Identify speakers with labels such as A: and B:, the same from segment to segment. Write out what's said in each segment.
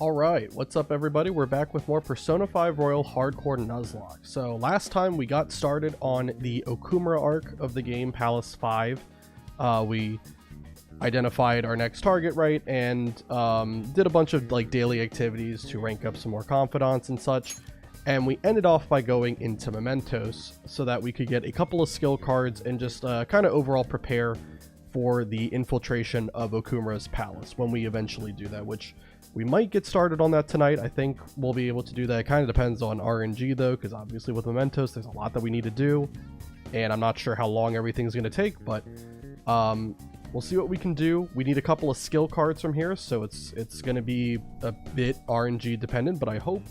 A: Alright, what's up everybody? We're back with more Persona 5 Royal Hardcore Nuzlocke. So last time we got started on the Okumura arc of the game, Palace 5. We identified our next target, right, and did a bunch of like daily activities to rank up some more confidants and such. And we ended off by going into Mementos so that we could get a couple of skill cards and just kind of overall prepare for the infiltration of Okumura's palace when we eventually do that, which we might get started on that tonight. I think we'll be able to do that. It kind of depends on RNG though, because obviously with Mementos, there's a lot that we need to do. And I'm not sure how long everything's going to take, but we'll see what we can do. We need a couple of skill cards from here, so it's going to be a bit RNG dependent, but I hope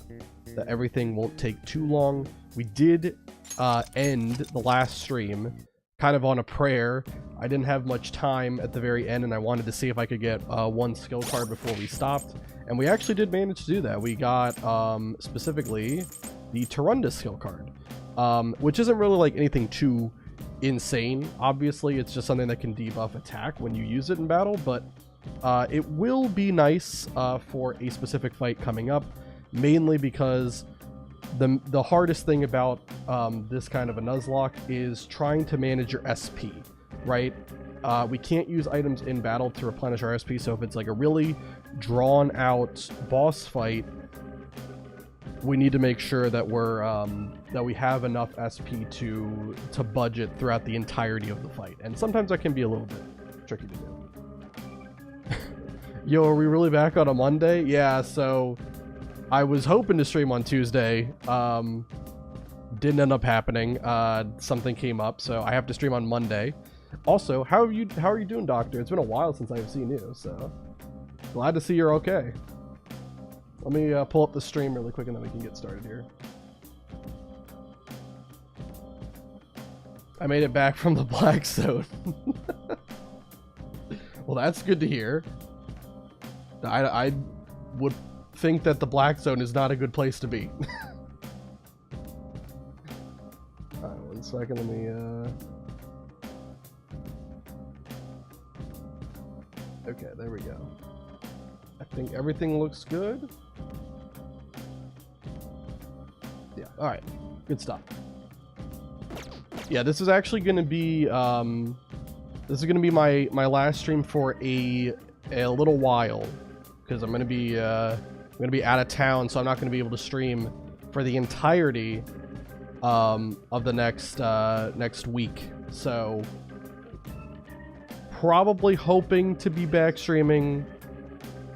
A: that everything won't take too long. We did end the last stream kind of on a prayer. I didn't have much time at the very end, and I wanted to see if I could get one skill card before we stopped. And we actually did manage to do that. We got specifically the Tarunda skill card, which isn't really like anything too insane. Obviously, it's just something that can debuff attack when you use it in battle, but it will be nice for a specific fight coming up, mainly because the hardest thing about this kind of a Nuzlocke is trying to manage your SP, right? We can't use items in battle to replenish our SP, so if it's like a really drawn out boss fight, we need to make sure that we're that we have enough SP to budget throughout the entirety of the fight, and sometimes that can be a little bit tricky to do. Yo, are we really back on a Monday? Yeah, so I was hoping to stream on Tuesday. Didn't end up happening. Something came up, so I have to stream on Monday. Also, how are you doing, Doctor? It's been a while since I've seen you, so glad to see you're okay. Let me pull up the stream really quick and then we can get started here. I made it back from the Black Zone. Well, that's good to hear. I would think that the Black Zone is not a good place to be. Alright, 1 second, let me okay, there we go. I think everything looks good. Yeah, alright. Good stuff. Yeah, this is actually gonna be this is gonna be my last stream for a little while, because I'm gonna be out of town, so I'm not gonna be able to stream for the entirety of the next week. So probably hoping to be back streaming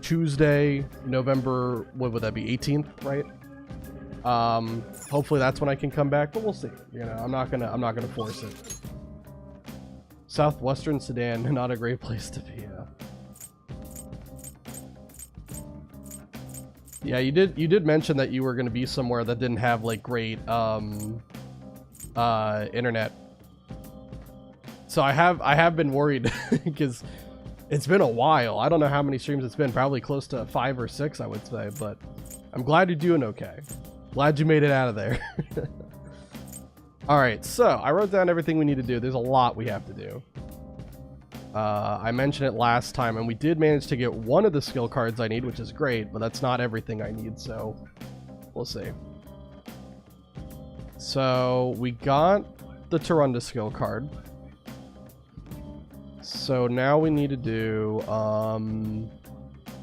A: Tuesday, November, what would that be, 18th, right? Hopefully that's when I can come back, but we'll see. You know, I'm not gonna force it. Southwestern Sudan, not a great place to be. Yeah, you did mention that you were going to be somewhere that didn't have like great internet. So I have been worried because it's been a while. I don't know how many streams it's been, probably close to 5 or 6, I would say, but I'm glad you're doing okay. Glad you made it out of there. All right, so I wrote down everything we need to do. There's a lot we have to do. I mentioned it last time, and we did manage to get one of the skill cards I need, which is great, but that's not everything I need, so we'll see. So we got the Tarunda skill card. So now we need to do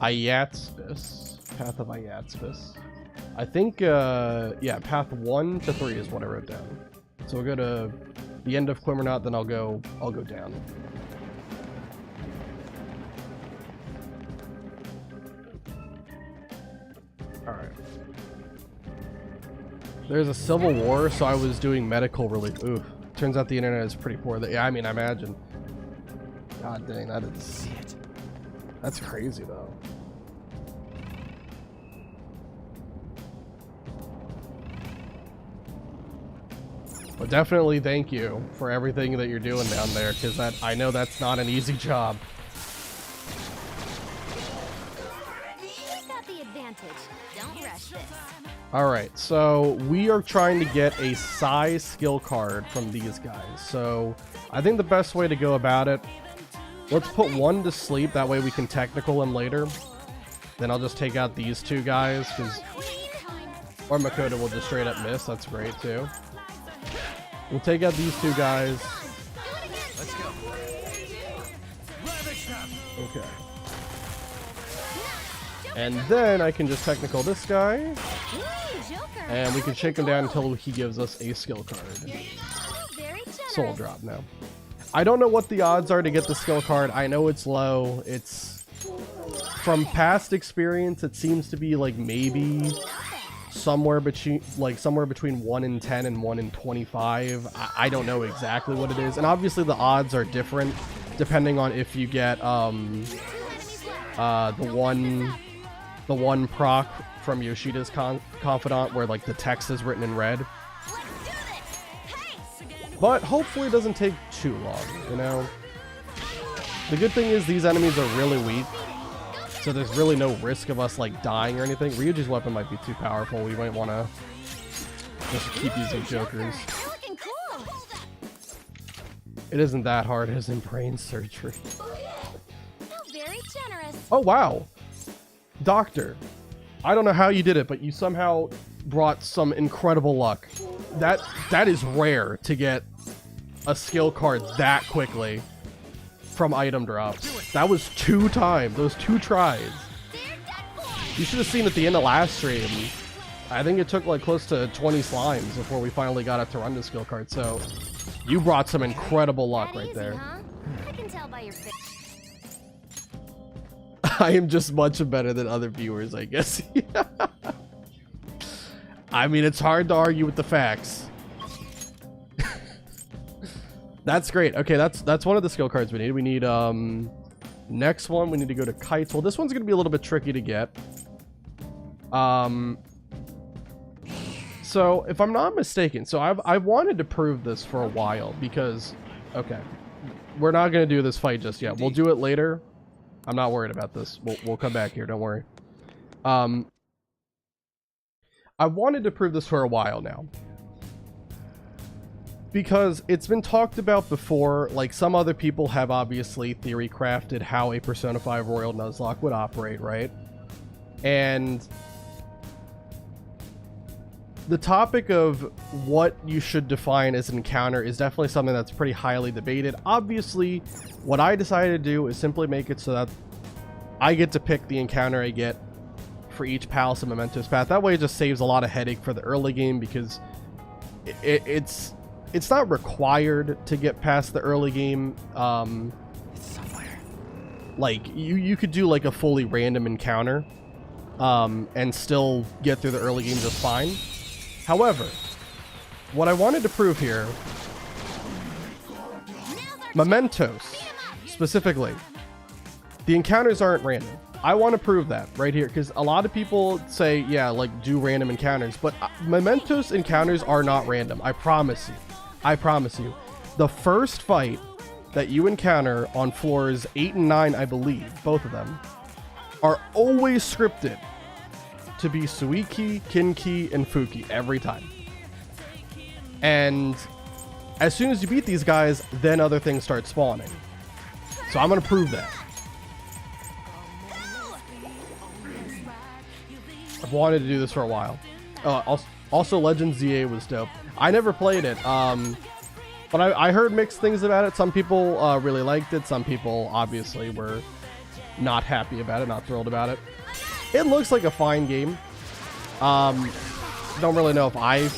A: Ayatsbis, Path of Ayatsbis. I think yeah, path 1 to 3 is what I wrote down. So we'll go to the end of Quimernaut, then I'll go down. Alright. There's a civil war, so I was doing medical relief. Ooh, turns out the internet is pretty poor. Yeah, I mean, I imagine. God dang, that's crazy though. But definitely thank you for everything that you're doing down there, because I know that's not an easy job. Alright, so we are trying to get a Psy skill card from these guys. So I think the best way to go about it, let's put one to sleep, that way we can technical him later. Then I'll just take out these two guys, because... Or Makoto will just straight up miss. That's great, too. We'll take out these two guys.
B: Let's go.
A: Okay. And then I can just technical this guy. And we can shake him down until he gives us a skill card. Soul drop now. I don't know what the odds are to get the skill card. I know it's low. It's... From past experience, it seems to be like maybe... somewhere between 1 in 10 and 1 in 25. I don't know exactly what it is, and obviously the odds are different depending on if you get the one proc from Yoshida's confidant where like the text is written in red. But hopefully it doesn't take too long, you know. The good thing is these enemies are really weak. So there's really no risk of us like dying or anything. Ryuji's weapon might be too powerful. We might want to just keep using jokers. It isn't that hard as in brain surgery. Oh wow, Doctor. I don't know how you did it, but you somehow brought some incredible luck. That is rare to get a skill card that quickly. From item drops. That was 2 times. Those 2 tries. You should have seen at the end of last stream. I think it took like close to 20 slimes before we finally got it to run the skill card. So you brought some incredible luck right there.
C: I can tell by your face.
A: I am just much better than other viewers, I guess. I mean, it's hard to argue with the facts. That's great. Okay, that's one of the skill cards we need. We need next one we need to go to kites. Well, this one's gonna be a little bit tricky to get. So if I'm not mistaken, so I've wanted to prove this for a while because okay, we're not gonna do this fight just yet. We'll do it later. I'm not worried about this. We'll come back here. Don't worry. I wanted to prove this for a while now. Because it's been talked about before, like some other people have obviously theory crafted how a Persona 5 Royal Nuzlocke would operate, right? And the topic of what you should define as an encounter is definitely something that's pretty highly debated. Obviously, what I decided to do is simply make it so that I get to pick the encounter I get for each Palace and Mementos path. That way it just saves a lot of headache for the early game because it's not required to get past the early game.
B: It's somewhere.
A: Like you could do like a fully random encounter and still get through the early game just fine. However, what I wanted to prove here, Mementos specifically, the encounters aren't random. I want to prove that right here because a lot of people say, yeah, like do random encounters, but Mementos encounters are not random. I promise you. I promise you. The first fight that you encounter on floors 8 and 9, I believe, both of them, are always scripted to be Suiki, Kinki, and Fuki every time. And as soon as you beat these guys, then other things start spawning. So I'm going to prove that. I've wanted to do this for a while. Also Legends ZA was dope. I never played it, but I heard mixed things about it. Some people really liked it. Some people obviously were not happy about it, not thrilled about it. It looks like a fine game. Don't really know if I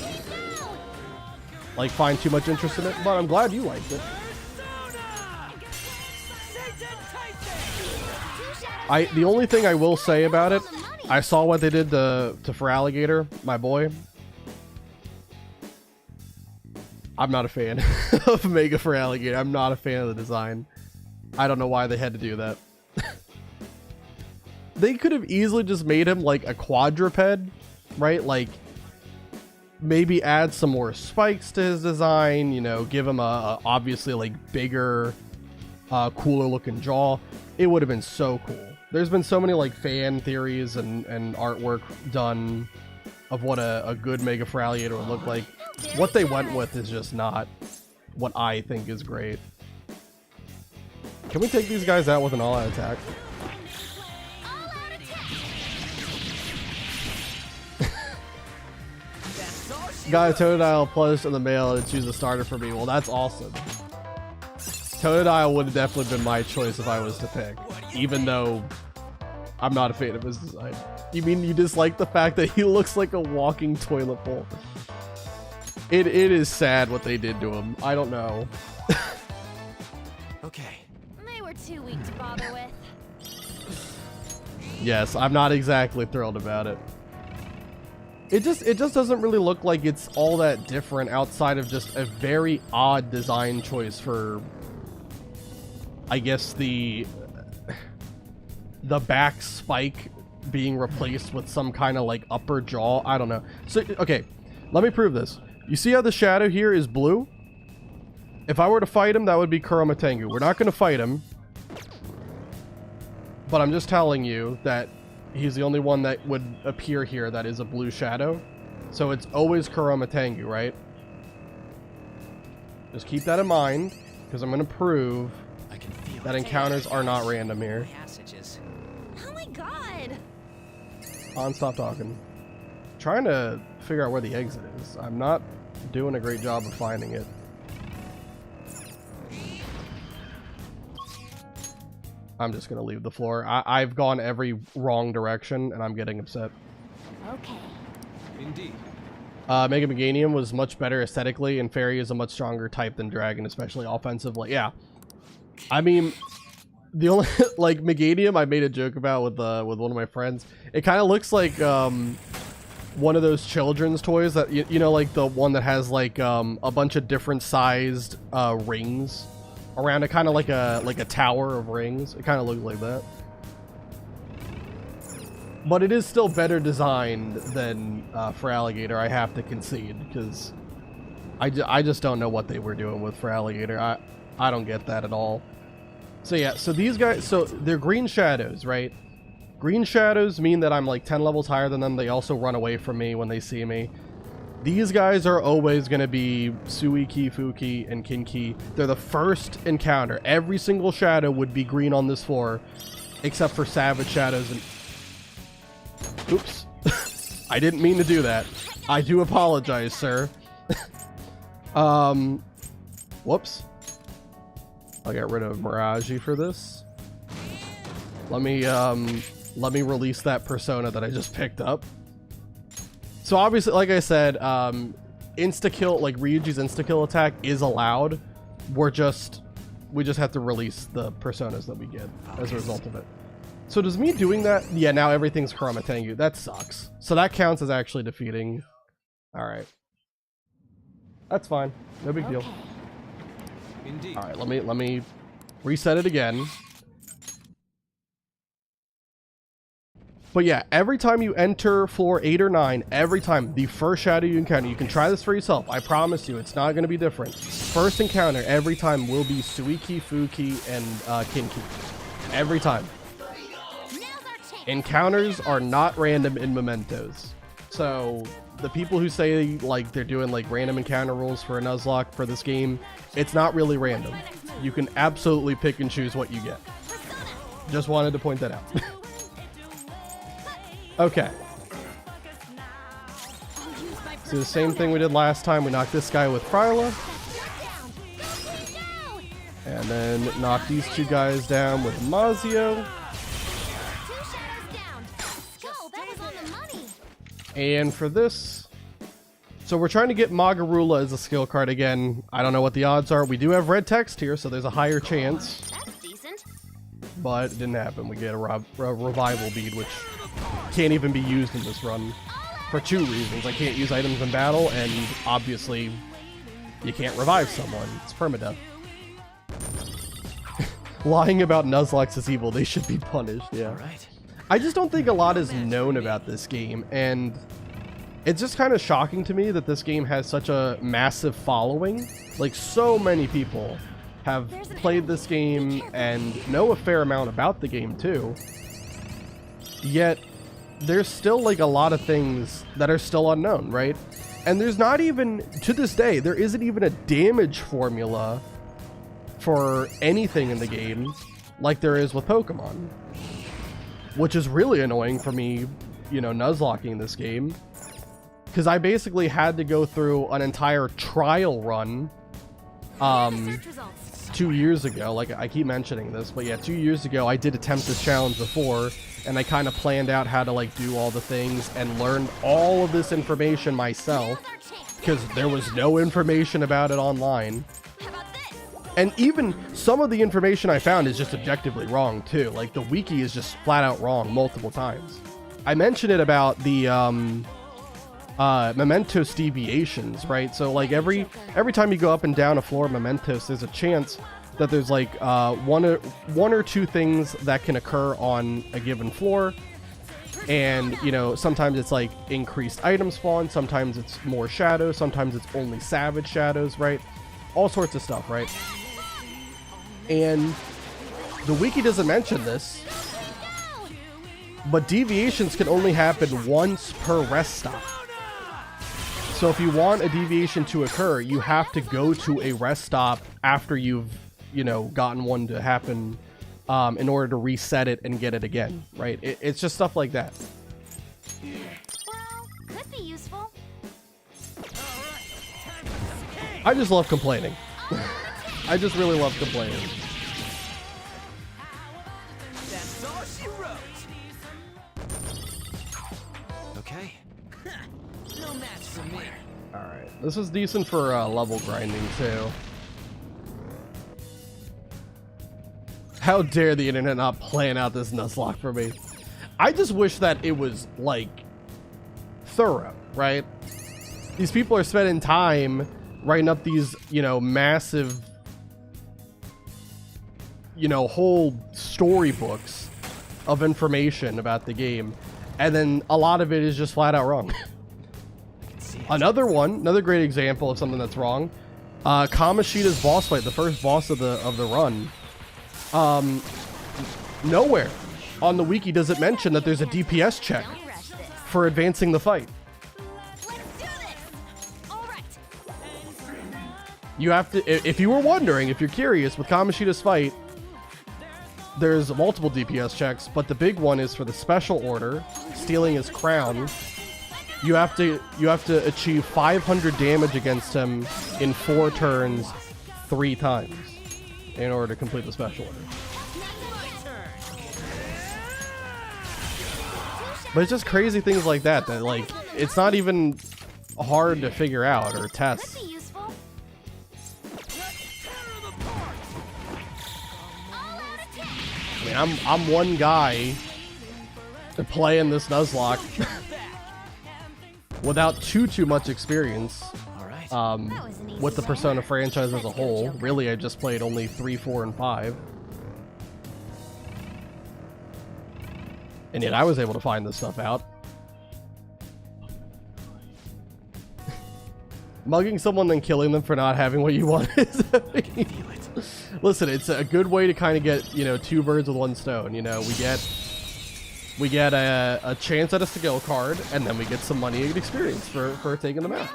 A: like find too much interest in it, but I'm glad you liked it. The only thing I will say about it, I saw what they did to Feraligatr, my boy. I'm not a fan of Mega Feraligatr. I'm not a fan of the design. I don't know why they had to do that. They could have easily just made him like a quadruped, right? Like maybe add some more spikes to his design, you know, give him a obviously like bigger, cooler looking jaw. It would have been so cool. There's been so many like fan theories and artwork done of what a good Mega Feraligatr would look like. What they went with is just not what I think is great. Can we take these guys out with an all-out attack? Got a Totodile plush in the mail and choose a starter for me. Well, that's awesome. Totodile would have definitely been my choice if I was to pick, even though I'm not a fan of his design. You mean you dislike the fact that he looks like a walking toilet bowl? It is sad what they did to him. I don't know.
B: Okay.
C: They were too weak to bother with.
A: Yes, I'm not exactly thrilled about it. It just doesn't really look like it's all that different outside of just a very odd design choice for, I guess, the back spike being replaced with some kind of like upper jaw. I don't know. So, okay, let me prove this. You see how the shadow here is blue? If I were to fight him, that would be Kuromatengu. We're not going to fight him. But I'm just telling you that he's the only one that would appear here that is a blue shadow. So it's always Kuromatengu, right? Just keep that in mind, because I'm going to prove that encounters are not random here.
C: Oh my god!
A: Stop talking. Trying to figure out where the exit is. I'm not doing a great job of finding it. I'm just gonna leave the floor. I've gone every wrong direction and I'm getting upset.
C: Okay.
B: Indeed.
A: Mega Meganium was much better aesthetically, and Fairy is a much stronger type than Dragon, especially offensively. Yeah. I mean, the only like Meganium I made a joke about with one of my friends. It kind of looks like one of those children's toys that you know, like the one that has like a bunch of different sized rings around it, kind of like a tower of rings. It kind of looks like that. But it is still better designed than Feraligatr, I have to concede, because I just don't know what they were doing with Feraligatr. I don't get that at all. So yeah, so these guys, so they're green shadows, right? Green shadows mean that I'm like 10 levels higher than them. They also run away from me when they see me. These guys are always going to be Suiki, Fuki, and Kinki. They're the first encounter. Every single shadow would be green on this floor, except for Savage Shadows and... Oops. I didn't mean to do that. I do apologize, sir. Whoops. I'll get rid of Miraji for this. Let me release that persona that I just picked up. So obviously, like I said, insta-kill, like Ryuji's insta-kill attack is allowed. We just have to release the personas that we get as a result of it. So does me doing that? Yeah, now everything's Kuromatengu. That sucks. So that counts as actually defeating. Alright. That's fine. No big deal.
B: Indeed.
A: Alright, let me reset it again. But yeah, every time you enter floor 8 or 9, every time, the first shadow you encounter, you can try this for yourself. I promise you, it's not going to be different. First encounter every time will be Suiki, Fuki, and Kinki. Every time. Encounters are not random in Mementos. So the people who say like they're doing like random encounter rules for a Nuzlocke for this game, it's not really random. You can absolutely pick and choose what you get. Just wanted to point that out. Okay. So the same thing we did last time. We knocked this guy with Phyla. And then knock these two guys down with Mazio. And for this, so we're trying to get Magarula as a skill card again. I don't know what the odds are. We do have red text here, so there's a higher chance.
C: That's decent.
A: But it didn't happen. We get a revival bead, which can't even be used in this run for 2 reasons. I can't use items in battle, and obviously you can't revive someone. It's permadeath. Lying about Nuzlocke is evil. They should be punished. Yeah.
B: Right.
A: I just don't think a lot is known about this game, and it's just kind of shocking to me that this game has such a massive following. Like, so many people have played this game and know a fair amount about the game too. Yet there's still like a lot of things that are still unknown, right? And there's not even, to this day, there isn't even a damage formula for anything in the game like there is with Pokemon. Which is really annoying for me, you know, Nuzlocking this game. because I basically had to go through an entire trial run
C: Search results.
A: 2 years ago. Like, I keep mentioning this, but yeah, 2 years ago I did attempt this challenge before, and I kind of planned out how to like do all the things and learned all of this information myself
C: Now's our chance.
A: because there was no information about it online.
C: How about this?
A: And even some of the information I found is just objectively wrong too. Like, the wiki is just flat out wrong multiple times. I mentioned it about the mementos deviations, right? So like every time you go up and down a floor of mementos, there's a chance that there's like one or two things that can occur on a given floor. And, you know, sometimes it's like increased item spawn, sometimes it's more shadows, sometimes it's only savage shadows, right? All sorts of stuff, right? And the wiki doesn't mention this, but deviations can only happen once per rest stop. So if you want a deviation to occur, you have to go to a rest stop after you've, you know, gotten one to happen in order to reset it and get it again, right? It's just stuff like that.
C: Well, could be useful.
A: I just love complaining. I just really love complaining.
B: That's all she wrote. Okay. No match for me.
A: Alright, this is decent for level grinding too. How dare the internet not plan out this Nuzlocke for me? I just wish that it was, like, thorough, right? These people are spending time writing up these, you know, massive, you know, whole storybooks of information about the game, and then a lot of it is just flat out wrong. Another great example of something that's wrong, Kamoshida's boss fight, the first boss of the run. Nowhere on the wiki does it mention that there's a DPS check
C: Don't rush this.
A: for advancing the fight.
C: Let's do this. All right.
A: You have to, if you were wondering, if you're curious, with Kamoshida's fight, there's multiple DPS checks, but the big one is for the special order, stealing his crown. You have to achieve 500 damage against him in 4 turns 3 times in order to complete the special order. But it's just crazy things like that like it's not even hard to figure out or
C: Could
A: test.
C: be useful. All out attack.
A: I mean, I'm one guy playing this Nuzlocke without too much experience.
B: All right.
C: That was an easy
A: With the
C: one.
A: Persona franchise as a
C: Let's go,
A: whole.
C: Joker.
A: Really, I just played only 3, 4, and 5. And yet I was able to find this stuff out. Mugging someone then killing them for not having what you want is Listen, it's a good way to kind of get, you know, 2 birds with 1 stone. You know, we get a chance at a skill card, and then we get some money and experience for taking them out.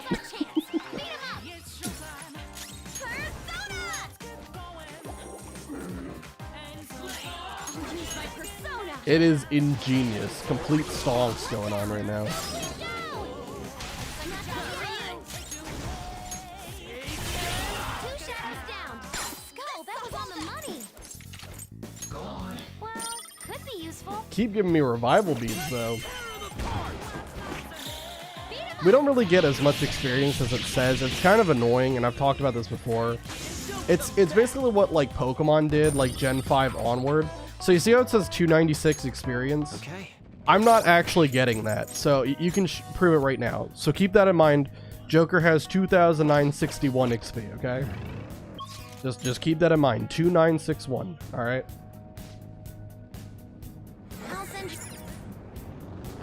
A: It is ingenious. Complete stonks going on right now. Keep giving me revival beads though. We don't really get as much experience as it says. It's kind of annoying, and I've talked about this before. It's basically what like Pokemon did, like Gen 5 onward. So you see how it says 296 experience?
B: Okay.
A: I'm not actually getting that, so you can prove it right now. So keep that in mind. Joker has 2,961 XP, okay? Just keep that in mind. 2,961, all right?
B: I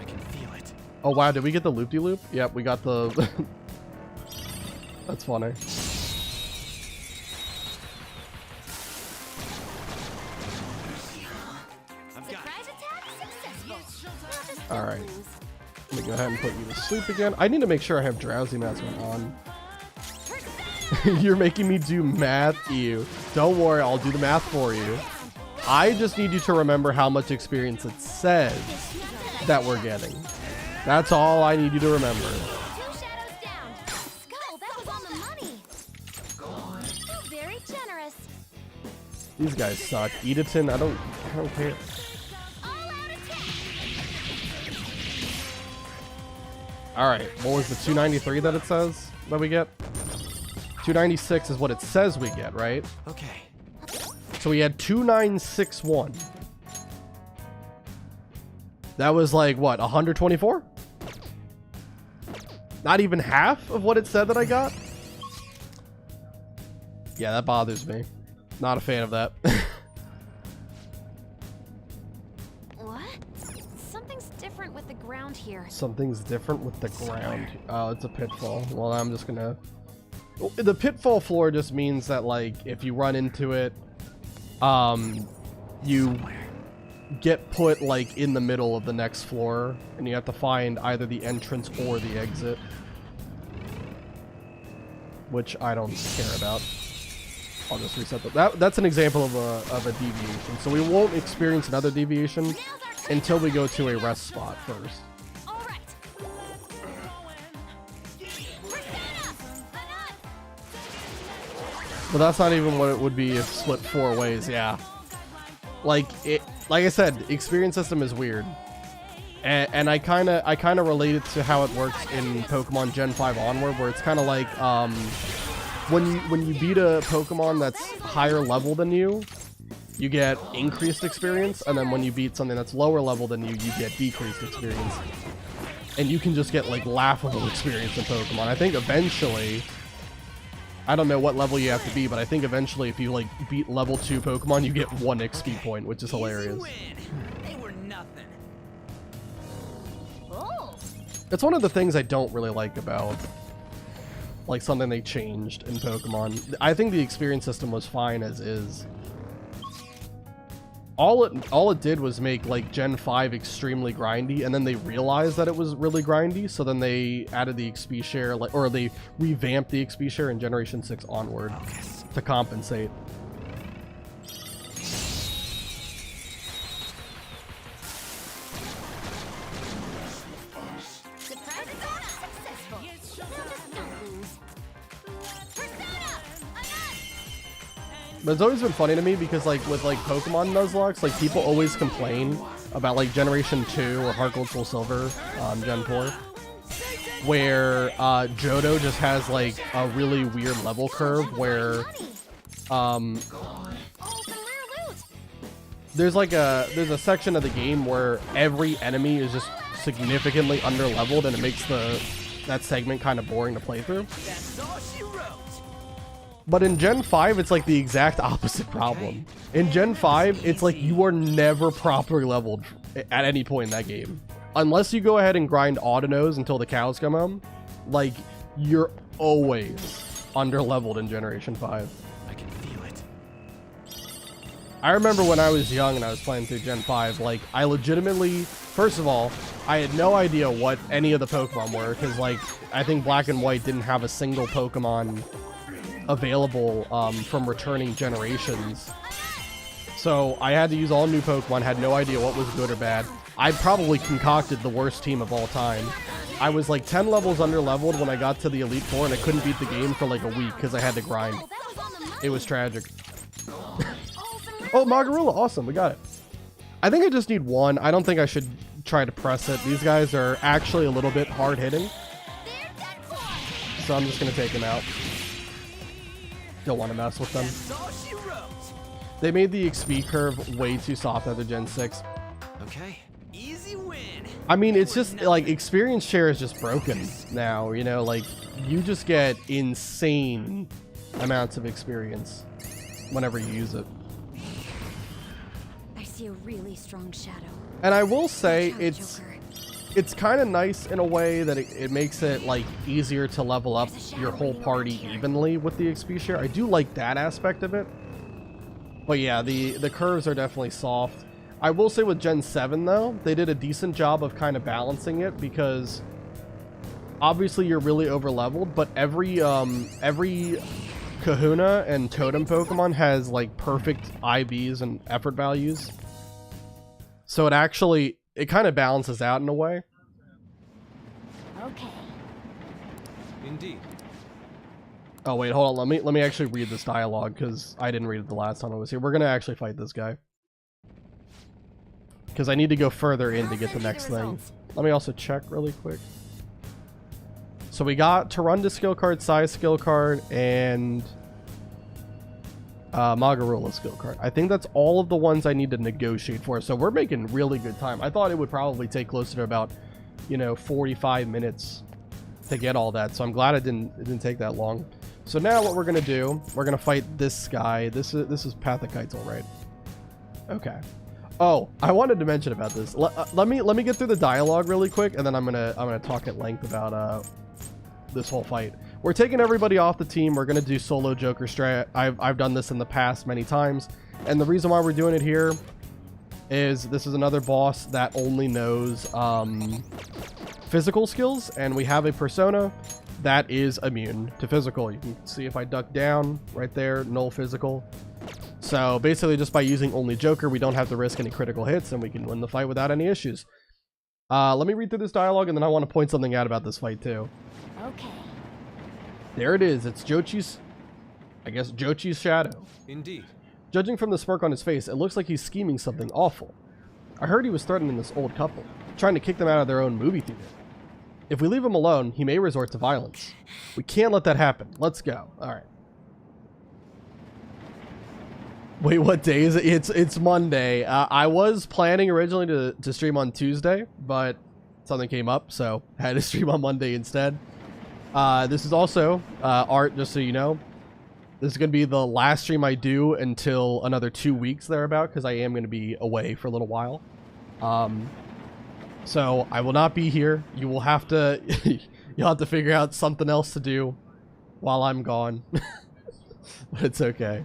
B: can feel it.
A: Oh wow, did we get the loop-de-loop? Yep, we got the... That's funny. Alright. Let me go ahead and put you to sleep again. I need to make sure I have drowsy mask on. You're making me do math, you. Don't worry, I'll do the math for you. I just need you to remember how much experience it says that we're getting. That's all I need you to remember. These guys suck. Edaton, I don't care. Alright, what was the 293 that it says that we get? 296 is what it says we get, right?
B: Okay.
A: So we had 2961. That was like, what, 124? Not even half of what it said that I got? Yeah, that bothers me. Not a fan of that.
C: What? Something's different with the ground here.
A: Something's different with the ground. Oh, it's a pitfall. Well, I'm just gonna... The pitfall floor just means that, like, if you run into it, you get put, like, in the middle of the next floor, and you have to find either the entrance or the exit. Which I don't care about. I'll just reset that. That's an example of a deviation. So we won't experience another deviation until we go to a rest spot first.
C: All right.
A: But that's not even what it would be if split 4 ways, yeah. Like I said, experience system is weird. And I kinda relate it to how it works in Pokemon Gen 5 onward, where it's kinda like when you beat a Pokemon that's higher level than you, you get increased experience, and then when you beat something that's lower level than you get decreased experience. And you can just get like laughable experience in Pokemon. I think eventually, I don't know what level you have to be, but I think eventually if you like beat level 2 Pokemon, you get 1 XP point, which is hilarious.
B: They were nothing.
C: Oh.
A: It's one of the things I don't really like about like something they changed in Pokemon. I think the experience system was fine as is. All it did was make like Gen 5 extremely grindy, and then they realized that it was really grindy, so then they added the XP share, like, or they revamped the XP share in Generation 6 onward to compensate. But it's always been funny to me because, like, with like Pokemon Nuzlocke, like people always complain about like Generation 2 or Heart Gold Soul Silver, Gen 4, where Johto just has like a really weird level curve where there's a section of the game where every enemy is just significantly underleveled, and it makes that segment kind of boring to play through.
B: That's all she wrote.
A: But in Gen 5, it's like the exact opposite problem. In Gen 5, it's like you are never properly leveled at any point in that game. Unless you go ahead and grind Autonos until the cows come home, like, you're always underleveled in Generation 5.
B: I can feel it.
A: I remember when I was young and I was playing through Gen 5, like, I legitimately, first of all, I had no idea what any of the Pokemon were, because, like, I think Black and White didn't have a single Pokemon available from returning generations. So I had to use all new Pokemon, had no idea what was good or bad. I probably concocted the worst team of all time. I was like 10 levels underleveled when I got to the Elite Four, and I couldn't beat the game for like a week because I had to grind. It was tragic. Oh, Magarula, awesome, we got it. I think I just need one. I don't think I should try to press it. These guys are actually a little bit hard hitting, so I'm just gonna take them out. Don't want to mess with them.
B: That's all she wrote.
A: They made the XP curve way too soft after Gen 6.
B: Okay. Easy win.
A: I mean, it's just like experience share is just broken now, you know, like you just get insane amounts of experience whenever you use it.
C: I see a really strong shadow.
A: And I will say
C: Watch out,
A: it's
C: Joker.
A: it's kind of nice in a way that it makes it like easier to level up your whole party evenly with the XP share. I do like that aspect of it. But yeah, the curves are definitely soft. I will say with Gen 7 though, they did a decent job of kind of balancing it, because obviously you're really over leveled, but every Kahuna and Totem Pokemon has like perfect IVs and effort values. So it kind of balances out in a way.
C: Okay.
B: Indeed.
A: Oh wait, hold on. Let me actually read this dialogue because I didn't read it the last time I was here. We're gonna actually fight this guy because I need to go further in to get the next thing. Let me also check really quick. So we got Tarunda skill card, size skill card, and Magarula skill card. I think that's all of the ones I need to negotiate for. So we're making really good time. I thought it would probably take closer to about, 45 minutes to get all that. So I'm glad it didn't take that long. So now what we're gonna do, we're gonna fight this guy. This is Pathakaitel, right? Okay. Oh, I wanted to mention about this. Let me get through the dialogue really quick, and then I'm gonna talk at length about this whole fight. We're taking everybody off the team. We're gonna do solo Joker strat. I've done this in the past many times, and the reason why we're doing it here is this is another boss that only knows physical skills, and we have a persona that is immune to physical. You can see if I duck down right there, null physical. So basically just by using only Joker, we don't have to risk any critical hits and we can win the fight without any issues. Let me read through this dialogue and then I want to point something out about this fight too.
C: Okay.
A: There it is. It's Jochi's shadow.
B: Indeed.
A: Judging from the smirk on his face, it looks like he's scheming something awful. I heard he was threatening this old couple, trying to kick them out of their own movie theater. If we leave him alone, he may resort to violence. We can't let that happen. Let's go. All right. Wait, what day is it? It's Monday. I was planning originally to stream on Tuesday, but something came up, so I had to stream on Monday instead. This is also Art, just so you know. This is going to be the last stream I do until another 2 weeks thereabout, because I am going to be away for a little while. So I will not be here. You will have to you'll have to figure out something else to do while I'm gone. But it's okay.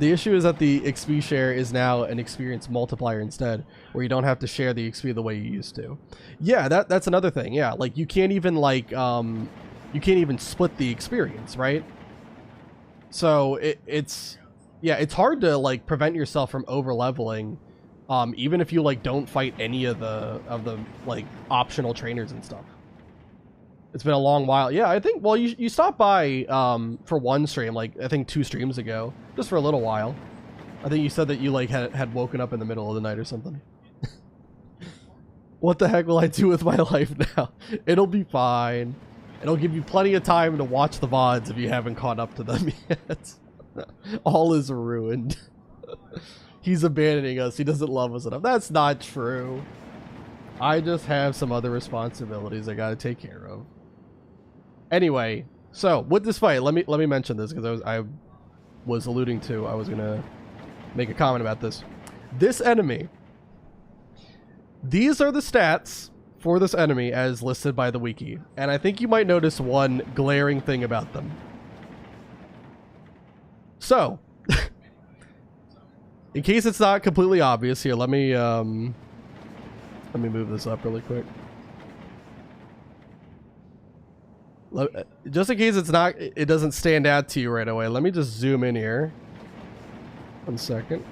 A: The issue is that the XP share is now an experience multiplier instead, where you don't have to share the XP the way you used to. Yeah, that's another thing. Yeah, like you can't even you can't even split the experience, right? So it's hard to like prevent yourself from over leveling. Even if you like don't fight any of the like optional trainers and stuff. It's been a long while. Yeah, I think, well, you stopped by for one stream, like I think 2 streams ago, just for a little while. I think you said that you like had woken up in the middle of the night or something. What the heck will I do with my life now? It'll be fine. It'll give you plenty of time to watch the VODs if you haven't caught up to them yet. All is ruined. He's abandoning us. He doesn't love us enough. That's not true. I just have some other responsibilities I gotta take care of. Anyway, so with this fight, let me mention this because I was alluding to, I was gonna make a comment about this. This enemy, these are the stats for this enemy as listed by the wiki, and I think you might notice one glaring thing about them. So, in case it's not completely obvious here, let me move this up really quick. Just in case it doesn't stand out to you right away, let me just zoom in here. 1 second.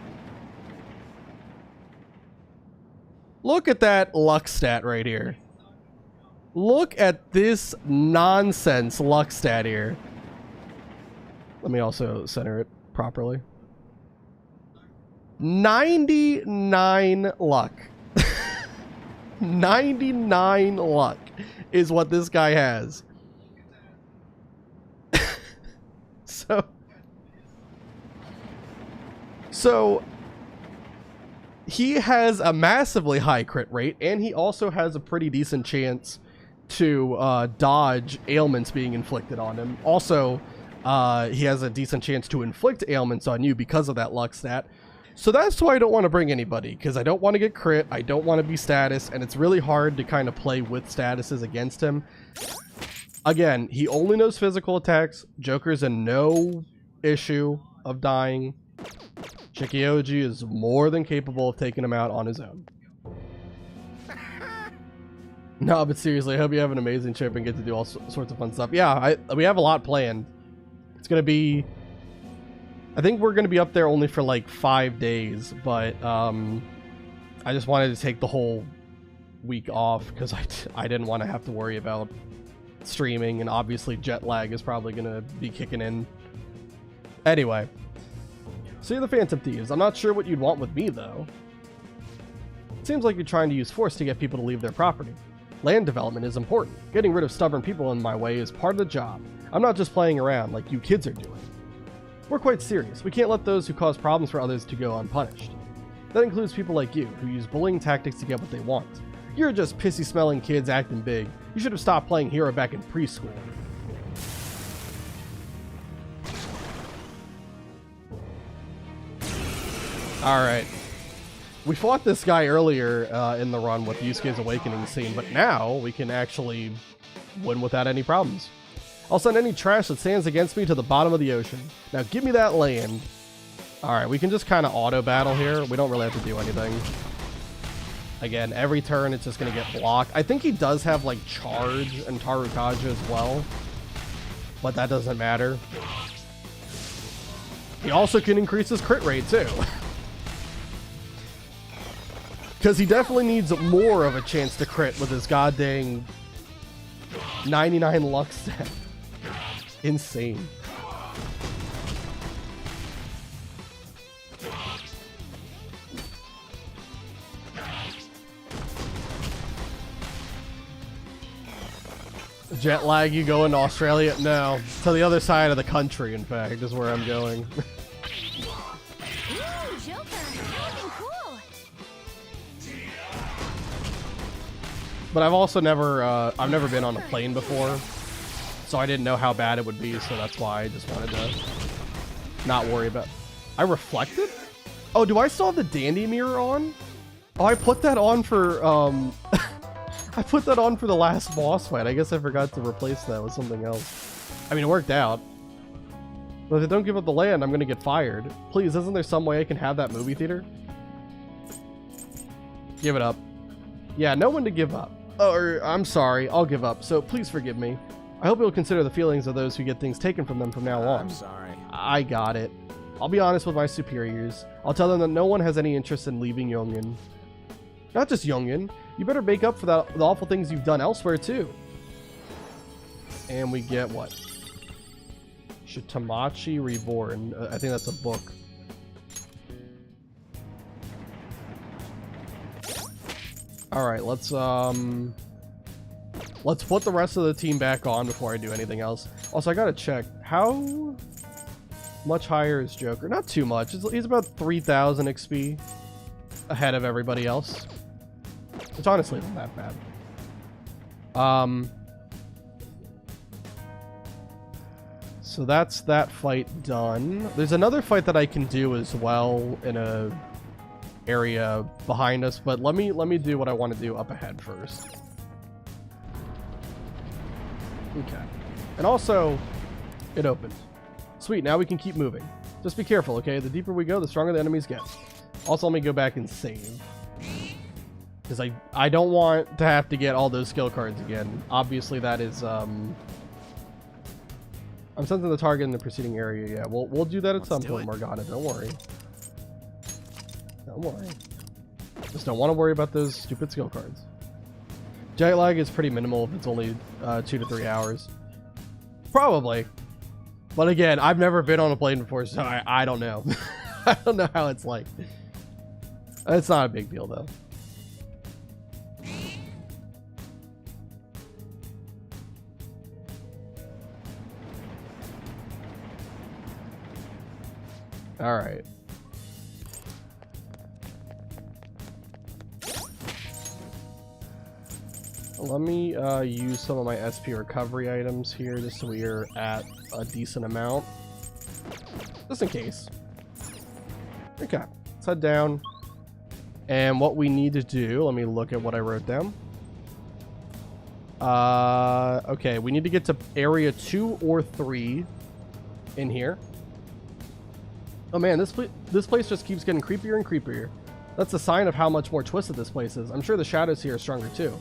A: Look at that luck stat right here. Look at this nonsense luck stat here. Let me also center it properly. 99 luck. 99 luck is what this guy has. So he has a massively high crit rate, and he also has a pretty decent chance to dodge ailments being inflicted on him. Also, he has a decent chance to inflict ailments on you because of that luck stat. So that's why I don't want to bring anybody, because I don't want to get crit, I don't want to be status, and it's really hard to kind of play with statuses against him. Again, he only knows physical attacks. Joker's in no issue of dying. Shikioji is more than capable of taking him out on his own. No, but seriously, I hope you have an amazing trip and get to do all sorts of fun stuff. Yeah, we have a lot planned. It's going to be... I think we're going to be up there only for like 5 days, but I just wanted to take the whole week off because I didn't want to have to worry about streaming, and obviously jet lag is probably going to be kicking in. Anyway, so you're the Phantom Thieves. I'm not sure what you'd want with me, though. It seems like you're trying to use force to get people to leave their property. Land development is important. Getting rid of stubborn people in my way is part of the job. I'm not just playing around like you kids are doing. We're quite serious. We can't let those who cause problems for others to go unpunished. That includes people like you, who use bullying tactics to get what they want. You're just pissy-smelling kids acting big. You should have stopped playing hero back in preschool. Alright. We fought this guy earlier in the run with Yusuke's Awakening scene, but now we can actually win without any problems. I'll send any trash that stands against me to the bottom of the ocean. Now give me that land. Alright, we can just kind of auto-battle here. We don't really have to do anything. Again, every turn it's just going to get blocked. I think he does have, like, Charge and Tarukaja as well. But that doesn't matter. He also can increase his crit rate, too. Because he definitely needs more of a chance to crit with his goddamn 99 luck set. Insane. Jet lag, you go into Australia? No. To the other side of the country, in fact, is where I'm going.
C: Ooh, Joker, you're looking cool.
A: But I've also I've never been on a plane before, so I didn't know how bad it would be, so that's why I just wanted to not worry about. I reflected? Oh, do I still have the Dandy mirror on? Oh, I put that on for, I put that on for the last boss fight. I guess I forgot to replace that with something else. I mean, it worked out. But if I don't give up the land, I'm gonna get fired. Please, isn't there some way I can have that movie theater? Give it up. Yeah, no one to give up. Or, I'm sorry, I'll give up, so please forgive me. I hope you'll consider the feelings of those who get things taken from them from now on.
B: I'm sorry.
A: I got it. I'll be honest with my superiors. I'll tell them that no one has any interest in leaving Yongin. Not just Yongin. You better make up for the awful things you've done elsewhere, too. And we get what? Shitamachi Reborn. I think that's a book. Alright, let's put the rest of the team back on before I do anything else. Also, I gotta check. How much higher is Joker? Not too much. He's about 3,000 XP ahead of everybody else. Which honestly isn't that bad. So that's that fight done. There's another fight that I can do as well in a area behind us, but let me do what I want to do up ahead first. Okay. And also, it opened. Sweet, now we can keep moving. Just be careful, okay? The deeper we go, the stronger the enemies get. Also, let me go back and save. Because I don't want to have to get all those skill cards again. Obviously, that is, I'm sensing the target in the preceding area. Yeah, we'll do that at some point, Morgana. Don't worry. Don't worry. Just don't want to worry about those stupid skill cards. Jet lag is pretty minimal if it's only 2 to 3 hours. Probably. But again, I've never been on a plane before, so I don't know. I don't know how it's like. It's not a big deal, though. All right. Let me use some of my SP recovery items here just so we are at a decent amount. Just in case. Okay, let's head down. And what we need to do, let me look at what I wrote down. Okay, we need to get to area 2 or 3 in here. Oh man, this place just keeps getting creepier and creepier. That's a sign of how much more twisted this place is. I'm sure the shadows here are stronger too.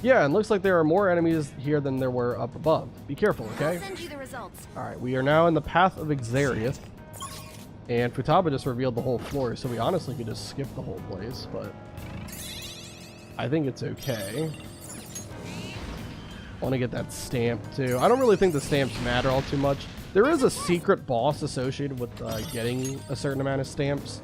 A: Yeah, and looks like there are more enemies here than there were up above. Be careful, okay?
C: I'll send you the results.
A: Alright, we are now in the path of Xariath. And Futaba just revealed the whole floor, so we honestly could just skip the whole place, but I think it's okay. want to get that stamp too. I don't really think the stamps matter all too much. There is a secret boss associated with getting a certain amount of stamps,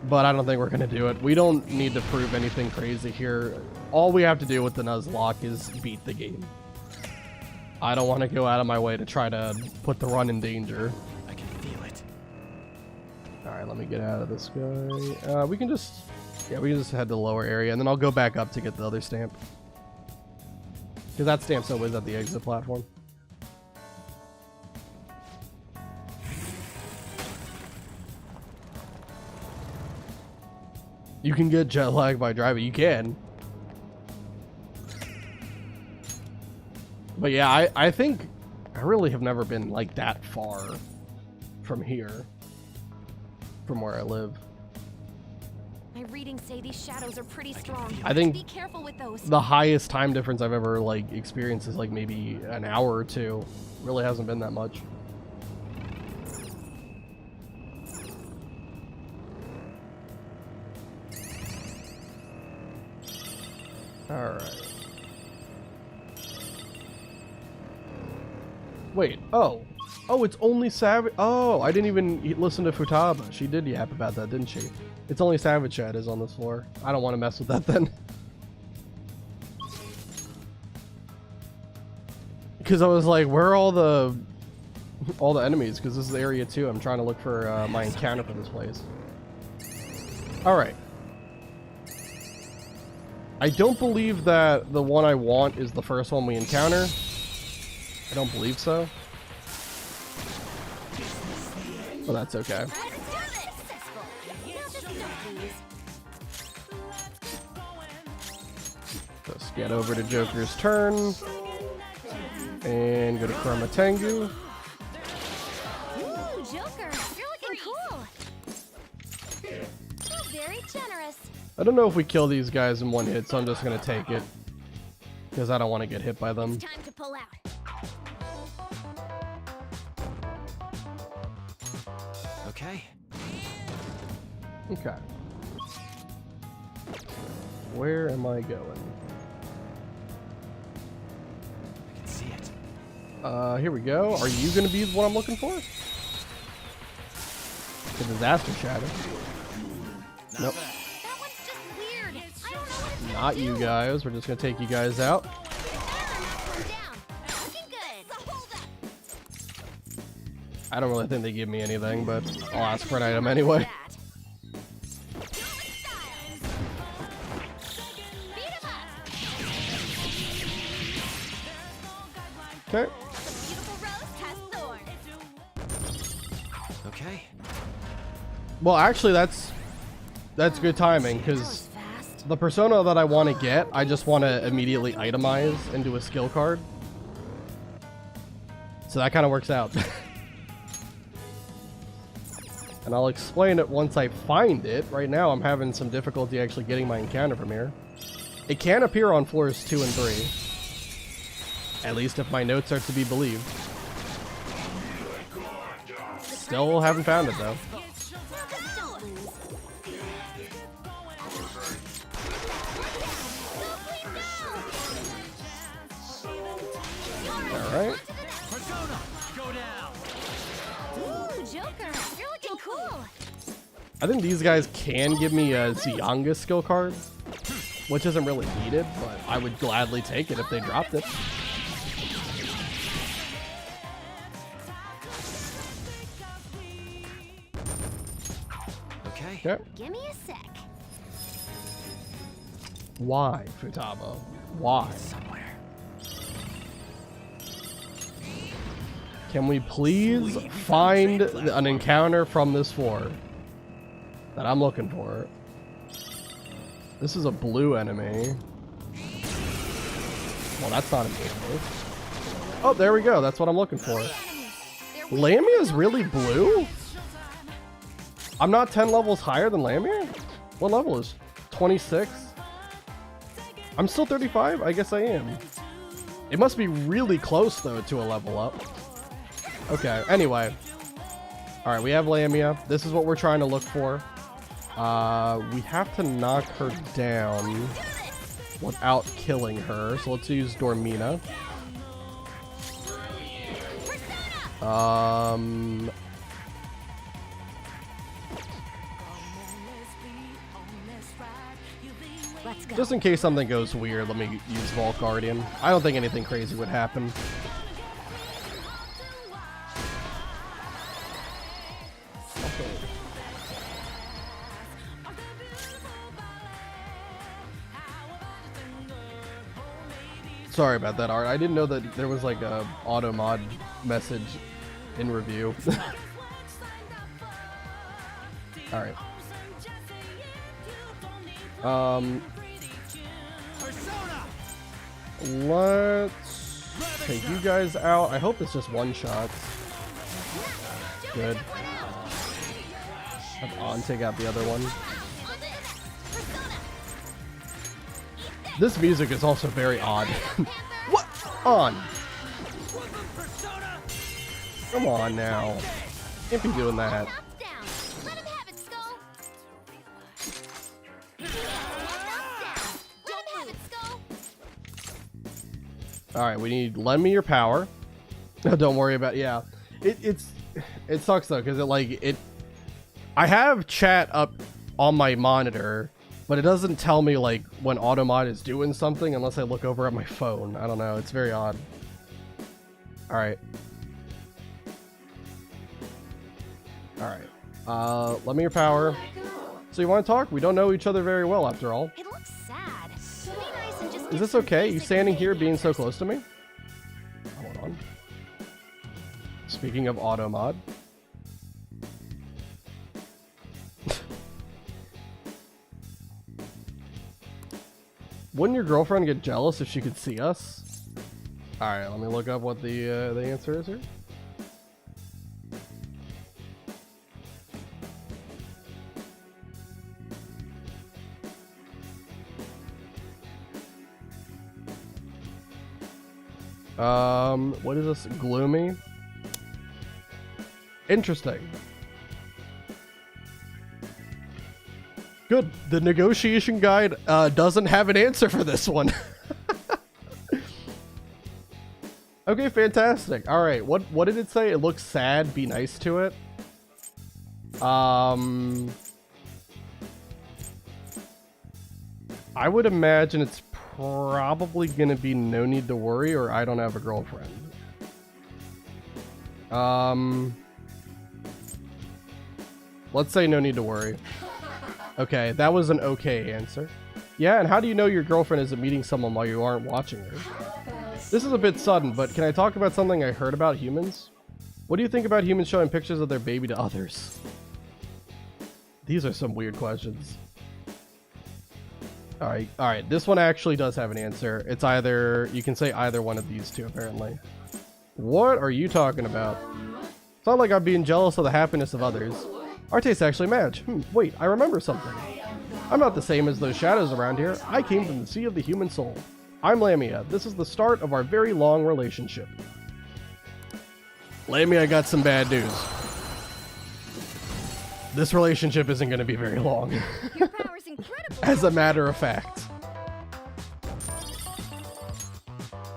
A: but I don't think we're going to do it. We don't need to prove anything crazy here. All we have to do with the Nuzlocke is beat the game. I don't want to go out of my way to try to put the run in danger.
B: I can feel it.
A: Alright, let me get out of this guy. We can just head to the lower area, and then I'll go back up to get the other stamp. Because that stamp's always at the exit platform. You can get jet lag by driving. You can. But yeah, I think I really have never been like that far from here, from where I live.
C: My readings say these shadows are pretty strong.
A: I think
C: Be careful with those.
A: the highest time difference I've ever like experienced is like maybe an hour or two. Really hasn't been that much. All right. Wait, oh, it's only Savage. Oh, I didn't even listen to Futaba. She did yap about that, didn't she? It's only Savage Chat is on this floor. I don't want to mess with that then. Because I was like, where are all the enemies? Because this is area 2. I'm trying to look for my encounter for this place. All right. I don't believe that the one I want is the first one we encounter. I don't believe so. Well, that's okay. Let's get over to Joker's turn. And go to Chroma Tengu.
C: Ooh, Joker, you're looking cool. So very generous.
A: I don't know if we kill these guys in one hit, so I'm just gonna take it. Because I don't want to get hit by them.
C: It's time to pull out.
B: Okay.
A: Okay. Where am I going?
B: I can see it.
A: Here we go. Are you gonna be what I'm looking for? The disaster shadow. Nope.
C: That one's just weird. I don't know what it's
A: Not you guys. We're just gonna take you guys out.
C: down. Looking good. So hold up.
A: I don't really think they give me anything, but I'll ask for an item anyway. Okay.
B: Okay.
A: Well, actually, that's good timing because the persona that I want to get, I just want to immediately itemize into a skill card. So that kind of works out. And I'll explain it once I find it. Right now, I'm having some difficulty actually getting my encounter from here. It can appear on floors 2 and 3. At least if my notes are to be believed. Still haven't found it though. Alright.
B: Persona, go down.
C: Ooh, Joker, you're looking cool.
A: I think these guys can give me a Zyanga skill card, which isn't really needed, but I would gladly take it if they dropped it.
B: Okay.
A: Okay.
C: Give me a sec.
A: Why, Futaba? Why?
B: Somewhere.
A: Can we please find an encounter from this floor that I'm looking for? This is a blue enemy. Well, that's not an enemy. Oh, there we go. That's what I'm looking for. Lamia is really blue? I'm not 10 levels higher than Lamia? What level is 26? I'm still 35? I guess I am. It must be really close, though, to a level up. Okay, anyway. Alright, we have Lamia. This is what we're trying to look for. We have to knock her down. without killing her. So let's use Dormina.
C: Let's go.
A: Just in case something goes weird, let me use Vault Guardian. I don't think anything crazy would happen. Sorry about that, Art. I didn't know that there was like a auto mod message in review. All right. Let's take you guys out. I hope it's just one shots. Good. Have On take out the other one. This music is also very odd. What? On. Come on now. Can't be doing that. Alright, we need lend me your power. Don't worry about it sucks though, because I have chat up on my monitor, but it doesn't tell me like when Automod is doing something unless I look over at my phone. I don't know, it's very odd. Alright. Alright. Lend me your power. So you want to talk? We don't know each other very well after all.
C: It looks sad. Be nice and just
A: Is this okay? You standing here being so close to me? Hold on. Speaking of Automod. Wouldn't your girlfriend get jealous if she could see us? Alright, let me look up what the answer is here. What is this? Gloomy? Interesting. Good. The negotiation guide doesn't have an answer for this one. Okay, fantastic. All right, what did it say? It looks sad. Be nice to it. I would imagine it's probably gonna be no need to worry, or I don't have a girlfriend. Let's say no need to worry. Okay, that was an okay answer. Yeah, and how do you know your girlfriend isn't meeting someone while you aren't watching her? This is a bit sudden, but can I talk about something I heard about humans? What do you think about humans showing pictures of their baby to others? These are some weird questions. Alright, this one actually does have an answer. It's either, you can say either one of these two, apparently. What are you talking about? It's not like I'm being jealous of the happiness of others. Our tastes actually match. Wait, I remember something. I'm not the same as those shadows around here. I came from the sea of the human soul. I'm Lamia. This is the start of our very long relationship. Lamia, I got some bad news. This relationship isn't going to be very long.
C: Your power's incredible.
A: As a matter of fact.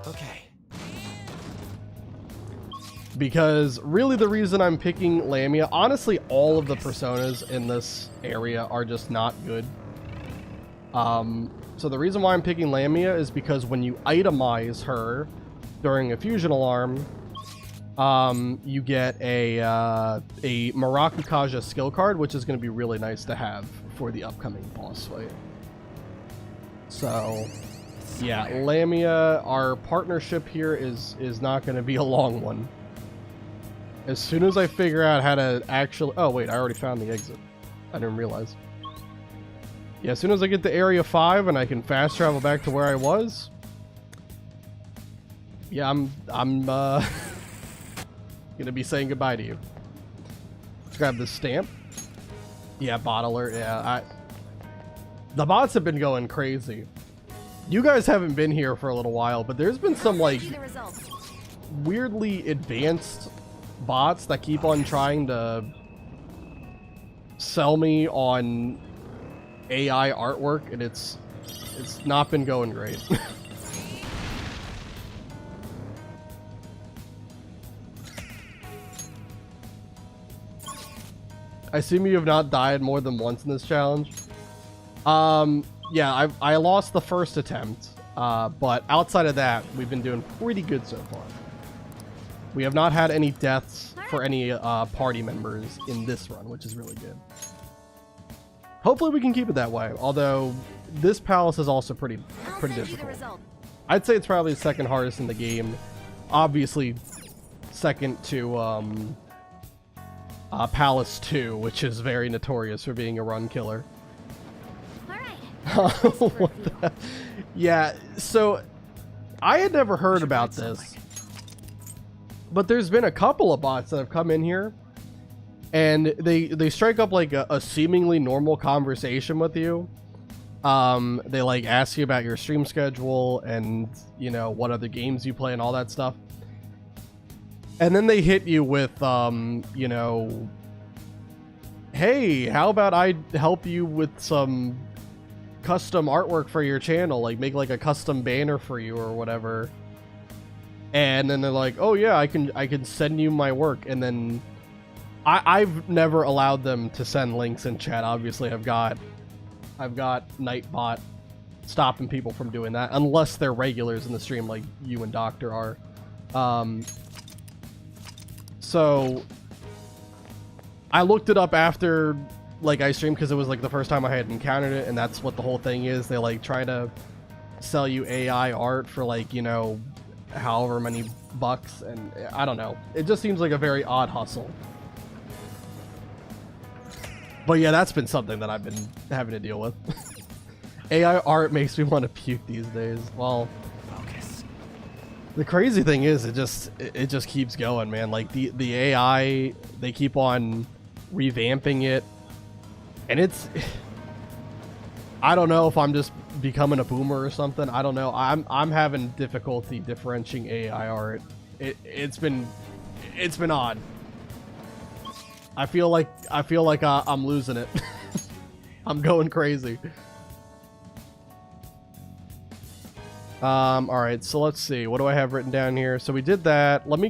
B: Okay.
A: Because really the reason I'm picking Lamia, honestly, all of the personas in this area are just not good. So the reason why I'm picking Lamia is because when you itemize her during a fusion alarm, you get a Marakukaja skill card, which is going to be really nice to have for the upcoming boss fight. So, yeah, Lamia, our partnership here is not going to be a long one. As soon as I figure out how to actually... Oh, wait, I already found the exit. I didn't realize. Yeah, as soon as I get to Area 5 and I can fast travel back to where I was... Yeah, I'm gonna be saying goodbye to you. Let's grab this stamp. Yeah, bot alert. Yeah, the bots have been going crazy. You guys haven't been here for a little while, but there's been some, like, weirdly advanced bots that keep on trying to sell me on AI artwork, and it's It's not been going great. I assume you have not died more than once in this challenge. Yeah, I lost the first attempt, but outside of that, we've been doing pretty good so far. We have not had any deaths for any party members in this run, which is really good. Hopefully we can keep it that way, although this palace is also pretty difficult. I'd say it's probably the second hardest in the game. Obviously, second to Palace 2, which is very notorious for being a run killer. What the? Yeah, so I had never heard about this, but there's been a couple of bots that have come in here, and they strike up like a seemingly normal conversation with you. They like ask you about your stream schedule and, you know, what other games you play and all that stuff. And then they hit you with, you know, hey, how about I help you with some custom artwork for your channel, like make like a custom banner for you or whatever. And then they're like, oh yeah, I can send you my work. And then I've never allowed them to send links in chat. Obviously, I've got Nightbot stopping people from doing that unless they're regulars in the stream like you and Doctor are. So I looked it up after like I streamed because it was like the first time I had encountered it, and that's what the whole thing is. They like try to sell you AI art for like, you know, however many bucks, and I don't know. It just seems like a very odd hustle. But yeah, that's been something that I've been having to deal with. AI art makes me want to puke these days. Well, focus. The crazy thing is, it just keeps going, man. Like the AI, they keep on revamping it, and it's. I don't know if I'm just becoming a boomer or something. I don't know. I'm having difficulty differentiating AI art. It's been odd. I feel like I'm losing it. I'm going crazy. All right, so let's see. What do I have written down here? So we did that. Let me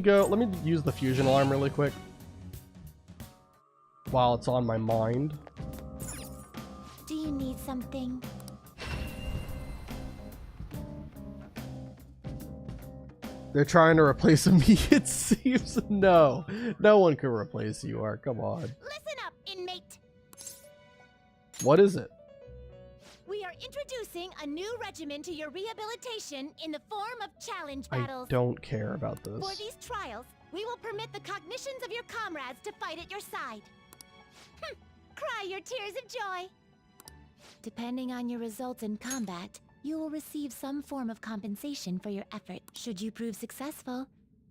A: use the fusion alarm really quick while it's on my mind.
C: Do you need something?
A: They're trying to replace me, it seems. No one can replace you, Art. Come on.
C: Listen up, inmate.
A: What is it?
C: We are introducing a new regimen to your rehabilitation in the form of challenge battles.
A: I don't care about this.
C: For these trials, we will permit the cognitions of your comrades to fight at your side. Cry your tears of joy. Depending on your results in combat, you will receive some form of compensation for your effort. Should you prove successful,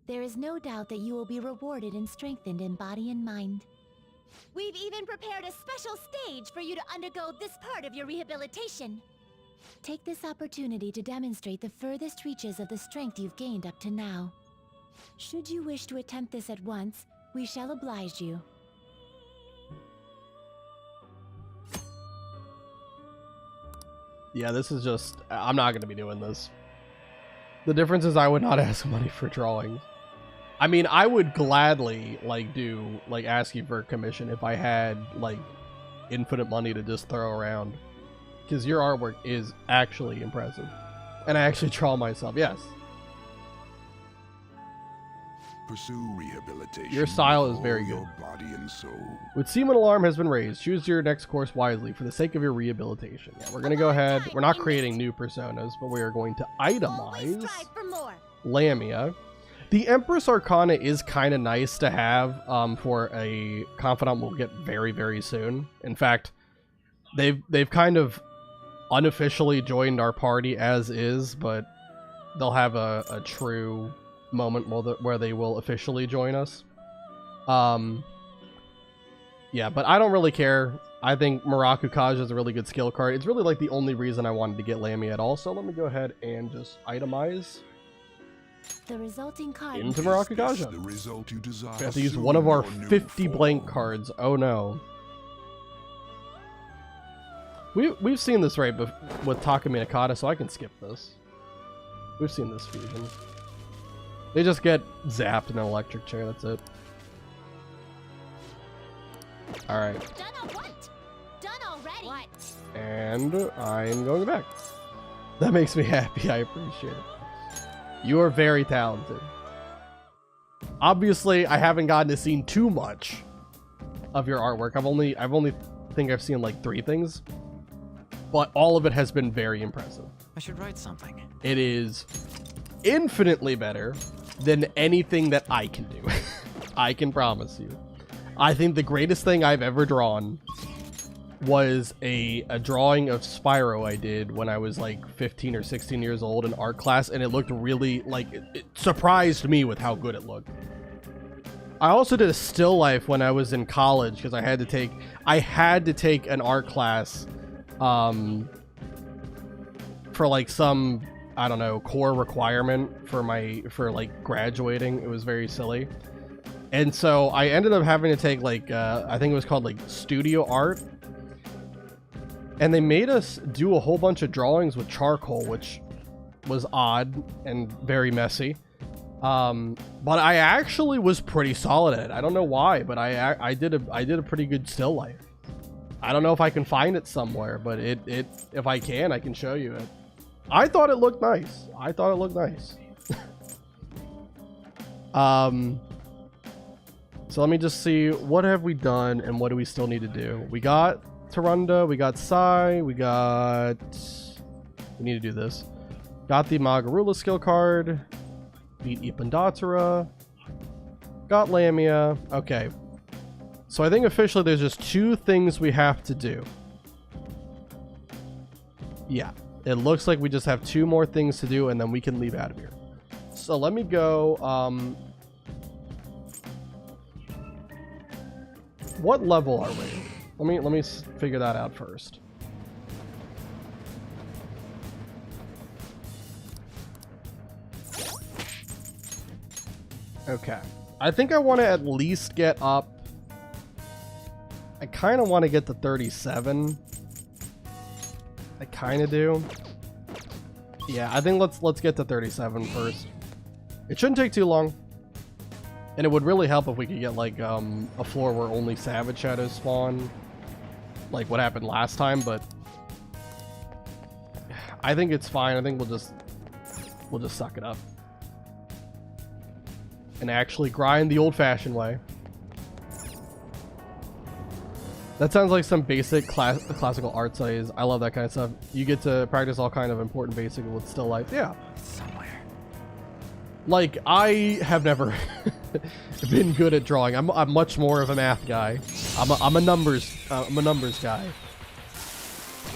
C: there is no doubt that you will be rewarded and strengthened in body and mind. We've even prepared a special stage for you to undergo this part of your rehabilitation. Take this opportunity to demonstrate the furthest reaches of the strength you've gained up to now. Should you wish to attempt this at once, we shall oblige you.
A: Yeah, this is just... I'm not going to be doing this. The difference is I would not ask money for drawings. I mean, I would gladly, like, ask you for a commission if I had, like, infinite money to just throw around. Because your artwork is actually impressive. And I actually draw myself, yes.
D: Pursue rehabilitation.
A: Your style is very good.
D: Body and soul.
A: With Seaman Alarm has been raised, choose your next course wisely for the sake of your rehabilitation. Yeah, we're going to go ahead. We're not creating new personas, but we are going to itemize Lamia. The Empress Arcana is kind of nice to have for a confidant we'll get very, very soon. In fact, they've kind of unofficially joined our party as is, but they'll have a true moment where they will officially join us. Yeah, but I don't really care. I think Marakukaja is a really good skill card. It's really like the only reason I wanted to get Lamia at all. So let me go ahead and just itemize
C: the resulting card
A: into Marakukaja.
D: The result you desire.
A: We have to use one of our 50 blank cards. Oh no. We've seen this right with Takumi Nakata, so I can skip this. We've seen this fusion. They just get zapped in an electric chair, that's it. Alright.
C: Done on what? Done already. What?
A: And I'm going back. That makes me happy, I appreciate it. You are very talented. Obviously, I haven't gotten to see too much of your artwork. I've only think I've seen like 3 things. But all of it has been very impressive.
B: I should write something.
A: It is infinitely better than anything that I can do. I can promise you. I think the greatest thing I've ever drawn was a drawing of Spyro I did when I was like 15 or 16 years old in art class, and it looked really, like, it surprised me with how good it looked. I also did a still life when I was in college because I had to take an art class for like some, I don't know, core requirement for like graduating. It was very silly. And so I ended up having to take like, I think it was called like studio art. And they made us do a whole bunch of drawings with charcoal, which was odd and very messy. But I actually was pretty solid at it. I don't know why, but I did a pretty good still life. I don't know if I can find it somewhere, but if I can show you it. I thought it looked nice. So let me just see, what have we done and what do we still need to do? We got Tarunda, we got Sai, we need to do this. Got the Magarula skill card, beat Ipandatara, got Lamia. Okay. So I think officially there's just 2 things we have to do. Yeah, it looks like we just have 2 more things to do and then we can leave out of here. So let me go, what level are we? Let me figure that out first. Okay. I think I want to at least get up. I kind of want to get to 37. I kind of do. Yeah, I think let's get to 37 first. It shouldn't take too long. And it would really help if we could get like a floor where only Savage Shadows spawn, like what happened last time, but I think it's fine. I think we'll just suck it up and actually grind the old-fashioned way. That sounds like some basic classical art studies. I love that kind of stuff. You get to practice all kind of important basics with still life. Yeah.
B: Somewhere.
A: Like, I have never been good at drawing. I'm much more of a math guy. I'm a numbers guy.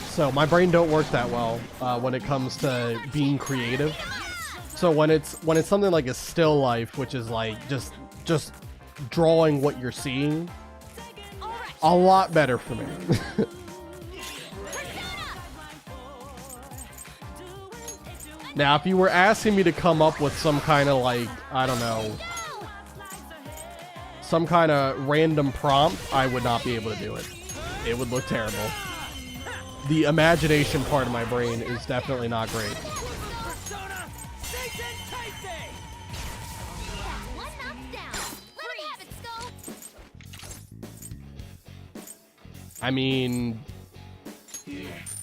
A: So my brain don't work that well when it comes to being creative. So when it's something like a still life, which is like just drawing what you're seeing, a lot better for me. Now, if you were asking me to come up with some kind of like, I don't know, some kind of random prompt, I would not be able to do it. It would look terrible. The imagination part of my brain is definitely not great. I mean,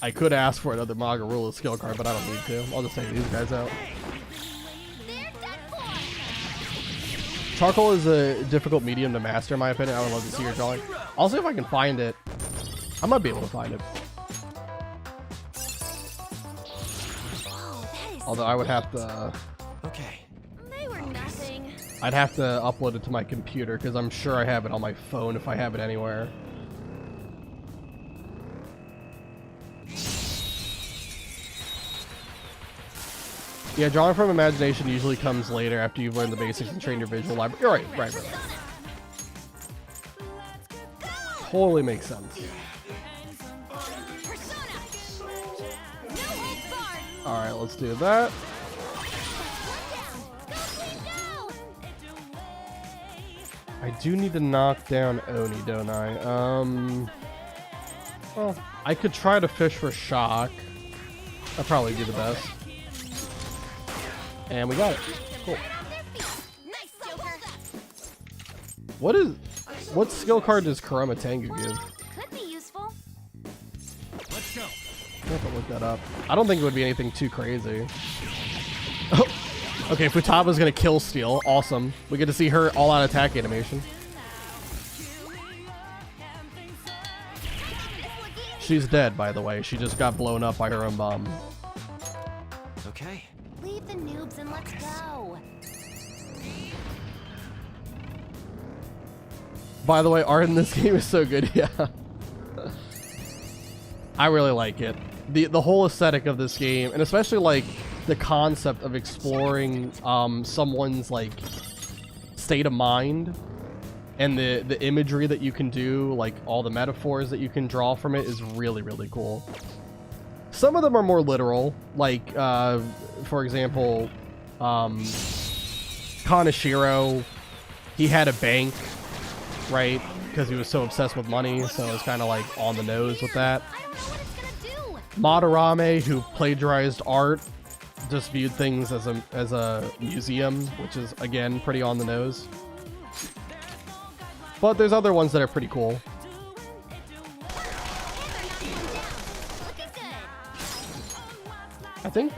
A: I could ask for another Magarula skill card, but I don't need to. I'll just take these guys out. Charcoal is a difficult medium to master, in my opinion. I would love to see your drawing. I'll see if I can find it. I might be able to find it. Although I would have to...
B: Okay.
C: They were nothing.
A: I'd have to upload it to my computer, because I'm sure I have it on my phone if I have it anywhere. Yeah, drawing from imagination usually comes later after you've learned the basics and trained your visual library. You're right. Totally makes sense. Alright, let's do that. I do need to knock down Oni, don't I? Well, I could try to fish for shock. That'd probably be the best. And we got it. Cool. What skill card does Kurama Tengu give?
C: Could be useful.
B: Let's go.
A: I have to look that up. I don't think it would be anything too crazy. Oh. Okay, Futaba's gonna kill Steel. Awesome. We get to see her all-out attack animation. She's dead, by the way. She just got blown up by her own bomb.
B: Okay.
C: Leave the noobs and let's go.
A: By the way, art in this game is so good. Yeah. I really like it. The whole aesthetic of this game, and especially like the concept of exploring someone's like state of mind, and the imagery that you can do, like all the metaphors that you can draw from it, is really, really cool. Some of them are more literal, like for example, Kaneshiro, he had a bank, right? Because he was so obsessed with money, so it's kind of like on the nose with that.
C: I don't know what it's gonna do.
A: Madarame, who plagiarized art, just viewed things as a museum, which is again pretty on the nose. But there's other ones that are pretty cool. I think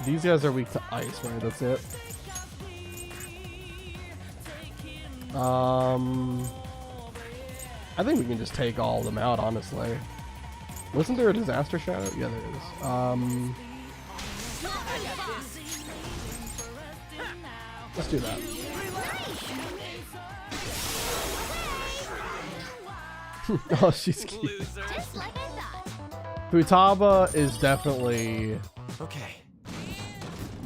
A: these guys are weak to ice, right? That's it. I think we can just take all of them out, honestly. Wasn't there a disaster shadow? Yeah, there is. Let's do that. Oh, she's cute.
C: Just like I thought.
A: Futaba is definitely
B: Okay.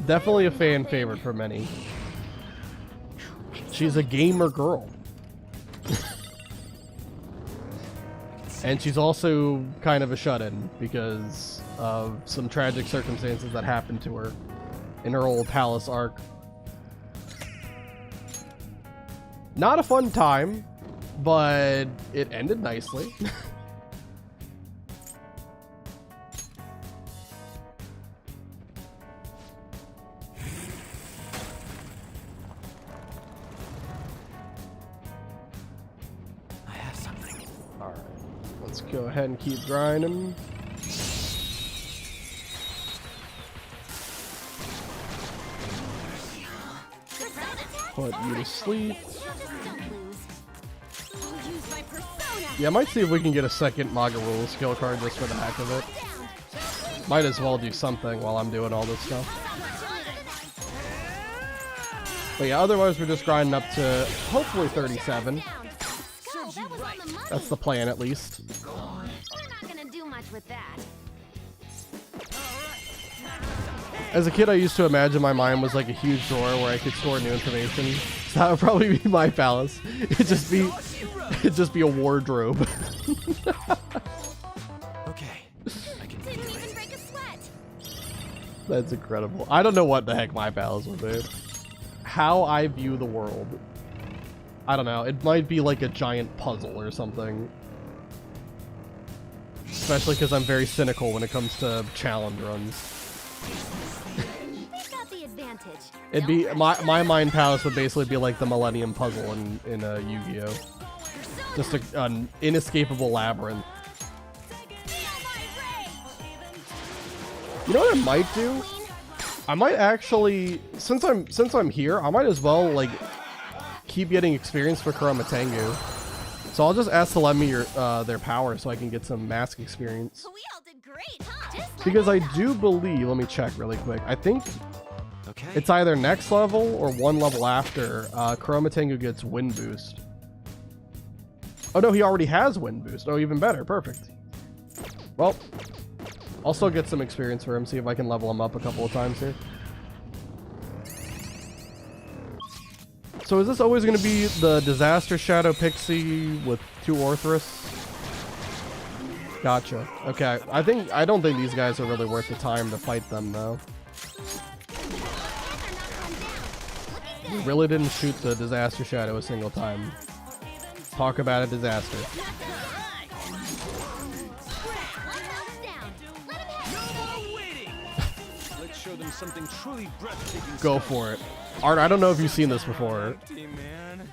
A: a fan favorite for many. She's a gamer girl. And she's also kind of a shut-in because of some tragic circumstances that happened to her in her old palace arc. Not a fun time, but it ended nicely.
B: I have something.
A: All right, let's go ahead and keep grinding. Put you to sleep. Yeah, I might see if we can get a second Magarul skill card just for the heck of it. Might as well do something while I'm doing all this stuff. But yeah, otherwise we're just grinding up to hopefully 37. That's the plan, at least.
C: We're not gonna do much with that.
A: As a kid, I used to imagine my mind was like a huge drawer where I could store new information. So that would probably be my palace. It'd just be a wardrobe.
B: Okay. I can
C: Didn't even break a sweat.
A: That's incredible. I don't know what the heck my palace would be. How I view the world. I don't know. It might be like a giant puzzle or something. Especially because I'm very cynical when it comes to challenge runs.
C: We've got the advantage.
A: It'd be my mind palace would basically be like the Millennium Puzzle in Yu-Gi-Oh. Just an inescapable labyrinth. You know what I might do? I might actually, since I'm here, I might as well like keep getting experience for Kurama Tengu. So I'll just ask to lend me their power so I can get some mask experience.
C: We all did great, huh? Just
A: Because I do believe, let me check really quick. I think
B: Okay.
A: it's either next level or one level after Kurama Tengu gets wind boost. Oh no, he already has wind boost. Oh, even better. Perfect. Well, I'll still get some experience for him, see if I can level him up a couple of times here. So is this always going to be the Disaster Shadow Pixie with 2 Orthrus? Gotcha. Okay, I don't think these guys are really worth the time to fight them though. We really didn't shoot the Disaster Shadow a single time. Talk about a disaster.
E: something truly breathtaking.
A: Go for it. Art, I don't know if you've seen this before.
E: Man.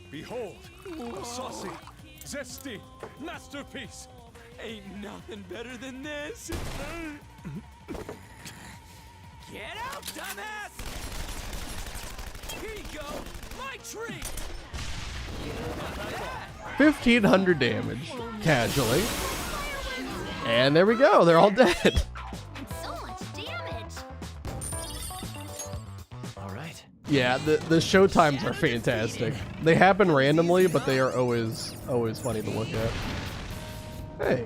E: Behold, a saucy, zesty masterpiece.
B: Ain't nothing better than this. Get out, dumbass! Here you go, my treat.
A: 1,500 damage, casually. And there we go, they're all dead.
C: So much damage.
B: All right.
A: Yeah, the show times are fantastic. They happen randomly, but they are always funny to look at. Hey,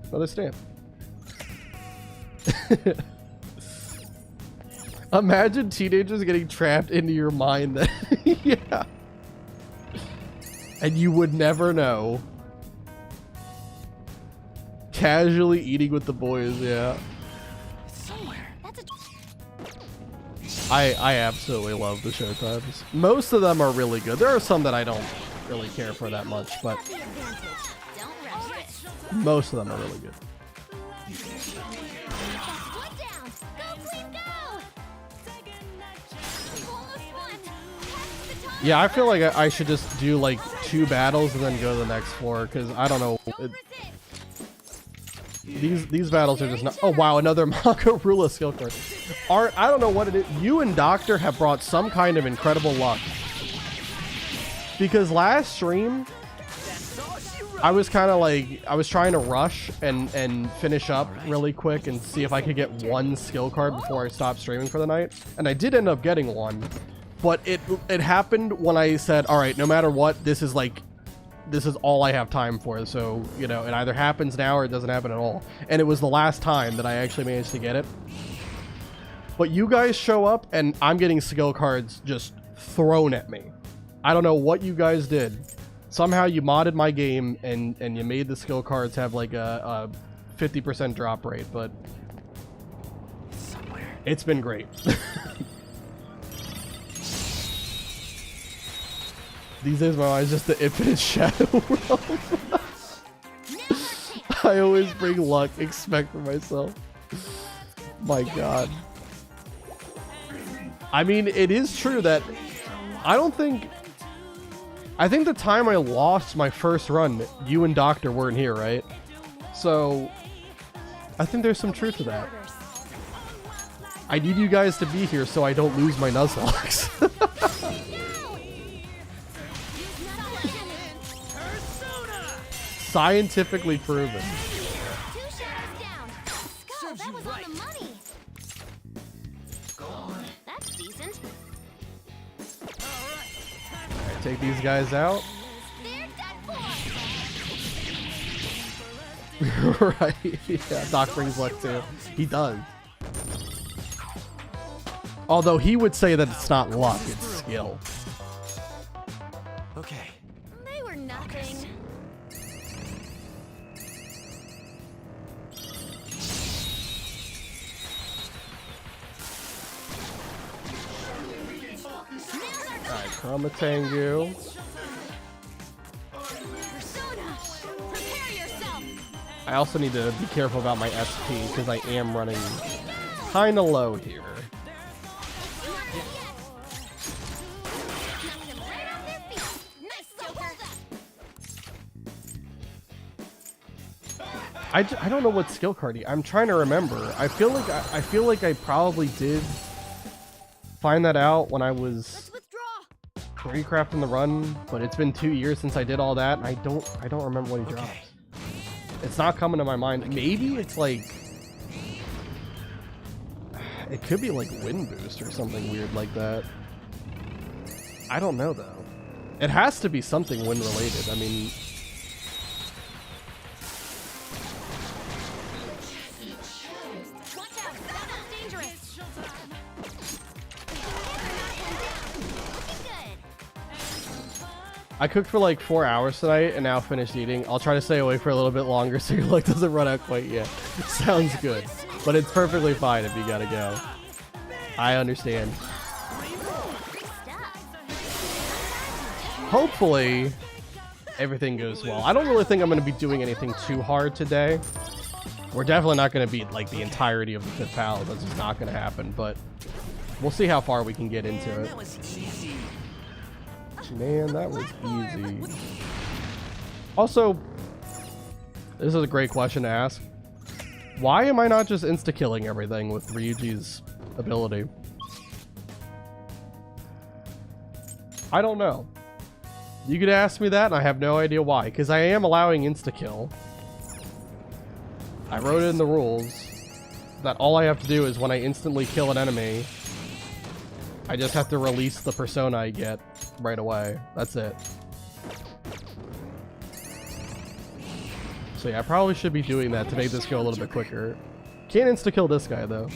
A: another stamp. Imagine teenagers getting trapped into your mind that yeah. And you would never know. Casually eating with the boys, yeah.
C: Somewhere. That's a
A: I absolutely love the showtimes. Most of them are really good. There are some that I don't really care for that much, but
C: the advantage. Don't rush this.
A: most of them are really good.
C: That's one down. Go, Queen, go! Almost won. Pass the time.
A: Yeah, I feel like I should just do like 2 battles and then go to the next floor, because I don't know.
C: Don't resist.
A: These battles are just not. Oh wow, another Makarula skill card. Art, I don't know what it is. You and Doctor have brought some kind of incredible luck. Because last stream, I was kind of like, I was trying to rush and finish up really quick and see if I could get 1 skill card before I stopped streaming for the night. And I did end up getting 1. But it happened when I said, all right, no matter what, this is all I have time for. So, you know, it either happens now or it doesn't happen at all. And it was the last time that I actually managed to get it. But you guys show up and I'm getting skill cards just thrown at me. I don't know what you guys did. Somehow you modded my game and you made the skill cards have like a 50% drop rate, but
B: Somewhere.
A: it's been great. These days my eyes just the infinite shadow realm. I always bring luck, expect for myself. My god. I mean, it is true that I think the time I lost my first run, you and Doctor weren't here, right? So I think there's some truth to that. I need you guys to be here so I don't lose my Nuzlocks. Scientifically proven.
C: 2 shadows down. Skull, that was on the money. That's decent.
A: Take these guys out.
C: They're done for.
A: Right. Yeah, Doc brings luck too. He does. Although he would say that it's not luck, it's skill.
B: Okay.
C: They were nothing.
A: Alright, Chromatangu.
C: Persona, prepare yourself.
A: I also need to be careful about my SP because I am running kind of low here.
C: Knock them right off their feet. Nice, Joker.
A: I don't know what skill card I'm trying to remember. I feel like I probably did find that out when I was
C: Withdraw.
A: choreographing the run, but it's been 2 years since I did all that, and I don't remember what he drops.
B: Okay.
A: It's not coming to my mind. Maybe it's like it could be like wind boost or something weird like that. I don't know though. It has to be something wind related. I mean,
C: Watch out. That's dangerous. Looking good.
A: I cooked for like 4 hours tonight and now finished eating. I'll try to stay away for a little bit longer so your luck doesn't run out quite yet. Sounds good. But it's perfectly fine if you gotta go. I understand. Hopefully, everything goes well. I don't really think I'm going to be doing anything too hard today. We're definitely not going to beat like the entirety of the 5th palace. That's just not going to happen, but we'll see how far we can get into it.
B: That was easy.
A: Man, that was easy. Also, this is a great question to ask. Why am I not just insta-killing everything with Ryuji's ability? I don't know. You could ask me that, and I have no idea why. Because I am allowing insta-kill. I wrote it in the rules that all I have to do is when I instantly kill an enemy, I just have to release the persona I get right away. That's it. So yeah, I probably should be doing that to make this go a little bit quicker. Can't insta-kill this guy, though.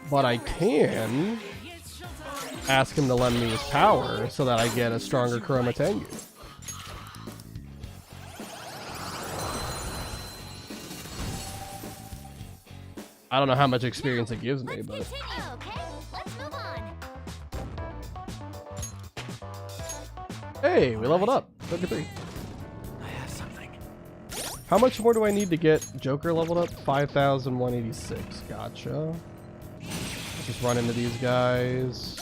A: But I can ask him to lend me his power so that I get a stronger Chroma Tengu. I don't know how much experience it gives me, but...
C: Continue, okay? Let's move on.
A: Hey, we leveled up. 33.
B: I have something.
A: How much more do I need to get Joker leveled up? 5,186. Gotcha. Let's just run into these guys.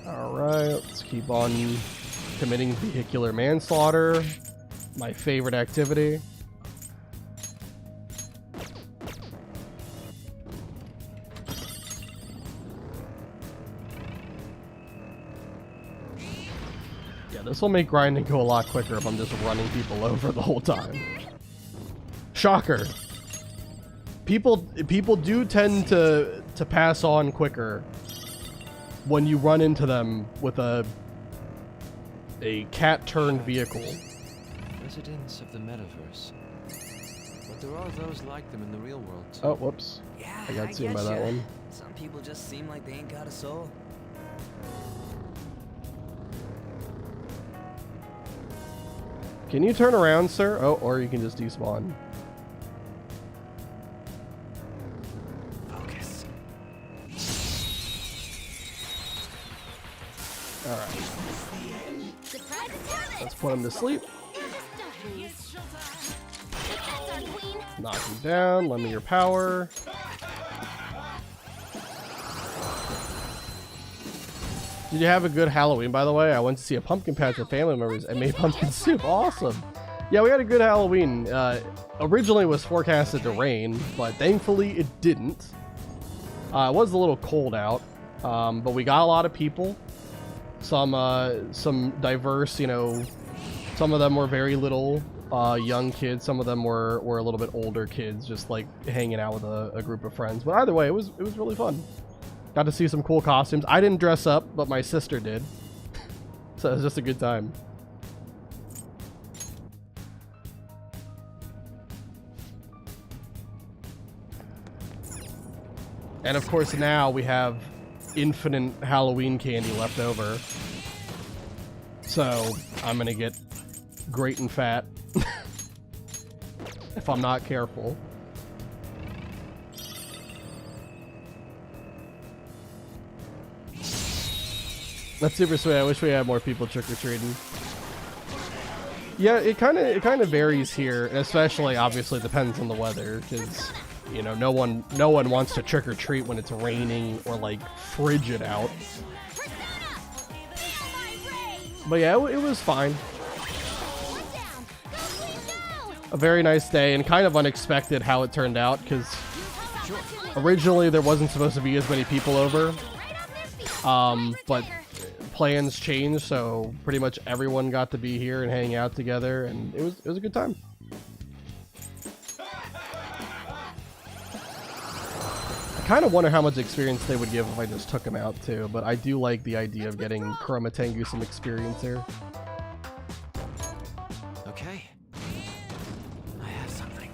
A: Alright, let's keep on committing vehicular manslaughter. My favorite activity. Yeah, this will make grinding go a lot quicker if I'm just running people over the whole time. Shocker. People do tend to pass on quicker when you run into them with a cat-turned vehicle.
F: Residents of the metaverse. But there are those like them in the real world too.
A: Oh, whoops.
G: Yeah,
A: I got seen by that
G: getcha.
A: one.
G: Some people just seem like they ain't got a soul.
A: Can you turn around, sir? Oh, or you can just despawn.
B: Focus.
A: Alright,
C: Surprise attack!
A: let's put him to sleep.
C: That's our queen.
A: Knock him down. Lend me your power. Did you have a good Halloween, by the way? I went to see a pumpkin patch with family members and made pumpkin soup. Awesome. Yeah, we had a good Halloween. Originally it was forecasted to rain, but thankfully it didn't. It was a little cold out, but we got a lot of people. Some diverse, you know, some of them were very little young kids. Some of them were a little bit older kids, just like hanging out with a group of friends. But either way, it was really fun. Got to see some cool costumes. I didn't dress up, but my sister did. So it was just a good time. And of course now we have infinite Halloween candy left over. So I'm gonna get great and fat if I'm not careful. That's super sweet. I wish we had more people trick-or-treating. Yeah, it kind of varies here, and especially obviously depends on the weather, because you know no one wants to trick-or-treat when it's raining or like frigid out. But yeah, it was fine. A very nice day, and kind of unexpected how it turned out, because originally there wasn't supposed to be as many people over, but plans changed, so pretty much everyone got to be here and hang out together, and it was a good time. I kind of wonder how much experience they would give if I just took them out too, but I do like the idea of getting Chroma Tengu some experience here.
B: Okay. I have something.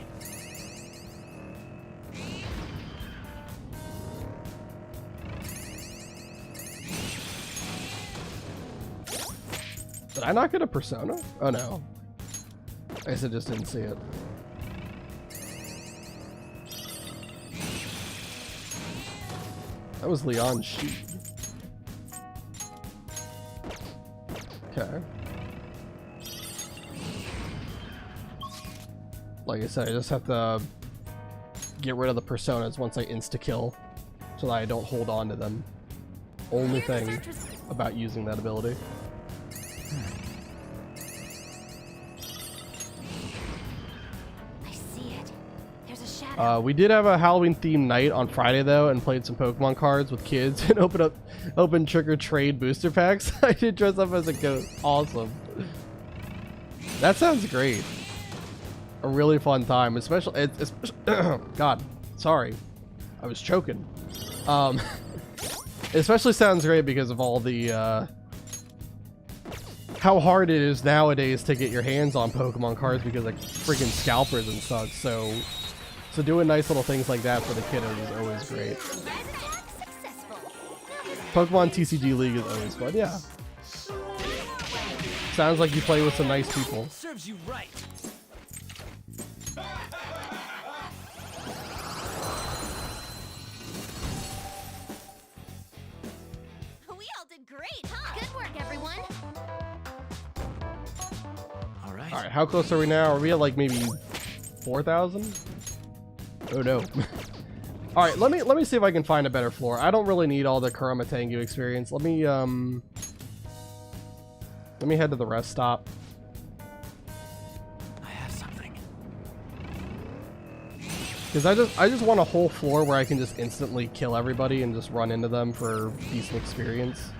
A: Did I not get a persona? Oh no. I guess I just didn't see it. That was Leon's sheep. Okay. Like I said, I just have to get rid of the personas once I insta-kill so that I don't hold on to them. Only thing about using that ability.
C: I see it. There's a shadow.
A: We did have a Halloween themed night on Friday though, and played some Pokemon cards with kids and open trick or trade booster packs. I did dress up as a ghost. Awesome. That sounds great. A really fun time, especially God, sorry, I was choking. It especially sounds great because of all the how hard it is nowadays to get your hands on Pokemon cards because of freaking scalpers and such. So doing nice little things like that for the kiddos is always great. Pokemon TCG League is always fun. Yeah. Sounds like you play with some nice people.
B: Serves you right.
C: We all did great, huh? Good work, everyone.
B: All right.
A: All right, how close are we now? Are we at like maybe 4,000? Oh no. All right, let me see if I can find a better floor. I don't really need all the Kurama Tengu experience. Let me head to the rest stop.
B: I have something.
A: Because I just want a whole floor where I can just instantly kill everybody and just run into them for decent experience.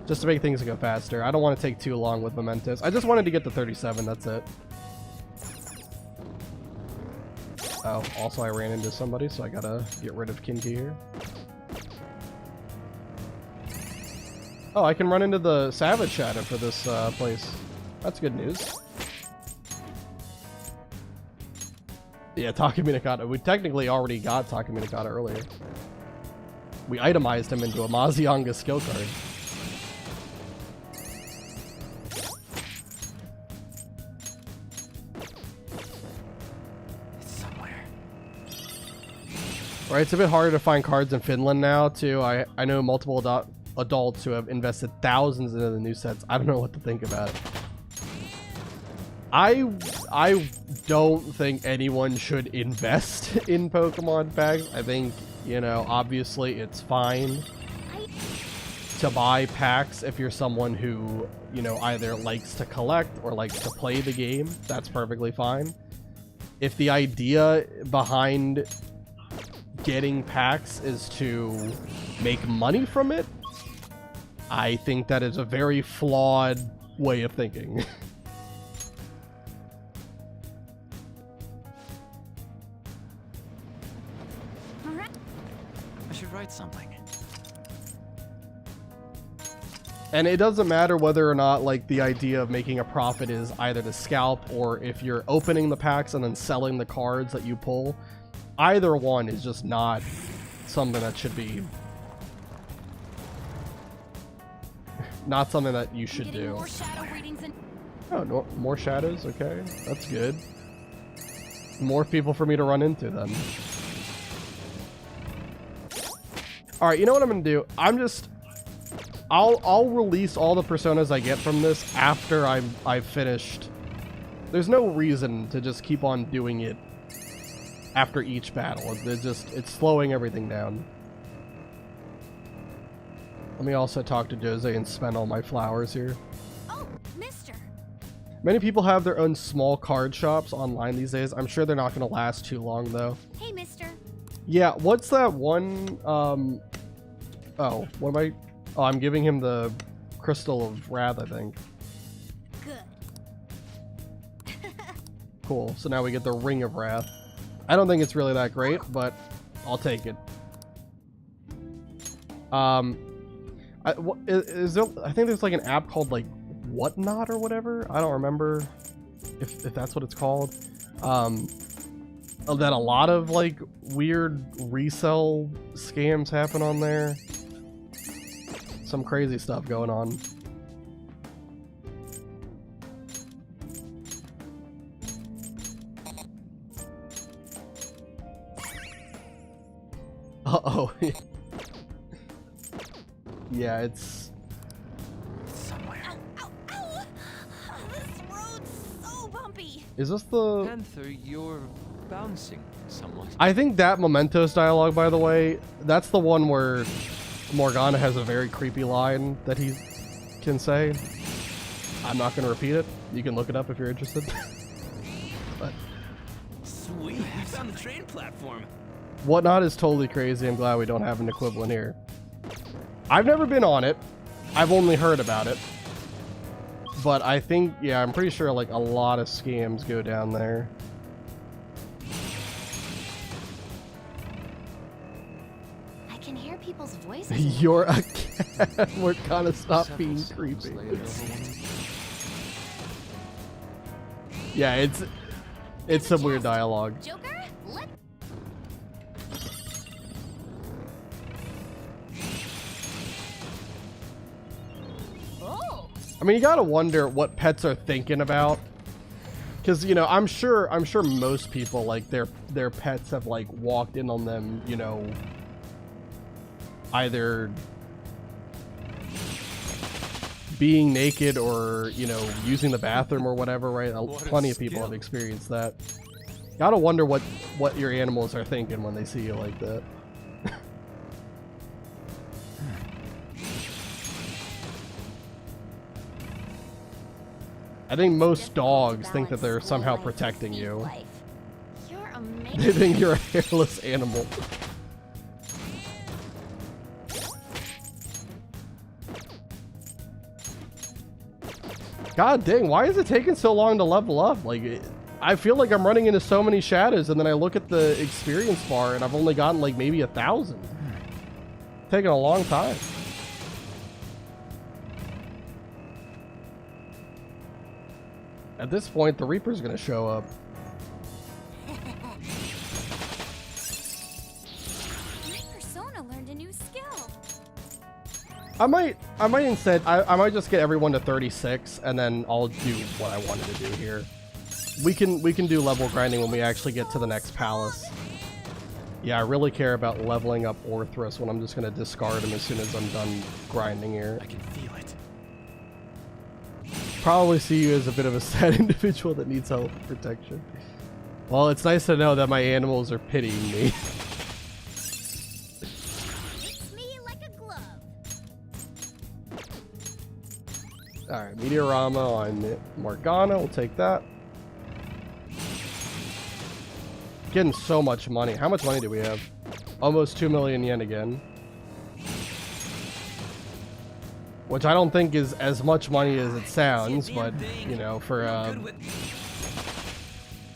A: Just to make things go faster. I don't want to take too long with mementos. I just wanted to get to 37, that's it. Oh, also I ran into somebody, so I gotta get rid of Kinky here. Oh, I can run into the Savage Shadow for this place. That's good news. Yeah, Takumi Nakata. We technically already got Takumi Nakata earlier. We itemized him into a Mazionga skill card.
B: It's somewhere.
A: Right, it's a bit harder to find cards in Finland now, too. I know multiple adults who have invested thousands into the new sets. I don't know what to think about it. I don't think anyone should invest in Pokemon packs. I think, you know, obviously it's fine to buy packs if you're someone who, you know, either likes to collect or likes to play the game. That's perfectly fine. If the idea behind getting packs is to make money from it, I think that is a very flawed way of thinking.
B: I should write something.
A: And it doesn't matter whether or not, like, the idea of making a profit is either to scalp or if you're opening the packs and then selling the cards that you pull. Either one is just not something that should be... not something that you should do.
C: More shadow readings and
A: Oh, no, more shadows? Okay, that's good. More people for me to run into then. Alright, you know what I'm gonna do? I'll release all the personas I get from this after I've finished. There's no reason to just keep on doing it after each battle. It's slowing everything down. Let me also talk to Jose and spend all my flowers here.
C: oh, mister.
A: Many people have their own small card shops online these days. I'm sure they're not going to last too long though.
C: Hey, mister.
A: Yeah, what's that one? Oh, what am I? Oh, I'm giving him the Crystal of Wrath, I think.
C: Good.
A: Cool. So now we get the Ring of Wrath. I don't think it's really that great, but I'll take it. I think there's like an app called like Whatnot or whatever. I don't remember if that's what it's called. That a lot of like weird resell scams happen on there. Some crazy stuff going on. Uh-oh. Yeah, it's...
B: Somewhere.
C: Ow, ow, ow! This road's so bumpy.
A: Is this the...
F: Panther, you're bouncing somewhat.
A: I think that Mementos dialogue, by the way, that's the one where Morgana has a very creepy line that he can say. I'm not going to repeat it. You can look it up if you're interested. But
G: Sweet, we found the train platform.
A: Whatnot is totally crazy. I'm glad we don't have an equivalent here. I've never been on it. I've only heard about it. But I think, yeah, I'm pretty sure like a lot of scams go down there.
C: I can hear people's voices.
A: You're a cat. We're gonna stop
F: Several
A: being
F: sounds
A: creepy.
F: laid over one.
A: Yeah, it's some weird dialogue.
C: Joker, let. Oh.
A: I mean, you gotta wonder what pets are thinking about, because you know, I'm sure most people like their pets have like walked in on them, you know, either being naked or, you know, using the bathroom or whatever, right? Plenty of people have experienced that. Gotta wonder what your animals are thinking when they see you like that. I think most dogs think that they're somehow protecting you.
C: You're
A: They
C: amazing.
A: think you're a hairless animal. God dang, why is it taking so long to level up? Like, I feel like I'm running into so many shadows, and then I look at the experience bar, and I've only gotten like maybe 1,000. Taking a long time. At this point, the Reaper's gonna show up.
C: My persona learned a new skill.
A: I might instead, I might just get everyone to 36, and then I'll do what I wanted to do here. We can do level grinding when we actually get to the next palace. Yeah, I really care about leveling up Orthrus when I'm just gonna discard him as soon as I'm done grinding here.
B: I can feel it.
A: Probably see you as a bit of a sad individual that needs help and protection. Well, it's nice to know that my animals are pitying me.
C: Fits me like a glove.
A: Alright, Meteorama on Morgana, we'll take that. Getting so much money. How much money do we have? Almost 2 million yen again. Which I don't think is as much money as it sounds, but you know, for a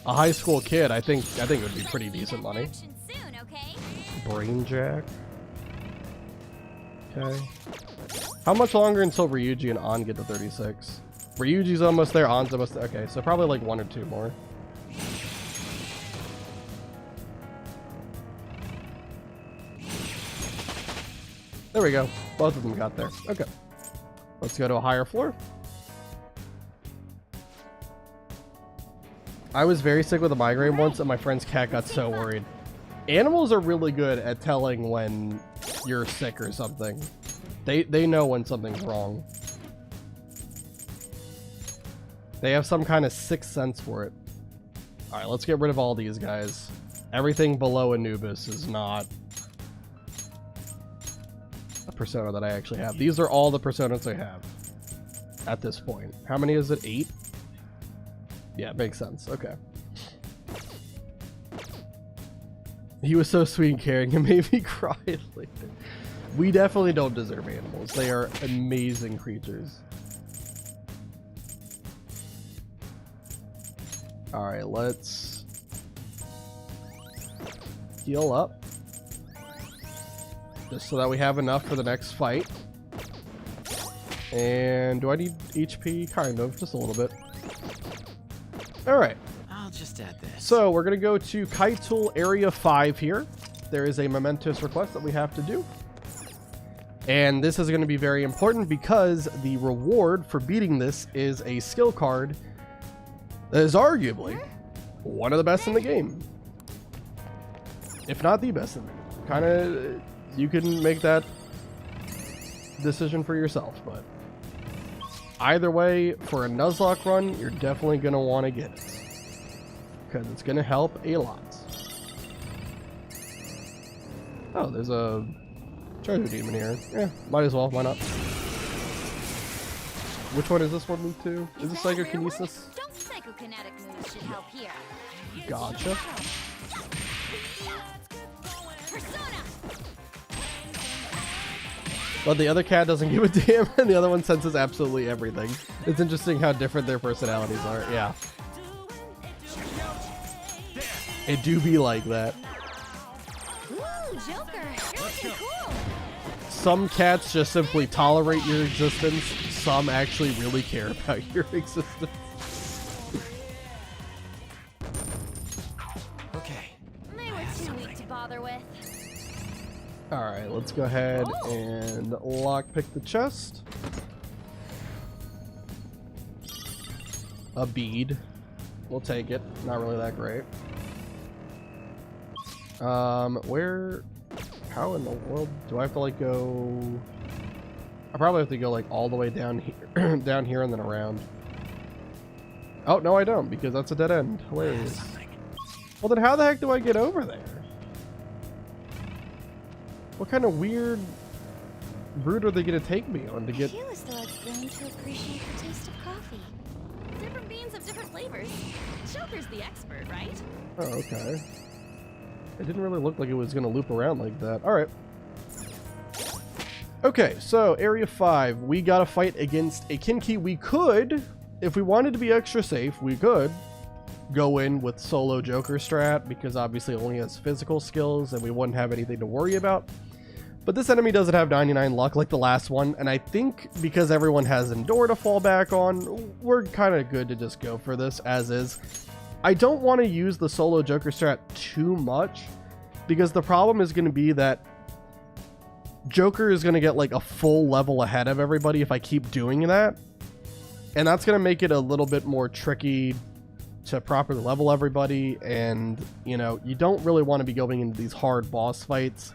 A: high school kid, I think it would be pretty decent money.
C: Action soon, okay?
A: Brain Jack. Okay. How much longer until Ryuji and An get to 36? Ryuji's almost there, An's almost there. Okay, so probably like 1 or 2 more. There we go. Both of them got there. Okay. Let's go to a higher floor. I was very sick with a migraine once, and my friend's cat got so worried. Animals are really good at telling when you're sick or something. They know when something's wrong. They have some kind of sixth sense for it. Alright, let's get rid of all these guys. Everything below Anubis is not a persona that I actually have. These are all the personas I have at this point. How many is it? 8? Yeah, makes sense. Okay. He was so sweet and caring. It made me cry later. We definitely don't deserve animals. They are amazing creatures. Alright, let's heal up. Just so that we have enough for the next fight. And do I need HP? Kind of, just a little bit. Alright.
B: I'll just add this.
A: So we're going to go to Kaitul Area 5 here. There is a momentous request that we have to do. And this is going to be very important because the reward for beating this is a skill card that is arguably one of the best in the game. If not the best in the game. Kind of, you can make that decision for yourself, but either way, for a Nuzlocke run, you're definitely going to want to get it. Because it's going to help a lot. Oh, there's a treasure demon here. Yeah, might as well. Why not? Which one is this one moved to? Is this psychokinesis?
C: Don't psychokinetic moves should help here.
A: Gotcha.
C: Persona!
A: But the other cat doesn't give a damn, and the other one senses absolutely everything. It's interesting how different their personalities are. Yeah. It do be like that.
C: Ooh, Joker, you're looking cool.
A: Some cats just simply tolerate your existence. Some actually really care about your existence.
F: Okay.
C: They were too weak to bother with.
A: Alright, let's go ahead and lockpick the chest. A bead. We'll take it. Not really that great. Where... How in the world do I have to, like, go... I probably have to go, like, all the way down here, down here and then around. Oh, no I don't, because that's a dead end. Hilarious. Well, then how the heck do I get over there? What kind of weird route are they going to take me on to get...
C: I feel as though I've grown to appreciate the taste of coffee. Different beans have different flavors. Joker's the expert, right?
A: Oh, okay. It didn't really look like it was going to loop around like that. Alright. Okay, so Area 5. We got to fight against a Kinky. We could, if we wanted to be extra safe, we could go in with solo Joker strat, because obviously it only has physical skills and we wouldn't have anything to worry about. But this enemy doesn't have 99 luck like the last one, and I think because everyone has Endure to fall back on, we're kind of good to just go for this as is. I don't want to use the solo Joker strat too much, because the problem is going to be that Joker is going to get like a full level ahead of everybody if I keep doing that. And that's going to make it a little bit more tricky to properly level everybody. And, you know, you don't really want to be going into these hard boss fights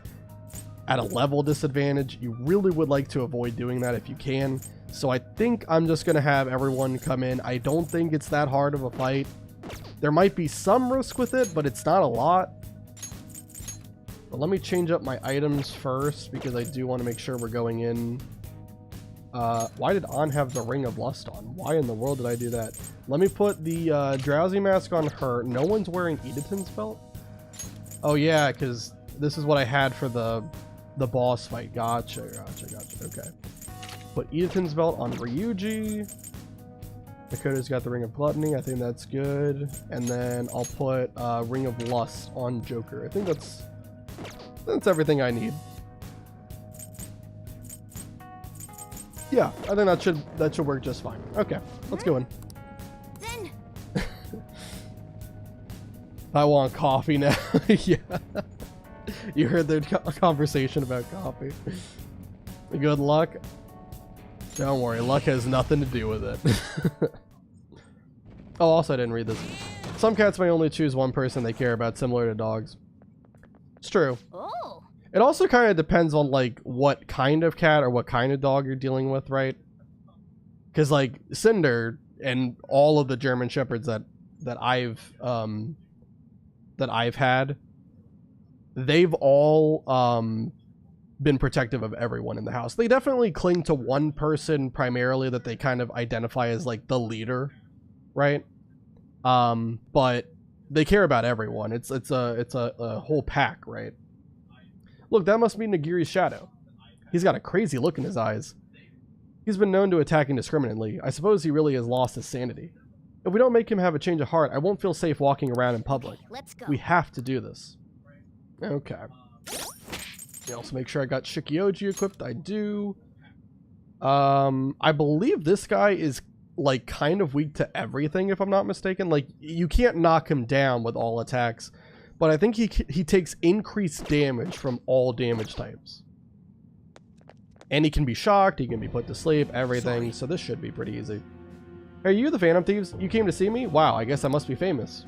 A: at a level disadvantage. You really would like to avoid doing that if you can. So I think I'm just going to have everyone come in. I don't think it's that hard of a fight. There might be some risk with it, but it's not a lot. But let me change up my items first, because I do want to make sure we're going in. Why did An have the Ring of Lust on? Why in the world did I do that? Let me put the Drowsy Mask on her. No one's wearing Edeton's belt? Oh yeah, because this is what I had for the boss fight. Gotcha. Okay. Put Edeton's belt on Ryuji. Dakota's got the Ring of Gluttony. I think that's good. And then I'll put Ring of Lust on Joker. I think that's everything I need. Yeah, I think that should work just fine. Okay, let's go in.
C: Then
A: I want coffee now. Yeah. You heard their conversation about coffee. Good luck. Don't worry, luck has nothing to do with it. Oh, also I didn't read this. Some cats may only choose one person they care about, similar to dogs. It's true.
C: oh,
A: It also kind of depends on like what kind of cat or what kind of dog you're dealing with, right? Because like Cinder and all of the German Shepherds that I've had, they've all been protective of everyone in the house. They definitely cling to one person primarily that they kind of identify as like the leader, right? But they care about everyone. It's a whole pack, right? Look, that must be Nagiri's shadow. He's got a crazy look in his eyes. He's been known to attack indiscriminately. I suppose he really has lost his sanity. If we don't make him have a change of heart, I won't feel safe walking around in public.
C: let's go.
A: We have to do this. Okay. Also make sure I got Shikioji equipped. I do. I believe this guy is like kind of weak to everything, if I'm not mistaken. Like you can't knock him down with all attacks, but I think he takes increased damage from all damage types. And he can be shocked, he can be put to sleep, everything. So this should be pretty easy. Hey, you the Phantom Thieves? You came to see me? Wow, I guess I must be famous.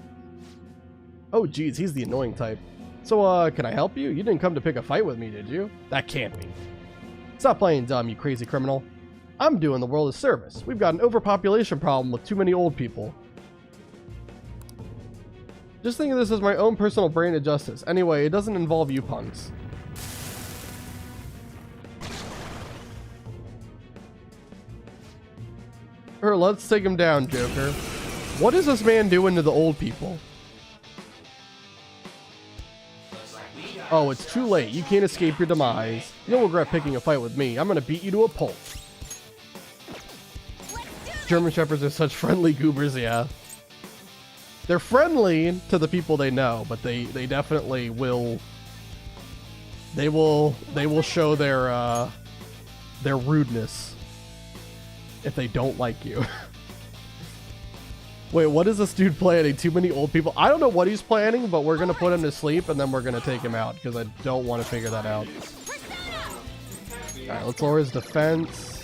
A: Oh geez, he's the annoying type. So can I help you? You didn't come to pick a fight with me, did you? That can't be. Stop playing dumb, you crazy criminal. I'm doing the world a service. We've got an overpopulation problem with too many old people. Just think of this as my own personal brain of justice. Anyway, it doesn't involve you punks. Let's take him down, Joker. What is this man doing to the old people? Oh, it's too late. You can't escape your demise. You'll regret picking a fight with me. I'm gonna beat you to a pulp. German Shepherds are such friendly goobers, yeah. They're friendly to the people they know, but they definitely will. They will show their rudeness if they don't like you. Wait, what is this dude planning? Too many old people? I don't know what he's planning, but we're gonna put him to sleep and then we're gonna take him out because I don't want to figure that out. All right, let's lower his defense.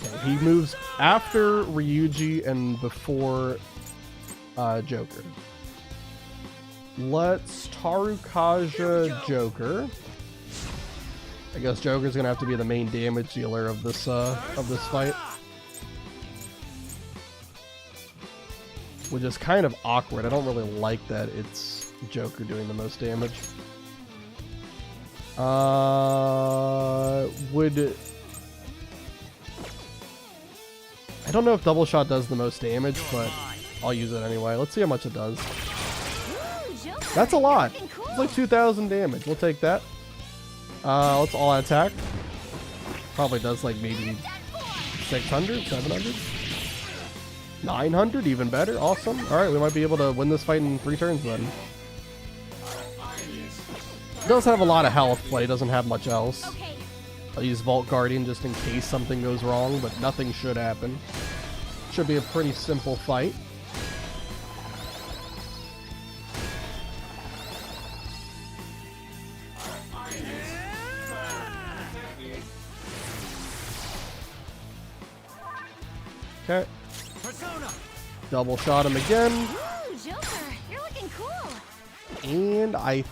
A: Okay, he moves after Ryuji and before Joker. Let's Tarukaja Joker. I guess Joker's gonna have to be the main damage dealer of this fight, which is kind of awkward. I don't really like that it's Joker doing the most damage. I don't know if double shot does the most damage, but I'll use it anyway. Let's see how much it does. That's a lot. It's like 2,000 damage. We'll take that. Let's all attack. Probably does like maybe 600, 700, 900, even better. Awesome. All right, we might be able to win this fight in 3 turns then. It does have a lot of health, but it doesn't have much else. I'll use Vault Guardian just in case something goes wrong, but nothing should happen. Should be a pretty simple fight. Okay. Double shot him again.
C: Ooh, Joker, you're looking cool.
A: And I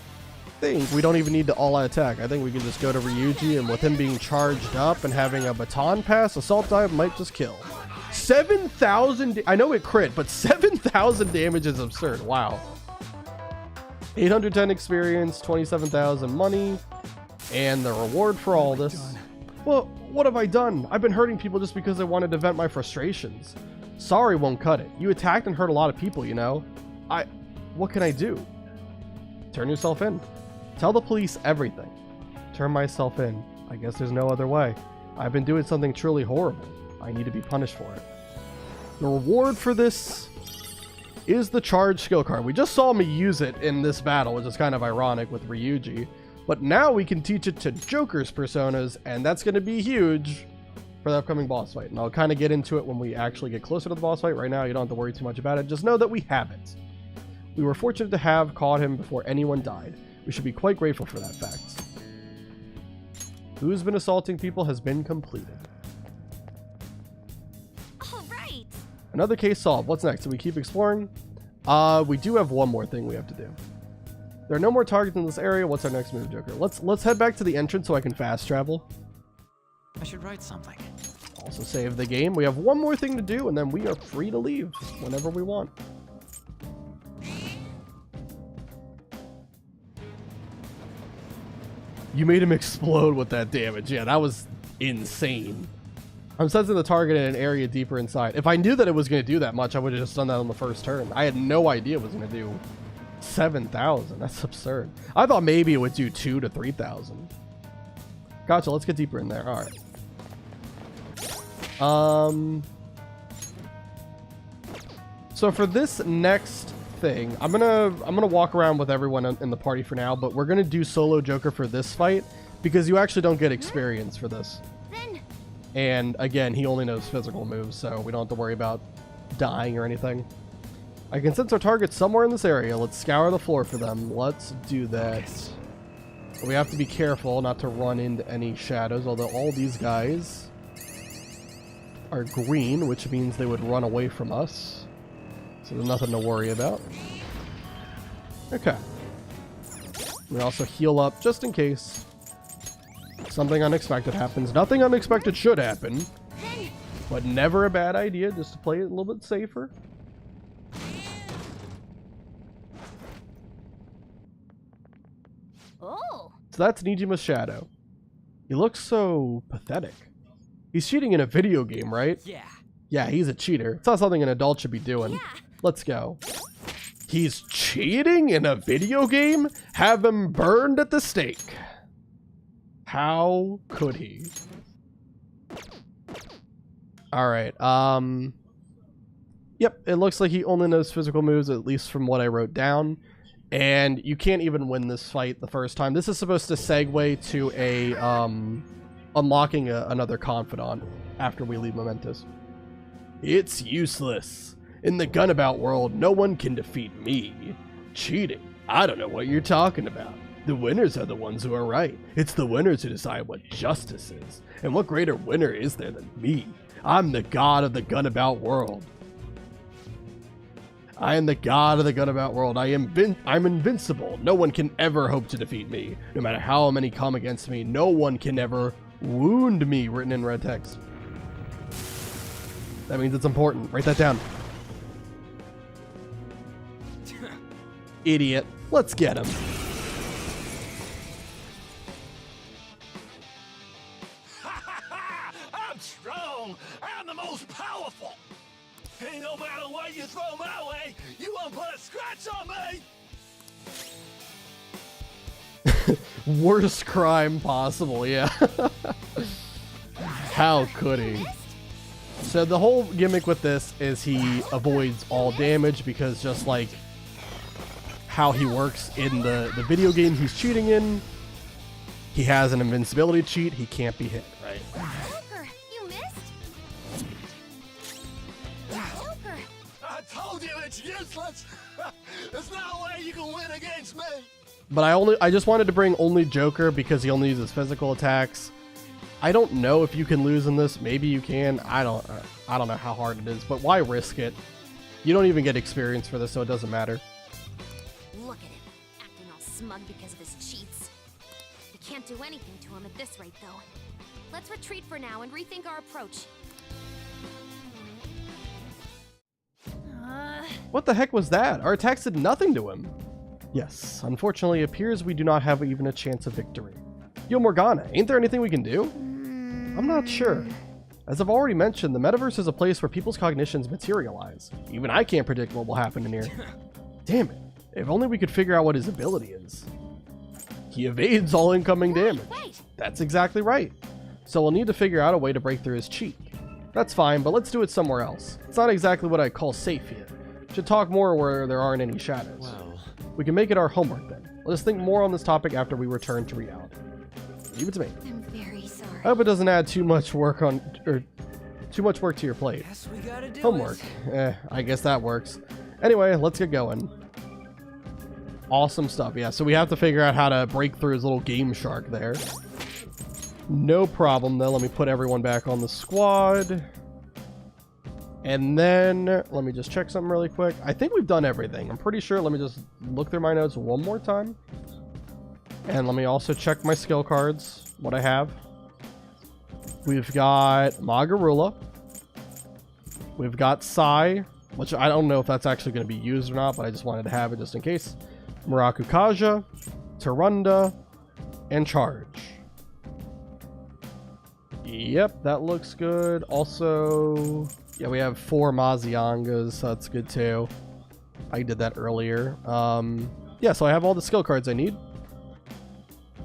A: think we don't even need to all-out attack. I think we can just go to Ryuji, and with him being charged up and having a baton pass, assault dive might just kill. 7,000. I know it crit, but 7,000 damage is absurd. Wow. 810 experience, 27,000 money, and the reward for all this. Well, what have I done? I've been hurting people just because I wanted to vent my frustrations. Sorry won't cut it. You attacked and hurt a lot of people, you know. What can I do? Turn yourself in. Tell the police everything. Turn myself in. I guess there's no other way. I've been doing something truly horrible. I need to be punished for it. The reward for this is the charge skill card. We just saw me use it in this battle, which is kind of ironic with Ryuji. But now we can teach it to Joker's personas, and that's going to be huge for the upcoming boss fight. And I'll kind of get into it when we actually get closer to the boss fight. Right now, you don't have to worry too much about it. Just know that we have it. We were fortunate to have caught him before anyone died. We should be quite grateful for that fact. Who's been assaulting people has been completed.
C: All right.
A: Another case solved. What's next? Do we keep exploring? We do have one more thing we have to do. There are no more targets in this area. What's our next move, Joker? Let's head back to the entrance so I can fast travel.
B: I should write something.
A: Also save the game. We have one more thing to do, and then we are free to leave whenever we want. You made him explode with that damage. Yeah, that was insane. I'm sensing the target in an area deeper inside. If I knew that it was going to do that much, I would have just done that on the first turn. I had no idea it was going to do 7,000. That's absurd. I thought maybe it would do 2,000 to 3,000. Gotcha. Let's get deeper in there. All right. So for this next thing, I'm gonna walk around with everyone in the party for now, but we're gonna do solo Joker for this fight because you actually don't get experience for this. And again, he only knows physical moves, so we don't have to worry about dying or anything. I can sense our targets somewhere in this area. Let's scour the floor for them. Let's do that. We have to be careful not to run into any shadows, although all these guys are green, which means they would run away from us. So there's nothing to worry about. Okay. We also heal up just in case. something unexpected happens. Nothing unexpected should happen, but never a bad idea just to play it a little bit safer.
C: Oh.
A: So that's Nijima's shadow. He looks so pathetic. He's cheating in a video game, right?
B: Yeah.
A: Yeah, he's a cheater. It's not something an adult should be doing.
C: Yeah.
A: Let's go. He's cheating in a video game? Have him burned at the stake. How could he? Alright, yep, it looks like he only knows physical moves, at least from what I wrote down. And you can't even win this fight the first time. This is supposed to segue to a, unlocking another confidant after we leave Momentous. It's useless. In the Gunabout world, no one can defeat me. Cheating? I don't know what you're talking about. The winners are the ones who are right. It's the winners who decide what justice is. And what greater winner is there than me? I'm the god of the Gunabout world. I am the god of the Gunabout world. I'm invincible. No one can ever hope to defeat me. No matter how many come against me, no one can ever wound me. Written in red text. That means it's important. Write that down. Idiot. Let's get him.
E: I'm strong. I'm the most powerful. Ain't no matter what you throw my way, you won't put a scratch on me.
A: Worst crime possible, yeah. How could he? So the whole gimmick with this is he avoids all damage because just like how he works in the video game he's cheating in, he has an invincibility cheat, he can't be hit, right?
C: Joker, you missed? Joker!
E: I told you it's useless. There's no way you can win against me.
A: But I just wanted to bring only Joker because he only uses physical attacks. I don't know if you can lose in this. Maybe you can. I don't know how hard it is, but why risk it? You don't even get experience for this, so it doesn't matter.
C: Look at him, acting all smug because of his cheats. We can't do anything to him at this rate, though. Let's retreat for now and rethink our approach.
A: What the heck was that? Our attacks did nothing to him. Yes, unfortunately, it appears we do not have even a chance of victory. Yo, Morgana, ain't there anything we can do? I'm not sure. As I've already mentioned, the metaverse is a place where people's cognitions materialize. Even I can't predict what will happen in here. Damn it. If only we could figure out what his ability is. He evades all incoming damage.
C: Wait!
A: That's exactly right. So we'll need to figure out a way to break through his cheat. That's fine, but let's do it somewhere else. It's not exactly what I call safe yet. Should talk more where there aren't any shadows.
F: Well,
A: We can make it our homework then. Let us think more on this topic after we return to reality. Leave it to me.
C: I'm very sorry.
A: I hope it doesn't add too much work to your plate.
F: guess we gotta do
A: Homework.
F: it.
A: I guess that works. Anyway, let's get going. Awesome stuff. Yeah, so we have to figure out how to break through his little game shark there. No problem, though. Let me put everyone back on the squad. And then, let me just check something really quick. I think we've done everything. I'm pretty sure. Let me just look through my notes one more time. And let me also check my skill cards, what I have. We've got Magarula. We've got Sai, which I don't know if that's actually going to be used or not, but I just wanted to have it just in case. Murakukaja, Tarunda, and Charge. Yep, that looks good. Also, yeah, we have 4 Maziangas, so that's good too. I did that earlier. Yeah, so I have all the skill cards I need.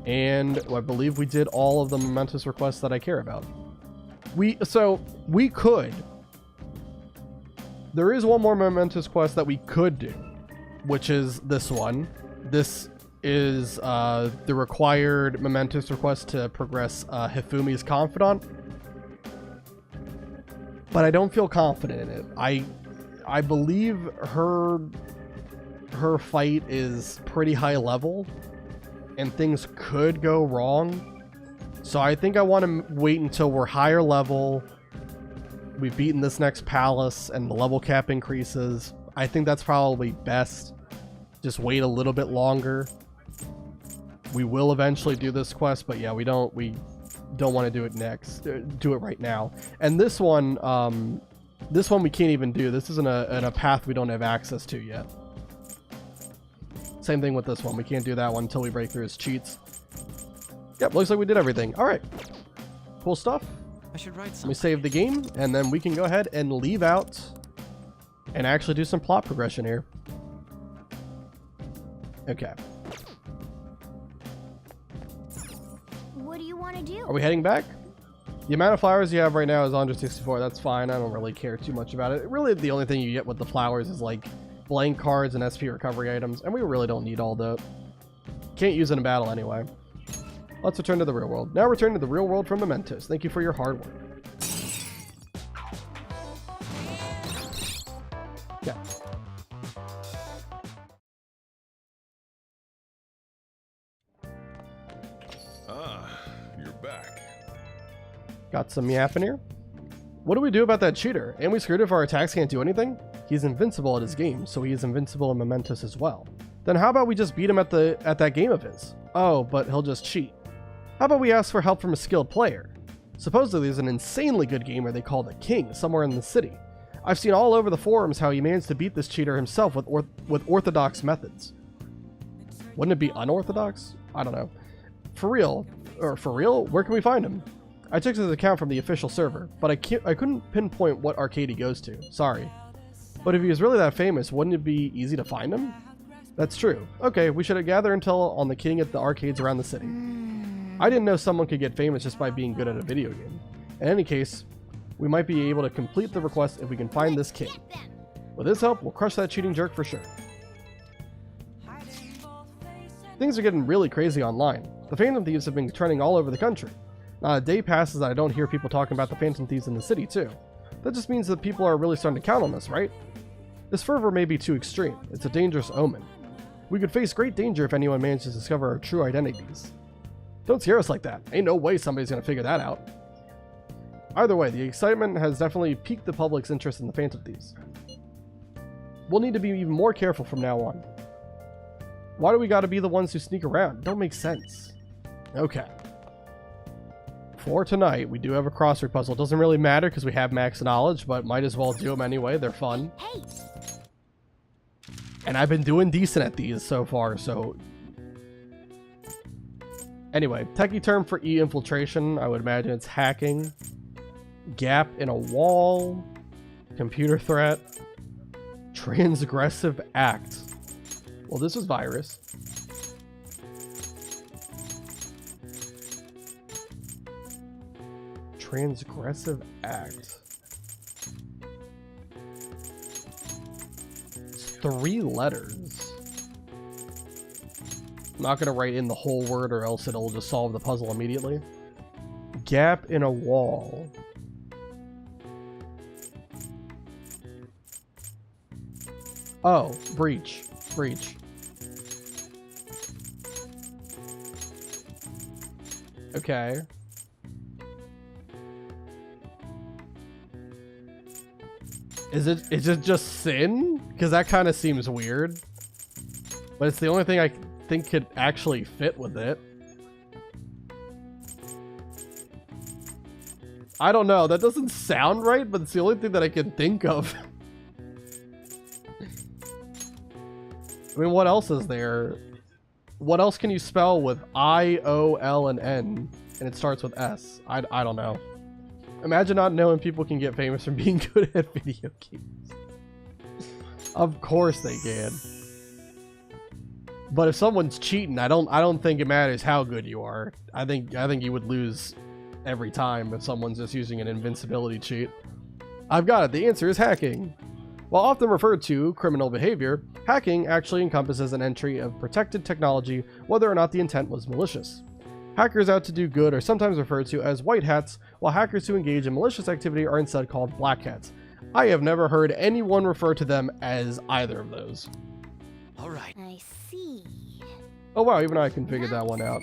A: And I believe we did all of the momentous requests that I care about. We could. There is one more momentous quest that we could do, which is this one. This is the required momentous request to progress Hifumi's confidant. But I don't feel confident in it. I believe her fight is pretty high level, and things could go wrong. So I think I want to wait until we're higher level. We've beaten this next palace and the level cap increases. I think that's probably best. Just wait a little bit longer. We will eventually do this quest, but yeah, we don't want to do it next. Do it right now. And this one we can't even do. This isn't a path we don't have access to yet. Same thing with this one. We can't do that one until we break through his cheats. Yep, looks like we did everything. All right, cool stuff.
B: I should write
A: Let me
B: something.
A: save the game, and then we can go ahead and leave out and actually do some plot progression here. Okay.
C: What do you want to do?
A: Are we heading back? The amount of flowers you have right now is 164. That's fine. I don't really care too much about it. Really, the only thing you get with the flowers is like blank cards and SP recovery items, and we really don't need all that. Can't use it in battle anyway. Let's return to the real world. Now return to the real world from Mementos. Thank you for your hard work. Yeah.
D: You're back.
A: Got some yapping here. What do we do about that cheater? And we screwed if our attacks can't do anything? He's invincible at his game, so he is invincible in Mementos as well. Then how about we just beat him at that game of his? Oh, but he'll just cheat. How about we ask for help from a skilled player? Supposedly there's an insanely good gamer they call the King somewhere in the city. I've seen all over the forums how he managed to beat this cheater himself with orthodox methods. Wouldn't it be unorthodox? I don't know. For real, where can we find him? I checked his account from the official server, but I couldn't pinpoint what arcade he goes to. Sorry. But if he was really that famous, wouldn't it be easy to find him? That's true. Okay, we should gather intel on the King at the arcades around the city. I didn't know someone could get famous just by being good at a video game. In any case, we might be able to complete the request if we can find this King. With his help, we'll crush that cheating jerk for sure. Things are getting really crazy online. The Phantom Thieves have been trending all over the country. Not a day passes that I don't hear people talking about the Phantom Thieves in the city too. That just means that people are really starting to count on us, right? This fervor may be too extreme. It's a dangerous omen. We could face great danger if anyone manages to discover our true identities. Don't scare us like that. Ain't no way somebody's gonna figure that out. Either way, the excitement has definitely piqued the public's interest in the Phantom Thieves. We'll need to be even more careful from now on. Why do we gotta be the ones who sneak around? Don't make sense. Okay. For tonight, we do have a crossword puzzle. Doesn't really matter because we have max knowledge, but might as well do them anyway. They're fun.
C: Hey.
A: And I've been doing decent at these so far, so... Anyway, techie term for E-infiltration, I would imagine it's hacking. Gap in a wall. Computer threat. Transgressive act. Well, this is virus. Transgressive act. It's 3 letters. I'm not gonna write in the whole word or else it'll just solve the puzzle immediately. Gap in a wall. Oh, breach. Breach. Okay. Is it just sin? Because that kind of seems weird. But it's the only thing I think could actually fit with it. I don't know. That doesn't sound right, but it's the only thing that I can think of. I mean, what else is there? What else can you spell with I, O, L, and N, and it starts with S? I don't know. Imagine not knowing people can get famous from being good at video games. Of course they can. But if someone's cheating, I don't think it matters how good you are. I think you would lose every time if someone's just using an invincibility cheat. I've got it. The answer is hacking. While often referred to criminal behavior, hacking actually encompasses an entry of protected technology, whether or not the intent was malicious. Hackers out to do good are sometimes referred to as white hats, while hackers who engage in malicious activity are instead called black hats. I have never heard anyone refer to them as either of those.
B: All right.
C: I see.
A: Oh wow, even I can figure that one out.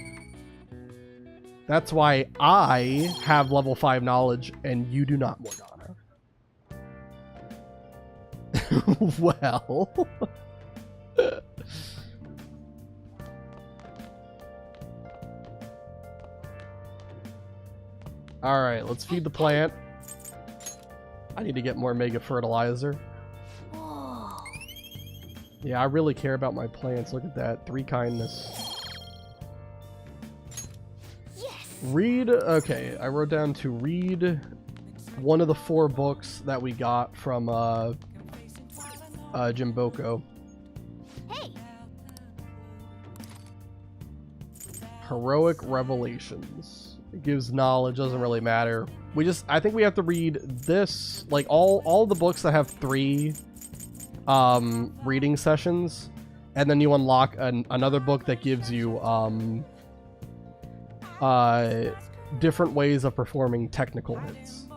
A: That's why I have level 5 knowledge and you do not, Morgana. Well... Alright, let's feed the plant. I need to get more mega fertilizer.
C: Whoa.
A: Yeah, I really care about my plants. Look at that. 3 kindness.
C: Yes.
A: Read, okay, I wrote down to read one of the 4 books that we got from Jimboko.
C: Hey.
A: Heroic Revelations. It gives knowledge, doesn't really matter. I think we have to read this, like all the books that have 3 reading sessions, and then you unlock another book that gives you different ways of performing technical hits.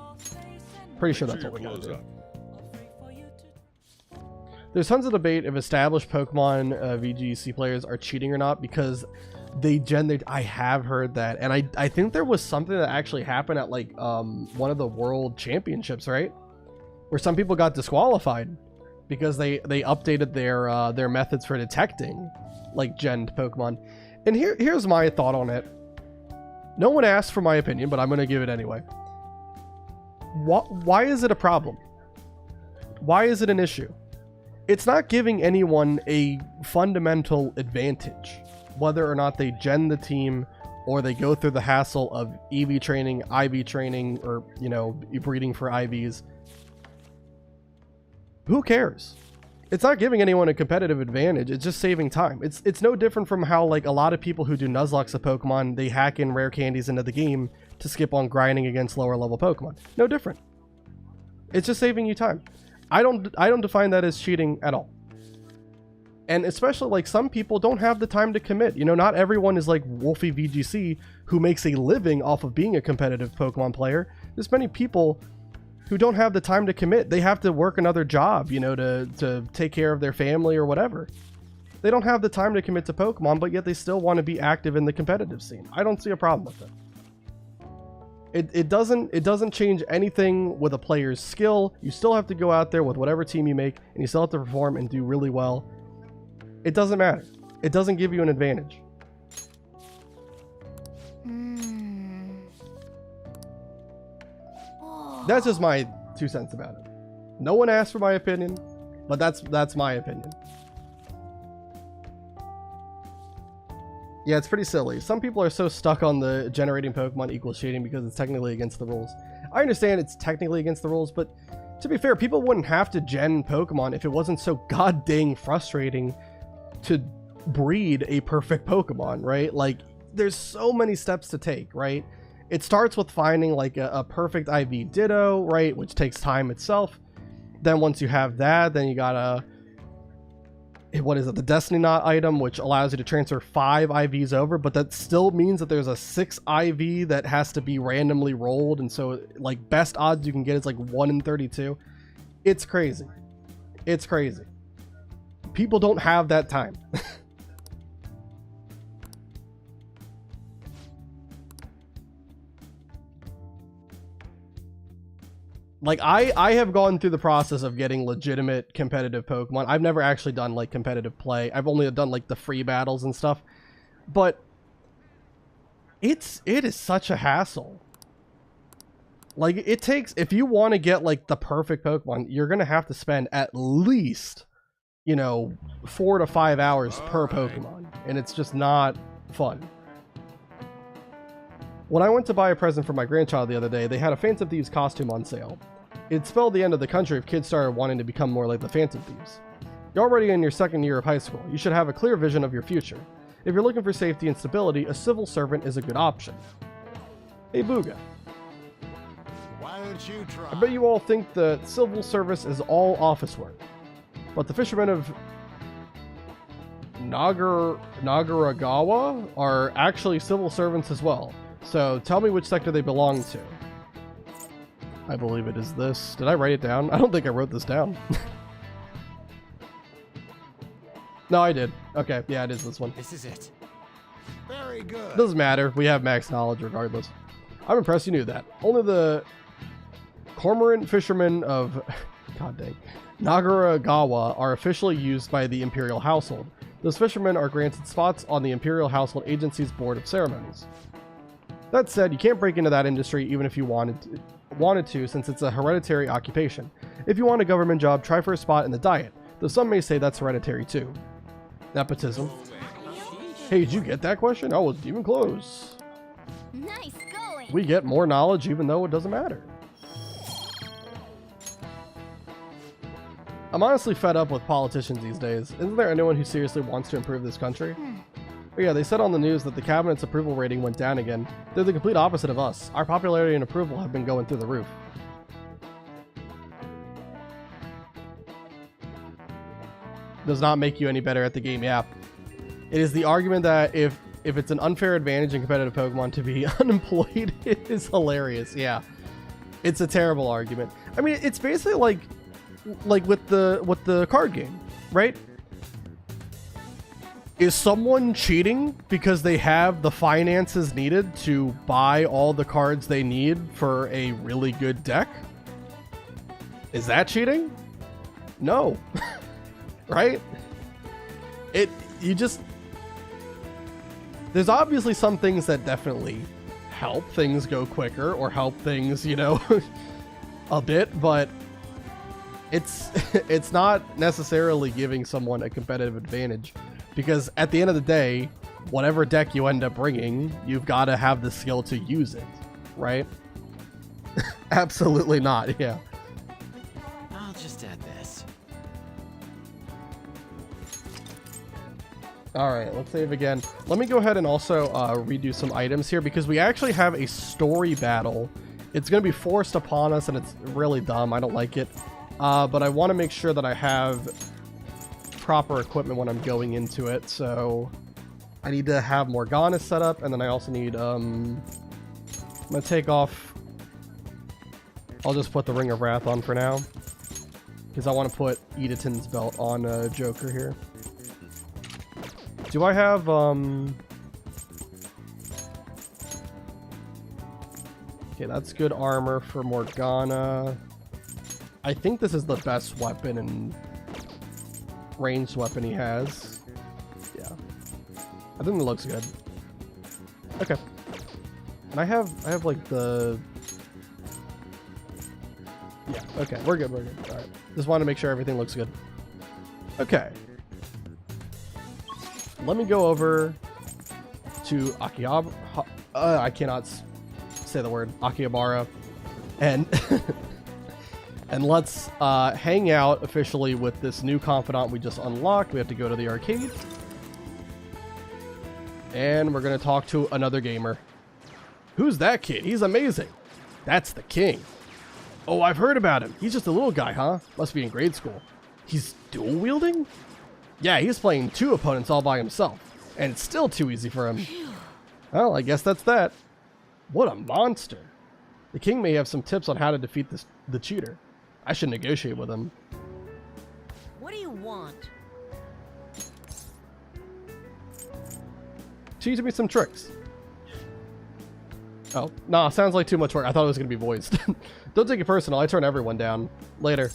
A: Pretty sure that's what we gotta do. There's tons of debate if established Pokemon VGC players are cheating or not because I have heard that, and I think there was something that actually happened at like one of the world championships, right? Where some people got disqualified because they updated their methods for detecting like genned Pokemon. And here's my thought on it. No one asked for my opinion, but I'm gonna give it anyway. Why is it a problem? Why is it an issue? It's not giving anyone a fundamental advantage, whether or not they gen the team or they go through the hassle of EV training, IV training, or, you know, breeding for IVs. Who cares? It's not giving anyone a competitive advantage. It's just saving time. It's no different from how, like, a lot of people who do Nuzlocke of Pokemon, they hack in rare candies into the game to skip on grinding against lower level Pokemon. No different. It's just saving you time. I don't define that as cheating at all. And especially, like, some people don't have the time to commit. You know, not everyone is like Wolfie VGC who makes a living off of being a competitive Pokemon player. There's many people who don't have the time to commit. They have to work another job, you know, to take care of their family or whatever. They don't have the time to commit to Pokemon, but yet they still want to be active in the competitive scene. I don't see a problem with it. It doesn't change anything with a player's skill. You still have to go out there with whatever team you make, and you still have to perform and do really well. It doesn't matter. It doesn't give you an advantage. That's just my 2 cents about it. No one asked for my opinion, but that's my opinion. Yeah, it's pretty silly. Some people are so stuck on the generating Pokemon equals cheating because it's technically against the rules. I understand it's technically against the rules, but to be fair, people wouldn't have to gen Pokemon if it wasn't so god dang frustrating to breed a perfect Pokemon, right? Like, there's so many steps to take, right? It starts with finding like a perfect IV Ditto, right? Which takes time itself. Then once you have that, then you got the Destiny Knot item, which allows you to transfer 5 IVs over, but that still means that there's a 6 IV that has to be randomly rolled. And so, like, best odds you can get is like 1 in 32. It's crazy. It's crazy. People don't have that time. Like, I have gone through the process of getting legitimate competitive Pokemon. I've never actually done, like, competitive play. I've only done, like, the free battles and stuff. But it is such a hassle. Like, it takes, if you want to get, like, the perfect Pokemon, you're going to have to spend at least, you know, 4 to 5 hours per Pokemon. And it's just not fun. When I went to buy a present for my grandchild the other day, they had a Phantom Thieves costume on sale. It spelled the end of the country if kids started wanting to become more like the Phantom Thieves. You're already in your 2nd year of high school. You should have a clear vision of your future. If you're looking for safety and stability, a civil servant is a good option. Hey Booga.
H: Why don't you try?
A: I bet you all think the civil service is all office work. But the fishermen of Nagaragawa are actually civil servants as well. So tell me which sector they belong to. I believe it is this. Did I write it down? I don't think I wrote this down. No, I did. Okay, yeah, it is this one.
G: This is it.
H: Very good.
A: Doesn't matter. We have max knowledge regardless. I'm impressed you knew that. Only the cormorant fishermen of God dang, Nagaragawa are officially used by the Imperial Household. Those fishermen are granted spots on the Imperial Household Agency's Board of Ceremonies. That said, you can't break into that industry even if you wanted to, since it's a hereditary occupation. If you want a government job, try for a spot in the Diet, though some may say that's hereditary too. Nepotism. Hey, did you get that question? I wasn't even close.
C: Nice going.
A: We get more knowledge even though it doesn't matter. I'm honestly fed up with politicians these days. Isn't there anyone who seriously wants to improve this country? But yeah, they said on the news that the cabinet's approval rating went down again. They're the complete opposite of us. Our popularity and approval have been going through the roof. Does not make you any better at the game, yeah. It is the argument that if it's an unfair advantage in competitive Pokemon to be unemployed, it is hilarious, yeah. It's a terrible argument. I mean, it's basically like with the card game, right? Is someone cheating because they have the finances needed to buy all the cards they need for a really good deck? Is that cheating? No. Right? There's obviously some things that definitely help things go quicker or help things, you know, a bit, but it's not necessarily giving someone a competitive advantage. Because at the end of the day, whatever deck you end up bringing, you've got to have the skill to use it, right? Absolutely not, yeah.
G: I'll just add this.
A: Alright, let's save again. Let me go ahead and also redo some items here, because we actually have a story battle. It's going to be forced upon us, and it's really dumb. I don't like it. But I want to make sure that I have proper equipment when I'm going into it, so I need to have Morgana set up, and then I also need I'm gonna take off, I'll just put the Ring of Wrath on for now, because I want to put Edaton's belt on Joker here. Do I have okay, that's good armor for Morgana. I think this is the best weapon and ranged weapon he has. Yeah, I think it looks good. Okay, and I have like the, yeah, okay, we're good. All right, just want to make sure everything looks good. Okay, let me go over to Akihabara. I cannot say the word Akihabara, and and let's hang out officially with this new confidant we just unlocked. We have to go to the arcade. And we're going to talk to another gamer. Who's that kid? He's amazing. That's the king. Oh, I've heard about him. He's just a little guy, huh? Must be in grade school. He's dual wielding? Yeah, he's playing 2 opponents all by himself. And it's still too easy for him. Well, I guess that's that. What a monster. The king may have some tips on how to defeat the cheater. I should negotiate with him.
C: What do you want?
A: Teach me some tricks. Oh, nah, sounds like too much work. I thought it was going to be voiced. Don't take it personal. I turn everyone down. Later.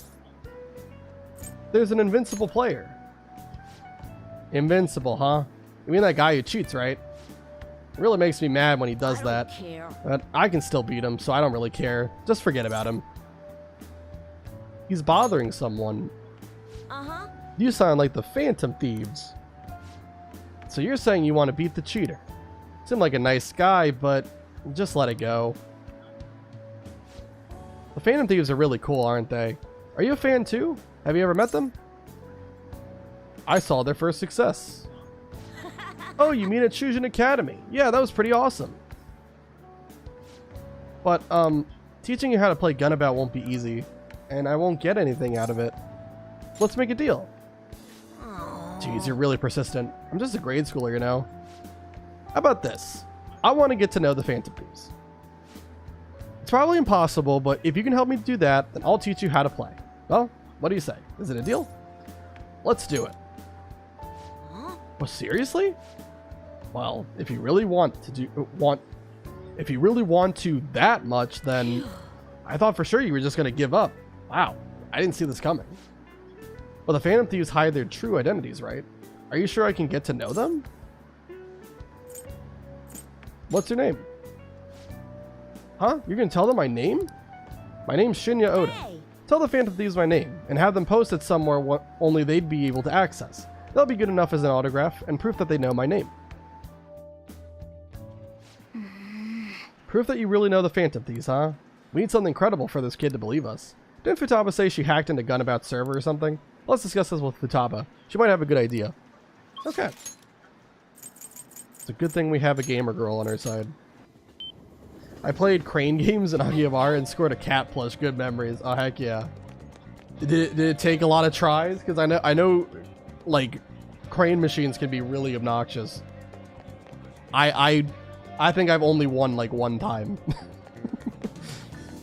A: There's an invincible player. Invincible, huh? You mean that guy who cheats, right? It really makes me mad when he does that. But I can still beat him, so I don't really care. Just forget about him. He's bothering someone.
C: Uh-huh.
A: You sound like the Phantom Thieves. So you're saying you want to beat the cheater. Seemed like a nice guy, but just let it go. The Phantom Thieves are really cool, aren't they? Are you a fan too? Have you ever met them? I saw their first success. Oh, you mean at Shujin Academy? Yeah, that was pretty awesome. But, teaching you how to play Gunabout won't be easy, and I won't get anything out of it. Let's make a deal. Jeez, you're really persistent. I'm just a grade schooler, you know. How about this? I want to get to know the Phantom Thieves. It's probably impossible, but if you can help me do that, then I'll teach you how to play. Well, what do you say? Is it a deal? Let's do it. Well, seriously? Well, if you really want to that much, then I thought for sure you were just going to give up. Wow, I didn't see this coming. Well, the Phantom Thieves hide their true identities, right? Are you sure I can get to know them? What's your name? Huh? You're gonna tell them my name? My name's Shinya Oda.
C: Hey!
A: Tell the Phantom Thieves my name, and have them post it somewhere only they'd be able to access. That'll be good enough as an autograph, and proof that they know my name. Proof that you really know the Phantom Thieves, huh? We need something credible for this kid to believe us. Didn't Futaba say she hacked into Gunabout's server or something? Let's discuss this with Futaba. She might have a good idea. Okay. It's a good thing we have a gamer girl on our side. I played crane games in Akihabara and scored a cat plush. Good memories. Oh, heck yeah. Did it take a lot of tries? Because I know, like, crane machines can be really obnoxious. I think I've only won, like, one time.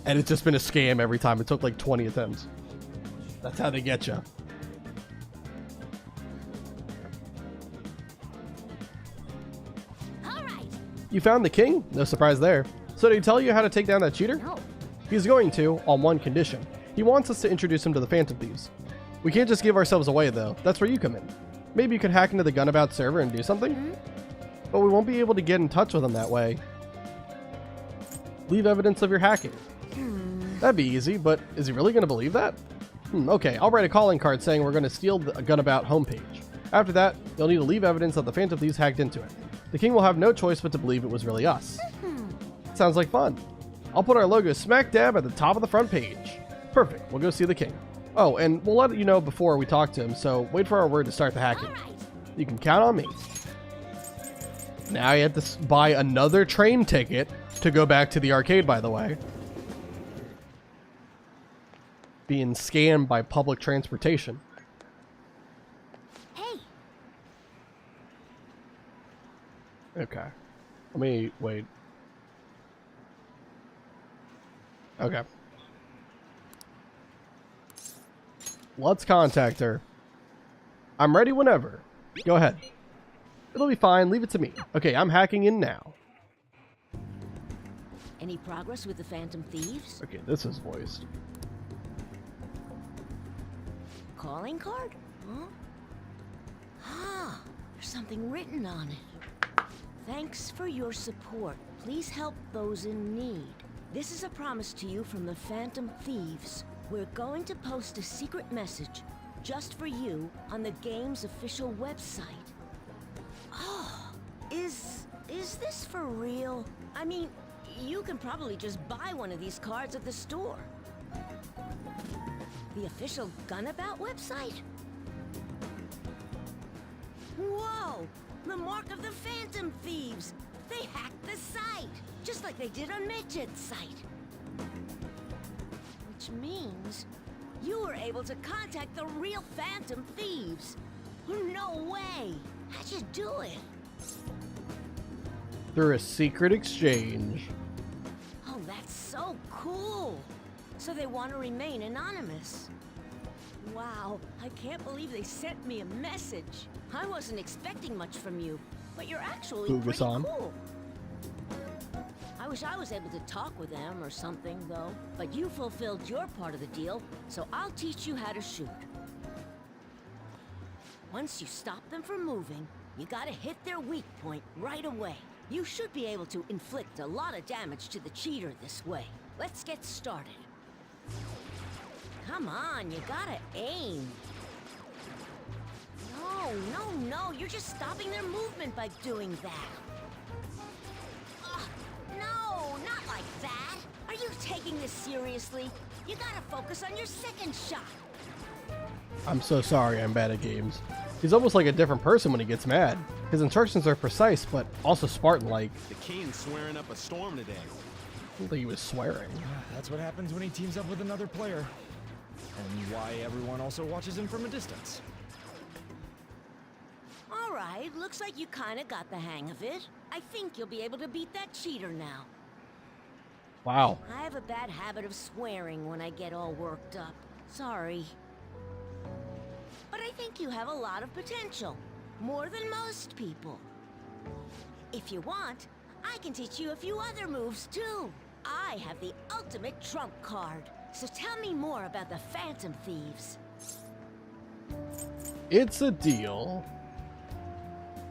A: And it's just been a scam every time. It took, like, 20 attempts. That's how they get you.
C: All right.
A: You found the king? No surprise there. So did he tell you how to take down that cheater?
C: No.
A: He's going to, on one condition. He wants us to introduce him to the Phantom Thieves. We can't just give ourselves away, though. That's where you come in. Maybe you could hack into the Gunabout server and do something? But we won't be able to get in touch with him that way. Leave evidence of your hacking. That'd be easy, but is he really going to believe that? Okay, I'll write a calling card saying we're going to steal the Gunabout homepage. After that, you'll need to leave evidence that the Phantom Thieves hacked into it. The king will have no choice but to believe it was really us. Sounds like fun. I'll put our logo smack dab at the top of the front page. Perfect. We'll go see the king. Oh, and we'll let you know before we talk to him, so wait for our word to start the hacking.
C: All right.
A: You can count on me. Now you have to buy another train ticket to go back to the arcade, by the way. Being scammed by public transportation.
C: Hey.
A: Okay. Let me wait. Okay. Let's contact her. I'm ready whenever. Go ahead. It'll be fine. Leave it to me. Okay, I'm hacking in now.
I: Any progress with the Phantom Thieves?
A: Okay, this is voiced.
I: Calling card? Huh? Ah, there's something written on it. Thanks for your support. Please help those in need. This is a promise to you from the Phantom Thieves. We're going to post a secret message just for you on the game's official website. Oh, is this for real? I mean, you can probably just buy one of these cards at the store. The official Gunabout website? Whoa! The mark of the Phantom Thieves! They hacked the site! Just like they did on Midget's site. Which means you were able to contact the real Phantom Thieves. No way! How'd you do it?
A: Through a secret exchange.
I: Oh, that's so cool! So they want to remain anonymous. Wow, I can't believe they sent me a message. I wasn't expecting much from you, but you're actually pretty
A: Fugasan.
I: cool. I wish I was able to talk with them or something, though. But you fulfilled your part of the deal, so I'll teach you how to shoot. Once you stop them from moving, you gotta hit their weak point right away. You should be able to inflict a lot of damage to the cheater this way. Let's get started. Come on, you gotta aim. No, you're just stopping their movement by doing that. No, not like that. Are you taking this seriously? You gotta focus on your second shot.
A: I'm so sorry, I'm bad at games. He's almost like a different person when he gets mad. His instructions are precise, but also Spartan-like.
J: The king's swearing up a storm today.
A: I don't think he was swearing.
K: That's what happens when he teams up with another player. And why everyone also watches him from a distance.
I: Alright, looks like you kinda got the hang of it. I think you'll be able to beat that cheater now.
A: Wow.
I: I have a bad habit of swearing when I get all worked up. Sorry. But I think you have a lot of potential. More than most people. If you want, I can teach you a few other moves too. I have the ultimate trump card. So tell me more about the Phantom Thieves.
A: It's a deal.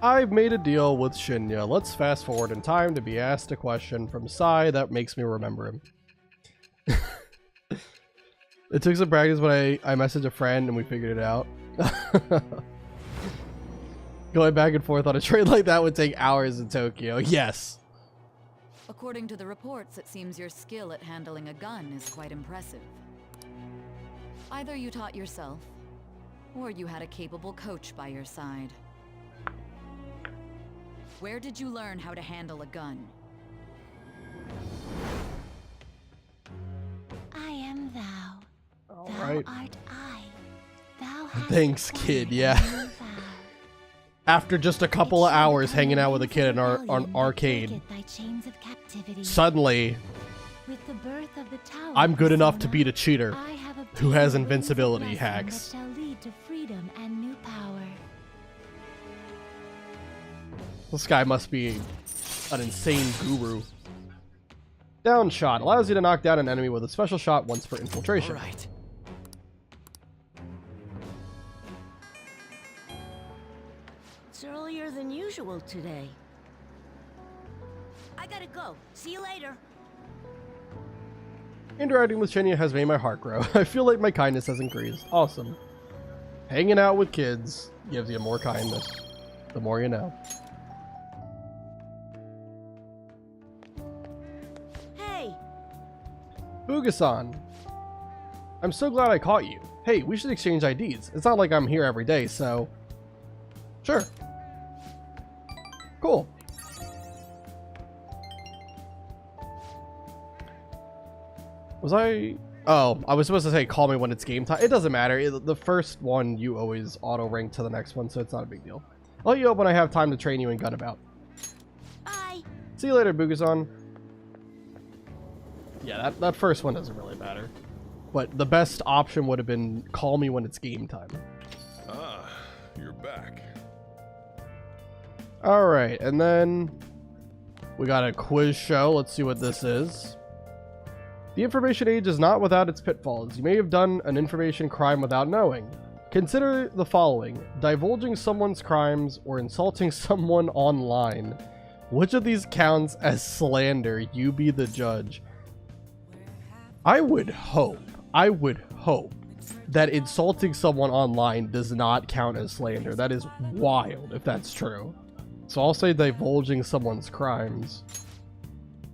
A: I've made a deal with Shinya. Let's fast forward in time to be asked a question from Sai that makes me remember him. It took some practice, but I messaged a friend and we figured it out. Going back and forth on a trade like that would take hours in Tokyo. Yes.
L: According to the reports, it seems your skill at handling a gun is quite impressive. Either you taught yourself, or you had a capable coach by your side. Where did you learn how to handle a gun?
C: I am thou.
A: All
C: Thou
A: right.
C: art I. Thou hast
A: Thanks, kid. Yeah. After just a couple of hours hanging out with a kid in on arcade, suddenly
C: with the birth of the tower
A: I'm good enough to beat a cheater
C: I have
A: who has
C: obtained the
A: invincibility
C: lesson
A: hacks.
C: that shall lead to freedom and new power.
A: This guy must be an insane guru. Down shot allows you to knock down an enemy with a special shot once per infiltration.
G: All right.
I: It's earlier than usual today. I gotta go. See you later.
A: Interacting with Shinya has made my heart grow. I feel like my kindness has increased. Awesome. Hanging out with kids gives you more kindness. The more you know.
I: Hey,
A: Bugasan. I'm so glad I caught you. Hey, we should exchange IDs. It's not like I'm here every day, so... Sure. Cool. Was I... Oh, I was supposed to say call me when it's game time. It doesn't matter. The first one, you always auto-rank to the next one, so it's not a big deal. I'll let you up when I have time to train you in gun about.
I: bye.
A: See you later, Bugasan. Yeah, that first one doesn't really matter. But the best option would have been call me when it's game time.
D: Ah, you're back.
A: Alright, and then we got a quiz show. Let's see what this is. The information age is not without its pitfalls. You may have done an information crime without knowing. Consider the following: divulging someone's crimes or insulting someone online. Which of these counts as slander? You be the judge. I would hope that insulting someone online does not count as slander. That is wild if that's true. So I'll say divulging someone's crimes.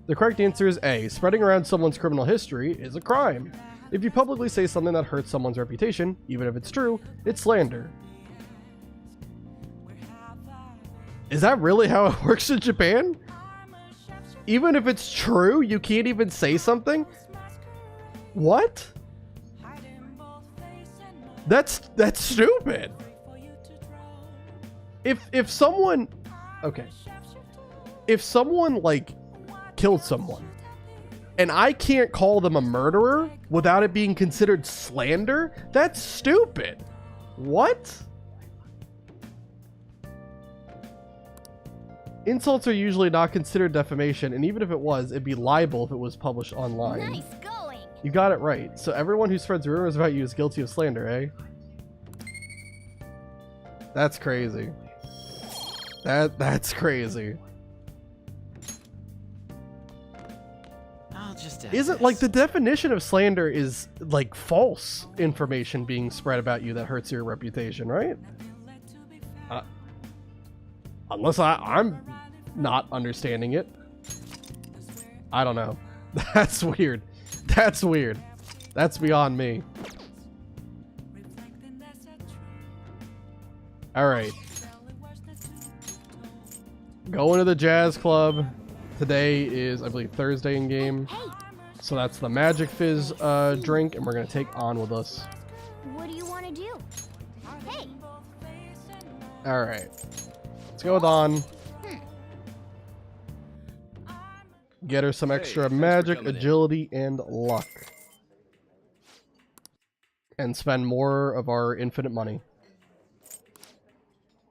A: The correct answer is A. Spreading around someone's criminal history is a crime. If you publicly say something that hurts someone's reputation, even if it's true, it's slander. Is that really how it works in Japan? Even if it's true, you can't even say something? What? That's stupid. If someone... Okay. If someone, like, killed someone, and I can't call them a murderer without it being considered slander, that's stupid. What? Insults are usually not considered defamation, and even if it was, it'd be libel if it was published online.
C: Nice going.
A: You got it right. So everyone who spreads rumors about you is guilty of slander, eh? That's crazy. That's crazy.
G: I'll just add
A: Isn't
G: this.
A: like the definition of slander is like false information being spread about you that hurts your reputation, right? Unless I'm not understanding it. I don't know. That's weird. That's weird. That's beyond me. Alright. Going to the jazz club. Today is, I believe, Thursday in game. So that's the Magic Fizz drink, and we're going to take On with us.
C: What do you want to do? Hey.
A: Alright. Let's go with On. Get her some extra magic, agility, and luck. And spend more of our infinite money.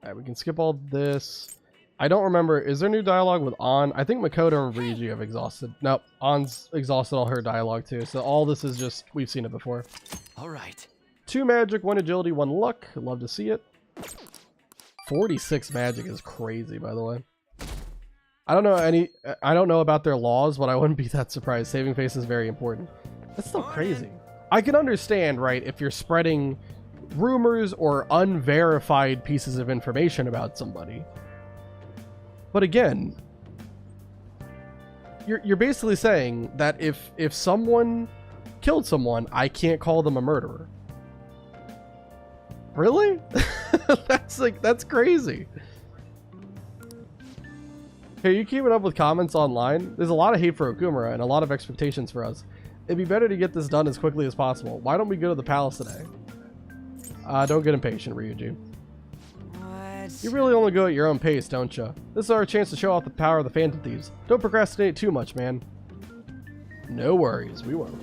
A: Alright, we can skip all this. I don't remember. Is there new dialogue with On? I think Makoto and Ryuji have exhausted. Nope. On's exhausted all her dialogue too. So all this is just, we've seen it before.
G: All right.
A: 2 magic, 1 agility, 1 luck. Love to see it. 46 magic is crazy, by the way. I don't know about their laws, but I wouldn't be that surprised. Saving face is very important. That's still crazy. I can understand, right, if you're spreading rumors or unverified pieces of information about somebody. But again, you're basically saying that if someone killed someone, I can't call them a murderer. Really? That's crazy. Hey, you keeping up with comments online? There's a lot of hate for Okumura and a lot of expectations for us. It'd be better to get this done as quickly as possible. Why don't we go to the palace today? Don't get impatient, Ryuji.
I: What?
A: You really only go at your own pace, don't you? This is our chance to show off the power of the Phantom Thieves. Don't procrastinate too much, man. No worries, we won't.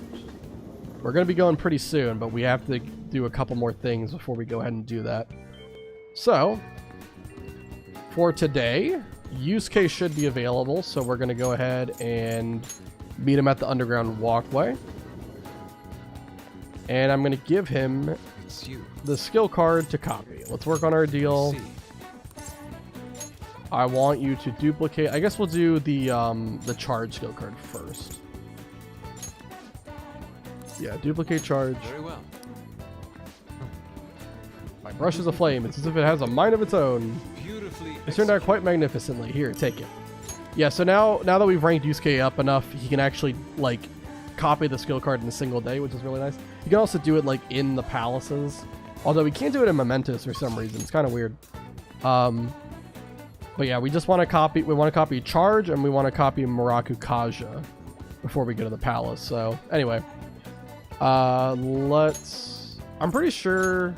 A: We're going to be going pretty soon, but we have to do a couple more things before we go ahead and do that. So, for today, Yusuke should be available, so we're going to go ahead and meet him at the underground walkway. And I'm going to give him the skill card to copy. Let's work on our deal. I want you to duplicate. I guess we'll do the charge skill card first. Yeah, duplicate charge.
F: Very well.
A: My brush is aflame. It's as if it has a mind of its own.
F: Beautifully.
A: It turned out quite magnificently. Here, take it. Yeah, so now that we've ranked Yusuke up enough, he can actually, like, copy the skill card in a single day, which is really nice. You can also do it, like, in the palaces. Although we can't do it in Mementos for some reason. It's kind of weird. But yeah, we just want to copy... We want to copy Charge, and we want to copy Muraku Kaja before we go to the palace. So, anyway. Let's... I'm pretty sure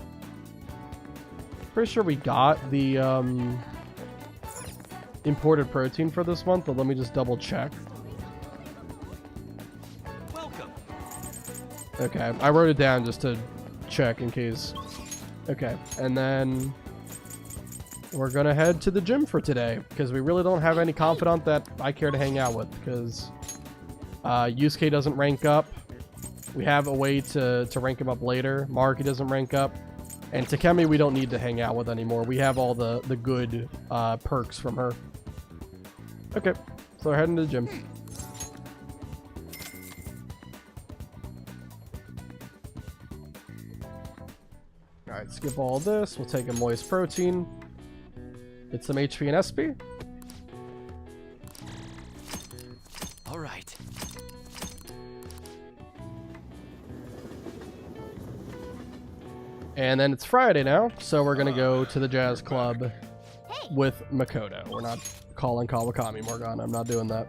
A: we got the, imported protein for this month, but let me just double check.
E: Welcome.
A: Okay, I wrote it down just to check in case. Okay, and then we're gonna head to the gym for today because we really don't have any confidant that I care to hang out with because Yusuke doesn't rank up. We have a way to rank him up later. Maruki doesn't rank up. And Takemi we don't need to hang out with anymore. We have all the good perks from her. Okay, so we're heading to the gym. Alright, skip all this. We'll take a moist protein. Get some HP and SP.
B: Alright.
A: And then it's Friday now, so we're gonna go to the jazz club with Makoto. We're not calling Kawakami Morgana. I'm not doing that.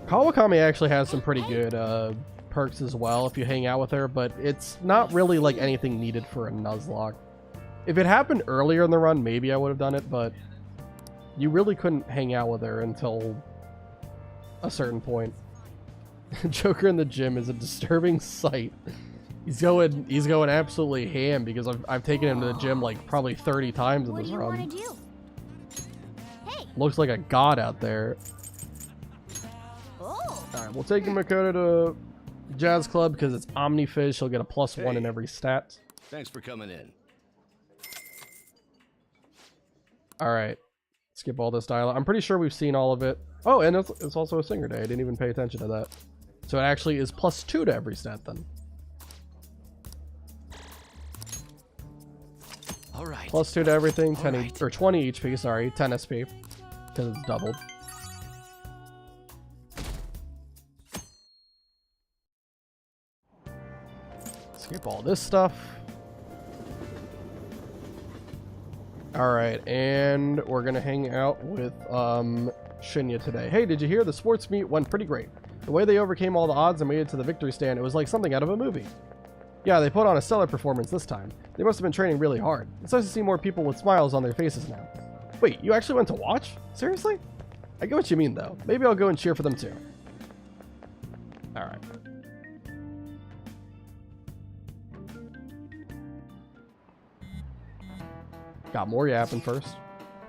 A: Kawakami actually has some pretty good perks as well if you hang out with her, but it's not really like anything needed for a Nuzlocke. If it happened earlier in the run, maybe I would have done it, but you really couldn't hang out with her until a certain point. Joker in the gym is a disturbing sight. He's going absolutely ham because I've taken him to the gym like probably 30 times in this run.
C: What do you want to do? Hey.
A: Looks like a god out there.
C: Oh.
A: Alright, we'll take Makoto to Jazz Club because it's Omnifish. He'll get a +1 in every stat.
J: Thanks for coming in.
A: Alright. Skip all this dialogue. I'm pretty sure we've seen all of it. Oh, and it's also a singer day. I didn't even pay attention to that. So it actually is +2 to every stat then.
B: All right.
A: +2 to everything, 10
B: right.
A: or 20 HP, sorry, 10 SP, because it's doubled. Skip all this stuff. Alright, and we're gonna hang out with Shinya today. Hey, did you hear? The sports meet went pretty great. The way they overcame all the odds and made it to the victory stand, it was like something out of a movie. Yeah, they put on a stellar performance this time. They must have been training really hard. It's nice to see more people with smiles on their faces now. Wait, you actually went to watch? Seriously? I get what you mean, though. Maybe I'll go and cheer for them, too. Alright. Got more yapping first.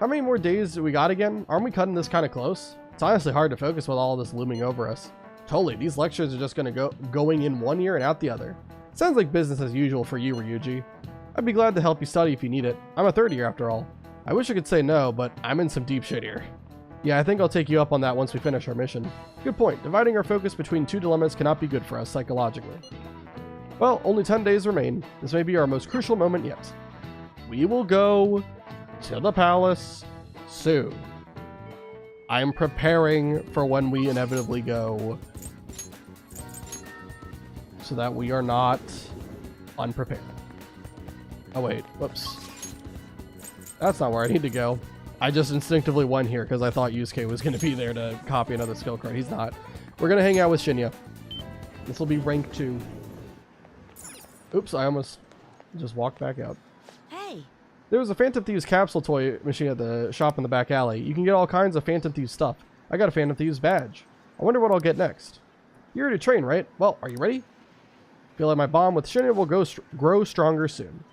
A: How many more days do we got again? Aren't we cutting this kind of close? It's honestly hard to focus with all this looming over us. Totally, these lectures are just going in one ear and out the other. Sounds like business as usual for you, Ryuji. I'd be glad to help you study if you need it. I'm a third year after all. I wish I could say no, but I'm in some deep shit here. Yeah, I think I'll take you up on that once we finish our mission. Good point. Dividing our focus between two dilemmas cannot be good for us psychologically. Well, only 10 days remain. This may be our most crucial moment yet. We will go to the palace soon. I'm preparing for when we inevitably go, so that we are not unprepared. Oh wait, whoops. That's not where I need to go. I just instinctively went here because I thought Yusuke was going to be there to copy another skill card. He's not. We're going to hang out with Shinya. This will be rank 2. Oops, I almost just walked back out.
I: Hey.
A: There was a Phantom Thieves capsule toy machine at the shop in the back alley. You can get all kinds of Phantom Thieves stuff. I got a Phantom Thieves badge. I wonder what I'll get next. You're ready to train, right? Well, are you ready? Feel like my bond with Shinya will grow stronger soon.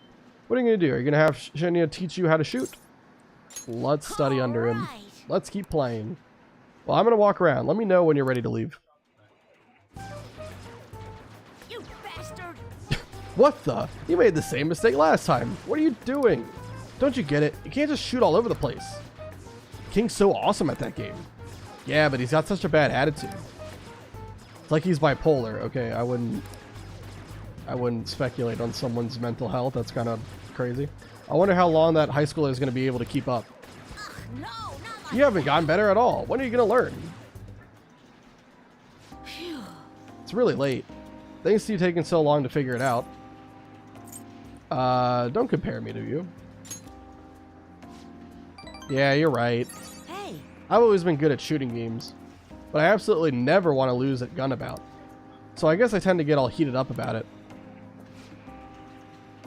A: What are you going to do? Are you going to have Shinya teach you how to shoot? Let's study under him. Let's keep playing. Well, I'm going to walk around. Let me know when you're ready to leave.
I: You bastard!
A: What the? You made the same mistake last time. What are you doing? Don't you get it? You can't just shoot all over the place. King's so awesome at that game. Yeah, but he's got such a bad attitude. It's like he's bipolar. Okay, I wouldn't speculate on someone's mental health. That's kind of crazy. I wonder how long that high schooler is going to be able to keep up.
I: No,
A: You haven't gotten better at all. When are you going to learn? It's really late. Thanks to you taking so long to figure it out. Don't compare me to you. Yeah, you're right.
I: Hey.
A: I've always been good at shooting games, but I absolutely never want to lose at Gunabout. So I guess I tend to get all heated up about it.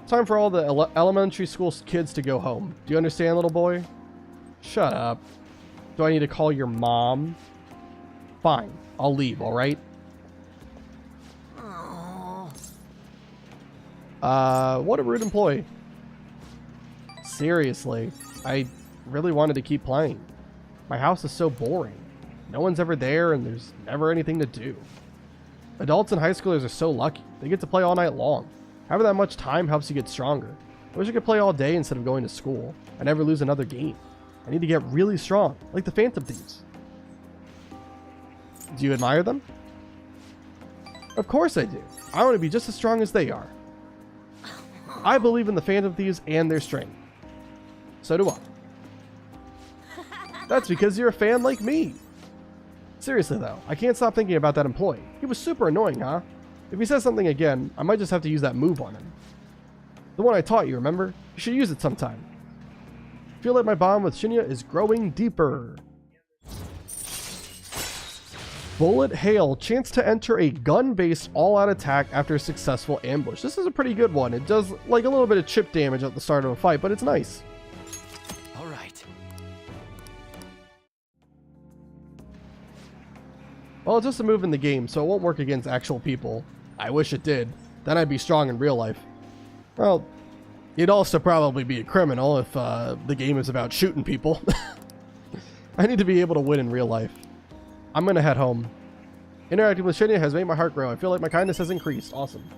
A: Time for all the elementary school kids to go home. Do you understand, little boy? Shut up. Do I need to call your mom? Fine, I'll leave, alright? What a rude employee. Seriously, I really wanted to keep playing. My house is so boring. No one's ever there and there's never anything to do. Adults and high schoolers are so lucky. They get to play all night long. Having that much time helps you get stronger. I wish I could play all day instead of going to school. I never lose another game. I need to get really strong, like the Phantom Thieves. Do you admire them? Of course I do. I want to be just as strong as they are. I believe in the Phantom Thieves and their strength. So do I. That's because you're a fan like me. Seriously though, I can't stop thinking about that employee. He was super annoying, huh? If he says something again, I might just have to use that move on him. The one I taught you, remember? You should use it sometime. Feel like my bond with Shinya is growing deeper. Bullet Hail. Chance to enter a gun-based all-out attack after a successful ambush. This is a pretty good one. It does like a little bit of chip damage at the start of a fight, but it's nice.
B: All right.
A: Well, it's just a move in the game, so it won't work against actual people. I wish it did. Then I'd be strong in real life. Well, you'd also probably be a criminal if the game is about shooting people. I need to be able to win in real life. I'm gonna head home. Interacting with Shinya has made my heart grow. I feel like my kindness has increased. Awesome.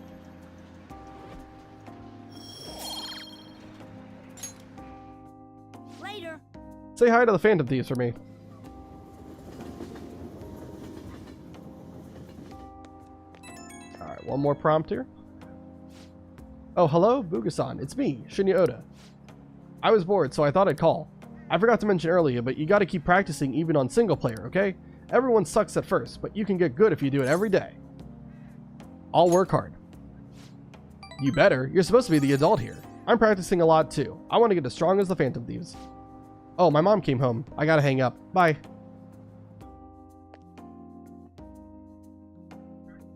I: Later.
A: Say hi to the Phantom Thieves for me. Alright, one more prompt here. Oh, hello, Bugasan. It's me, Shinya Oda. I was bored, so I thought I'd call. I forgot to mention earlier, but you gotta keep practicing even on single player, okay? Everyone sucks at first, but you can get good if you do it every day. I'll work hard. You better. You're supposed to be the adult here. I'm practicing a lot too. I want to get as strong as the Phantom Thieves. Oh, my mom came home. I gotta hang up. Bye.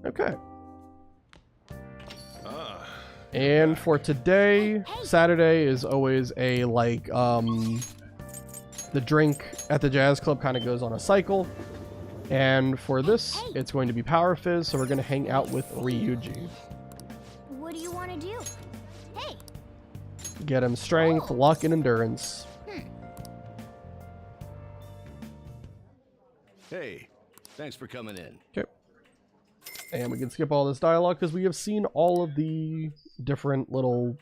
A: Okay. And for today, Saturday is always a the drink at the jazz club kind of goes on a cycle. And for this, it's going to be Power Fizz, so we're going to hang out with Ryuji.
C: What do you want to do? Hey.
A: Get him strength, luck, and endurance.
J: Hey, thanks for coming in.
A: Okay. And we can skip all this dialogue because we have seen all of the different little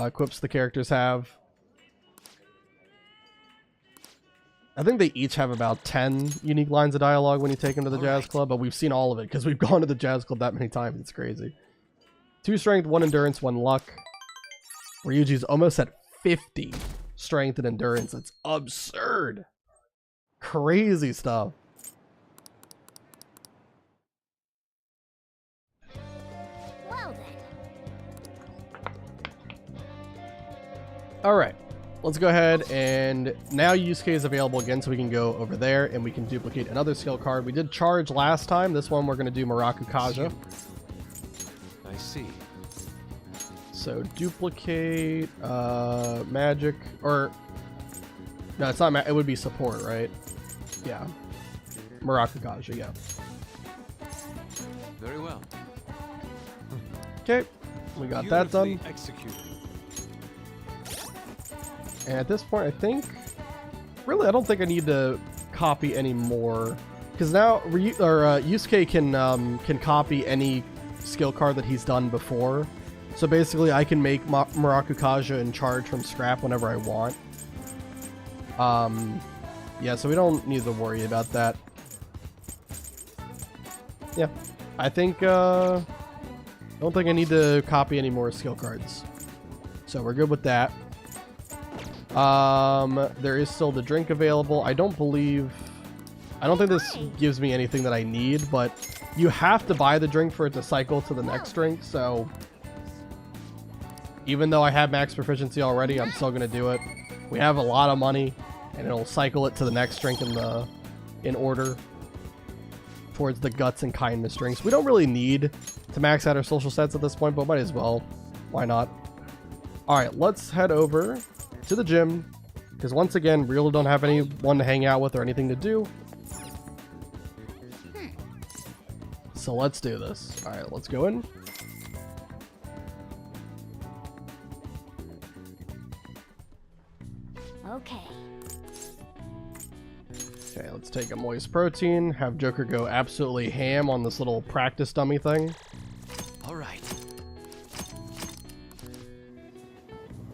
A: equips the characters have. I think they each have about 10 unique lines of dialogue when you take them to the Jazz Club, but we've seen all of it because we've gone to the Jazz Club that many times. It's crazy. 2 strength, 1 endurance, 1 luck. Ryuji's almost at 50 strength and endurance. It's absurd. Crazy stuff.
C: Well then.
A: Alright. Let's go ahead and now Yusuke is available again, so we can go over there and we can duplicate another skill card. We did charge last time. This one we're going to do Muraku Kaja.
F: I see.
A: So duplicate magic, or no, it's not. It would be support, right? Yeah, Muraku Kaja. Yeah.
F: Very well.
A: Okay, we got that done.
F: Executed.
A: And at this point, I think, really, I don't think I need to copy any more, because now Yusuke can copy any skill card that he's done before. So basically, I can make Muraku Kaja and charge from scrap whenever I want. Yeah, so we don't need to worry about that. Yeah, I think I don't think I need to copy any more skill cards. So we're good with that. There is still the drink available. I don't think this gives me anything that I need, but you have to buy the drink for it to cycle to the next drink, so even though I have max proficiency already, I'm still gonna do it. We have a lot of money, and it'll cycle it to the next drink in order towards the guts and kindness drinks. We don't really need to max out our social sets at this point, but might as well. Why not? Alright, let's head over to the gym, because once again, we really don't have anyone to hang out with or anything to do. So let's do this. Alright, let's go in.
C: Okay.
A: Okay, let's take a moist protein, have Joker go absolutely ham on this little practice dummy thing.
B: All right.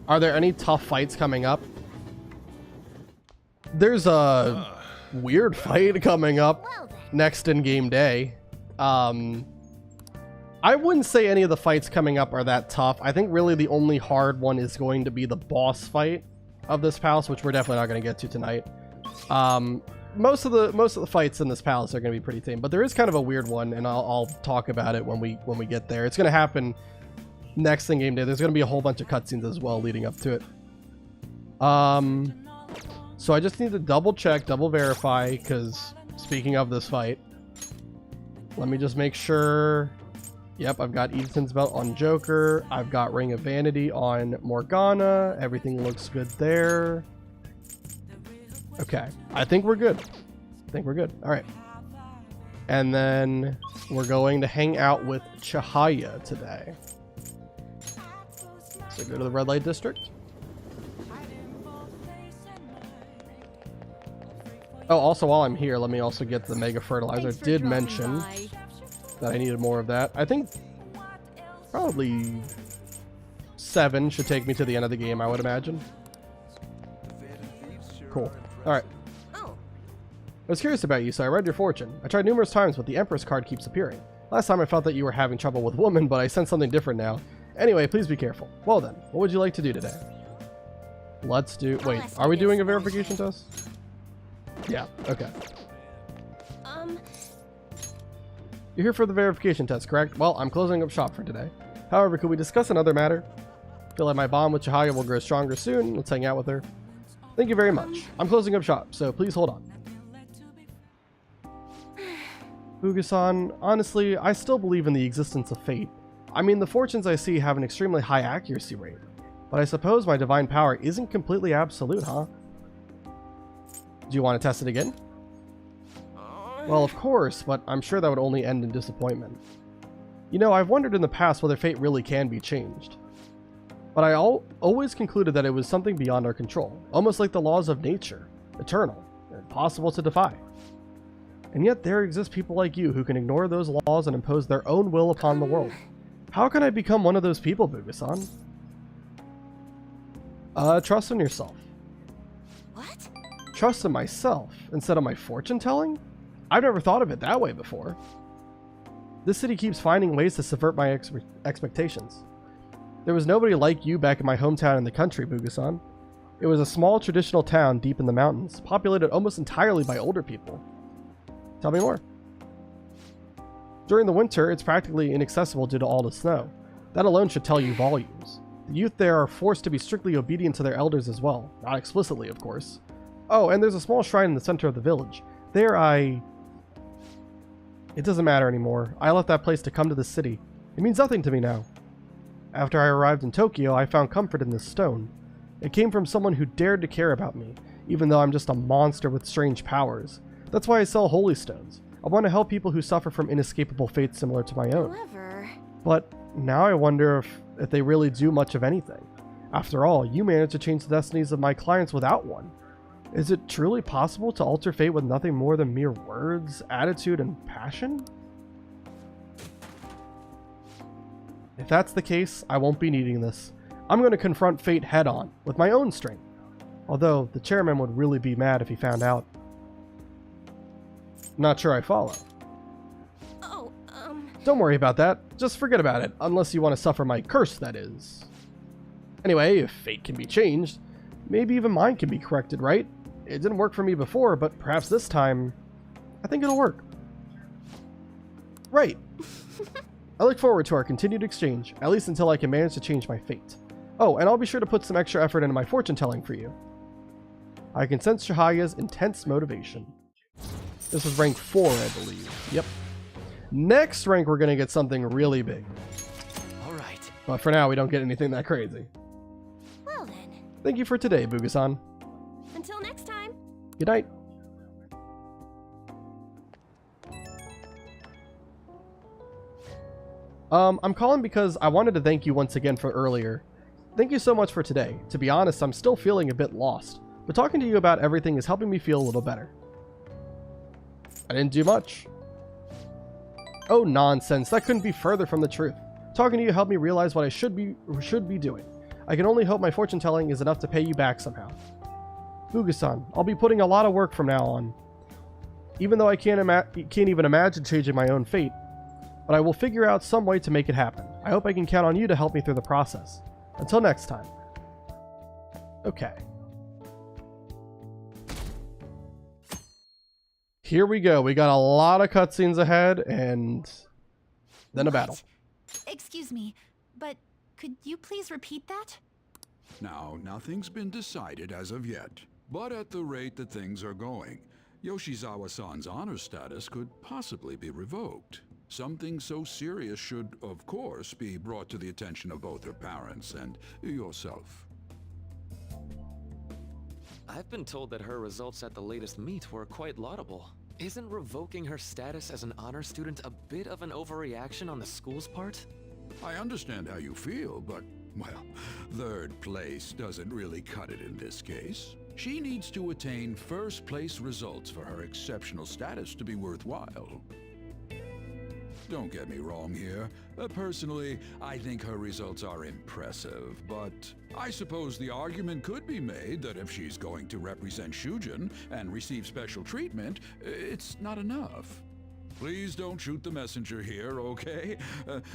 A: Are there any tough fights coming up? There's a weird fight coming up next in-game day. I wouldn't say any of the fights coming up are that tough. I think really the only hard one is going to be the boss fight of this palace, which we're definitely not going to get to tonight. Most of the fights in this palace are going to be pretty tame, but there is kind of a weird one, and I'll talk about it when we get there. It's going to happen next in game day. There's going to be a whole bunch of cutscenes as well leading up to it. So I just need to double check, double verify, because speaking of this fight, let me just make sure. Yep, I've got Edison's belt on Joker. I've got Ring of Vanity on Morgana. Everything looks good there. Okay, I think we're good. All right. And then we're going to hang out with Chihaya today. So go to the red light district. Oh, also while I'm here, let me also get the Mega Fertilizer. I did mention that I needed more of that. I think probably 7 should take me to the end of the game, I would imagine. Cool. Alright. I was curious about you, so I read your fortune. I tried numerous times, but the Empress card keeps appearing. Last time I felt that you were having trouble with women, but I sense something different now. Anyway, please be careful. Well then, what would you like to do today? Let's do... Wait, are we doing a verification test? Yeah, okay. You're here for the verification test, correct? Well, I'm closing up shop for today. However, could we discuss another matter? Feel like my bond with Chihaya will grow stronger soon. Let's hang out with her. Thank you very much. I'm closing up shop, so please hold on. Fuga-san, honestly, I still believe in the existence of fate. I mean, the fortunes I see have an extremely high accuracy rate. But I suppose my divine power isn't completely absolute, huh? Do you want to test it again? Well, of course, but I'm sure that would only end in disappointment. You know, I've wondered in the past whether fate really can be changed. But I always concluded that it was something beyond our control, almost like the laws of nature, eternal, and impossible to defy. And yet there exist people like you who can ignore those laws and impose their own will upon the world. How can I become one of those people, Fuga-san? Trust in yourself.
C: What?
A: Trust in myself instead of my fortune telling? I've never thought of it that way before. This city keeps finding ways to subvert my expectations. There was nobody like you back in my hometown in the country, Bugasan. It was a small traditional town deep in the mountains, populated almost entirely by older people. Tell me more. During the winter, it's practically inaccessible due to all the snow. That alone should tell you volumes. The youth there are forced to be strictly obedient to their elders as well. Not explicitly, of course. Oh, and there's a small shrine in the center of the village. There It doesn't matter anymore. I left that place to come to the city. It means nothing to me now. After I arrived in Tokyo, I found comfort in this stone. It came from someone who dared to care about me, even though I'm just a monster with strange powers. That's why I sell holy stones. I want to help people who suffer from inescapable fates similar to my own.
C: Clever.
A: But now I wonder if they really do much of anything. After all, you managed to change the destinies of my clients without one. Is it truly possible to alter fate with nothing more than mere words, attitude, and passion? If that's the case, I won't be needing this. I'm going to confront fate head-on, with my own strength. Although, the chairman would really be mad if he found out. Not sure I follow.
C: Oh,
A: Don't worry about that. Just forget about it, unless you want to suffer my curse, that is. Anyway, if fate can be changed, maybe even mine can be corrected, right? It didn't work for me before, but perhaps this time, I think it'll work. Right. I look forward to our continued exchange, at least until I can manage to change my fate. Oh, and I'll be sure to put some extra effort into my fortune telling for you. I can sense Shahaya's intense motivation. This is rank 4, I believe. Yep. Next rank, we're going to get something really big.
B: All right.
A: But for now, we don't get anything that crazy.
C: well then.
A: Thank you for today, Bugasan.
C: Until next time.
A: Good night. I'm calling because I wanted to thank you once again for earlier. Thank you so much for today. To be honest, I'm still feeling a bit lost, but talking to you about everything is helping me feel a little better. I didn't do much. Oh, nonsense. That couldn't be further from the truth. Talking to you helped me realize what I should be doing. I can only hope my fortune telling is enough to pay you back somehow. Bugasan, I'll be putting a lot of work from now on. Even though I can't even imagine changing my own fate, but I will figure out some way to make it happen. I hope I can count on you to help me through the process. Until next time. Okay. Here we go. We got a lot of cutscenes ahead, and then a battle.
L: Excuse me, but could you please repeat that?
D: Now, nothing's been decided as of yet, but at the rate that things are going, Yoshizawa-san's honor status could possibly be revoked. Something so serious should, of course, be brought to the attention of both her parents and yourself.
F: I've been told that her results at the latest meet were quite laudable. Isn't revoking her status as an honor student a bit of an overreaction on the school's part?
D: I understand how you feel, but, well, third place doesn't really cut it in this case. She needs to attain first place results for her exceptional status to be worthwhile. Don't get me wrong here. Personally, I think her results are impressive, but I suppose the argument could be made that if she's going to represent Shujin and receive special treatment, it's not enough. Please don't shoot the messenger here, okay?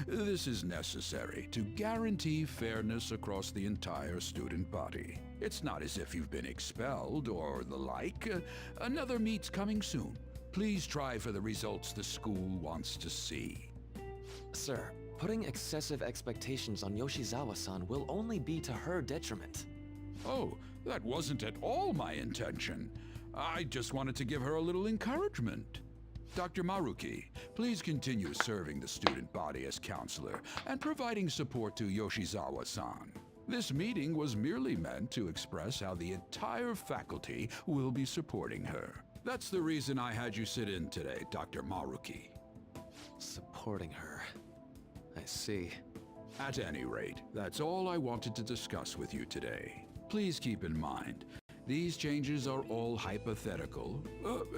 D: This is necessary to guarantee fairness across the entire student body. It's not as if you've been expelled or the like. Another meet's coming soon. Please try for the results the school wants to see.
F: Sir, putting excessive expectations on Yoshizawa-san will only be to her detriment.
D: Oh, that wasn't at all my intention. I just wanted to give her a little encouragement. Dr. Maruki, please continue serving the student body as counselor and providing support to Yoshizawa-san. This meeting was merely meant to express how the entire faculty will be supporting her. That's the reason I had you sit in today, Dr. Maruki.
F: Supporting her. I see.
D: At any rate, that's all I wanted to discuss with you today. Please keep in mind, these changes are all hypothetical,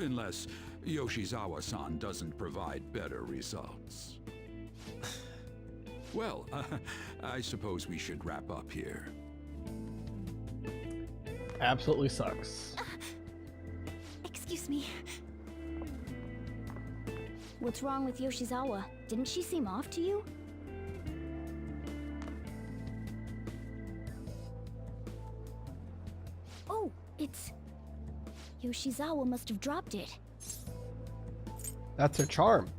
D: unless Yoshizawa-san doesn't provide better results. Well, I suppose we should wrap up here.
A: Absolutely sucks.
C: Excuse me. What's wrong with Yoshizawa? Didn't she seem off to you? Oh, it's... Yoshizawa must have dropped it.
A: That's her charm.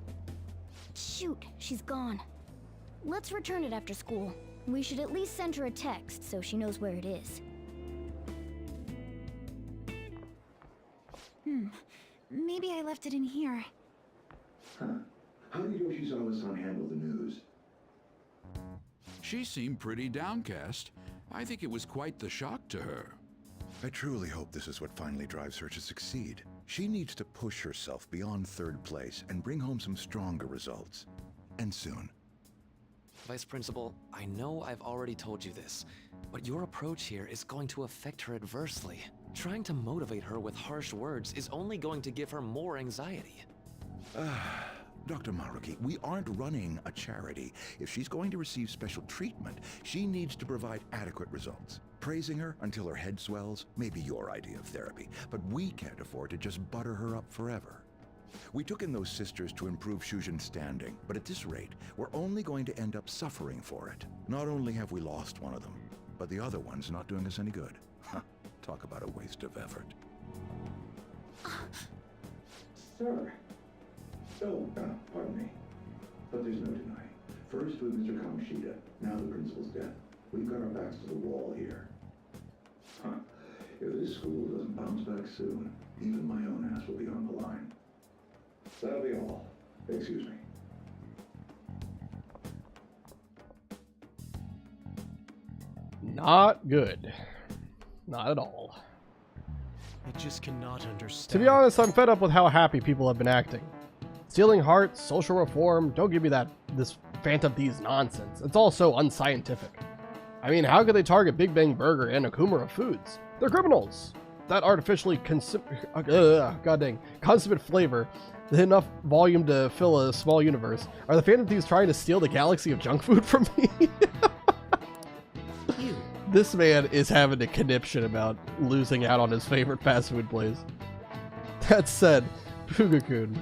C: Shoot, she's gone. Let's return it after school. We should at least send her a text so she knows where it is. Maybe I left it in here.
M: Huh. How did Yoshizawa-san handle the news?
D: She seemed pretty downcast. I think it was quite the shock to her.
M: I truly hope this is what finally drives her to succeed. She needs to push herself beyond third place and bring home some stronger results. And soon.
F: Vice Principal, I know I've already told you this, but your approach here is going to affect her adversely. Trying to motivate her with harsh words is only going to give her more anxiety.
M: Dr. Maruki, we aren't running a charity. If she's going to receive special treatment, she needs to provide adequate results. Praising her until her head swells may be your idea of therapy, but we can't afford to just butter her up forever. We took in those sisters to improve Shujin's standing, but at this rate, we're only going to end up suffering for it. Not only have we lost one of them, but the other one's not doing us any good. Talk about a waste of effort. Sir. Oh, pardon me. But there's no denying. First with Mr. Kamoshida, now the principal's death. We've got our backs to the wall here. If this school doesn't bounce back soon, even my own ass will be on the line. That'll be all. Excuse me.
A: Not good. Not at all.
G: I just cannot understand.
A: To be honest, I'm fed up with how happy people have been acting. Stealing hearts, social reform, don't give me this Phantom Thieves nonsense. It's all so unscientific. I mean, how could they target Big Bang Burger and Okumura Foods? They're criminals. That artificially consummate flavor, enough volume to fill a small universe. Are the Phantom Thieves trying to steal the galaxy of junk food from me? This man is having a conniption about losing out on his favorite fast food place. That said, Puga-kun,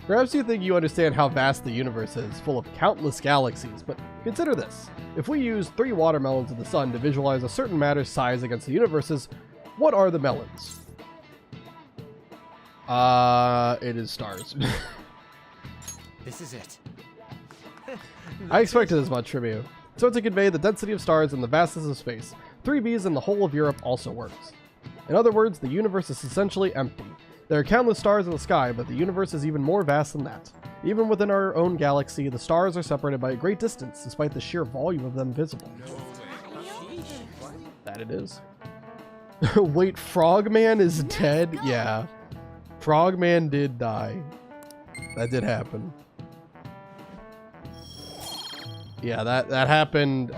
A: perhaps you think you understand how vast the universe is, full of countless galaxies, but consider this. If we use 3 watermelons of the sun to visualize a certain matter's size against the universes, what are the melons? It is stars.
G: This is it.
A: I expected as much from you. So to convey the density of stars and the vastness of space, 3Bs in the whole of Europe also works. In other words, the universe is essentially empty. There are countless stars in the sky, but the universe is even more vast than that. Even within our own galaxy, the stars are separated by a great distance, despite the sheer volume of them visible. That it is. Wait, Frogman is dead? Yeah. Frogman did die. That did happen. Yeah, that happened.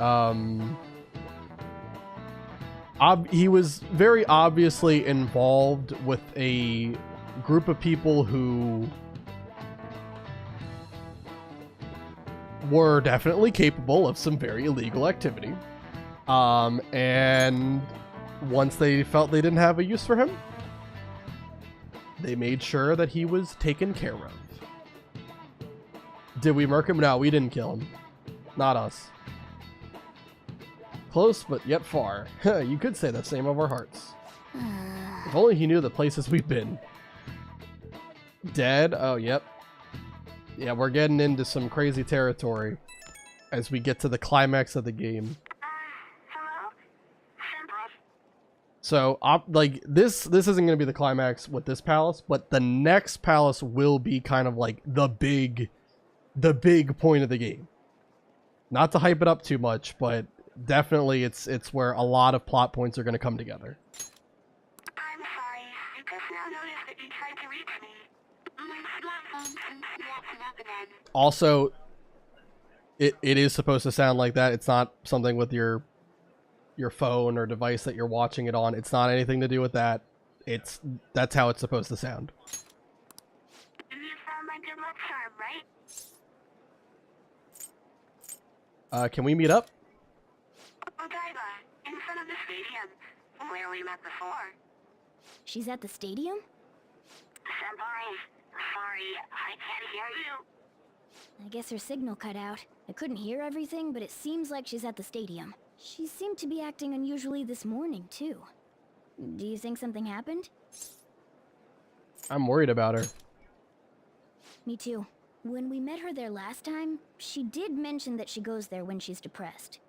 A: He was very obviously involved with a group of people who were definitely capable of some very illegal activity. And once they felt they didn't have a use for him, they made sure that he was taken care of. Did we murk him? No, we didn't kill him. Not us. Close, but yet far. You could say the same of our hearts. If only he knew the places we've been. Dead? Oh, yep. Yeah, we're getting into some crazy territory as we get to the climax of the game. So, like, this isn't going to be the climax with this palace, but the next palace will be kind of like the big point of the game. Not to hype it up too much, but definitely it's where a lot of plot points are going to come together.
N: I'm sorry. I just now noticed that you tried to reach me. My smartphone seems to be acting up again.
A: Also, it is supposed to sound like that. It's not something with your phone or device that you're watching it on. It's not anything to do with that. That's how it's supposed to sound.
N: You found my good luck charm, right?
A: Can we meet up?
N: Odaiba, in front of the stadium. we met before.
C: She's at the stadium?
N: Senpai, sorry, I can't hear you.
C: I guess her signal cut out. I couldn't hear everything, but it seems like she's at the stadium. She seemed to be acting unusually this morning, too. Do you think something happened?
A: I'm worried about her.
C: Me too. When we met her there last time, she did mention that she goes there when she's depressed.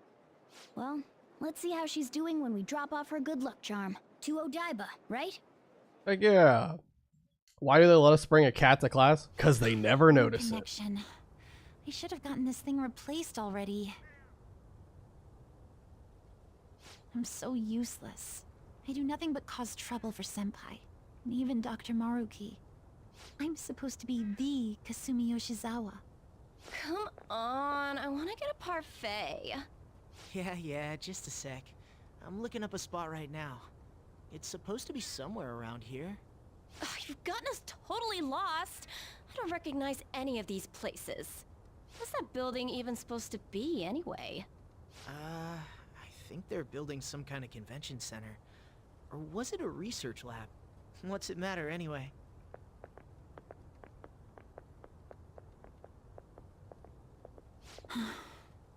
C: Well, let's see how she's doing when we drop off her good luck charm. To Odaiba, right?
A: Heck yeah. Why do they let us bring a cat to class? Because they never notice it.
L: Connection. I should have gotten this thing replaced already. I'm so useless. I do nothing but cause trouble for Senpai, and even Dr. Maruki. I'm supposed to be the Kasumi Yoshizawa.
I: Come on, I want to get a parfait.
G: Yeah, just a sec. I'm looking up a spot right now. It's supposed to be somewhere around here.
I: Ugh, you've gotten us totally lost. I don't recognize any of these places. What's that building even supposed to be, anyway?
G: I think they're building some kind of convention center. Or was it a research lab? What's it matter, anyway?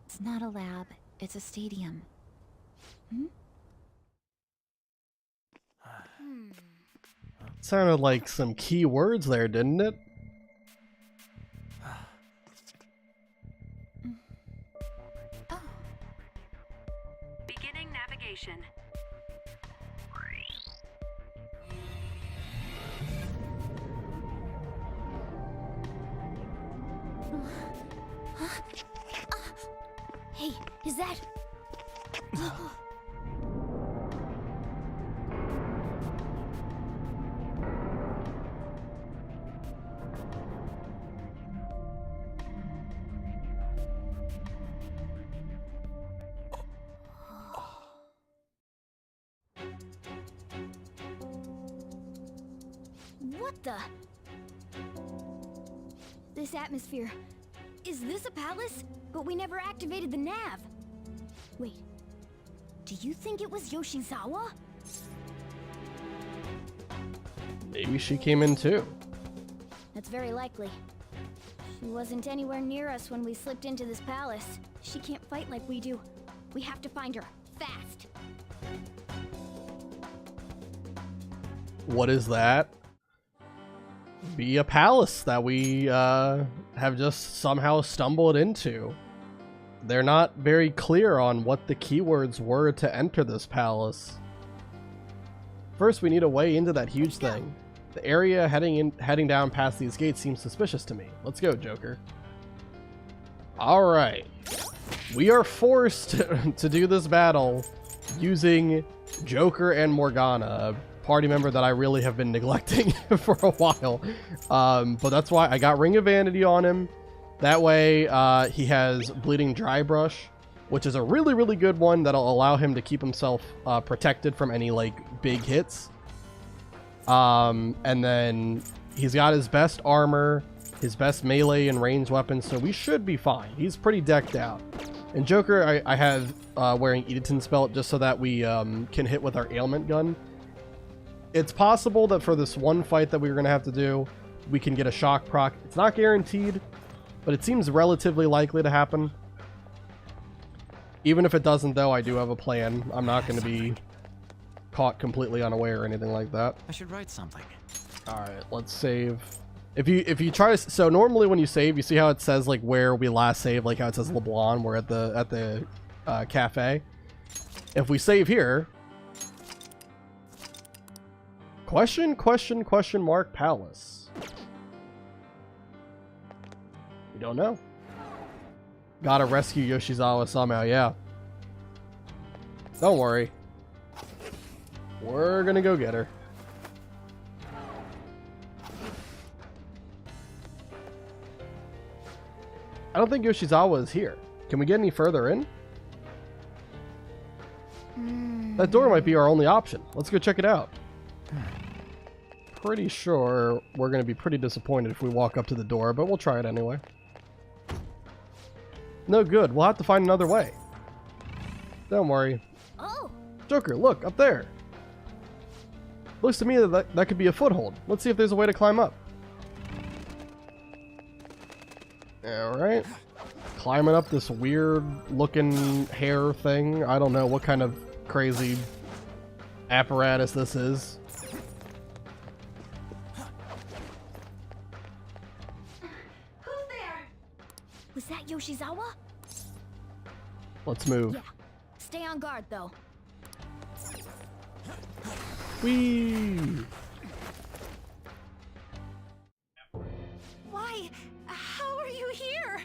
L: It's not a lab, it's a stadium.
A: Sounded like some key words there, didn't it?
N: Beginning navigation.
C: Hey, is that... What the... This atmosphere... Is this a palace? But we never activated the nav. Wait. Do you think it was Yoshizawa?
A: Maybe she came in too.
C: That's very likely. She wasn't anywhere near us when we slipped into this palace. She can't fight like we do. We have to find her. Fast.
A: What is that? Be a palace that we have just somehow stumbled into. They're not very clear on what the keywords were to enter this palace. First, we need a way into that huge thing. The area heading down past these gates seems suspicious to me. Let's go, Joker. Alright. We are forced to do this battle using Joker and Morgana, a party member that I really have been neglecting for a while. But that's why I got Ring of Vanity on him. That way, he has Bleeding Dry Brush, which is a really, really good one that'll allow him to keep himself protected from any, like, big hits. And then he's got his best armor, his best melee and ranged weapons, so we should be fine. He's pretty decked out. And Joker, I have wearing Edenton's belt just so that we can hit with our ailment gun. It's possible that for this one fight that we're going to have to do, we can get a shock proc. It's not guaranteed, but it seems relatively likely to happen. Even if it doesn't, though, I do have a plan. I'm not going to be caught completely unaware or anything like that.
B: I should write something.
A: Alright, let's save. If you try to... So normally when you save, you see how it says, like, where we last saved, like how it says LeBlanc, we're at the cafe. If we save here... Question mark palace. We don't know. Gotta rescue Yoshizawa somehow, yeah. Don't worry. We're gonna go get her. I don't think Yoshizawa is here. Can we get any further in? That door might be our only option. Let's go check it out. Pretty sure we're going to be pretty disappointed if we walk up to the door, but we'll try it anyway. No good. We'll have to find another way. Don't worry.
C: Oh.
A: Joker, look, up there. Looks to me that could be a foothold. Let's see if there's a way to climb up. Alright. Climbing up this weird looking hair thing. I don't know what kind of crazy apparatus this is.
C: Who's there? Was that Yoshizawa?
A: Let's move.
C: Yeah. Stay on guard, though.
A: Whee!
C: Why? How are you here?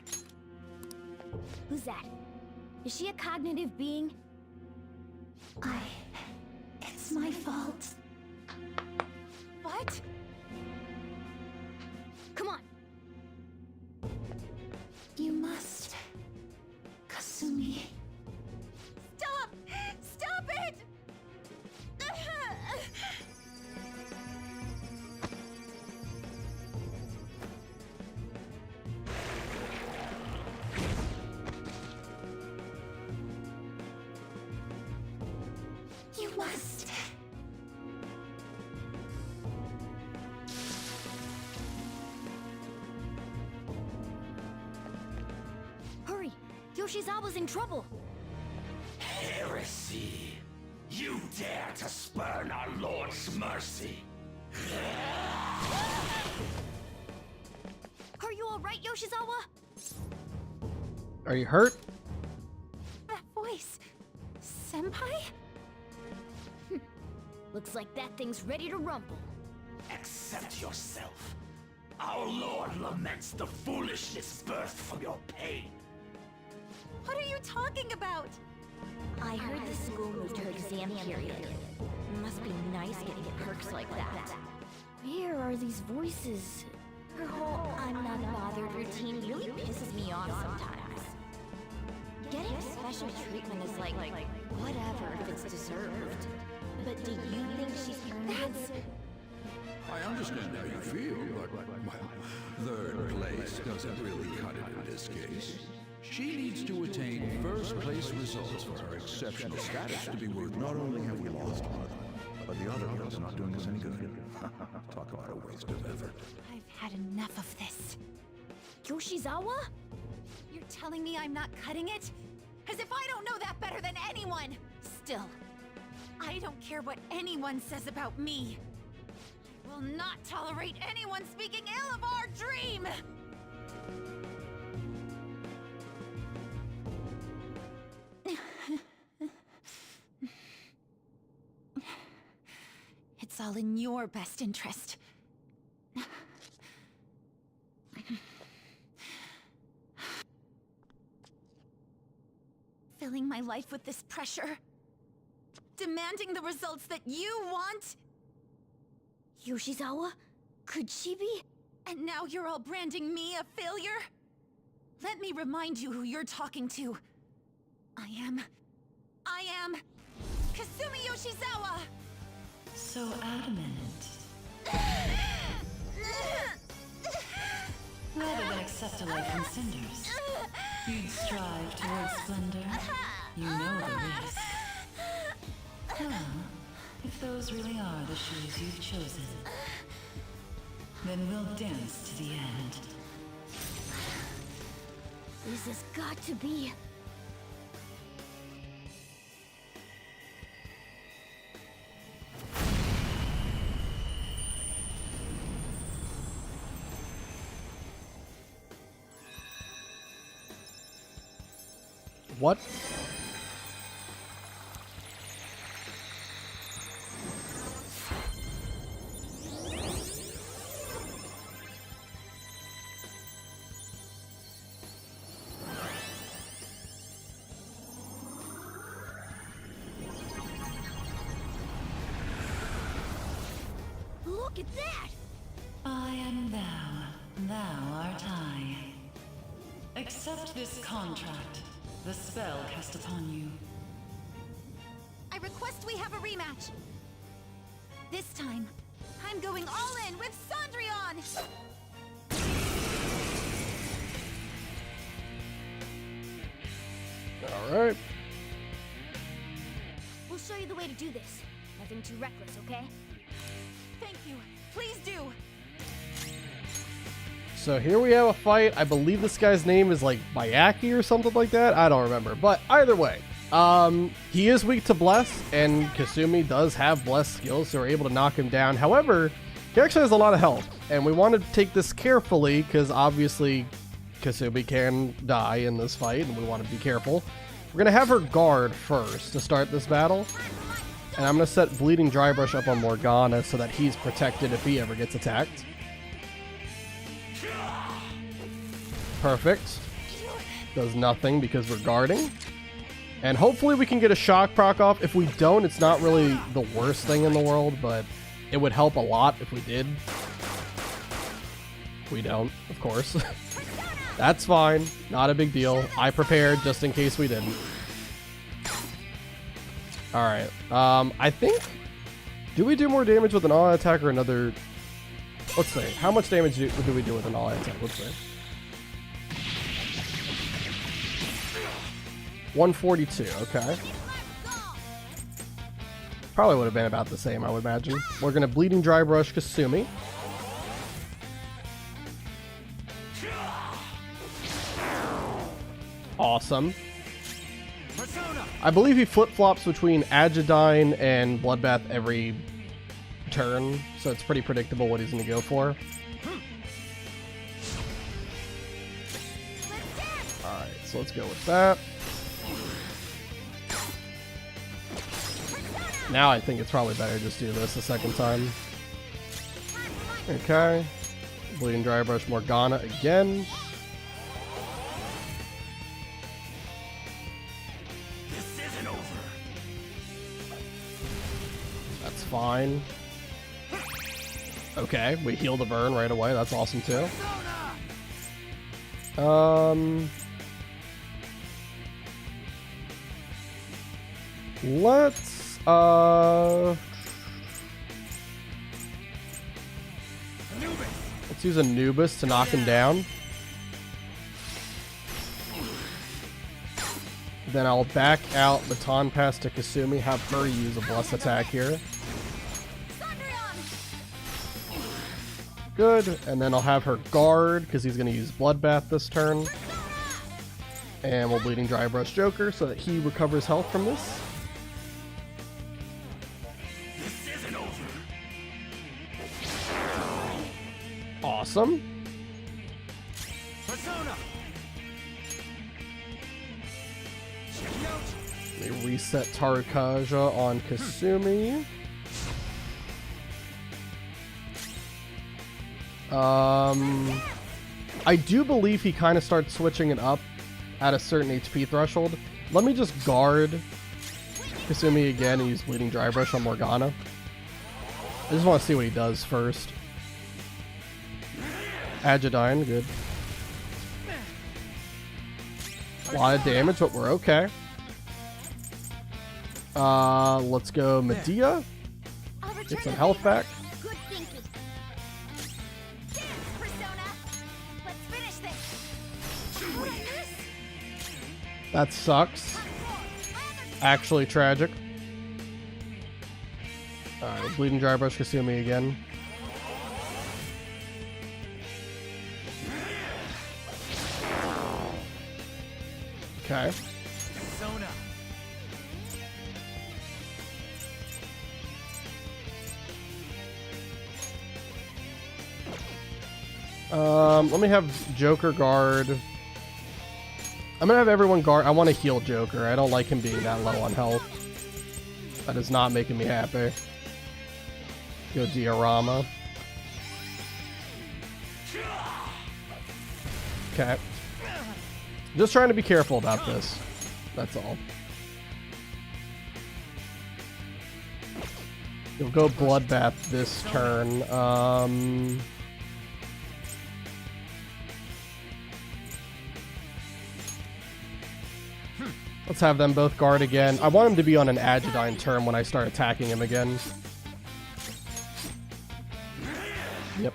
C: Who's that? Is she a cognitive being? It's my fault. What? Come on. You must. Kasumi. Stop! Stop it! You must. Hurry! Yoshizawa's in trouble!
E: Heresy! You dare to spurn our Lord's mercy!
C: Are you alright, Yoshizawa?
A: Are you hurt?
C: That voice... Senpai? Looks like that thing's ready to rumble.
E: Accept yourself. Our Lord laments the foolishness birthed from your pain.
C: What are you talking about? I heard the school moved her exam period. Must be nice getting perks like that. Where are these voices? Her whole I'm not bothered routine really pisses me off sometimes. Getting special treatment is like whatever if it's deserved. But do you think she's earned it?
D: I understand how you feel, but, well, third place doesn't really cut it in this case. She needs to attain first place results for her exceptional status to be worth.
M: Not only have we lost one of them, but the other one's not doing us any good. Talk about a waste of effort.
C: I've had enough of this. Yoshizawa? You're telling me I'm not cutting it? As if I don't know that better than anyone! Still, I don't care what anyone says about me. I will not tolerate anyone speaking ill of our dream! It's all in your best interest. Filling my life with this pressure. Demanding the results that you want. Yoshizawa? Could she be? And now you're all branding me a failure? Let me remind you who you're talking to. I am Kasumi Yoshizawa!
L: So adamant. Rather than accept a life in cinders, you'd strive towards splendor. You know the risk. Well, if those really are the shoes you've chosen, then we'll dance to the end.
C: This has got to be...
A: What?
C: Look at that!
L: I am thou, thou art I. Accept this contract, the spell cast upon you.
C: I request we have a rematch. This time, I'm going all in with Cendrillon!
A: Alright.
C: We'll show you the way to do this. Nothing too reckless, okay?
L: Thank you. Please do.
A: So here we have a fight. I believe this guy's name is like Bayaki or something like that. I don't remember. But either way, he is weak to Bless, and Kasumi does have Bless skills, so we're able to knock him down. However, he actually has a lot of health, and we want to take this carefully because obviously Kasumi can die in this fight, and we want to be careful. We're going to have her guard first to start this battle, and I'm going to set Bleeding Dry Brush up on Morgana so that he's protected if he ever gets attacked. Perfect. Does nothing because we're guarding. And hopefully we can get a shock proc off. If we don't, it's not really the worst thing in the world, but it would help a lot if we did. We don't, of course. That's fine. Not a big deal. I prepared just in case we didn't. Alright. I think... Do we do more damage with an all-out attack or another... Let's see. How much damage do we do with an all-out attack? Let's see. 142, okay. Probably would have been about the same, I would imagine. We're going to Bleeding Dry Brush Kasumi. Awesome. I believe he flip-flops between Agidyne and Bloodbath every turn, so it's pretty predictable what he's going to go for. Alright, so let's go with that. Now I think it's probably better just do this a second time. Okay. Bleeding Dry Brush Morgana again.
E: This isn't over.
A: That's fine. Okay, we heal the burn right away. That's awesome too. Let's use Anubis to knock him down. Then I'll back out Baton Pass to Kasumi, have her use a Bless attack here. Good, and then I'll have her guard, because he's going to use Bloodbath this turn. And we'll Bleeding Dry Brush Joker so that he recovers health from this. Awesome. Let me reset Tarukaja on Kasumi. I do believe he kind of starts switching it up at a certain HP threshold. Let me just guard Kasumi again and use Bleeding Dry Brush on Morgana. I just want to see what he does first. Agidyne, good. A lot of damage, but we're okay. Let's go Medea. Get some health back.
C: Good thinking. Dance, Persona. Let's finish this.
A: That sucks. Actually tragic. Alright, Bleeding Dry Brush Kasumi again. Okay. Let me have Joker guard. I'm gonna have everyone guard. I want to heal Joker. I don't like him being that low on health. That is not making me happy. Go Diorama. Okay. Just trying to be careful about this. That's all. You'll go Bloodbath this turn. Let's have them both guard again. I want him to be on an Agidyne turn when I start attacking him again. Yep.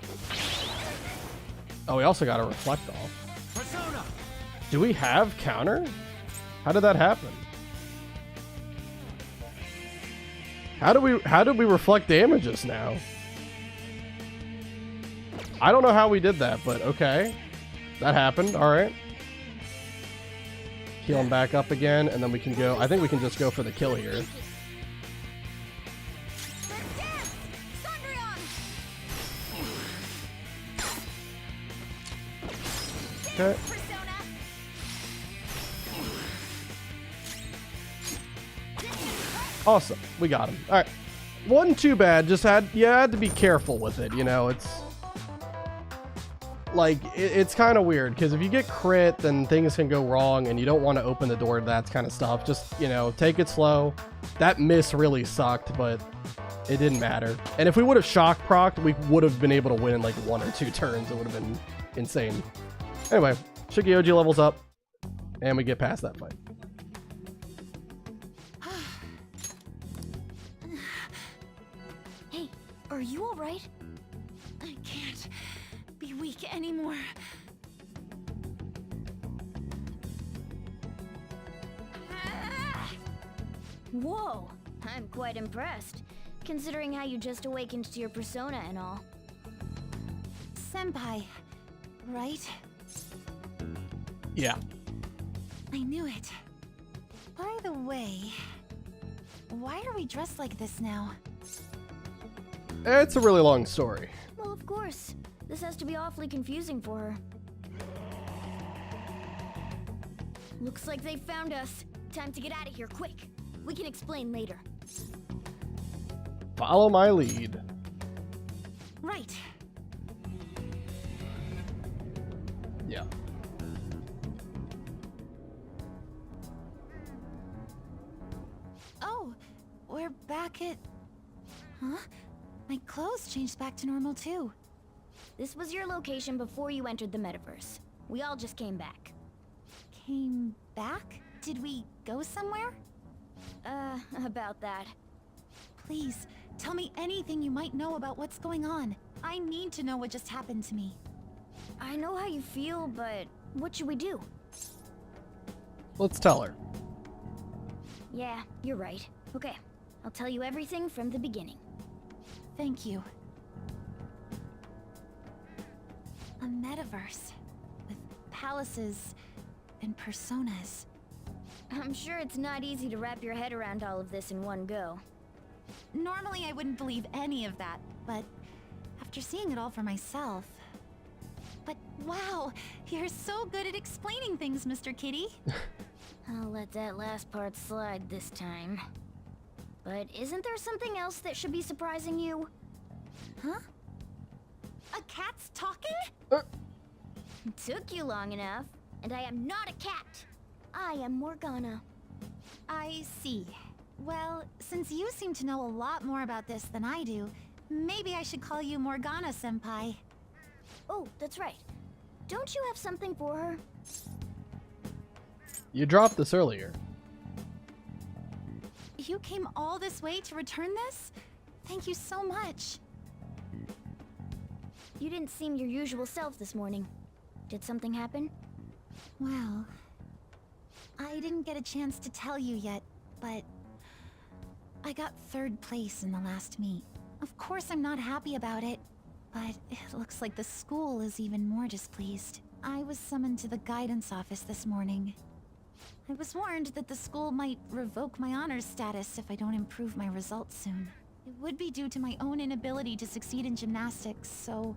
A: Oh, we also got a Reflect off. Do we have counter? How did that happen? How did we reflect damages now? I don't know how we did that, but okay. That happened, alright. Heal him back up again, and then we can go... I think we can just go for the kill here. Okay. Awesome, we got him. Alright. Wasn't too bad, just had to be careful with it, you know, it's... Like, it's kind of weird, because if you get crit, then things can go wrong, and you don't want to open the door to that kind of stuff. Just, you know, take it slow. That miss really sucked, but it didn't matter. And if we would have shock procced, we would have been able to win in like 1 or 2 turns. It would have been insane. Anyway, Shigioji levels up, and we get past that fight.
C: Hey, are you alright? I can't be weak anymore.
I: Whoa, I'm quite impressed, considering how you just awakened to your persona and all.
C: Senpai, right?
A: Yeah.
C: I knew it. By the way, why are we dressed like this now?
A: It's a really long story.
I: Well, of course. This has to be awfully confusing for her. Looks like they found us. Time to get out of here, quick. We can explain later.
A: Follow my lead.
C: Right.
A: Yeah.
C: Oh, we're back at... Huh? My clothes changed back to normal too.
I: This was your location before you entered the metaverse. We all just came back.
C: Came back? Did we go somewhere?
I: About that.
C: Please, tell me anything you might know about what's going on. I need to know what just happened to me.
I: I know how you feel, but what should we do?
A: Let's tell her.
I: Yeah, you're right. Okay, I'll tell you everything from the beginning.
C: Thank you. A metaverse with palaces and personas.
I: I'm sure it's not easy to wrap your head around all of this in one go.
C: Normally I wouldn't believe any of that, but after seeing it all for myself... But wow, you're so good at explaining things, Mr. Kitty.
I: I'll let that last part slide this time. But isn't there something else that should be surprising you?
C: Huh? A cat's talking?
I: Took you long enough, and I am not a cat. I am Morgana.
C: I see. Well, since you seem to know a lot more about this than I do, maybe I should call you Morgana-senpai.
I: Oh, that's right. Don't you have something for her?
A: You dropped this earlier.
C: You came all this way to return this? Thank you so much.
I: You didn't seem your usual self this morning. Did something happen?
C: Well, I didn't get a chance to tell you yet, but I got 3rd place in the last meet. Of course I'm not happy about it, but it looks like the school is even more displeased. I was summoned to the guidance office this morning. I was warned that the school might revoke my honors status if I don't improve my results soon. It would be due to my own inability to succeed in gymnastics, so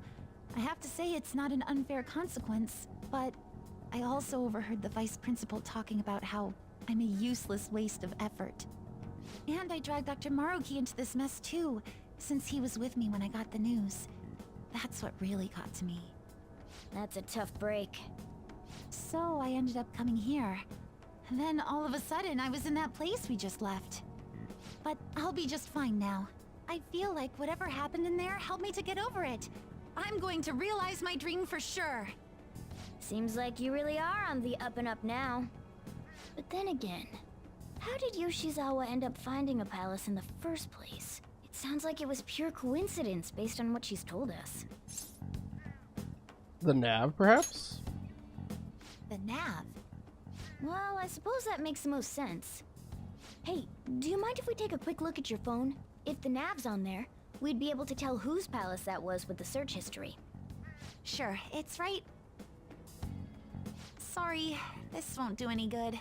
C: I have to say it's not an unfair consequence, but I also overheard the vice principal talking about how I'm a useless waste of effort. And I dragged Dr. Maruki into this mess too, since he was with me when I got the news. That's what really got to me.
I: That's a tough break.
C: So I ended up coming here. And then all of a sudden I was in that place we just left. But I'll be just fine now. I feel like whatever happened in there helped me to get over it. I'm going to realize my dream for sure.
I: Seems like you really are on the up and up now. But then again, how did Yoshizawa end up finding a palace in the first place? It sounds like it was pure coincidence based on what she's told us.
A: The nav, perhaps?
C: The nav?
I: Well, I suppose that makes the most sense. Hey, do you mind if we take a quick look at your phone? If the nav's on there, we'd be able to tell whose palace that was with the search history.
C: Sure, it's right. Sorry, this won't do any good.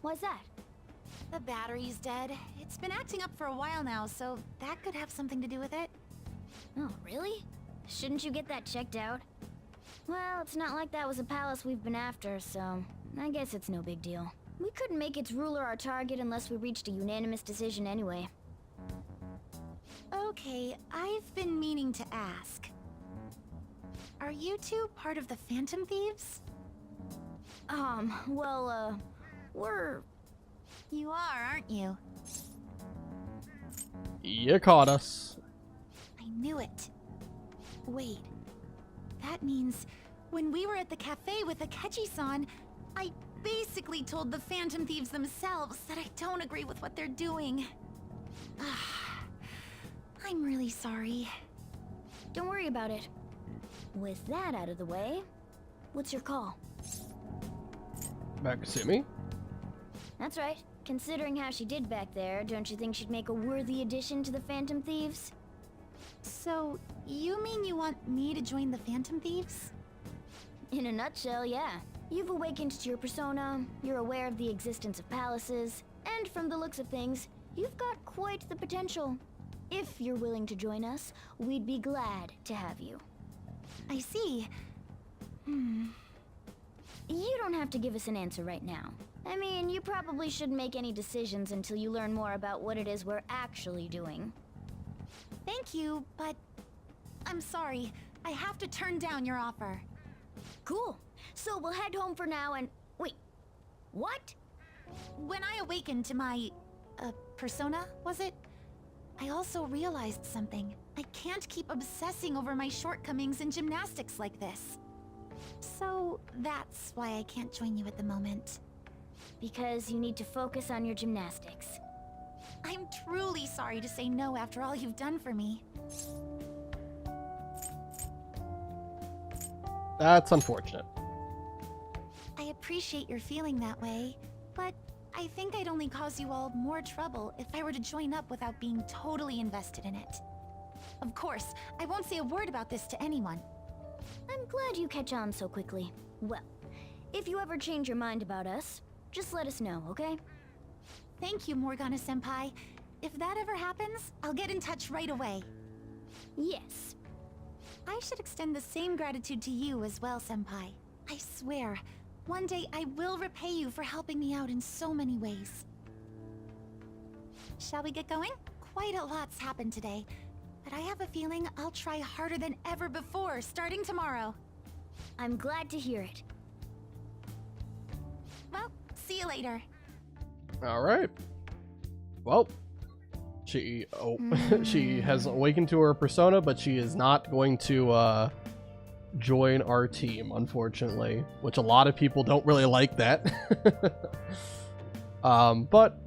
C: Why's that? The battery's dead. It's been acting up for a while now, so that could have something to do with it.
O: Oh, really? Shouldn't you get that checked out? Well, it's not like that was a palace we've been after, so I guess it's no big deal. We couldn't make its ruler our target unless we reached a unanimous decision anyway.
C: Okay, I've been meaning to ask. Are you two part of the Phantom Thieves?
O: We're...
C: You are, aren't you?
A: You caught us.
C: I knew it. Wait. That means when we were at the cafe with Akechi-san, I basically told the Phantom Thieves themselves that I don't agree with what they're doing. I'm really sorry.
O: Don't worry about it. With that out of the way, what's your call?
A: Makasumi?
O: That's right. Considering how she did back there, don't you think she'd make a worthy addition to the Phantom Thieves?
C: So, you mean you want me to join the Phantom Thieves?
O: In a nutshell, yeah. You've awakened to your persona, you're aware of the existence of palaces, and from the looks of things, you've got quite the potential. If you're willing to join us, we'd be glad to have you.
C: I see.
O: You don't have to give us an answer right now. I mean, you probably shouldn't make any decisions until you learn more about what it is we're actually doing.
C: Thank you, but I'm sorry. I have to turn down your offer.
O: Cool. So we'll head home for now and... Wait. What?
C: When I awakened to my... persona, was it? I also realized something. I can't keep obsessing over my shortcomings in gymnastics like this. So that's why I can't join you at the moment.
O: Because you need to focus on your gymnastics.
C: I'm truly sorry to say no after all you've done for me.
A: That's unfortunate.
C: I appreciate your feeling that way, but I think I'd only cause you all more trouble if I were to join up without being totally invested in it. Of course, I won't say a word about this to anyone.
O: I'm glad you catch on so quickly. Well, if you ever change your mind about us, just let us know, okay?
C: Thank you, Morgana-senpai. If that ever happens, I'll get in touch right away.
O: Yes.
C: I should extend the same gratitude to you as well, senpai. I swear, one day I will repay you for helping me out in so many ways. Shall we get going? Quite a lot's happened today, but I have a feeling I'll try harder than ever before starting tomorrow.
O: I'm glad to hear it.
C: Well, see you later.
A: Alright. Well, she she has awakened to her persona, but she is not going to join our team, unfortunately, which a lot of people don't really like that. But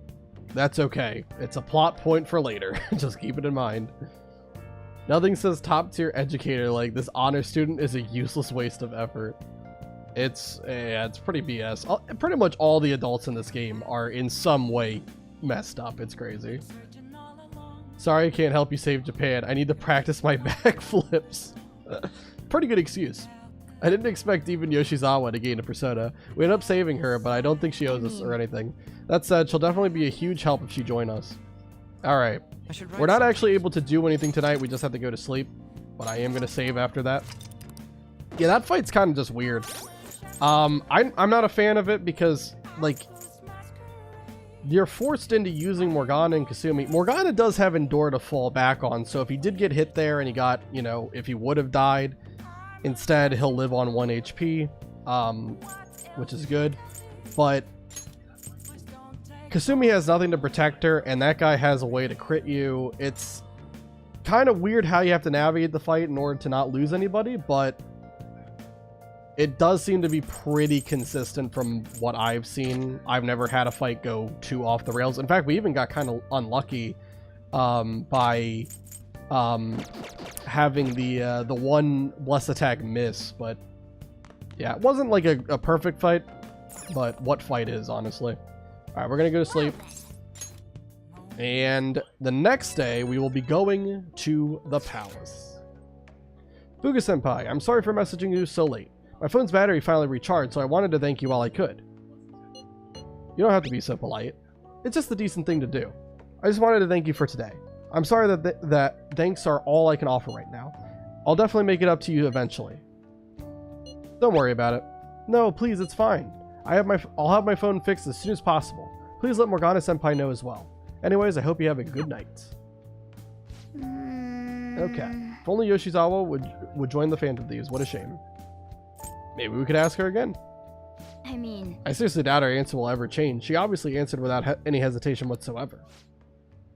A: that's okay. It's a plot point for later. Just keep it in mind. Nothing says top tier educator like this honor student is a useless waste of effort. It's pretty BS. Pretty much all the adults in this game are in some way messed up. It's crazy. Sorry I can't help you save Japan. I need to practice my backflips. Pretty good excuse. I didn't expect even Yoshizawa to gain a persona. We ended up saving her, but I don't think she owes us or anything. That said, she'll definitely be a huge help if she joins us. Alright. We're not actually able to do anything tonight. We just have to go to sleep. But I am going to save after that. Yeah, that fight's kind of just weird. I'm not a fan of it because, like, you're forced into using Morgana and Kasumi. Morgana does have Endure to fall back on, so if he did get hit there and he got, you know, if he would have died, instead he'll live on 1 HP, which is good. But Kasumi has nothing to protect her, and that guy has a way to crit you. It's kind of weird how you have to navigate the fight in order to not lose anybody, but it does seem to be pretty consistent from what I've seen. I've never had a fight go too off the rails. In fact, we even got kind of unlucky by having the one bless attack miss. But yeah, it wasn't like a perfect fight, but what fight is, honestly. All right, we're going to go to sleep. And the next day, we will be going to the palace. Fuga-senpai, I'm sorry for messaging you so late. My phone's battery finally recharged, so I wanted to thank you while I could. You don't have to be so polite. It's just the decent thing to do. I just wanted to thank you for today. I'm sorry that thanks are all I can offer right now. I'll definitely make it up to you eventually. Don't worry about it. No, please, it's fine. I'll have my phone fixed as soon as possible. Please let Morgana-senpai know as well. Anyways, I hope you have a good night. Okay. If only Yoshizawa would join the Phantom Thieves. What a shame. Maybe we could ask her again.
O: I mean...
A: I seriously doubt her answer will ever change. She obviously answered without any hesitation whatsoever.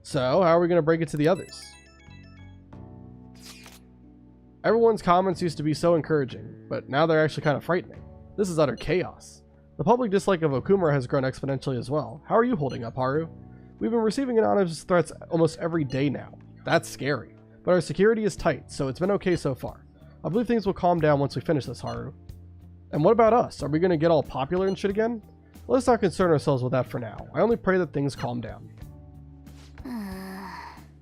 A: So, how are we going to break it to the others? Everyone's comments used to be so encouraging, but now they're actually kind of frightening. This is utter chaos. The public dislike of Okumura has grown exponentially as well. How are you holding up, Haru? We've been receiving anonymous threats almost every day now. That's scary. But our security is tight, so it's been okay so far. I believe things will calm down once we finish this, Haru. And what about us? Are we going to get all popular and shit again? Let's not concern ourselves with that for now. I only pray that things calm down.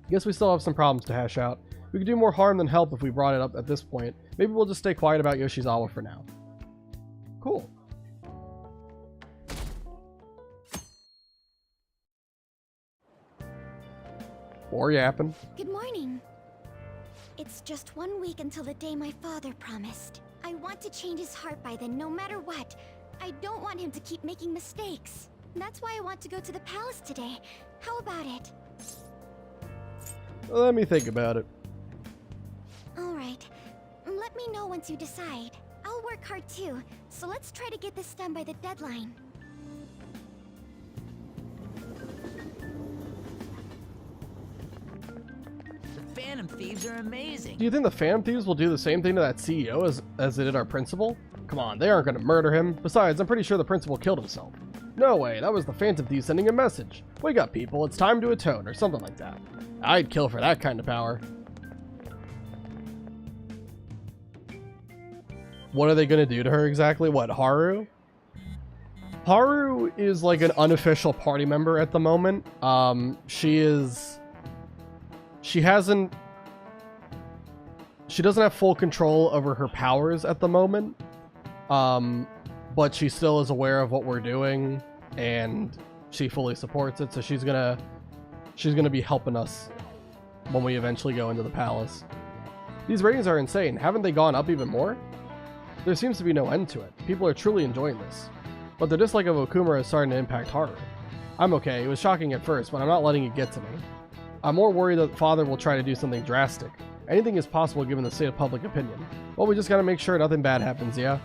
A: Guess we still have some problems to hash out. We could do more harm than help if we brought it up at this point. Maybe we'll just stay quiet about Yoshizawa for now. Cool. Or yapping.
C: Good morning. It's just 1 week until the day my father promised. I want to change his heart by then, no matter what. I don't want him to keep making mistakes. That's why I want to go to the palace today. How about it?
A: Let me think about it.
C: Alright. Let me know once you decide. I'll work hard too, so let's try to get this done by the deadline.
B: The Phantom Thieves are amazing.
A: Do you think the Phantom Thieves will do the same thing to that CEO as they did our principal? Come on, they aren't going to murder him. Besides, I'm pretty sure the principal killed himself. No way, that was the Phantom Thieves sending a message. Wake up, people, it's time to atone, or something like that. I'd kill for that kind of power. What are they going to do to her exactly? What, Haru? Haru is like an unofficial party member at the moment. She doesn't have full control over her powers at the moment. But she still is aware of what we're doing and she fully supports it. So she's gonna be helping us when we eventually go into the palace. These ratings are insane. Haven't they gone up even more? There seems to be no end to it. People are truly enjoying this. But the dislike of Okumura is starting to impact Haru. I'm okay. It was shocking at first, but I'm not letting it get to me. I'm more worried that father will try to do something drastic. Anything is possible given the state of public opinion. Well, we just gotta make sure nothing bad happens, yeah?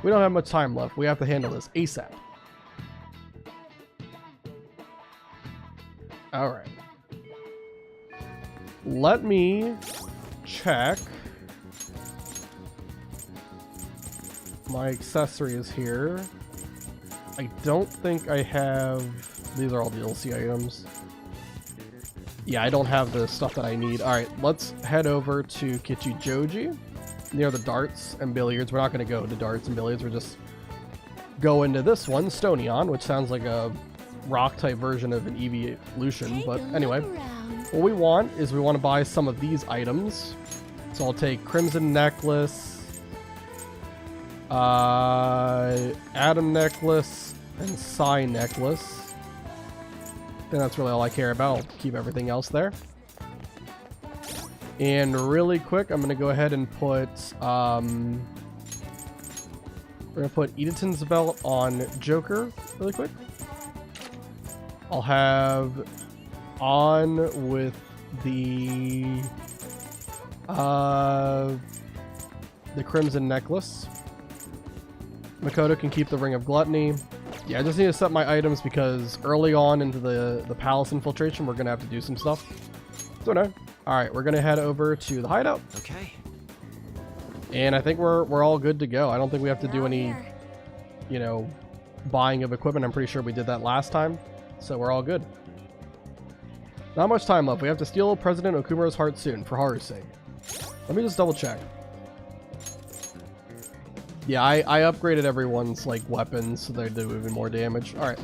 A: We don't have much time left. We have to handle this ASAP. Alright. Let me check. My accessories here. I don't think I have... These are all DLC items. Yeah, I don't have the stuff that I need. Alright, let's head over to Kichijoji, near the darts and billiards. We're not going to go to darts and billiards. We're just go into this one, Stonion, which sounds like a rock-type version of an evolution. But anyway, what we want is we want to buy some of these items. So I'll take Crimson Necklace, Atom Necklace, and Psy Necklace. And that's really all I care about. I'll keep everything else there. And really quick, I'm gonna go ahead and put we're gonna put Edenton's belt on Joker really quick. I'll have on with the Crimson Necklace. Makoto can keep the Ring of Gluttony. Yeah, I just need to set my items because early on into the palace infiltration, we're going to have to do some stuff. So no. Alright, we're going to head over to the hideout.
F: Okay.
A: And I think we're all good to go. I don't think we have to do any, you know, buying of equipment. I'm pretty sure we did that last time. So we're all good. Not much time left. We have to steal President Okumura's heart soon, for Haru's sake. Let me just double check. Yeah, I upgraded everyone's, like, weapons so they do even more damage. Alright.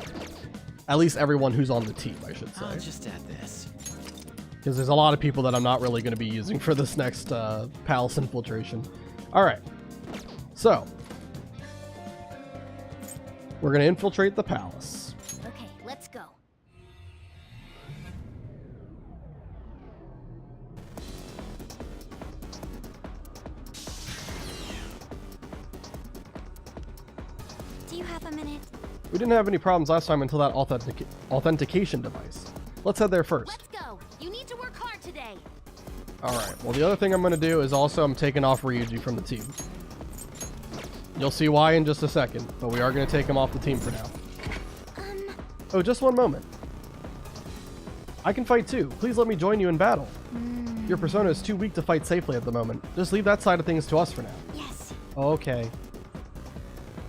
A: At least everyone who's on the team, I should say.
B: I'll just add this.
A: Because there's a lot of people that I'm not really going to be using for this next palace infiltration. Alright. So. We're going to infiltrate the palace.
O: Okay, let's go.
C: Do you have a minute?
A: We didn't have any problems last time until that authentication device. Let's head there first.
C: Let's go. You need to work hard today.
A: Alright, well the other thing I'm going to do is also I'm taking off Ryuji from the team. You'll see why in just a second, but we are going to take him off the team for now. Oh, just one moment. I can fight too. Please let me join you in battle. Your persona is too weak to fight safely at the moment. Just leave that side of things to us for now.
C: Yes.
A: Okay.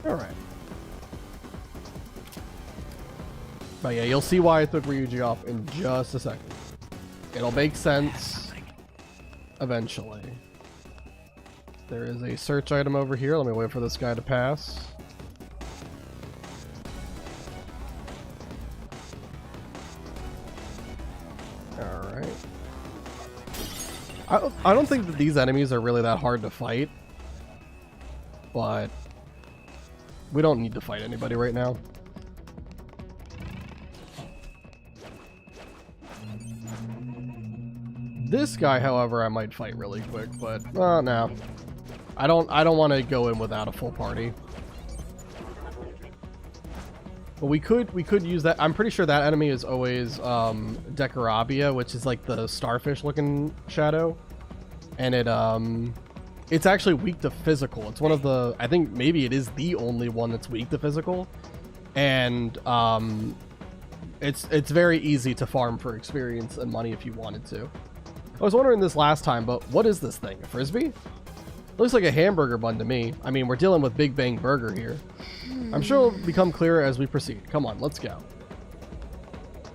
A: Alright. But yeah, you'll see why I took Ryuji off in just a second. It'll make sense eventually. There is a search item over here. Let me wait for this guy to pass. Alright. I don't think that these enemies are really that hard to fight. But we don't need to fight anybody right now. This guy, however, I might fight really quick, but no. I don't want to go in without a full party. But we could use that. I'm pretty sure that enemy is always Decorabia, which is like the starfish looking shadow. And it's actually weak to physical. It's one of the, I think maybe it is the only one that's weak to physical. And it's very easy to farm for experience and money if you wanted to. I was wondering this last time, but what is this thing? A frisbee? Looks like a hamburger bun to me. I mean, we're dealing with Big Bang Burger here. I'm sure it'll become clearer as we proceed. Come on, let's go.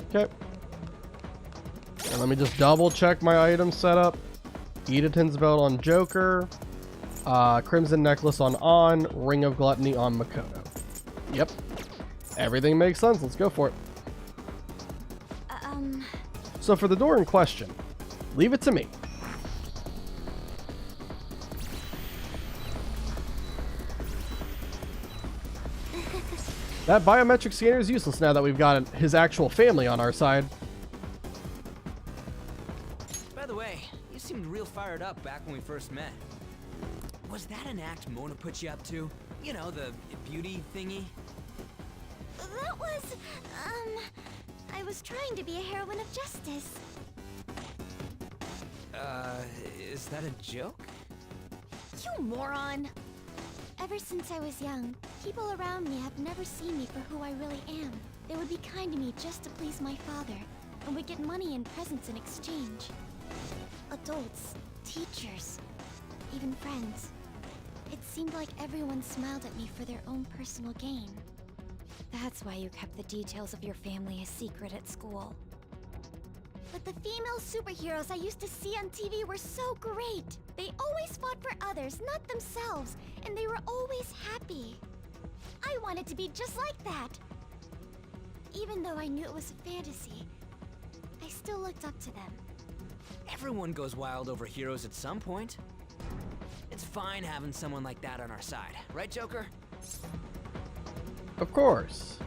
A: Okay. And let me just double check my item setup. Edatin's belt on Joker. Crimson necklace on. Ring of Gluttony on Makoto. Yep. Everything makes sense. Let's go for it. So for the door in question, leave it to me. That biometric scanner is useless now that we've got his actual family on our side.
B: By the way, you seemed real fired up back when we first met. Was that an act Mona put you up to? You know, the beauty thingy?
C: That was, I was trying to be a heroine of justice.
B: Is that a joke?
C: You moron! Ever since I was young, people around me have never seen me for who I really am. They would be kind to me just to please my father, and would get money and presents in exchange. Adults, teachers, even friends. It seemed like everyone smiled at me for their own personal gain. That's why you kept the details of your family a secret at school. But the female superheroes I used to see on TV were so great. They always fought for others, not themselves, and they were always happy. I wanted to be just like that. Even though I knew it was a fantasy, I still looked up to them.
B: Everyone goes wild over heroes at some point. It's fine having someone like that on our side, right, Joker?
A: Of course.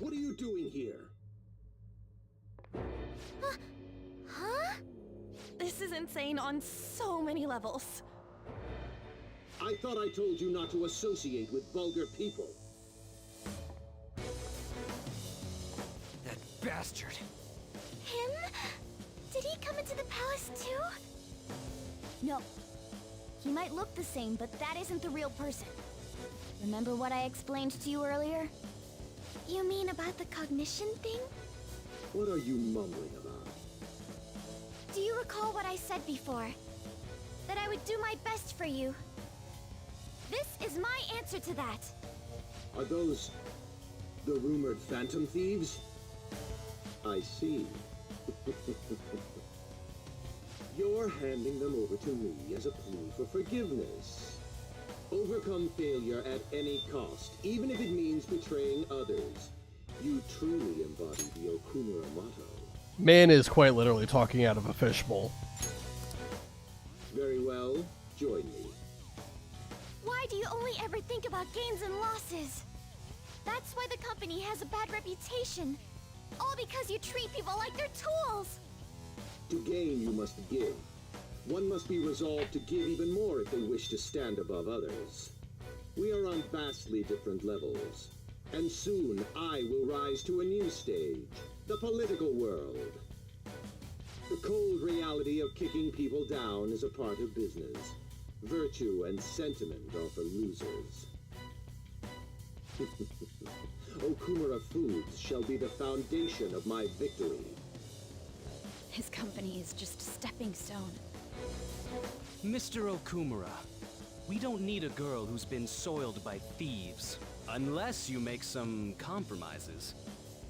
E: What are you doing here?
C: Huh? This is insane on so many levels.
E: I thought I told you not to associate with vulgar people.
B: That bastard.
C: Him? Did he come into the palace too?
O: No. He might look the same, but that isn't the real person. Remember what I explained to you earlier?
C: You mean about the cognition thing?
E: What are you mumbling about?
C: Do you recall what I said before? That I would do my best for you. This is my answer to that.
E: Are those the rumored phantom thieves? I see. You're handing them over to me as a plea for forgiveness. Overcome failure at any cost, even if it means betraying others. You truly embody the Okumura motto.
A: Man is quite literally talking out of a fishbowl.
E: Very well, join me.
C: Why do you only ever think about gains and losses? That's why the company has a bad reputation. All because you treat people like they're tools.
E: To gain, you must give. One must be resolved to give even more if they wish to stand above others. We are on vastly different levels, and soon I will rise to a new stage, the political world. The cold reality of kicking people down is a part of business. Virtue and sentiment are for losers. Okumura Foods shall be the foundation of my victory.
L: His company is just a stepping stone.
P: Mr. Okumura, we don't need a girl who's been soiled by thieves. Unless you make some compromises.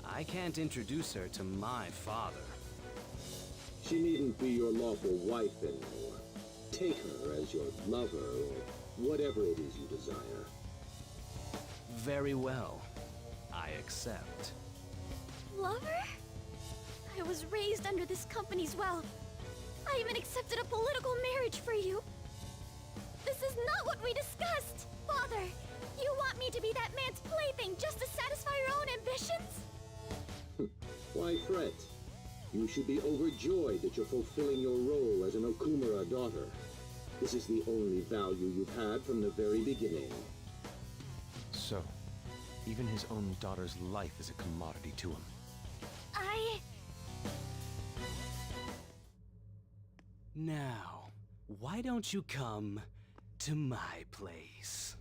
P: I can't introduce her to my father.
E: She needn't be your lawful wife anymore. Take her as your lover or whatever it is you desire.
P: Very well. I accept.
C: Lover? I was raised under this company's wealth. I even accepted a political marriage for you. This is not what we discussed! Father, you want me to be that man's plaything just to satisfy your own ambitions?
E: Why fret? You should be overjoyed that you're fulfilling your role as an Okumura daughter. This is the only value you've had from the very beginning.
K: So, even his own daughter's life is a commodity to him.
P: Now, why don't you come to my place?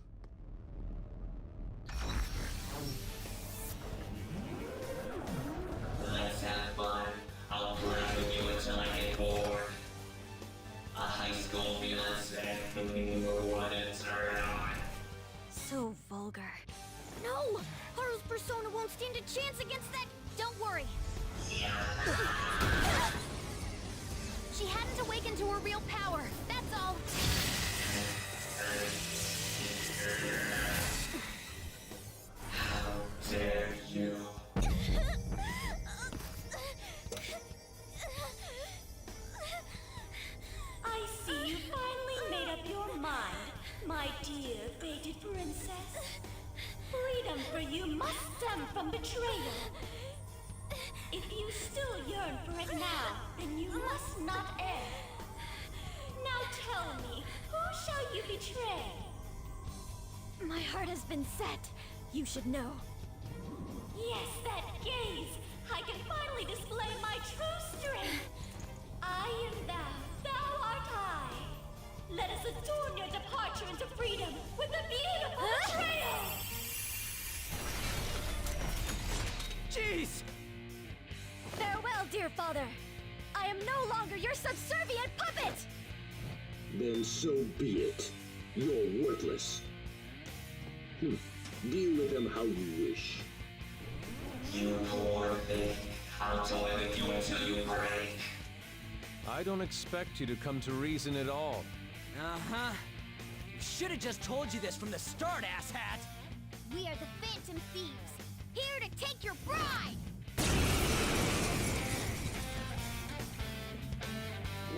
Q: Let's have fun. I'll play with you until I get bored. A high school music, what it's around.
C: So vulgar. No! Haru's persona won't stand a chance against that! Don't worry! She hadn't awakened to her real power, that's all!
Q: How dare you?
R: I see you finally made up your mind, my dear fated princess. Freedom for you must stem from betrayal. If you still yearn for it now, then you must not err. Now tell me, who shall you betray?
C: My heart has been set. You should know.
R: Yes, that gaze! I can finally display my true strength! I am thou, thou art I! Let us adorn your departure into freedom with a beautiful betrayal!
P: Jeez!
C: Farewell, dear father! I am no longer your subservient puppet!
E: Then so be it. You're worthless. Deal with him how you wish.
Q: You poor thing. I'll toy with you until you break.
K: I don't expect you to come to reason at all.
B: Uh-huh. We should have just told you this from the start, asshat!
C: We are the Phantom Thieves, here to take your bride!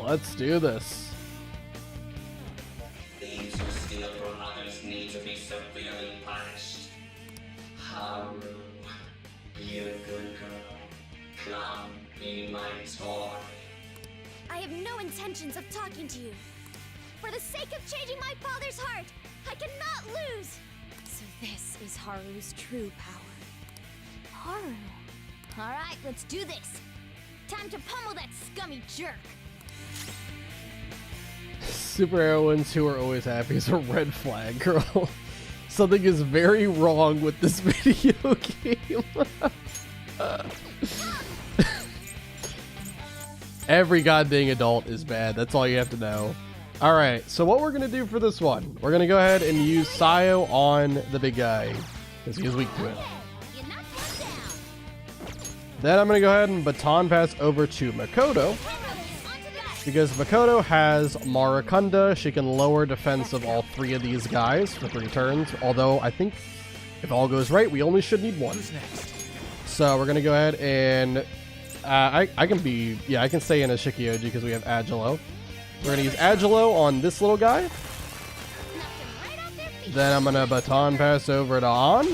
A: Let's do this.
Q: Thieves who steal from others need to be severely punished. Haru, be a good girl. Come, be my toy.
C: I have no intentions of talking to you. For the sake of changing my father's heart, I cannot lose!
L: So this is Haru's true power.
C: Haru. Alright, let's do this. Time to pummel that scummy jerk.
A: Superheroines who are always happy is a red flag, girl. Something is very wrong with this video game. Every goddamn adult is bad. That's all you have to know. Alright, so what we're going to do for this one, we're going to go ahead and use Sayo on the big guy, because he is weak to it. Then I'm going to go ahead and baton pass over to Makoto, because Makoto has Marakunda. She can lower defense of all three of these guys for 3 turns, although I think if all goes right, we only should need 1. So we're going to go ahead and I can be, yeah, I can stay in a Shikioji because we have Agilo. We're gonna use Agilo on this little guy. Then I'm gonna baton pass over to On.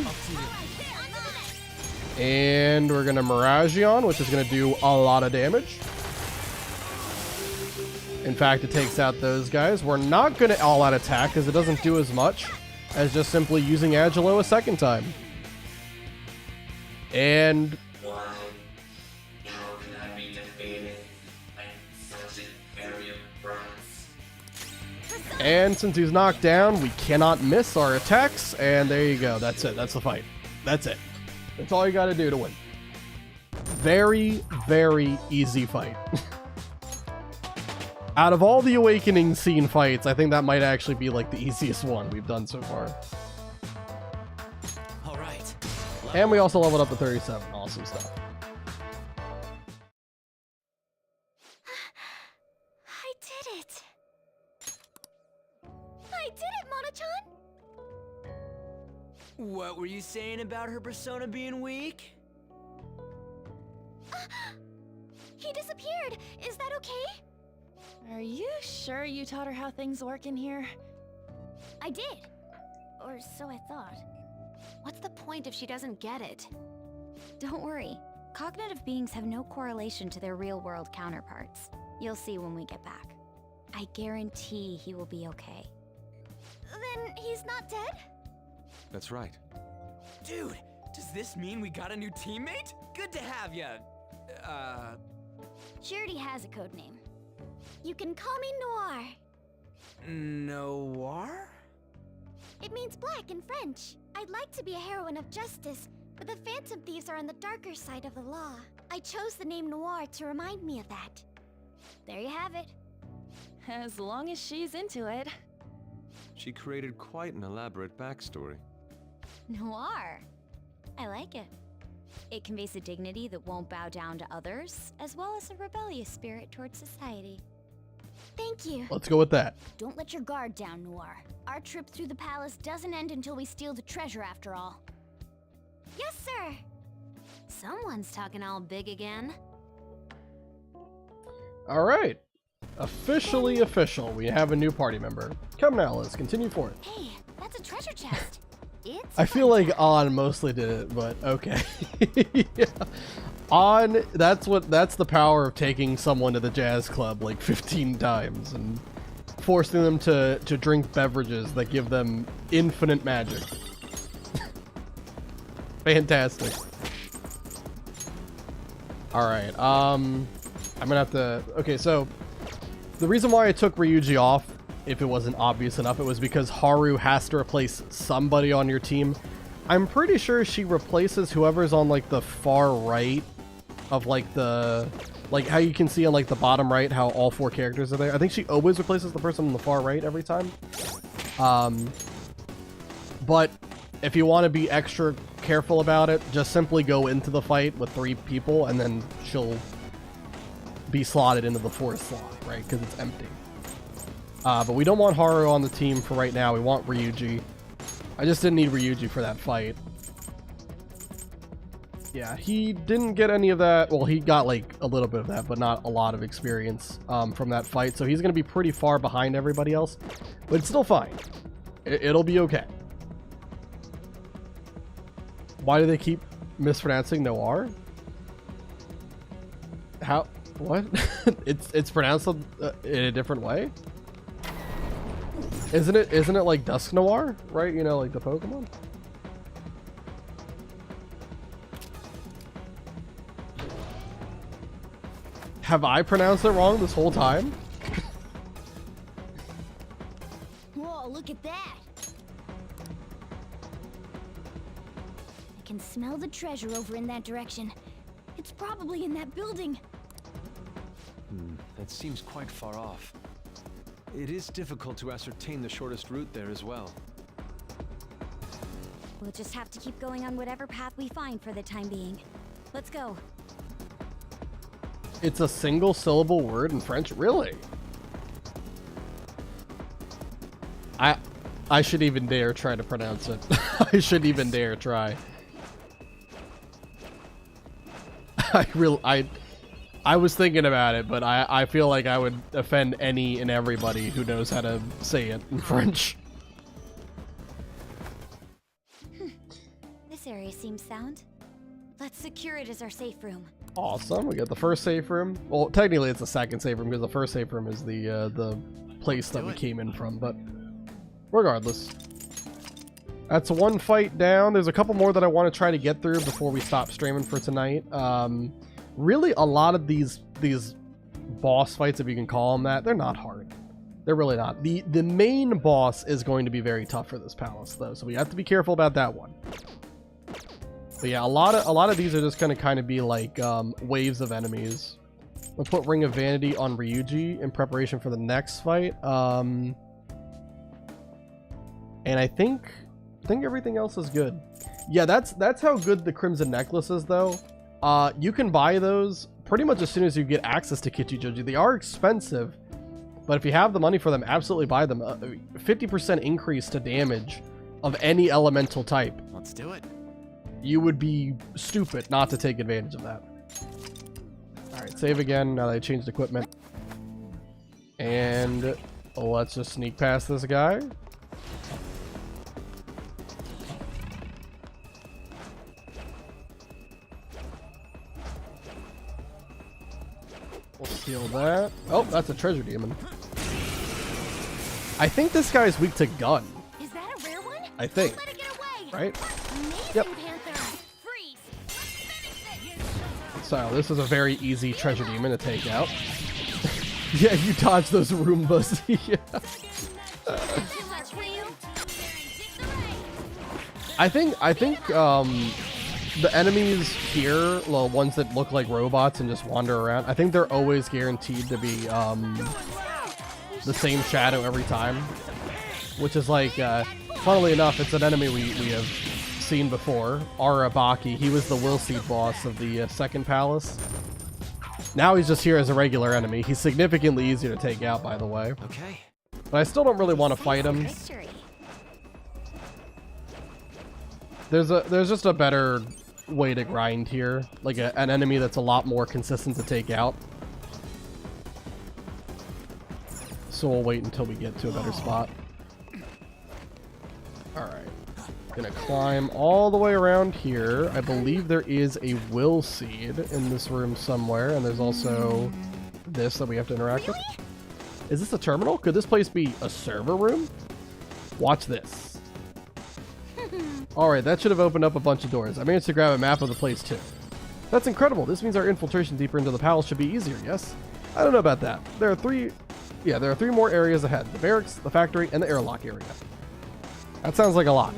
A: And we're gonna Miragion, which is gonna do a lot of damage. In fact, it takes out those guys. We're not gonna all-out attack because it doesn't do as much as just simply using Agilo a second time. And since he's knocked down, we cannot miss our attacks. And there you go. That's it. That's the fight. That's it. That's all you got to do to win. Very, very easy fight. Out of all the Awakening scene fights, I think that might actually be like the easiest one we've done so far.
B: All right.
A: And we also leveled up to 37. Awesome stuff.
C: I did it. I did it, Mono-chan.
B: What were you saying about her persona being weak?
C: He disappeared. Is that okay?
S: Are you sure you taught her how things work in here?
O: I did. Or so I thought.
T: What's the point if she doesn't get it? Don't worry. Cognitive beings have no correlation to their real-world counterparts. You'll see when we get back. I guarantee he will be okay.
C: Then he's not dead?
F: That's right.
B: Dude, does this mean we got a new teammate? Good to have ya.
O: She already has a code name. You can call me Noir.
B: Noir?
C: It means black in French. I'd like to be a heroine of justice, but the Phantom Thieves are on the darker side of the law. I chose the name Noir to remind me of that.
O: There you have it.
S: As long as she's into it.
F: She created quite an elaborate backstory.
T: Noir. I like it. It conveys a dignity that won't bow down to others, as well as a rebellious spirit towards society.
C: Thank you.
A: Let's go with that.
O: Don't let your guard down, Noir. Our trip through the palace doesn't end until we steal the treasure after all.
C: Yes, sir.
T: Someone's talking all big again.
A: All right. Officially official. We have a new party member. Come now, let's continue forward.
C: Hey, that's a treasure chest. It's
A: I feel like On mostly did it, but okay. Yeah. On, that's the power of taking someone to the jazz club like 15 times and forcing them to drink beverages that give them infinite magic. Fantastic. All right. I'm gonna have to. Okay, so the reason why I took Ryuji off, if it wasn't obvious enough, it was because Haru has to replace somebody on your team. I'm pretty sure she replaces whoever's on like the far right of like the, like how you can see on like the bottom right how all 4 characters are there. I think she always replaces the person on the far right every time. But if you want to be extra careful about it, just simply go into the fight with 3 people and then she'll be slotted into the 4th slot, right? Because it's empty. But we don't want Haru on the team for right now. We want Ryuji. I just didn't need Ryuji for that fight. Yeah, he didn't get any of that. Well, he got like a little bit of that, but not a lot of experience from that fight. So he's going to be pretty far behind everybody else. But it's still fine. It'll be okay. Why do they keep mispronouncing Noir? How? What? it's pronounced in a different way? Isn't it like Dusk Noir, right? You know, like the Pokemon? Have I pronounced it wrong this whole time?
O: Whoa, look at that! I can smell the treasure over in that direction. It's probably in that building.
F: That seems quite far off. It is difficult to ascertain the shortest route there as well.
T: We'll just have to keep going on whatever path we find for the time being. Let's go.
A: It's a single syllable word in French? Really? I should even dare try to pronounce it. I shouldn't even dare try. I was thinking about it, but I feel like I would offend any and everybody who knows how to say it in French.
T: This area seems sound. Let's secure it as our safe room.
A: Awesome. We got the first safe room. Well, technically it's the second safe room because the first safe room is the place that we came in from, but regardless. That's one fight down. There's a couple more that I want to try to get through before we stop streaming for tonight. Really, a lot of these boss fights, if you can call them that, they're not hard. They're really not. The main boss is going to be very tough for this palace, though, so we have to be careful about that one. But yeah, a lot of these are just going to kind of be like waves of enemies. We'll put Ring of Vanity on Ryuji in preparation for the next fight. And I think everything else is good. Yeah, that's how good the Crimson Necklace is, though. You can buy those pretty much as soon as you get access to Kichijoji. They are expensive, but if you have the money for them, absolutely buy them. 50% increase to damage of any elemental type.
K: Let's do it.
A: You would be stupid not to take advantage of that. Alright, save again now that I changed equipment. And let's just sneak past this guy. We'll steal that. Oh, that's a treasure demon. I think this guy's weak to gun.
C: Is that a rare one?
A: I think.
C: Let it get away.
A: Right?
C: Amazing,
A: Yep.
C: Panther. Freeze.
A: So this is a very easy treasure demon to take out. Yeah, you dodge those Roombas. Yeah. I think the enemies here, the ones that look like robots and just wander around, I think they're always guaranteed to be the same shadow every time, which is like, funnily enough, it's an enemy we have seen before. Arabaki, he was the will seed boss of the second palace. Now he's just here as a regular enemy. He's significantly easier to take out, by the way.
F: Okay.
A: But I still don't really want to fight him. There's just a better way to grind here, like an enemy that's a lot more consistent to take out. So we'll wait until we get to a better spot. Alright. Gonna climb all the way around here. I believe there is a will seed in this room somewhere, and there's also this that we have to interact with. Is this a terminal? Could this place be a server room? Watch this. Alright, that should have opened up a bunch of doors. I managed to grab a map of the place too. That's incredible. This means our infiltration deeper into the palace should be easier, yes? I don't know about that. There are three more areas ahead. The barracks, the factory, and the airlock area. That sounds like a lot.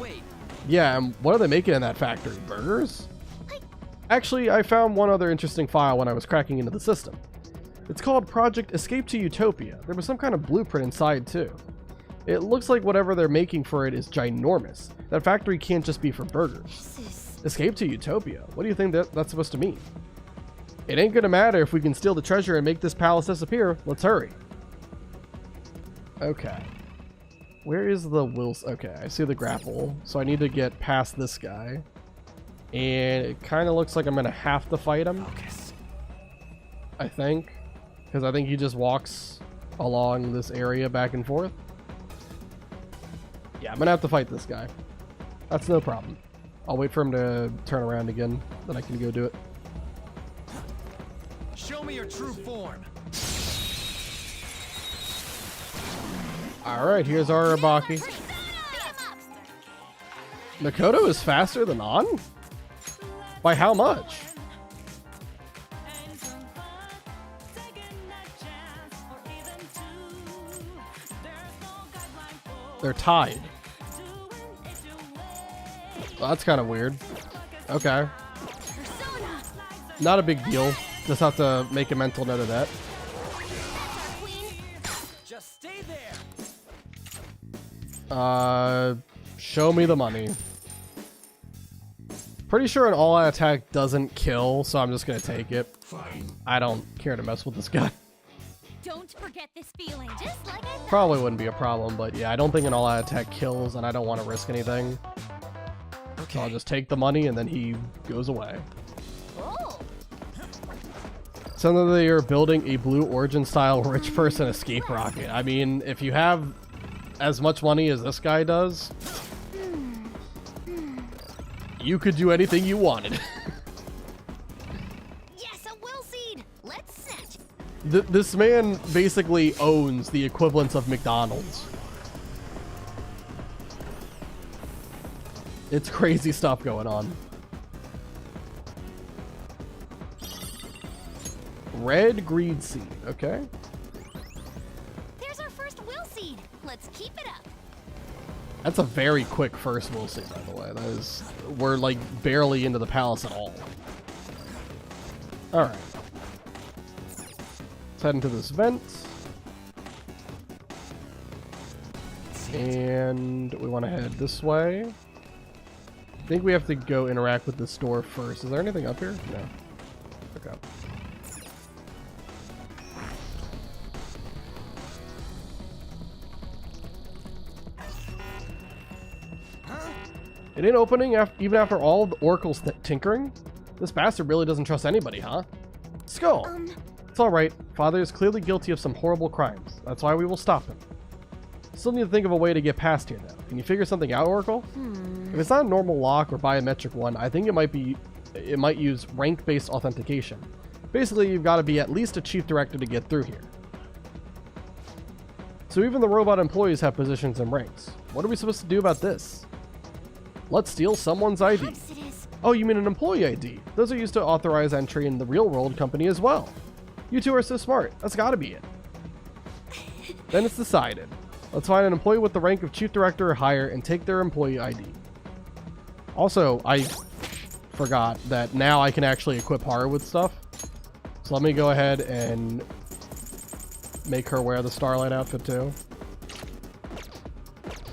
A: Yeah, and what are they making in that factory? Burgers? Actually, I found one other interesting file when I was cracking into the system. It's called Project Escape to Utopia. There was some kind of blueprint inside too. It looks like whatever they're making for it is ginormous. That factory can't just be for burgers. Escape to Utopia? What do you think that's supposed to mean? It ain't gonna matter if we can steal the treasure and make this palace disappear. Let's hurry. Okay. Where is the Wills? Okay, I see the grapple. So I need to get past this guy. And it kind of looks like I'm going to have to fight him.
F: Focus.
A: I think. Because I think he just walks along this area back and forth. Yeah, I'm going to have to fight this guy. That's no problem. I'll wait for him to turn around again. Then I can go do it.
K: Show me your true form.
A: Alright, here's Arabaki. Makoto is faster than An? By how much? They're tied. Well, that's kind of weird. Okay. Not a big deal. Just have to make a mental note of that.
B: Just stay there.
A: Show me the money. Pretty sure an all-out attack doesn't kill, so I'm just gonna take it.
D: Fine.
A: I don't care to mess with this guy.
C: Don't forget this feeling, just like I thought.
A: Probably wouldn't be a problem, but yeah, I don't think an all-out attack kills, and I don't want to risk anything. Okay. So I'll just take the money, and then he goes away.
C: Oh.
A: Sounds like they are building a Blue Origin style rich person escape rocket. I mean, if you have as much money as this guy does, you could do anything you wanted.
C: Yes, a will seed. Let's set.
A: This man basically owns the equivalent of McDonald's. It's crazy stuff going on. Red greed seed, okay.
C: There's our first will seed. Let's keep it up.
A: That's a very quick first will seed, by the way. That is, we're like barely into the palace at all. Alright. Let's head into this vent. And we want to head this way. I think we have to go interact with this door first. Is there anything up here? No. Okay. It ain't opening even after all the Oracle's tinkering? This bastard really doesn't trust anybody, huh? Skull! It's alright. Father is clearly guilty of some horrible crimes. That's why we will stop him. Still need to think of a way to get past here, though. Can you figure something out, Oracle? If it's not a normal lock or biometric one, I think it might use rank-based authentication. Basically, you've got to be at least a chief director to get through here. So even the robot employees have positions and ranks. What are we supposed to do about this? Let's steal someone's ID. Oh, you mean an employee ID? Those are used to authorize entry in the real-world company as well. You two are so smart. That's got to be it. Then it's decided. Let's find an employee with the rank of chief director or higher and take their employee ID. Also, I forgot that now I can actually equip Haru with stuff. So let me go ahead and make her wear the Starlight outfit too,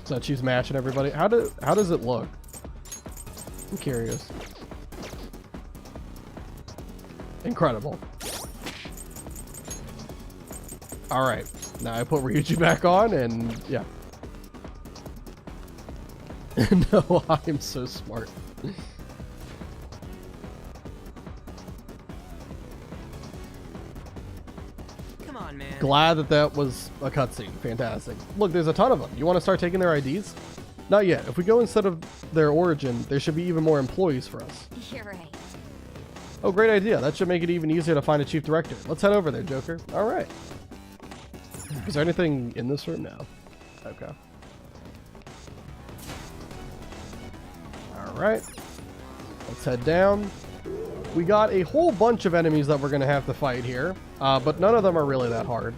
A: so that she's matching everybody. How does it look? I'm curious. Incredible. Alright, now I put Ryuji back on and yeah. No, I'm so smart.
B: Come on, man.
A: Glad that was a cutscene. Fantastic. Look, there's a ton of them. You want to start taking their IDs? Not yet. If we go instead of their origin, there should be even more employees for us.
T: You're right.
A: Oh, great idea. That should make it even easier to find a chief director. Let's head over there, Joker. All right. Is there anything in this room? No. Okay. All right. Let's head down. We got a whole bunch of enemies that we're going to have to fight here, but none of them are really that hard.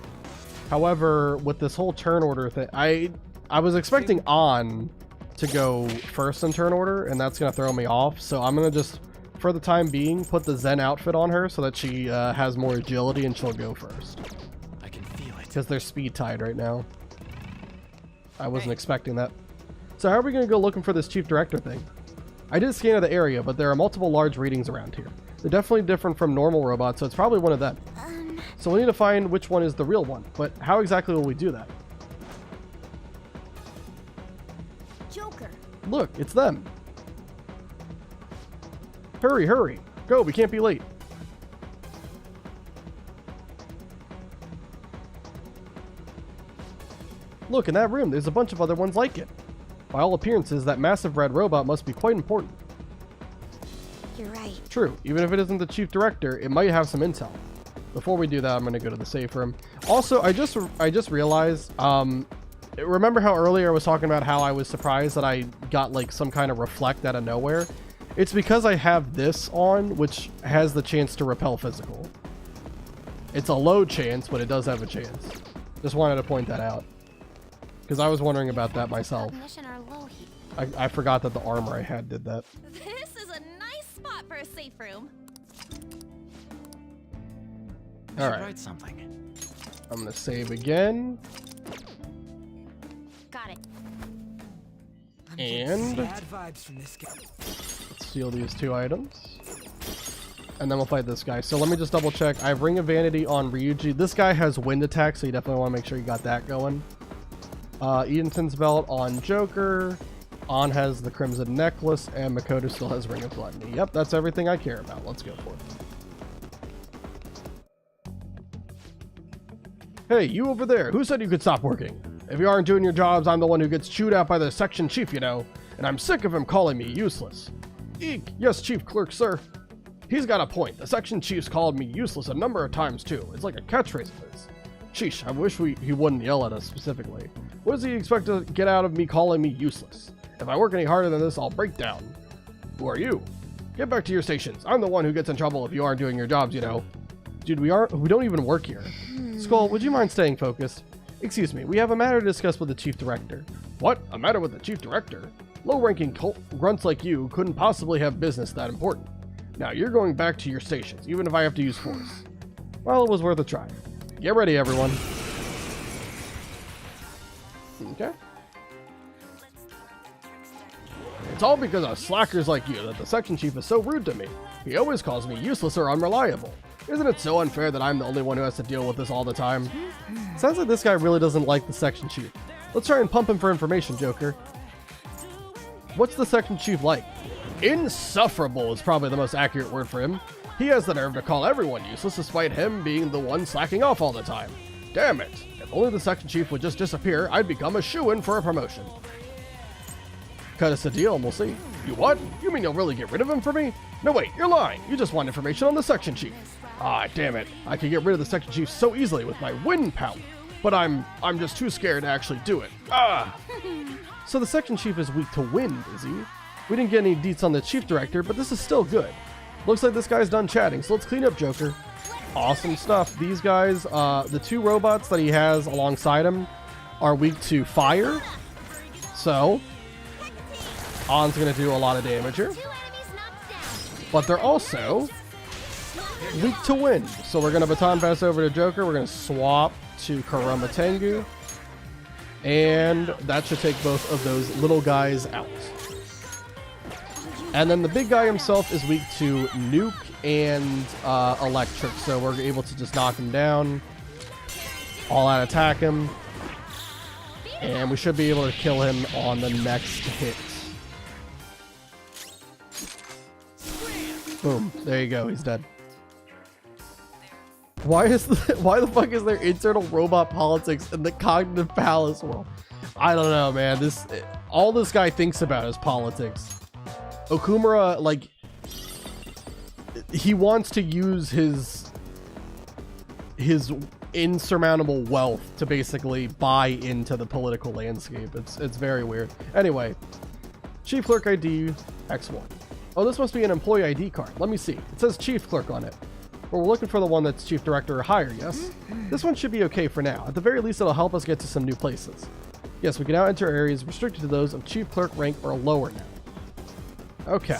A: However, with this whole turn order thing, I was expecting On to go first in turn order, and that's going to throw me off. So I'm going to just, for the time being, put the Zen outfit on her so that she has more agility and she'll go first.
K: I can feel it.
A: Because they're speed tied right now. I wasn't expecting that. So how are we going to go looking for this chief director thing? I did a scan of the area, but there are multiple large readings around here. They're definitely different from normal robots, so it's probably one of them. So we need to find which one is the real one, but how exactly will we do that?
O: Joker.
A: Look, it's them. Hurry, hurry. Go, we can't be late. Look, in that room, there's a bunch of other ones like it. By all appearances, that massive red robot must be quite important.
T: You're right.
A: True. Even if it isn't the chief director, it might have some intel. Before we do that, I'm going to go to the safe room. Also, I just realized, remember how earlier I was talking about how I was surprised that I got like some kind of reflect out of nowhere? It's because I have this on, which has the chance to repel physical. It's a low chance, but it does have a chance. Just wanted to point that out. Because I was wondering about that myself. I forgot that the armor I had did that.
C: This is a nice spot for a safe room.
A: All right.
K: Write something.
A: I'm gonna save again.
T: Got it.
A: And
B: Bad vibes from this guy.
A: let's steal these 2 items. And then we'll fight this guy. So let me just double check. I have Ring of Vanity on Ryuji. This guy has wind attack, so you definitely want to make sure you got that going. Edenton's belt on Joker. On has the Crimson Necklace, and Makoto still has Ring of Gluttony. Yep, that's everything I care about. Let's go for it. Hey, you over there, who said you could stop working? If you aren't doing your jobs, I'm the one who gets chewed out by the section chief, you know, and I'm sick of him calling me useless. Eek, yes, chief clerk, sir. He's got a point. The section chief's called me useless a number of times, too. It's like a catchphrase of his. Sheesh, I wish he wouldn't yell at us specifically. What does he expect to get out of me calling me useless? If I work any harder than this, I'll break down. Who are you? Get back to your stations. I'm the one who gets in trouble if you aren't doing your jobs, you know. Dude, we don't even work here. Skull, would you mind staying focused? Excuse me, we have a matter to discuss with the chief director. What? A matter with the chief director? Low-ranking grunts like you couldn't possibly have business that important. Now, you're going back to your stations, even if I have to use force. Well, it was worth a try. Get ready, everyone. Okay. It's all because of slackers like you that the section chief is so rude to me. He always calls me useless or unreliable. Isn't it so unfair that I'm the only one who has to deal with this all the time? Sounds like this guy really doesn't like the section chief. Let's try and pump him for information, Joker. What's the section chief like? Insufferable is probably the most accurate word for him. He has the nerve to call everyone useless despite him being the one slacking off all the time. Damn it. If only the section chief would just disappear, I'd become a shoo-in for a promotion. Cut us a deal and we'll see. You what? You mean you'll really get rid of him for me? No wait, you're lying. You just want information on the section chief. Ah, damn it. I could get rid of the section chief so easily with my wind power. But I'm just too scared to actually do it. Ah! So the section chief is weak to wind, is he? We didn't get any deets on the chief director, but this is still good. Looks like this guy's done chatting, so let's clean up Joker. Awesome stuff. These guys, the two robots that he has alongside him are weak to fire. So, On's going to do a lot of damage here. But they're also weak to wind. So we're going to baton pass over to Joker. We're going to swap to Karuma Tengu. And that should take both of those little guys out. And then the big guy himself is weak to nuke and electric. So we're able to just knock him down. All out attack him. And we should be able to kill him on the next hit. Boom. There you go. He's dead. Why the fuck is there internal robot politics in the cognitive palace world? I don't know, man. All this guy thinks about is politics. Okumura, like, he wants to use his insurmountable wealth to basically buy into the political landscape. It's very weird. Anyway, Chief Clerk ID X1. Oh, this must be an employee ID card. Let me see. It says Chief Clerk on it. But we're looking for the one that's Chief Director or higher, yes? This one should be okay for now. At the very least, it'll help us get to some new places. Yes, we can now enter areas restricted to those of Chief Clerk rank or lower now. Okay.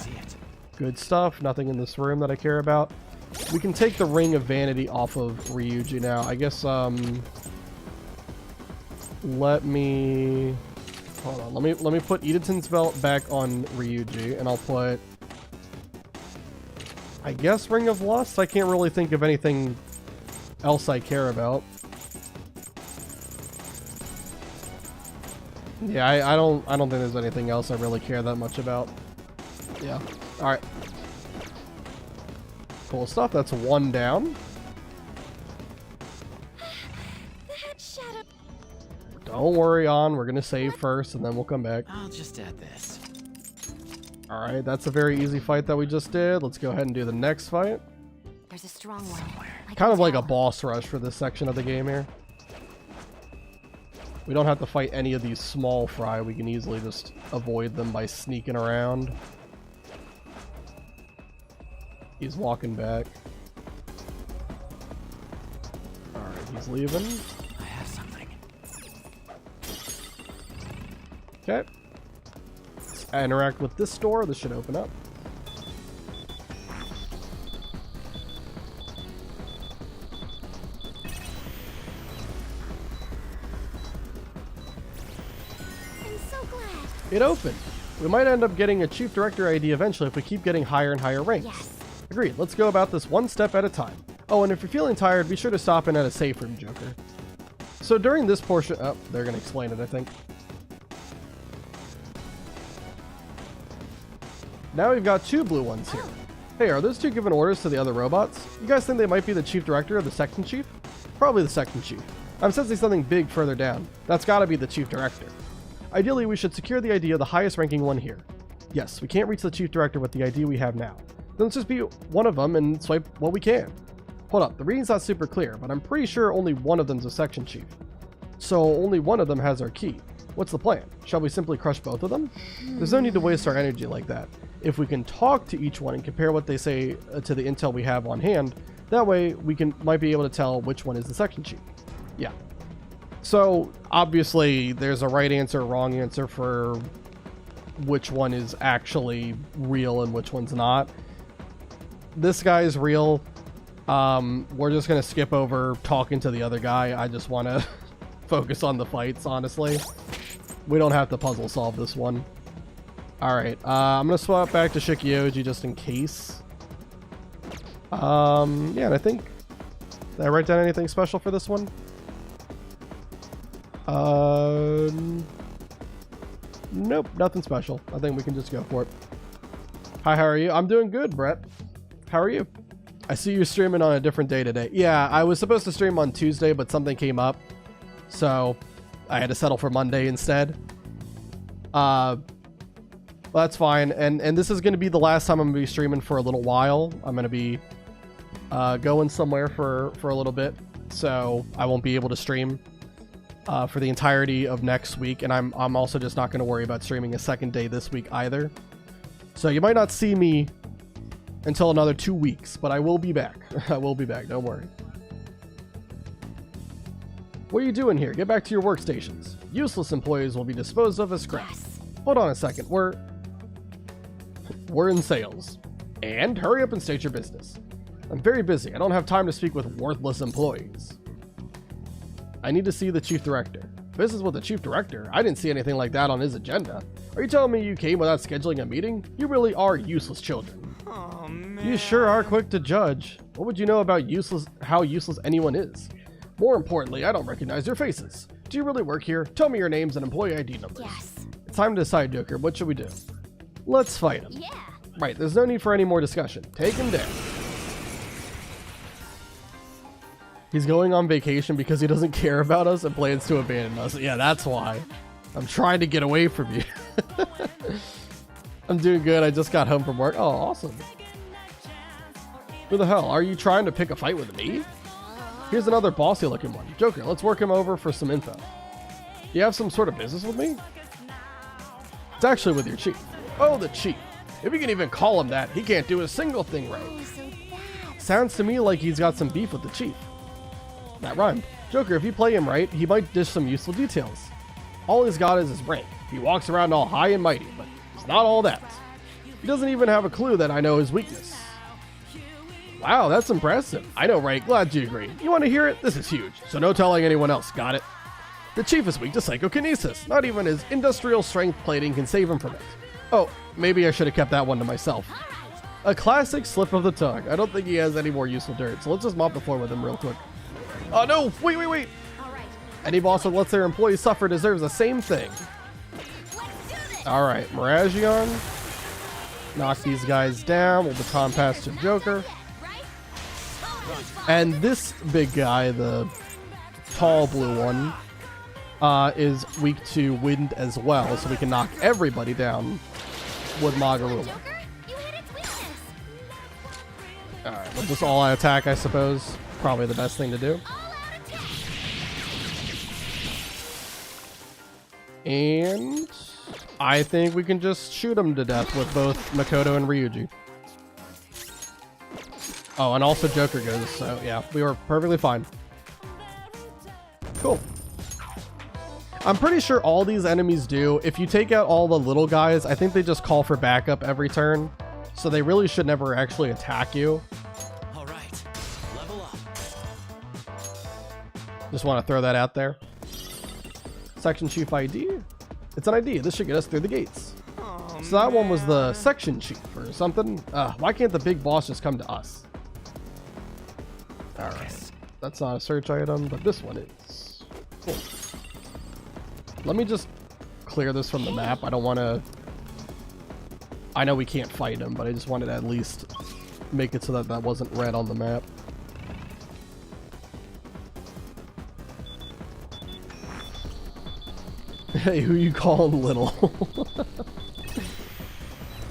A: Good stuff. Nothing in this room that I care about. We can take the Ring of Vanity off of Ryuji now. I guess, let me... Hold on. Let me put Edaton's belt back on Ryuji, and I'll put... I guess Ring of Lust? I can't really think of anything else I care about. Yeah, I don't think there's anything else I really care that much about. Yeah. Alright. Cool stuff. That's one down. Don't worry, On. We're gonna save first, and then we'll come back.
P: I'll just add this.
A: Alright, that's a very easy fight that we just did. Let's go ahead and do the next fight.
T: There's a strong one.
A: Kind of like a boss rush for this section of the game here. We don't have to fight any of these small fry. We can easily just avoid them by sneaking around. He's walking back. Alright, he's leaving.
P: I have something.
A: Okay. Let's interact with this door. This should open up. It opened. We might end up getting a Chief Director ID eventually if we keep getting higher and higher ranks.
C: Yes.
A: Agreed. Let's go about this one step at a time. Oh, and if you're feeling tired, be sure to stop in at a safe room, Joker. So during this portion... Oh, they're going to explain it, I think. Now we've got two blue ones here. Hey, are those two giving orders to the other robots? You guys think they might be the Chief Director or the Section Chief? Probably the Section Chief. I'm sensing something big further down. That's gotta be the Chief Director. Ideally, we should secure the ID of the highest ranking one here. Yes, we can't reach the Chief Director with the ID we have now. Then let's just be one of them and swipe what we can. Hold up, the reading's not super clear, but I'm pretty sure only one of them's a section chief. So only one of them has our key. What's the plan? Shall we simply crush both of them? There's no need to waste our energy like that. If we can talk to each one and compare what they say to the intel we have on hand, that way we might be able to tell which one is the section chief. Yeah. So obviously there's a right answer, wrong answer for which one is actually real and which one's not. This guy's real. We're just gonna skip over talking to the other guy. I just want to focus on the fights, honestly. We don't have to puzzle solve this one. Alright, I'm gonna swap back to Shikioji just in case. Yeah, and I think... Did I write down anything special for this one? Nope, nothing special. I think we can just go for it. Hi, how are you? I'm doing good, Brett. How are you? I see you're streaming on a different day today. Yeah, I was supposed to stream on Tuesday, but something came up. So, I had to settle for Monday instead. That's fine. And this is going to be the last time I'm going to be streaming for a little while. I'm going to be going somewhere for a little bit. So, I won't be able to stream for the entirety of next week. And I'm also just not going to worry about streaming a second day this week either. So, you might not see me until another 2 weeks, but I will be back. I will be back, don't worry. What are you doing here? Get back to your workstations. Useless employees will be disposed of as scrap. Yes. Hold on a second, we're in sales. And hurry up and state your business. I'm very busy. I don't have time to speak with worthless employees. I need to see the Chief Director. Business with the Chief Director? I didn't see anything like that on his agenda. Are you telling me you came without scheduling a meeting? You really are useless children.
B: Oh, man.
A: You sure are quick to judge. What would you know about how useless anyone is? More importantly, I don't recognize your faces. Do you really work here? Tell me your names and employee ID numbers.
O: Yes.
A: It's time to decide, Joker. What should we do? Let's fight him.
O: Yeah.
A: Right, there's no need for any more discussion. Take him down. He's going on vacation because he doesn't care about us and plans to abandon us. Yeah, that's why. I'm trying to get away from you. I'm doing good. I just got home from work. Oh, awesome. Who the hell? Are you trying to pick a fight with me? Here's another bossy looking one. Joker, let's work him over for some info. You have some sort of business with me? It's actually with your chief. Oh, the chief. If you can even call him that, he can't do a single thing right. Sounds to me like he's got some beef with the chief. That rhymed. Joker, if you play him right, he might dish some useful details. All he's got is his rank. He walks around all high and mighty, but it's not all that. He doesn't even have a clue that I know his weakness. Wow, that's impressive. I know, right? Glad you agree. You want to hear it? This is huge, so no telling anyone else. Got it? The chief is weak to psychokinesis. Not even his industrial strength plating can save him from it. Oh, maybe I should have kept that one to myself. A classic slip of the tongue. I don't think he has any more useful dirt, so let's just mop the floor with him real quick. Oh no! Wait! Any boss that lets their employees suffer deserves the same thing. Alright, Miragion. Knock these guys down. We'll baton pass to Joker. And this big guy, the tall blue one, is weak to wind as well, so we can knock everybody down with Magaruma. Alright, we'll just all-out attack, I suppose. Probably the best thing to do. And I think we can just shoot him to death with both Makoto and Ryuji. Oh, and also Joker goes, so yeah, we were perfectly fine. Cool. I'm pretty sure all these enemies do. If you take out all the little guys, I think they just call for backup every turn. So they really should never actually attack you.
P: All right, level up.
A: Just want to throw that out there. Section Chief ID? It's an ID. This should get us through the gates.
B: Oh,
A: so that one was the section chief or something. Why can't the big boss just come to us? Alright. That's not a search item, but this one is. Cool. Let me just clear this from the map. I don't want to... I know we can't fight him, but I just wanted to at least make it so that that wasn't red on the map. Hey, who you calling little?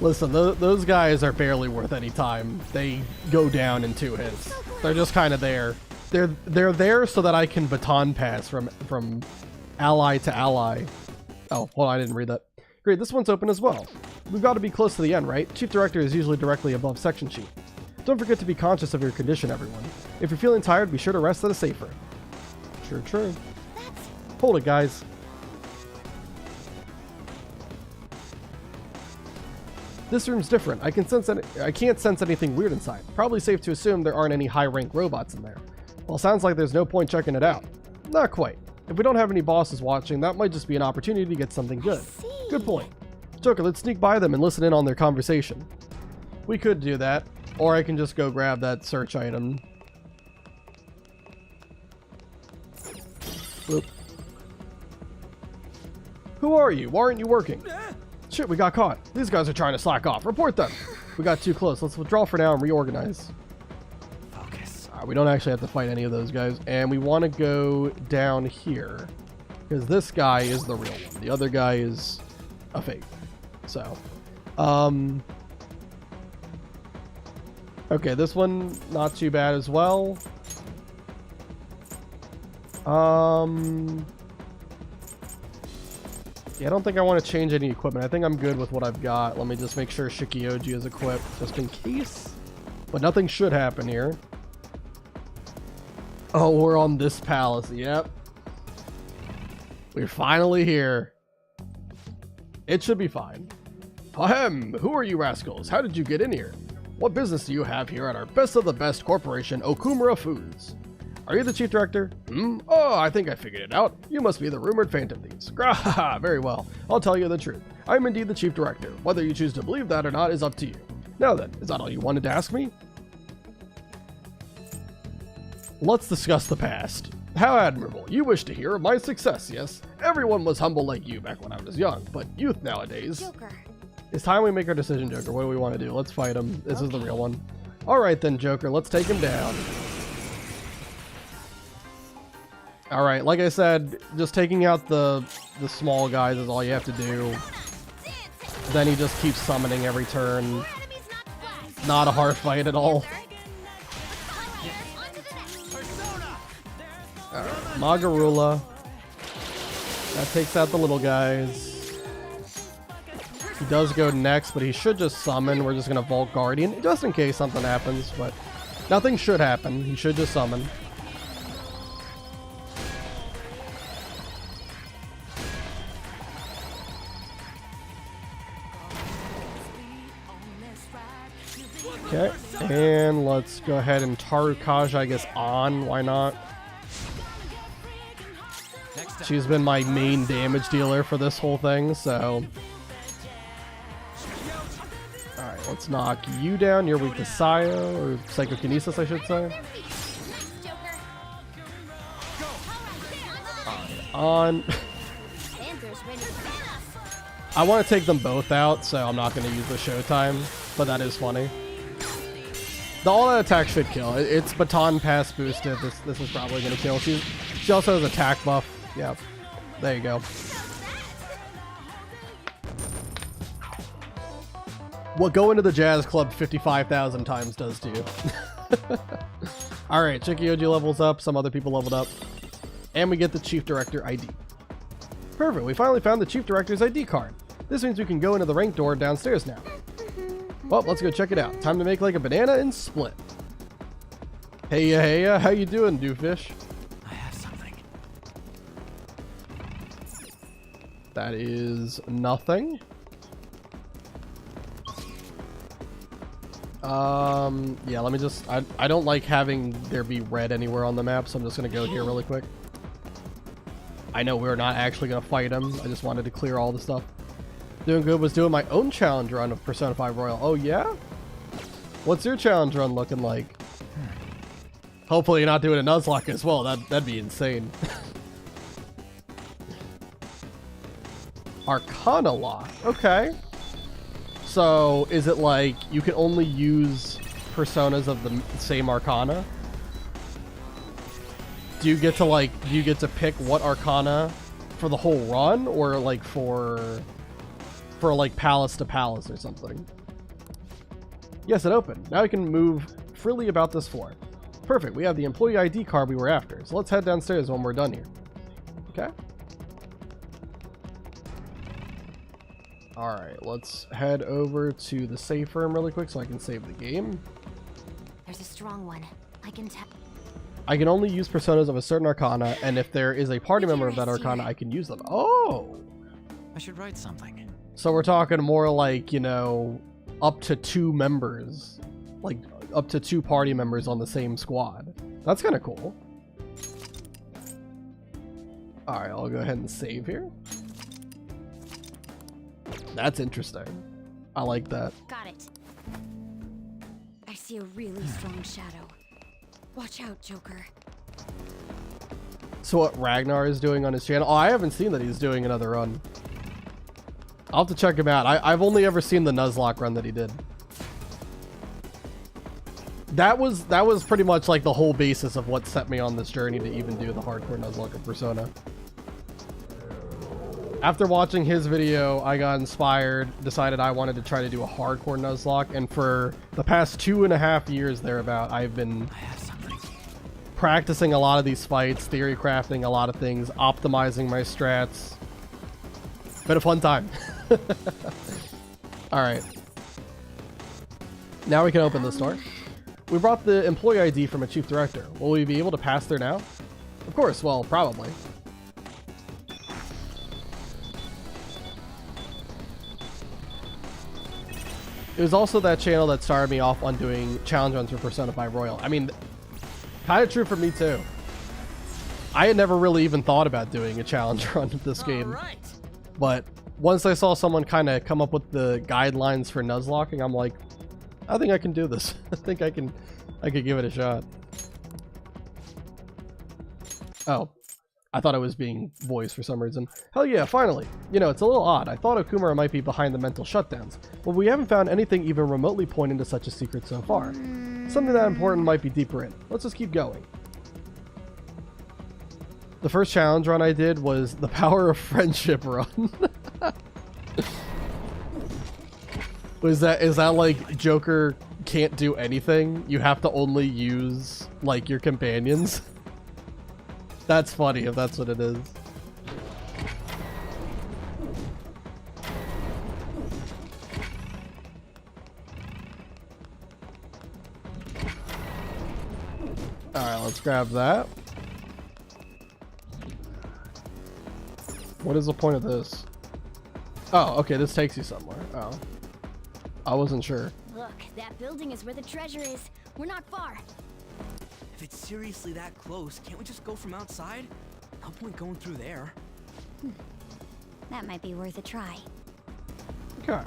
A: Listen, those guys are barely worth any time. They go down in 2 hits. They're just kind of there. They're there so that I can baton pass from ally to ally. Oh, well, I didn't read that. Great, this one's open as well. We've got to be close to the end, right? Chief Director is usually directly above section chief. Don't forget to be conscious of your condition, everyone. If you're feeling tired, be sure to rest at a safe room. Sure, true. Hold it, guys. This room's different. I can't sense anything weird inside. Probably safe to assume there aren't any high-rank robots in there. Well, sounds like there's no point checking it out. Not quite. If we don't have any bosses watching, that might just be an opportunity to get something good. Good point. Joker, let's sneak by them and listen in on their conversation. We could do that, or I can just go grab that search item. Whoop. Who are you? Why aren't you working? Shit, we got caught. These guys are trying to slack off. Report them. We got too close. Let's withdraw for now and reorganize.
P: Focus.
A: We don't actually have to fight any of those guys. And we want to go down here. Because this guy is the real one. The other guy is a fake. So. Okay, this one, not too bad as well. Yeah, I don't think I want to change any equipment. I think I'm good with what I've got. Let me just make sure Shikioji is equipped, just in case. But nothing should happen here. Oh, we're on this palace. Yep. We're finally here. It should be fine. Ahem! Who are you rascals? How did you get in here? What business do you have here at our best of the best corporation, Okumura Foods? Are you the chief director? Oh, I think I figured it out. You must be the rumored Phantom Thieves. Grahaha, very well. I'll tell you the truth. I am indeed the chief director. Whether you choose to believe that or not is up to you. Now then, is that all you wanted to ask me? Let's discuss the past. How admirable. You wish to hear of my success, yes? Everyone was humble like you back when I was young, but youth nowadays...
O: Joker.
A: It's time we make our decision, Joker. What do we want to do? Let's fight him. This is the real one. Alright then, Joker. Let's take him down. Alright, like I said, just taking out the small guys is all you have to do. Then he just keeps summoning every turn. Not a hard fight at all. Alright, Magarula. That takes out the little guys. He does go next, but he should just summon. We're just going to Vault Guardian, just in case something happens, but nothing should happen. He should just summon. Okay, and let's go ahead and Tarukaja, I guess, on. Why not? She's been my main damage dealer for this whole thing, so... Alright, let's knock you down. You're weak to Sayo, or Psychokinesis, I should say. On. I want to take them both out, so I'm not going to use the Showtime, but that is funny. The all-out attack should kill. It's baton pass boosted. This is probably going to kill. She also has attack buff. Yeah, there you go. What going to the Jazz Club 55,000 times does to you. Alright, Chikioji levels up. Some other people leveled up. And we get the Chief Director ID. Perfect, we finally found the Chief Director's ID card. This means we can go into the rank door downstairs now. Well, let's go check it out. Time to make like a banana and split. Hey, how you doing, Dooffish?
P: I have something.
A: That is nothing. Yeah, let me just... I don't like having there be red anywhere on the map, so I'm just going to go here really quick. I know we're not actually going to fight him. I just wanted to clear all the stuff. Doing good was doing my own challenge run of Persona 5 Royal. Oh, yeah? What's your challenge run looking like? Hopefully you're not doing a Nuzlocke as well. That'd be insane. Arcana lock. Okay. So, is it like you can only use personas of the same Arcana? Do you get to pick what Arcana for the whole run, or like for like palace to palace or something. Yes, it opened. Now we can move freely about this floor. Perfect. We have the employee ID card we were after. So let's head downstairs when we're done here. Okay. Alright, let's head over to the safe room really quick so I can save the game.
O: There's a strong one. I can tell.
A: I can only use personas of a certain arcana, and if there is a party member of that arcana, I can use them. Oh!
K: I should write something.
A: So we're talking more like, you know, up to 2 members. Like, up to 2 party members on the same squad. That's kind of cool. Alright, I'll go ahead and save here. That's interesting. I like that.
I: Got it. I see a really strong shadow. Watch out, Joker.
A: So what Ragnar is doing on his channel? Oh, I haven't seen that he's doing another run. I'll have to check him out. I've only ever seen the Nuzlocke run that he did. That was pretty much like the whole basis of what set me on this journey to even do the hardcore Nuzlocke of Persona. After watching his video, I got inspired, decided I wanted to try to do a hardcore Nuzlocke, and for the past 2.5 years thereabout, I've been practicing a lot of these fights, theory crafting a lot of things, optimizing my strats. Been a fun time. Alright. Now we can open this door. We brought the employee ID from a chief director. Will we be able to pass there now? Of course, well, probably. It was also that channel that started me off on doing challenge runs for Persona 5 Royal. I mean, kind of true for me too. I had never really even thought about doing a challenge run of this game. But once I saw someone kind of come up with the guidelines for Nuzlocking, I'm like, I think I can do this. I think I could give it a shot. Oh, I thought I was being voiced for some reason. Hell yeah, finally. You know, it's a little odd. I thought Okumura might be behind the mental shutdowns, but we haven't found anything even remotely pointing to such a secret so far. Something that important might be deeper in. Let's just keep going. The first challenge run I did was the Power of Friendship run. Is that like Joker can't do anything? You have to only use like your companions? That's funny if that's what it is. Alright, let's grab that. What is the point of this? Oh, okay, this takes you somewhere. Oh. I wasn't sure.
O: Look, that building is where the treasure is. We're not far.
B: If it's seriously that close, can't we just go from outside? No point going through there.
T: That might be worth a try.
A: Okay.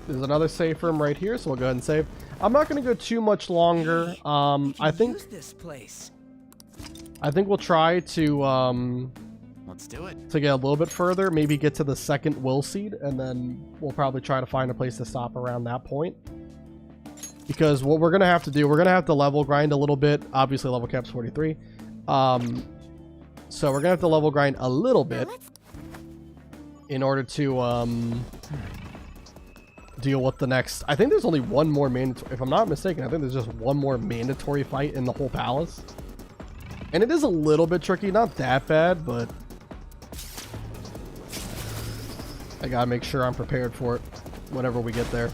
A: There's another safe room right here, so we'll go ahead and save. I'm not going to go too much longer. I think
B: use this place.
A: I think we'll try to
K: Let's do it.
A: To get a little bit further, maybe get to the second will seed, and then we'll probably try to find a place to stop around that point. Because what we're gonna have to do, we're gonna have to level grind a little bit. Obviously, level cap's 43. So we're gonna have to level grind a little bit in order to deal with the next. I think there's only one more mandatory. If I'm not mistaken, I think there's just one more mandatory fight in the whole palace, and it is a little bit tricky. Not that bad, but I gotta make sure I'm prepared for it whenever we get there.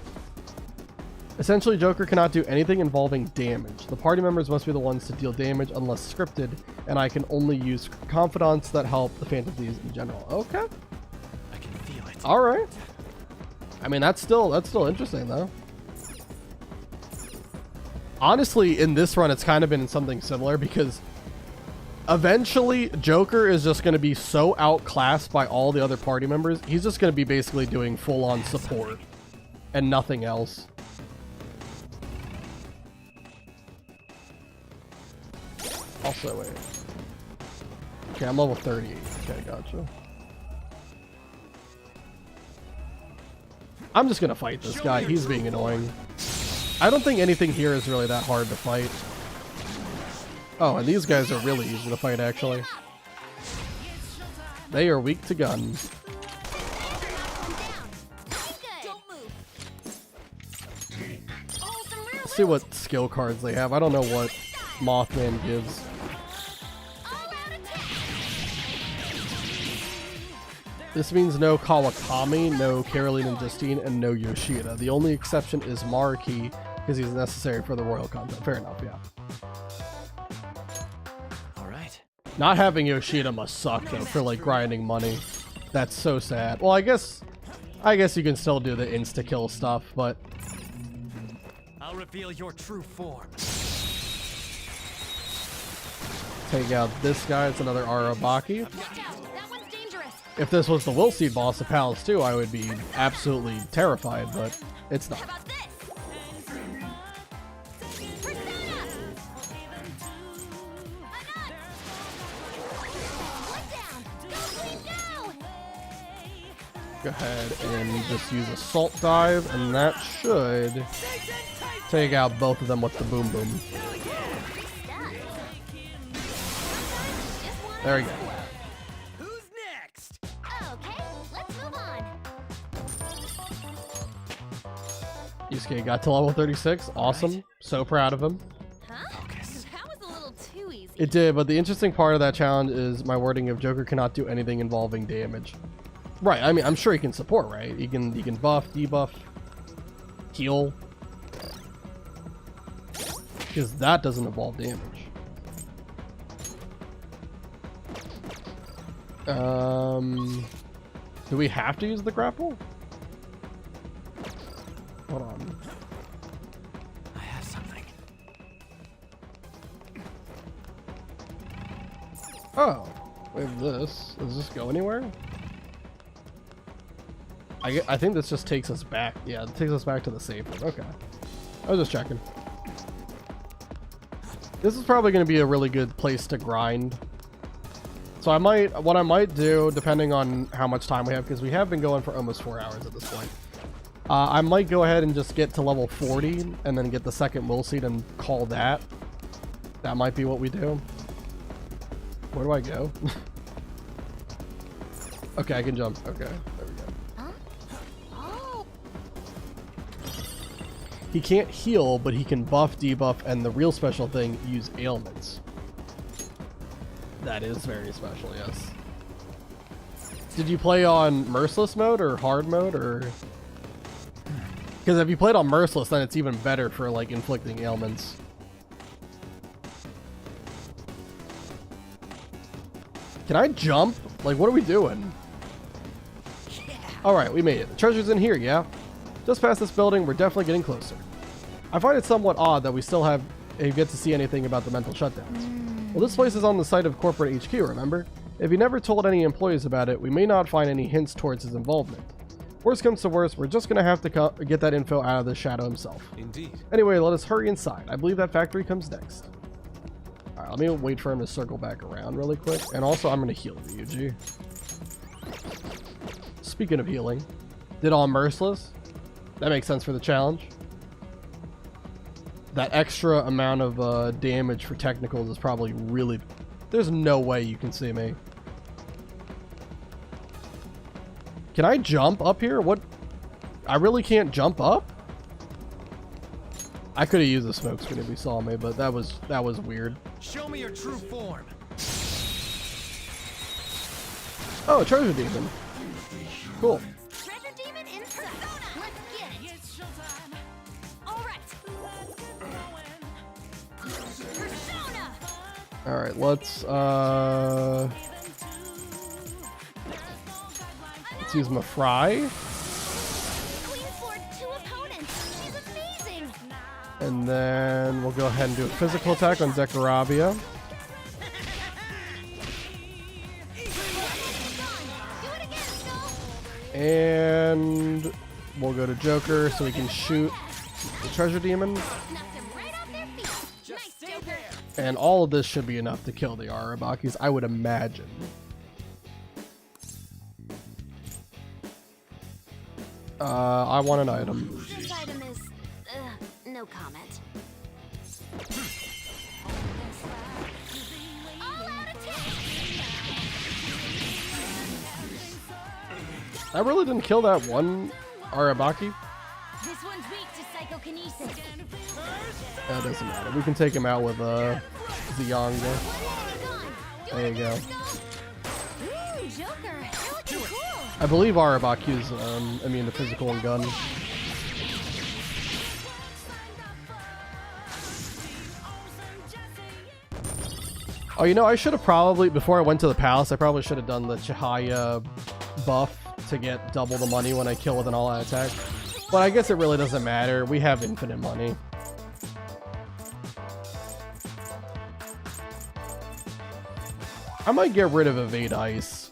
A: Essentially, Joker cannot do anything involving damage. The party members must be the ones to deal damage unless scripted, and I can only use confidants that help the Phantom Thieves in general. Okay.
K: I can feel it.
A: All right. I mean, that's still interesting though. Honestly, in this run, it's kind of been something similar because eventually Joker is just going to be so outclassed by all the other party members. He's just going to be basically doing full-on support and nothing else. Also, wait. Okay, I'm level 38. Okay, gotcha. I'm just gonna fight this guy. He's being annoying. I don't think anything here is really that hard to fight. Oh, and these guys are really easy to fight, actually. They are weak to guns. Let's see what skill cards they have. I don't know what Mothman gives. This means no Kawakami, no Caroline and Justine, and no Yoshida. The only exception is Maruki, because he's necessary for the royal content. Fair enough, yeah.
F: Alright.
A: Not having Yoshida must suck, though, for, like, grinding money. That's so sad. Well, I guess you can still do the insta-kill stuff, but...
P: I'll reveal your true form.
A: Take out this guy. It's another Arabaki. If this was the Will Seed boss of Palace 2, I would be absolutely terrified, but it's not. Go ahead and just use Assault Dive, and that should take out both of them with the Boom Boom. There we go. Yusuke got to level 36. Awesome. Right. So proud of him.
S: That was a little too easy.
A: It did, but the interesting part of that challenge is my wording of Joker cannot do anything involving damage. Right, I mean, I'm sure he can support, right? He can buff, debuff, heal. Because that doesn't involve damage. Do we have to use the grapple? Hold on.
F: I have something.
A: Oh, we have this. Does this go anywhere? I think this just takes us back. Yeah, it takes us back to the save room. Okay. I was just checking. This is probably going to be a really good place to grind. So what I might do, depending on how much time we have, because we have been going for almost 4 hours at this point. I might go ahead and just get to level 40 and then get the second Will Seed and call that. That might be what we do. Where do I go? Okay, I can jump. Okay, there we go. He can't heal, but he can buff, debuff, and the real special thing, use ailments. That is very special, yes. Did you play on merciless mode or hard mode, or... Because if you played on merciless, then it's even better for, like, inflicting ailments. Can I jump? Like, what are we doing? Alright, we made it. The treasure's in here, yeah? Just past this building, we're definitely getting closer. I find it somewhat odd that we still have yet to see anything about the mental shutdowns. Well, this place is on the site of corporate HQ, remember? If he never told any employees about it, we may not find any hints towards his involvement. Worst comes to worst, we're just gonna have to get that info out of the Shadow himself.
F: Indeed.
A: Anyway, let us hurry inside. I believe that factory comes next. Alright, let me wait for him to circle back around really quick. And also, I'm gonna heal you, Yuji. Speaking of healing, did all merciless? That makes sense for the challenge. That extra amount of damage for technicals is probably really... There's no way you can see me. Can I jump up here? What? I really can't jump up? I could have used the smoke screen if he saw me, but that was weird.
P: Show me your true form.
A: Oh, a treasure demon. Cool.
C: Treasure demon in persona. Let's get it. All right. Persona.
A: All right, let's use my fry.
C: Queen floored 2 opponents. She's amazing.
A: And then we'll go ahead and do a physical attack on Dekarabia. And we'll go to Joker so we can shoot the treasure demon. And all of this should be enough to kill the Arabakis, I would imagine. I want an item.
O: This item is, no comment.
A: I really didn't kill that one Arabaki.
O: This one's weak to psychokinesis.
A: That doesn't matter. We can take him out with Ziyanga. There you go.
O: Ooh, Joker, you're looking cool.
A: I believe Arabaku's immune to physical and gun. Oh, you know, I should have probably, before I went to the palace, I probably should have done the Chihaya buff to get double the money when I kill with an all-out attack. But I guess it really doesn't matter. We have infinite money. I might get rid of Evade Ice.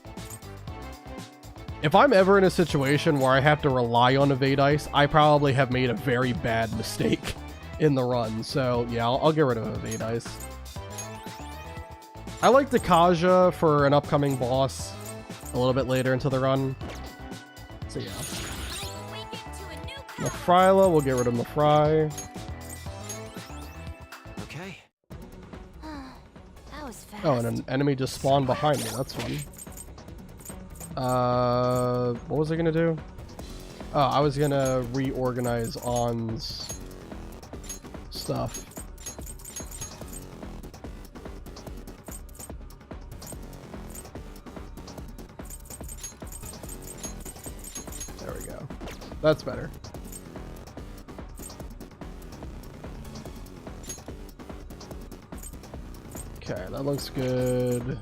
A: If I'm ever in a situation where I have to rely on Evade Ice, I probably have made a very bad mistake in the run. So yeah, I'll get rid of Evade Ice. I like Dakaja for an upcoming boss a little bit later into the run. So yeah. Mafryla, we'll get rid of Mafry.
F: Okay.
O: That was fast.
A: Oh, and an enemy just spawned behind me. That's fun. What was I gonna do? Oh, I was gonna reorganize On's stuff. There we go. That's better. Okay, that looks good.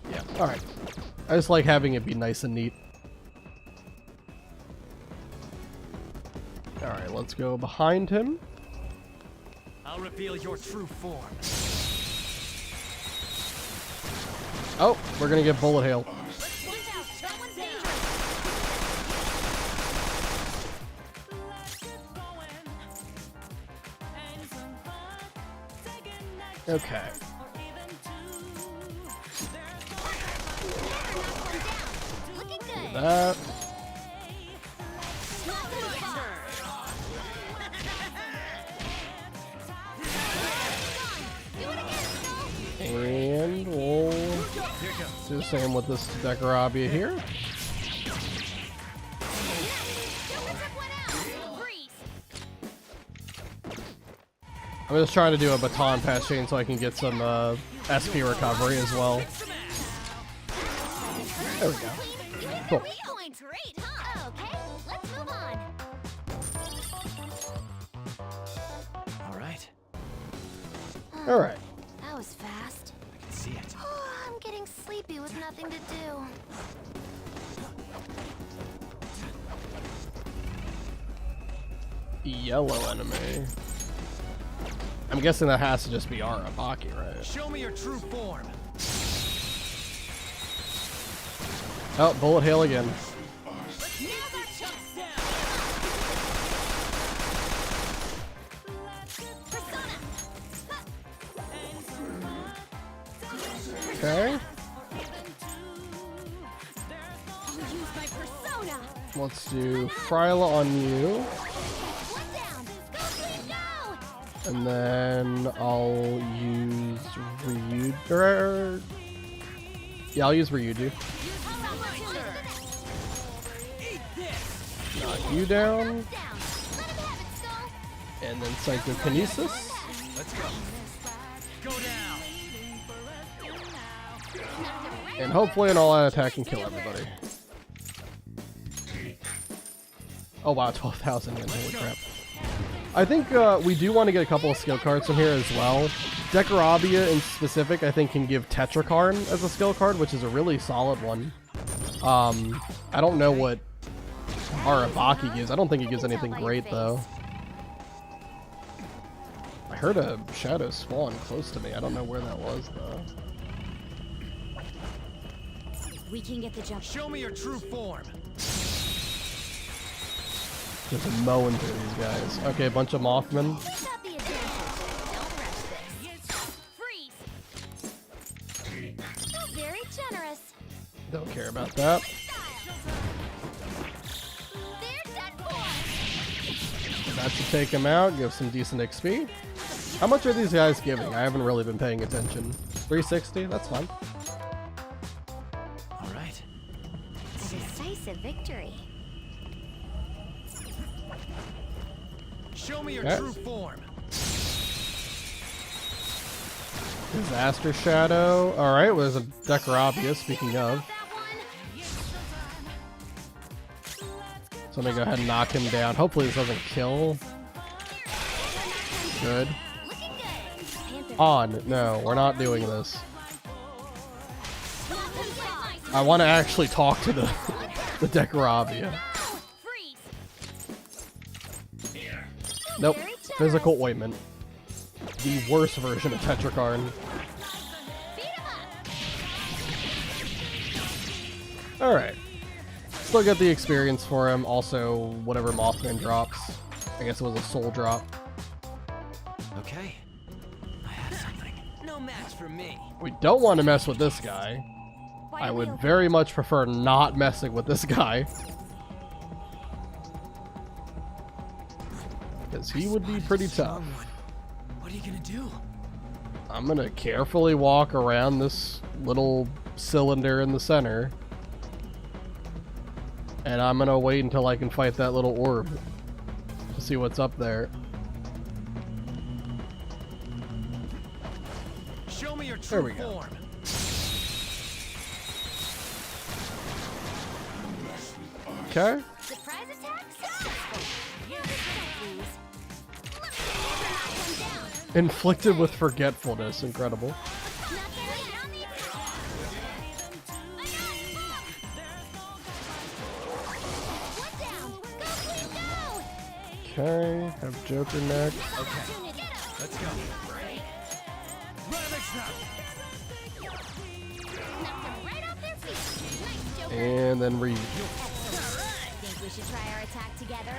A: Yeah, alright. I just like having it be nice and neat. Alright, let's go behind him.
P: I'll reveal your true form.
A: Oh, we're gonna get bullet hail. Okay. Do that. And we'll do the same with this Dekarabia here. I'm just trying to do a baton pass chain so I can get some SP recovery as well. There we go. Cool.
F: Alright.
A: Alright.
O: That was fast.
F: I can see it.
O: Oh, I'm getting sleepy with nothing to do.
A: Yellow enemy. I'm guessing that has to just be Arabaki, right?
P: Show me your true form.
A: Oh, bullet hail again. Okay. Let's do Fryla on you. And then I'll use Ryudu. Yeah, I'll use Ryudu. Knock you down. And then Psychokinesis.
P: Let's go. Go down.
A: And hopefully an all-out attack can kill everybody. Oh wow, 12,000 in, holy crap. I think we do want to get a couple of skill cards from here as well. Dekarabia in specific, I think, can give Tetrakarn as a skill card, which is a really solid one. I don't know what Arabaki gives. I don't think it gives anything great, though. I heard a shadow spawn close to me. I don't know where that was, though.
I: We can get the jump.
P: Show me your true form.
A: Just mowing through these guys. Okay, a bunch of Mothmen.
O: Very generous.
A: Don't care about that. That should take him out, give some decent XP. How much are these guys giving? I haven't really been paying attention. 360? That's fine.
F: Alright.
T: to victory.
K: Show me your
A: Okay.
K: true form.
A: Disaster Shadow. Alright, well, there's a Decorabia, speaking of. So let me go ahead and knock him down. Hopefully this doesn't kill. Good. On. No, we're not doing this. I want to actually talk to the Decorabia. Nope. Physical ointment. The worst version of Tetrakarn. Alright. Still get the experience for him. Also, whatever Mothman drops. I guess it was a soul drop.
P: Okay. I have something.
B: No match for me.
A: We don't want to mess with this guy. I would very much prefer not messing with this guy. Because he would be pretty tough.
B: What are you gonna do?
A: I'm gonna carefully walk around this little cylinder in the center. And I'm gonna wait until I can fight that little orb to see what's up there.
K: Show me your
A: There
K: true
A: we go.
K: form.
A: Okay.
C: Surprise attack successful.
A: Inflicted with forgetfulness. Incredible. Okay, have Joker next.
K: Okay. Let's go.
A: And then Reed.
C: Think we should try our attack together?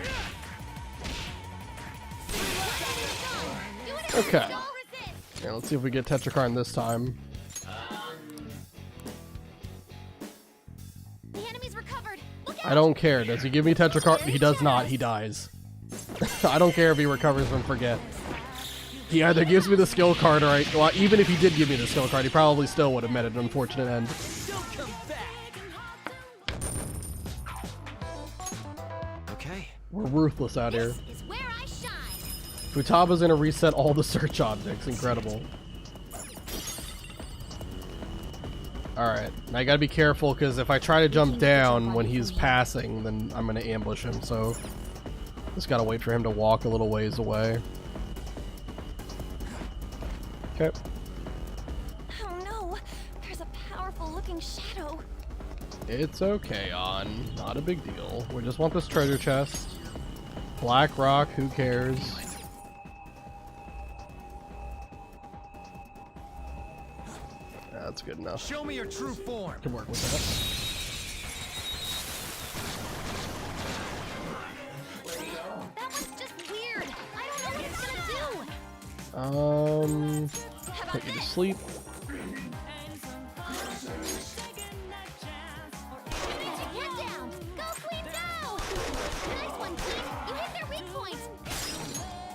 A: Okay. Yeah, let's see if we get Tetrakarn this time.
C: The enemy's recovered.
A: I don't care. Does he give me Tetrakarn? He does not. He dies. I don't care if he recovers from forget. He either gives me the skill card or well, even if he did give me the skill card, he probably still would have met an unfortunate end.
P: Okay.
A: We're ruthless out here. Futaba's gonna reset all the search objects. Incredible. Alright, now I gotta be careful because if I try to jump down when he's passing, then I'm gonna ambush him, so just gotta wait for him to walk a little ways away. Okay.
S: Oh no! There's a powerful looking shadow.
A: It's okay, On. Not a big deal. We just want this treasure chest. Black rock, who cares? That's good enough.
K: Show me your true form.
A: Can work with that.
C: That was just weird. I don't know what it's gonna do.
A: Put you to sleep.
C: Get down. Go, Queen, go. Nice one, team. You hit their weak point.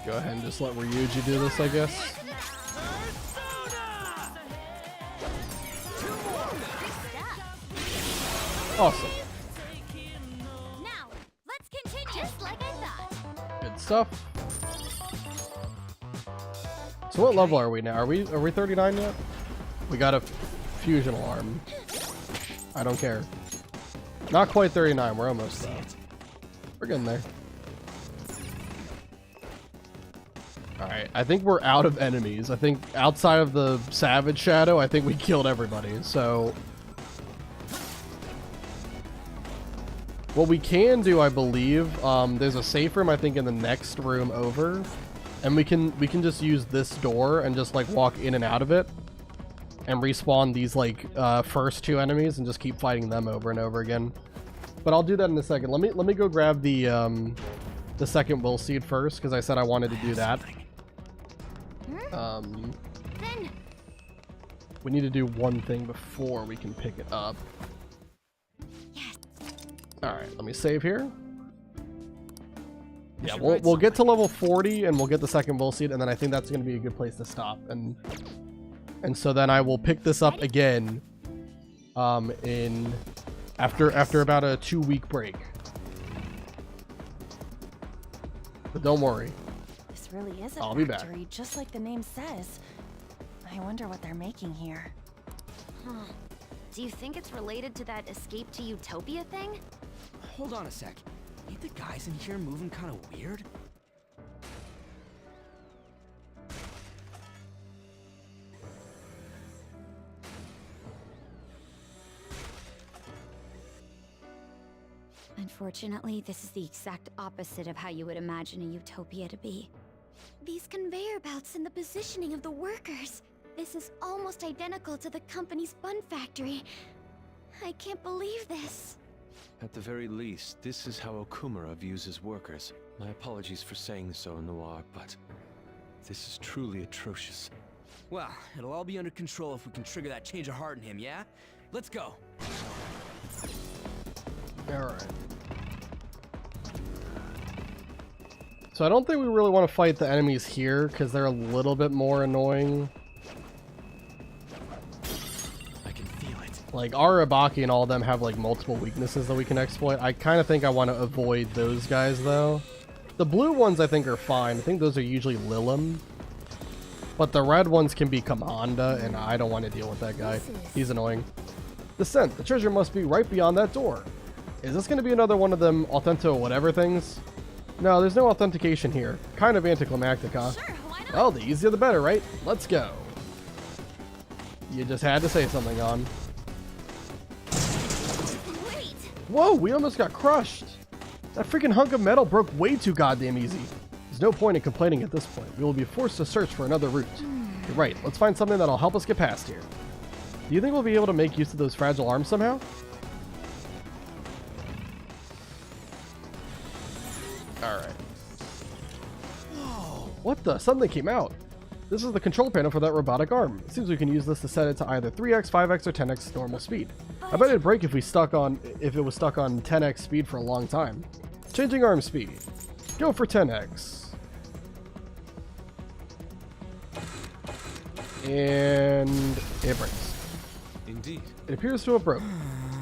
A: Go ahead and just let Ryuji do this, I guess. Awesome.
C: Now, let's continue. Just like I thought.
A: Good stuff. So what level are we now? Are we 39 yet? We got a fusion alarm. I don't care. Not quite 39, we're almost there. We're getting there. Alright, I think we're out of enemies. I think outside of the Savage Shadow, I think we killed everybody, so what we can do, I believe, there's a safe room, I think, in the next room over. And we can just use this door and just, like, walk in and out of it. And respawn these, like, first two enemies and just keep fighting them over and over again. But I'll do that in a second. Let me go grab the second will seed first, because I said I wanted to do that. We need to do one thing before we can pick it up. Alright, let me save here. Yeah, we'll get to level 40 and we'll get the second will seed, and then I think that's going to be a good place to stop. And so then I will pick this up again in After about a 2-week break. But don't worry.
S: This really is a
A: I'll be back.
S: factory, just like the name says. I wonder what they're making here.
T: Huh. Do you think it's related to that escape to Utopia thing?
B: Hold on a sec. Ain't the guys in here moving kind of weird?
T: Unfortunately, this is the exact opposite of how you would imagine a utopia to be. These conveyor belts and the positioning of the workers. This is almost identical to the company's bun factory. I can't believe this.
F: At the very least, this is how Okumura views his workers. My apologies for saying so, Noir, but this is truly atrocious.
B: Well, it'll all be under control if we can trigger that change of heart in him, yeah? Let's go.
A: Alright. So I don't think we really want to fight the enemies here, because they're a little bit more annoying.
F: I can feel it.
A: Like, Arabaki and all of them have, like, multiple weaknesses that we can exploit. I kind of think I want to avoid those guys, though. The blue ones, I think, are fine. I think those are usually Lilim. But the red ones can be Comanda, and I don't want to deal with that guy. He's annoying. Descent. The treasure must be right beyond that door. Is this going to be another one of them authento whatever things? No, there's no authentication here. Kind of anticlimactic, huh? Sure, why not? Well, the easier the better, right? Let's go. You just had to say something, on.
C: Wait.
A: Whoa, we almost got crushed. That freaking hunk of metal broke way too goddamn easy. There's no point in complaining at this point. We will be forced to search for another route. You're right, let's find something that'll help us get past here. Do you think we'll be able to make use of those fragile arms somehow? Alright. What the? Something came out. This is the control panel for that robotic arm. It seems we can use this to set it to either 3x, 5x, or 10x normal speed. I bet it'd break if it was stuck on 10x speed for a long time. Changing arm speed. Go for 10x. And it breaks.
F: Indeed.
A: It appears to have broke.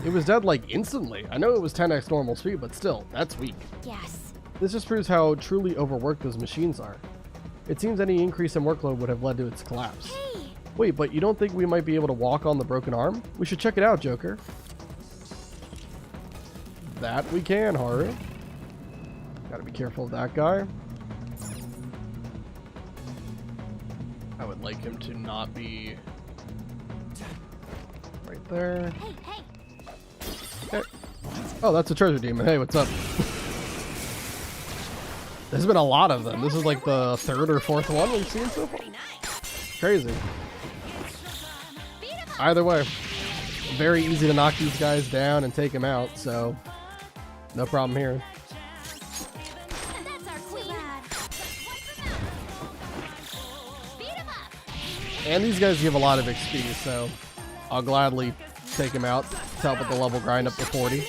A: It was dead like instantly. I know it was 10x normal speed, but still, that's weak.
T: Yes.
A: This just proves how truly overworked those machines are. It seems any increase in workload would have led to its collapse.
T: Hey.
A: Wait, but you don't think we might be able to walk on the broken arm? We should check it out, Joker. That we can, Haru. Gotta be careful of that guy. I would like him to not be right there.
C: Hey, hey.
A: Okay. Oh, that's a treasure demon. Hey, what's up? There's been a lot of them. This is like the 3rd or 4th one we've seen so far. Crazy. Either way, very easy to knock these guys down and take them out, so no problem here.
C: That's our queen.
A: And these guys give a lot of XP, so I'll gladly take him out to help with the level grind up to 40.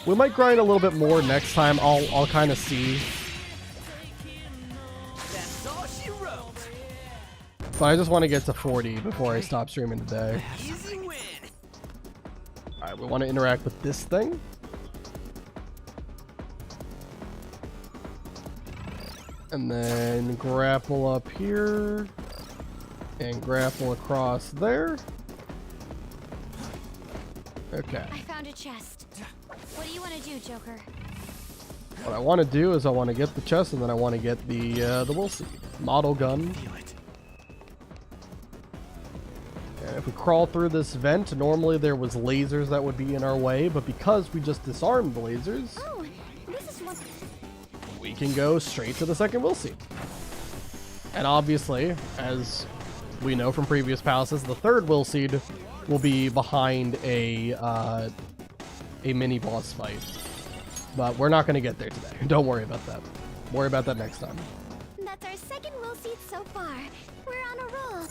A: We might grind a little bit more next time. I'll kind of see.
B: That's all she wrote.
A: But I just want to get to 40 before I stop streaming today.
B: Easy win.
A: Alright, we want to interact with this thing. And then grapple up here. And grapple across there. Okay.
T: I found a chest. What do you want to do, Joker?
A: What I want to do is I want to get the chest, and then I want to get the will seed. Model gun. And if we crawl through this vent, normally there was lasers that would be in our way, but because we just disarmed the lasers,
T: This is what...
A: we can go straight to the second will seed. And obviously, as we know from previous palaces, the third will seed will be behind a mini boss fight. But we're not going to get there today. Don't worry about that. Worry about that next time.
C: That's our second will seed so far. We're on a roll.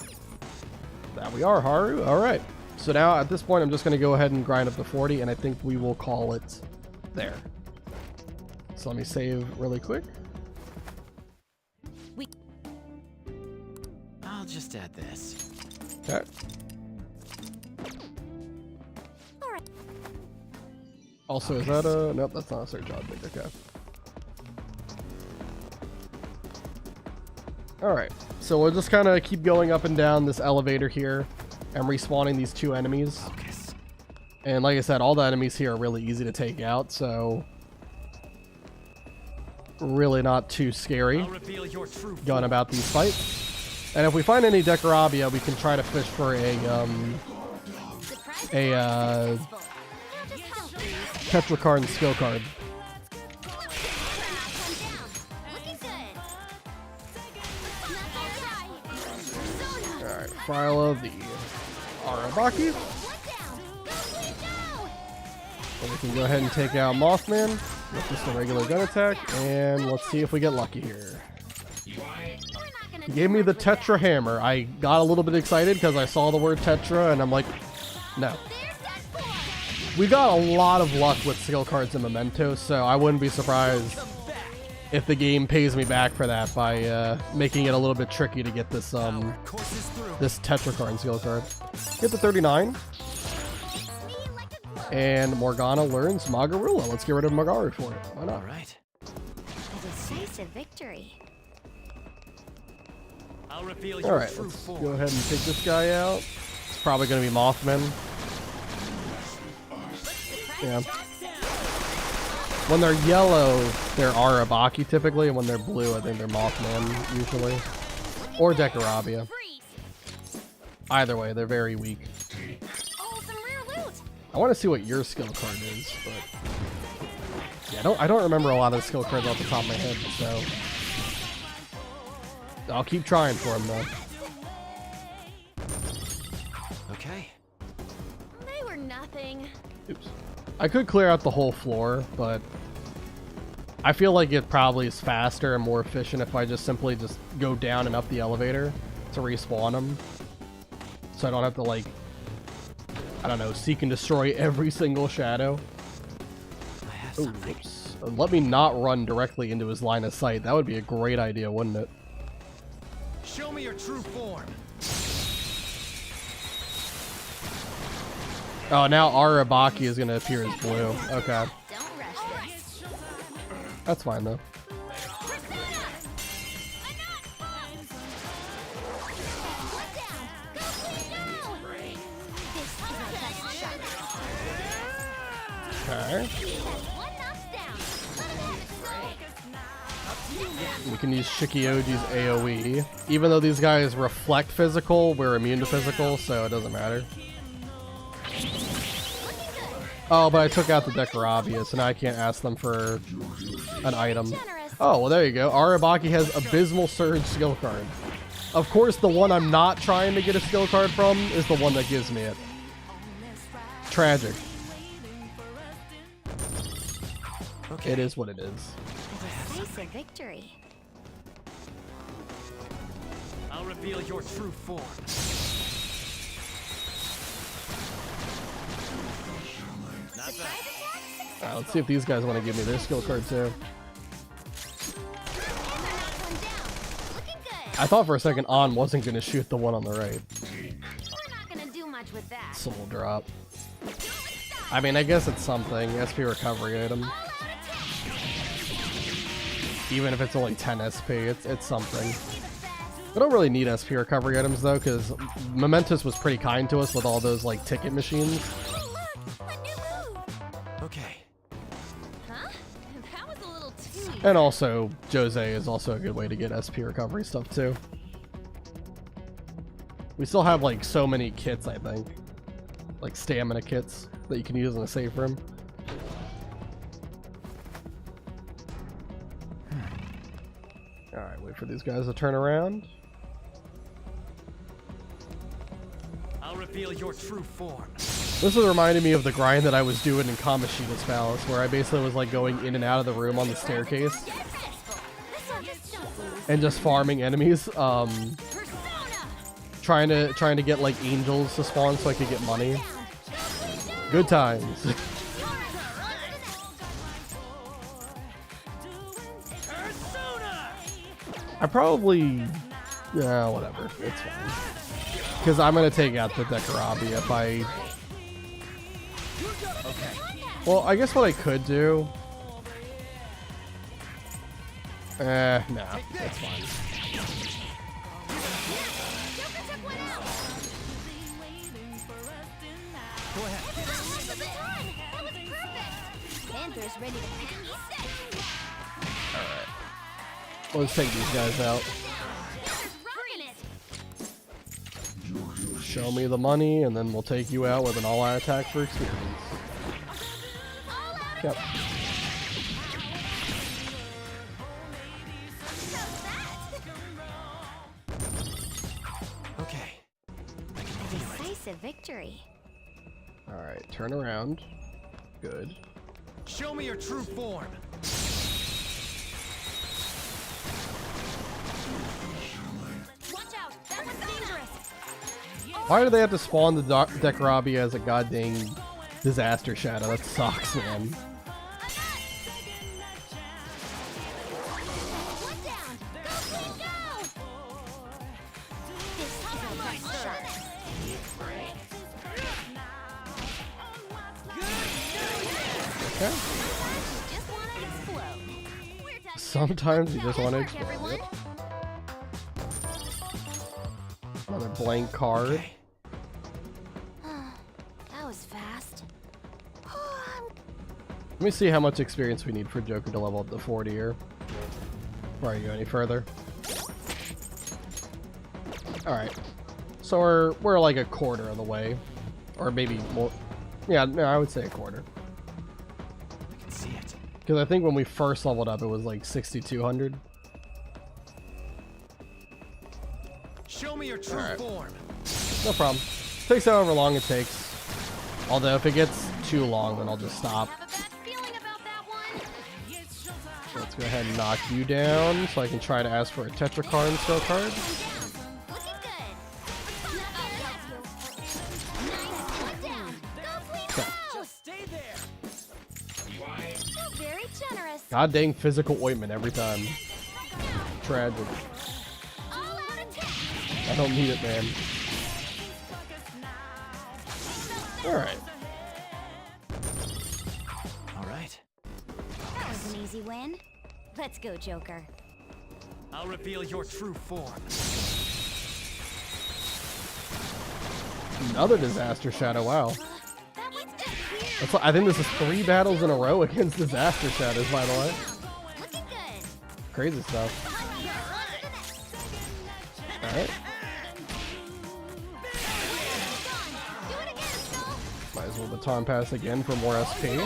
A: That we are, Haru. Alright. So now, at this point, I'm just going to go ahead and grind up to 40, and I think we will call it there. So let me save really quick.
F: I'll just add this.
A: Okay.
C: All right.
A: Also, is that a... Nope, that's not a search object. Okay. Alright, so we'll just kind of keep going up and down this elevator here and respawning these two enemies. And like I said, all the enemies here are really easy to take out, so really not too scary going about these fights. And if we find any Decorabia, we can try to fish for a Tetra card and skill card. Alright, Phyla, the Arabaki. And we can go ahead and take out Mothman with just a regular gun attack, and let's see if we get lucky here. He gave me the Tetra hammer. I got a little bit excited because I saw the word Tetra, and I'm like, no. We got a lot of luck with skill cards and mementos, so I wouldn't be surprised if the game pays me back for that by making it a little bit tricky to get this this Tetra card and skill card. Get the 39. And Morgana learns Magarula. Let's get rid of Magaru for it. Why not?
I: A decisive victory.
A: Alright, let's go ahead and take this guy out. It's probably going to be Mothman. Yeah. When they're yellow, they're Arabaki typically, and when they're blue, I think they're Mothman usually. Or Decorabia. Either way, they're very weak. I want to see what your skill card is, but yeah, I don't remember a lot of the skill cards off the top of my head, so I'll keep trying for them though.
F: Okay.
C: They were nothing.
A: Oops. I could clear out the whole floor, but I feel like it probably is faster and more efficient if I just simply just go down and up the elevator to respawn them, so I don't have to like, I don't know, seek and destroy every single shadow. Ooh, oops. Let me not run directly into his line of sight. That would be a great idea, wouldn't it?
K: Show me your true form.
A: Oh, now Arabaki is going to appear as blue. Okay. That's fine, though. Okay. We can use Shikioji's AoE. Even though these guys reflect physical, we're immune to physical, so it doesn't matter. Oh, but I took out the Decorabia, so now I can't ask them for an item. Oh, well, there you go. Arabaki has Abysmal Surge skill card. Of course, the one I'm not trying to get a skill card from is the one that gives me it. Tragic. Okay. It is what it is.
I: A decisive victory.
K: I'll reveal your true form. Not bad.
A: Let's see if these guys want to give me their skill card too. I thought for a second On wasn't going to shoot the one on the right.
C: We're not gonna do much with that.
A: Soul drop. I mean, I guess it's something. SP recovery item. Even if it's only 10 SP, it's something. I don't really need SP recovery items though, because Momentous was pretty kind to us with all those like ticket machines.
F: Okay.
C: Huh? That was a little too.
A: And also, Jose is also a good way to get SP recovery stuff too. We still have like so many kits, I think. Like stamina kits that you can use in a safe room. Alright, wait for these guys to turn around.
K: I'll reveal your true form.
A: This is reminding me of the grind that I was doing in Kamoshida's Palace, where I basically was like going in and out of the room on the staircase and just farming enemies, trying to get like angels to spawn so I could get money. Good times. I probably, yeah, whatever, it's fine. Because I'm gonna take out the Decorabia if I. Well, I guess what I could do... nah, that's fine.
G: Go ahead.
O: Panther's ready to pounce.
A: Alright. Let's take these guys out. Show me the money, and then we'll take you out with an all-out attack for experience. Yep.
P: Okay.
T: Decisive victory.
A: Alright, turn around. Good.
P: Show me your true form.
S: Watch out! That was dangerous!
A: Why do they have to spawn the Dekarabi as a goddamn disaster shadow? That sucks, man. Okay. Sometimes you just want to explode. Yep. Another blank card.
O: That was fast.
A: Let me see how much experience we need for Joker to level up to 40 here. Before I go any further. Alright. So we're like a quarter of the way. Or maybe more. Yeah, no, I would say a quarter.
P: I can see it.
A: Because I think when we first leveled up, it was like 6,200.
P: Show me your true form.
A: No problem. Takes however long it takes. Although if it gets too long, then I'll just stop. So let's go ahead and knock you down, so I can try to ask for a Tetrakarn and skill card. God dang physical ointment every time. Tragic. I don't need it, man. Alright.
P: Alright.
T: That was an easy win. Let's go, Joker.
P: I'll reveal your true form.
A: Another disaster shadow, wow. I think this is 3 battles in a row against disaster shadows, by the way. Crazy stuff. Alright. Might as well baton pass again for more SP.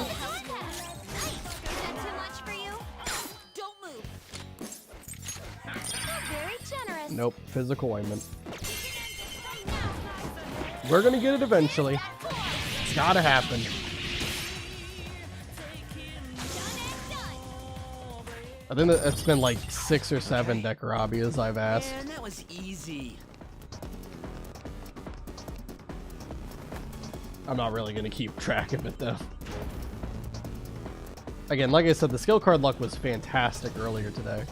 A: Nope, physical ointment. We're gonna get it eventually. It's gotta happen. I think that it's been like 6 or 7 Dekarabias I've asked.
B: Man, that was easy.
A: I'm not really gonna keep track of it though. Again, like I said, the skill card luck was fantastic earlier today.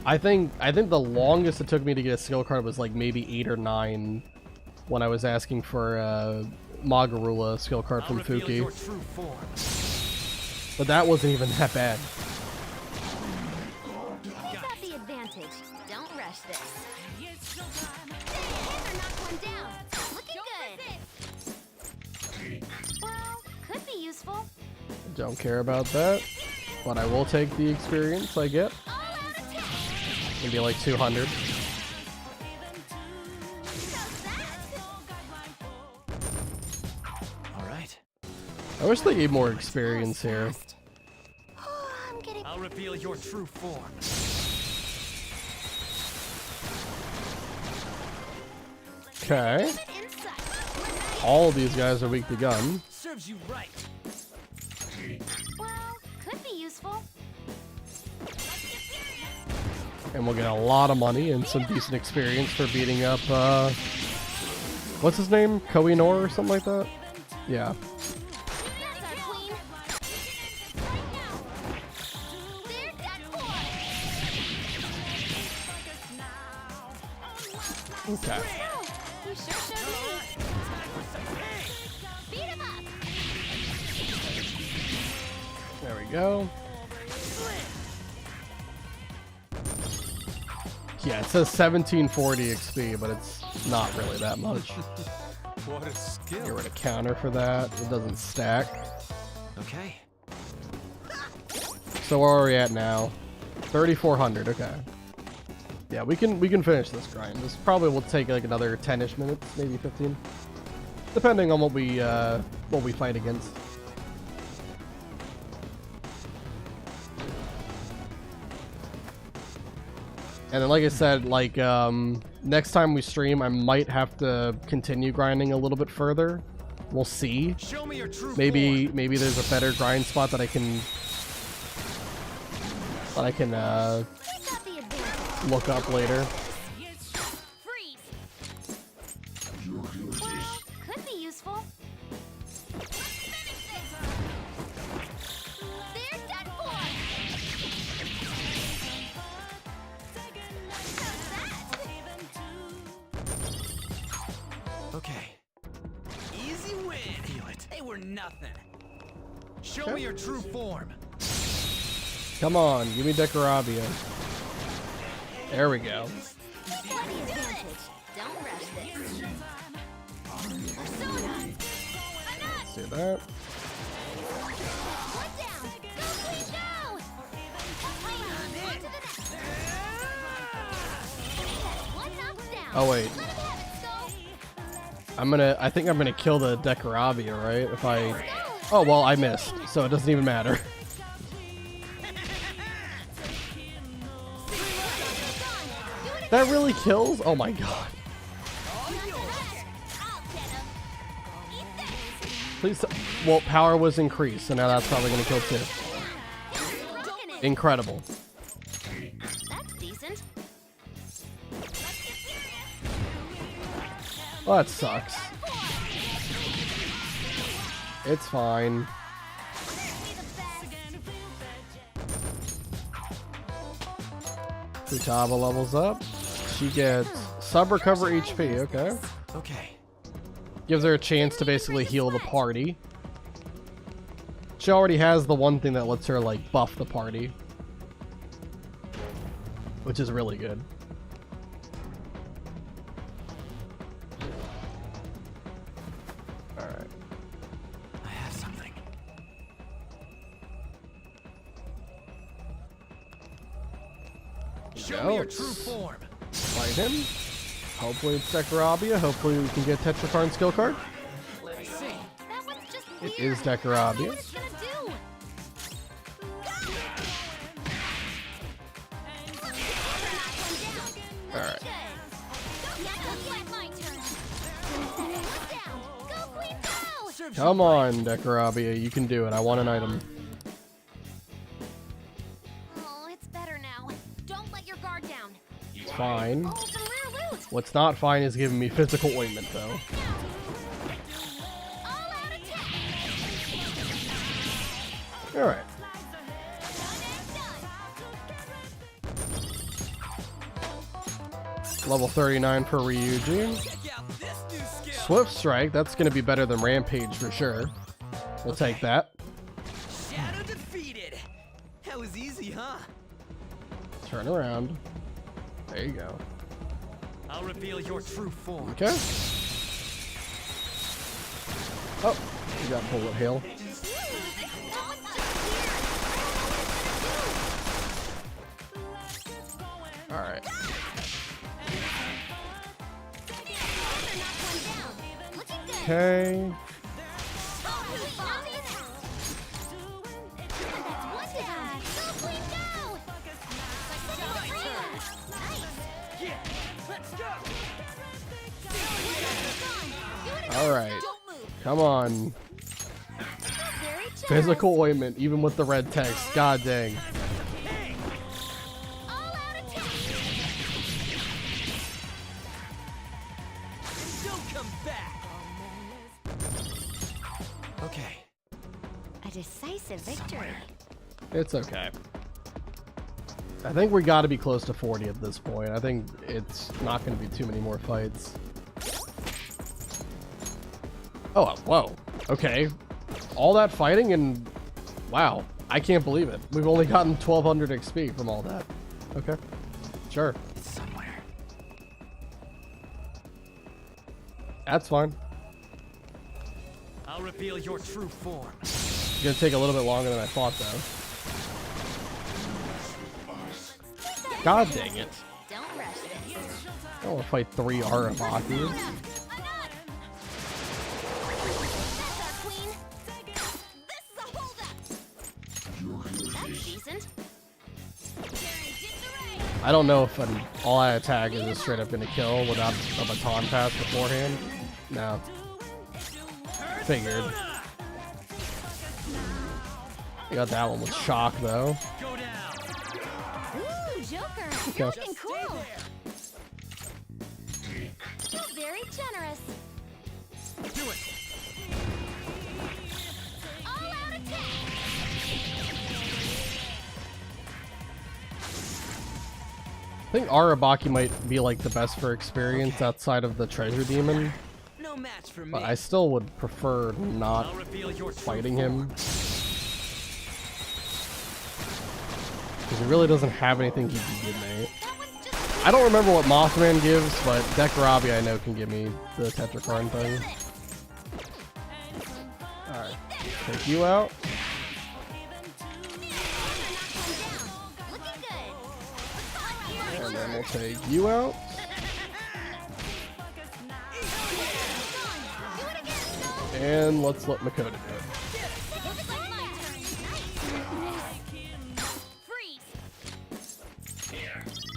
A: I think the longest it took me to get a skill card was like maybe 8 or 9 when I was asking for a Magarula skill card from Fuki. But that wasn't even that bad.
O: We've got the advantage. Don't rush this. Well, could be useful.
A: Don't care about that, but I will take the experience I get. Maybe like 200.
P: Alright.
A: I wish they gave more experience here.
P: I'll reveal your true form.
A: Okay. All of these guys are weak to gun.
B: Serves you right.
O: Well, could be useful.
A: And we'll get a lot of money and some decent experience for beating up, what's his name? Kohinoor or something like that? Yeah. Okay.
O: You sure showed me. Beat him up.
A: go. Yeah, it says 1740 XP, but it's not really that much.
F: What a skill.
A: Get rid of counter for that. It doesn't stack.
F: Okay.
A: So where are we at now? 3,400. Okay. Yeah, we can finish this grind. This probably will take like another 10-ish minutes, maybe 15, depending on what we fight against. And then, like I said, like next time we stream, I might have to continue grinding a little bit further. We'll see.
F: Show me your true
A: Maybe there's a better grind spot that I can look up later.
O: Could be useful. They're done for.
F: Okay.
B: Easy win.
F: Feel it.
B: They were nothing.
F: Show me your true form.
A: Come on, give me Decorabia. There we go.
O: Don't rush this.
A: Let's do that.
O: One down. Go, please, go. On to the next. One knocked down.
A: Oh wait.
O: Let him have it, Skull.
A: I think I'm gonna kill the Decorabia, right? If I... Oh, well, I missed, so it doesn't even matter. That really kills? Oh my god. Please. Well, power was increased, so now that's probably gonna kill too. Incredible.
O: That's decent.
A: Well, that sucks. It's fine. Futaba levels up. She gets sub-recover HP, okay.
F: Okay.
A: Gives her a chance to basically heal the party. She already has the one thing that lets her, like, buff the party. Which is really good. Alright.
F: I have something. Show me your true form.
A: Fight him. Hopefully it's Decorabia. Hopefully we can get Tetrakarn skill card.
F: Let's see.
O: That was just
A: It
O: weird.
A: is Decorabia.
O: What it's gonna do?
A: Alright. Come on, Decorabia. You can do it. I want an item.
O: Oh, it's better now. Don't let your guard down.
A: It's fine.
O: Oh, some rare loot.
A: What's not fine is giving me physical ointment, though. Alright. Level 39 for Ryuji. Swift Strike, that's going to be better than Rampage for sure. We'll take that.
B: Shadow defeated. That was easy, huh?
A: Turn around. There you go.
F: I'll reveal your true form.
A: Okay. Oh, you got bullet hail. Alright. Okay. Alright. Come on. Physical ointment, even with the red text. God dang.
F: Okay.
I: A decisive victory.
A: It's okay. I think we gotta be close to 40 at this point. I think it's not gonna be too many more fights. Oh, whoa. Okay. All that fighting and... Wow. I can't believe it. We've only gotten 1200 XP from all that. Okay. Sure.
F: It's somewhere.
A: That's fine.
P: I'll reveal your true form.
A: It's gonna take a little bit longer than I thought, though. God dang it.
O: Don't rush this.
A: I don't want to fight 3 Arabakis. I don't know if an all-out attack is just straight up gonna kill without a baton pass beforehand. No. Figured. You got that one with shock, though.
O: Ooh, Joker!
A: Okay.
O: You're looking cool! You're very generous.
P: Do it.
O: All-out attack!
A: I think Arabaki might be like the best for experience outside of the treasure demon.
B: No match for me.
A: But I still would prefer not fighting him. Because he really doesn't have anything he can give me. I don't remember what Mothman gives, but Dekarabi I know can give me the Tetrakarn thing. Alright, take you out. And then we'll take you out. And let's let Makoto do it.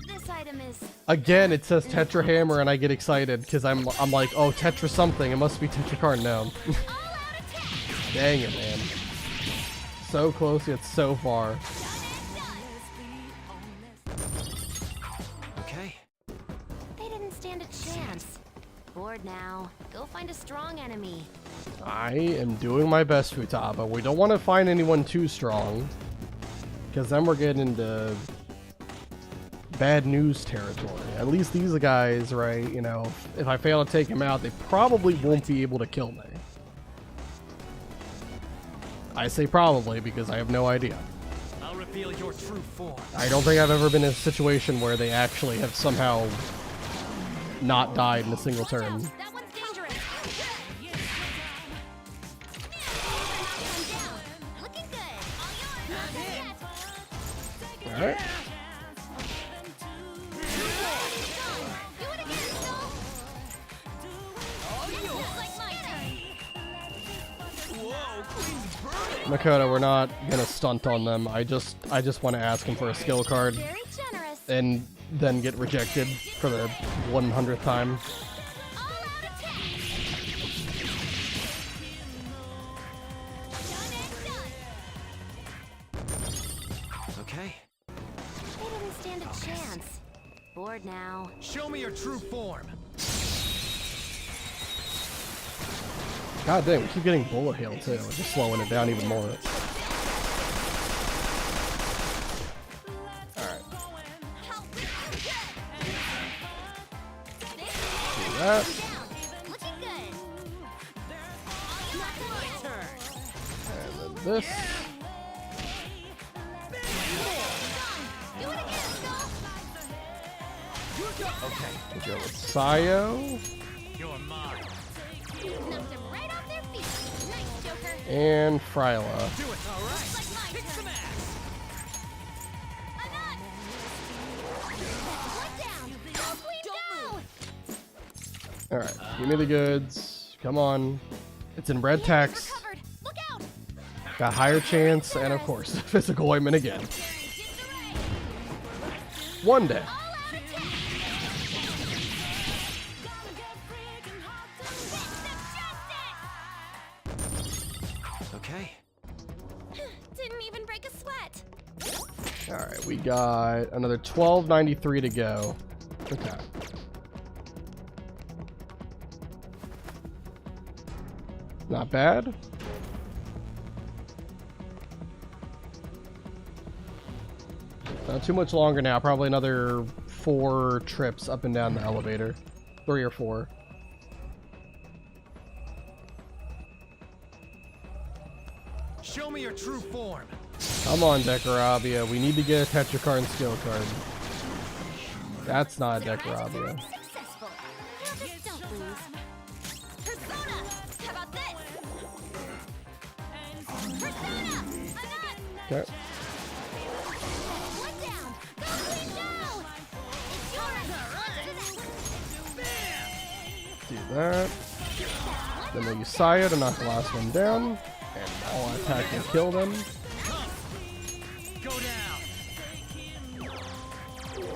O: This item is...
A: Again, it says Tetra Hammer and I get excited because I'm like, oh, Tetra something. It must be Tetrakarn now. Dang it, man. So close yet so far.
F: Okay.
O: They didn't stand a chance. Bored now. Go find a strong enemy.
A: I am doing my best, Futaba. We don't want to find anyone too strong. Because then we're getting into bad news territory. At least these guys, right, you know, if I fail to take them out, they probably won't be able to kill me. I say probably because I have no idea.
P: I'll reveal your true form.
A: I don't think I've ever been in a situation where they actually have somehow not died in a single turn.
O: That one's dangerous. Looking good.
A: Alright. Makoto, we're not gonna stunt on them. I just want to ask him for a skill card and then get rejected for the 100th time.
F: Okay.
O: They didn't stand a chance. Bored now.
P: Show me your true form.
A: God damn, we keep getting bullet hail too, just slowing it down even more. Alright. Do that. And then this.
F: Okay.
A: We'll go with Sayo.
P: You're mine.
O: Knocked them right off their feet. Nice, Joker.
A: And Fryla.
P: Do it, all right. Kick some ass.
A: Alright, give me the goods. Come on. It's in red text. Got higher chance, and of course, physical ointment again. One day.
F: Okay.
O: Didn't even break a sweat.
A: Alright, we got another 1293 to go. Okay. Not bad. Not too much longer now. Probably another 4 trips up and down the elevator. 3 or 4.
P: Show me your true form.
A: Come on, Decorabia. We need to get a Tetrakarn skill card. That's not a Decorabia.
C: Successful. Don't lose. Persona! How about this? Persona!
A: Okay.
C: One down! Go clean go! It's yours!
A: Do that. Then we'll use Saya to knock the last one down. And I'll attack and kill them.
B: Go down.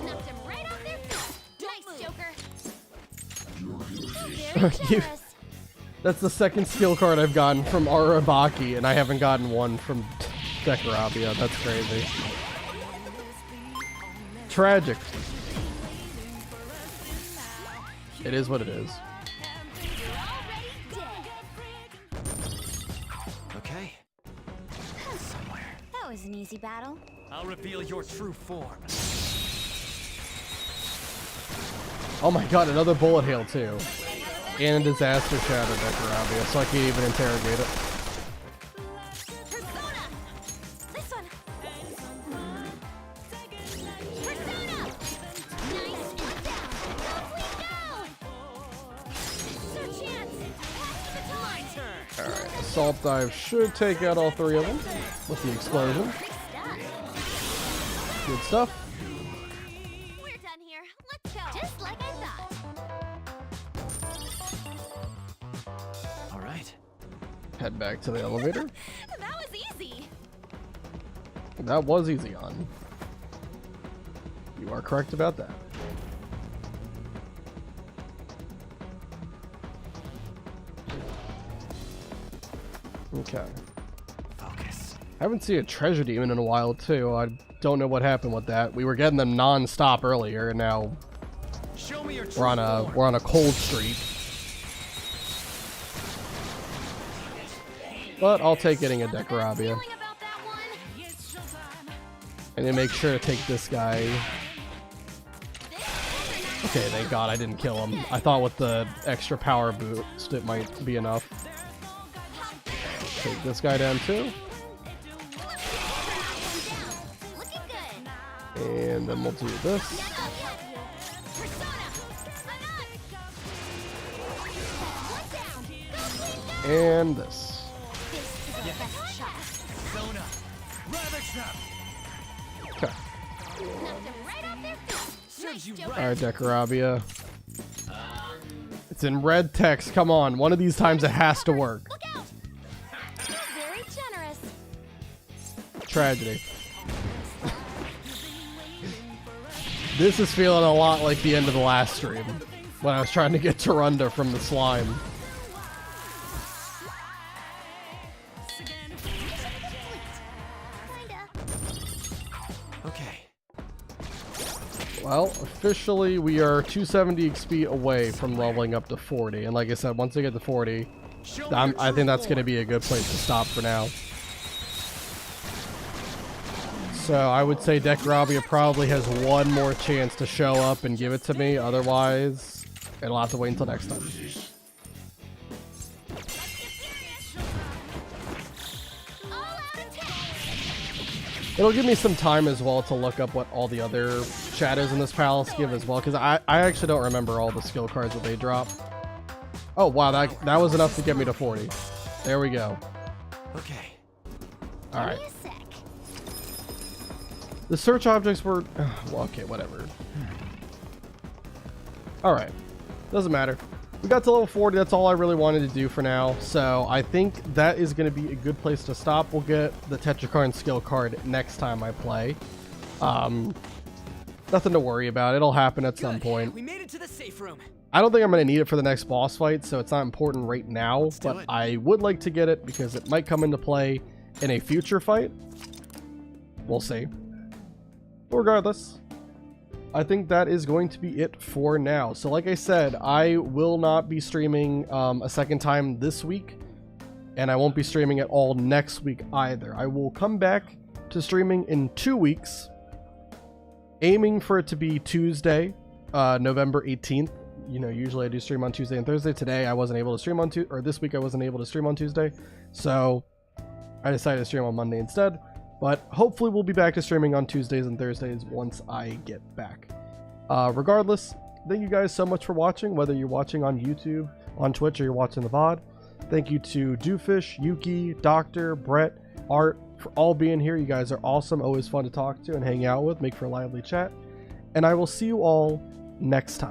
C: Knocked him right off their feet. Nice, Joker.
A: You- That's the second skill card I've gotten from Arabaki, and I haven't gotten one from Decorabia. That's crazy. Tragic. It is what it is.
F: Okay. Somewhere.
T: That was an easy battle.
B: I'll reveal your true form.
A: Oh my god, another bullet hail too. And a disaster shadow Decorabia, so I can't even interrogate it.
C: Persona! This one! Persona! Nice! One down! Go, Queen, go! Sir Chance! Pass the baton!
A: Alright, Assault Dive should take out all three of them with the explosion. Good stuff.
C: We're done here. Let's go. Just like I thought.
F: All right.
A: Head back to the elevator.
C: That was easy.
A: That was easy on. You are correct about that. Okay.
F: Focus.
A: Haven't seen a treasure demon in a while too. I don't know what happened with that. We were getting them non-stop earlier, and now
B: Show me your
A: we're on a cold streak. But I'll take getting a Decorabia. And then make sure to take this guy. Okay, thank God I didn't kill him. I thought with the extra power boost it might be enough. Take this guy down too. And then we'll do this. And this. Okay. Alright, Decorabia. It's in red text. Come on. One of these times it has to work.
C: Very generous.
A: Tragedy. This is feeling a lot like the end of the last stream when I was trying to get Tarunda from the slime.
F: Okay.
A: Well, officially we are 270 XP away from leveling up to 40, and like I said, once I get to 40, I think that's going to be a good place to stop for now. So I would say Decorabia probably has one more chance to show up and give it to me, otherwise it'll have to wait until next time. It'll give me some time as well to look up what all the other shadows in this palace give as well, because I actually don't remember all the skill cards that they drop. Oh wow, that was enough to get me to 40. There we go.
F: Okay.
A: Alright. The search objects were... well, okay, whatever. Alright. Doesn't matter. We got to level 40. That's all I really wanted to do for now. So I think that is going to be a good place to stop. We'll get the Tetrakarn skill card next time I play. Nothing to worry about. It'll happen at some point.
B: We made it to the safe room.
A: I don't think I'm going to need it for the next boss fight, so it's not important right now. But I would like to get it because it might come into play in a future fight. We'll see. Regardless, I think that is going to be it for now. So like I said, I will not be streaming a second time this week, and I won't be streaming at all next week either. I will come back to streaming in 2 weeks, aiming for it to be Tuesday, November 18th. You know, usually I do stream on Tuesday and Thursday. Today I wasn't able to stream on this week I wasn't able to stream on Tuesday, so I decided to stream on Monday instead. But hopefully we'll be back to streaming on Tuesdays and Thursdays once I get back. Regardless, thank you guys so much for watching, whether you're watching on YouTube, on Twitch, or you're watching the VOD. Thank you to Doofus, Yuki, Doctor, Brett, Art, for all being here. You guys are awesome, always fun to talk to and hang out with, make for a lively chat. And I will see you all next time.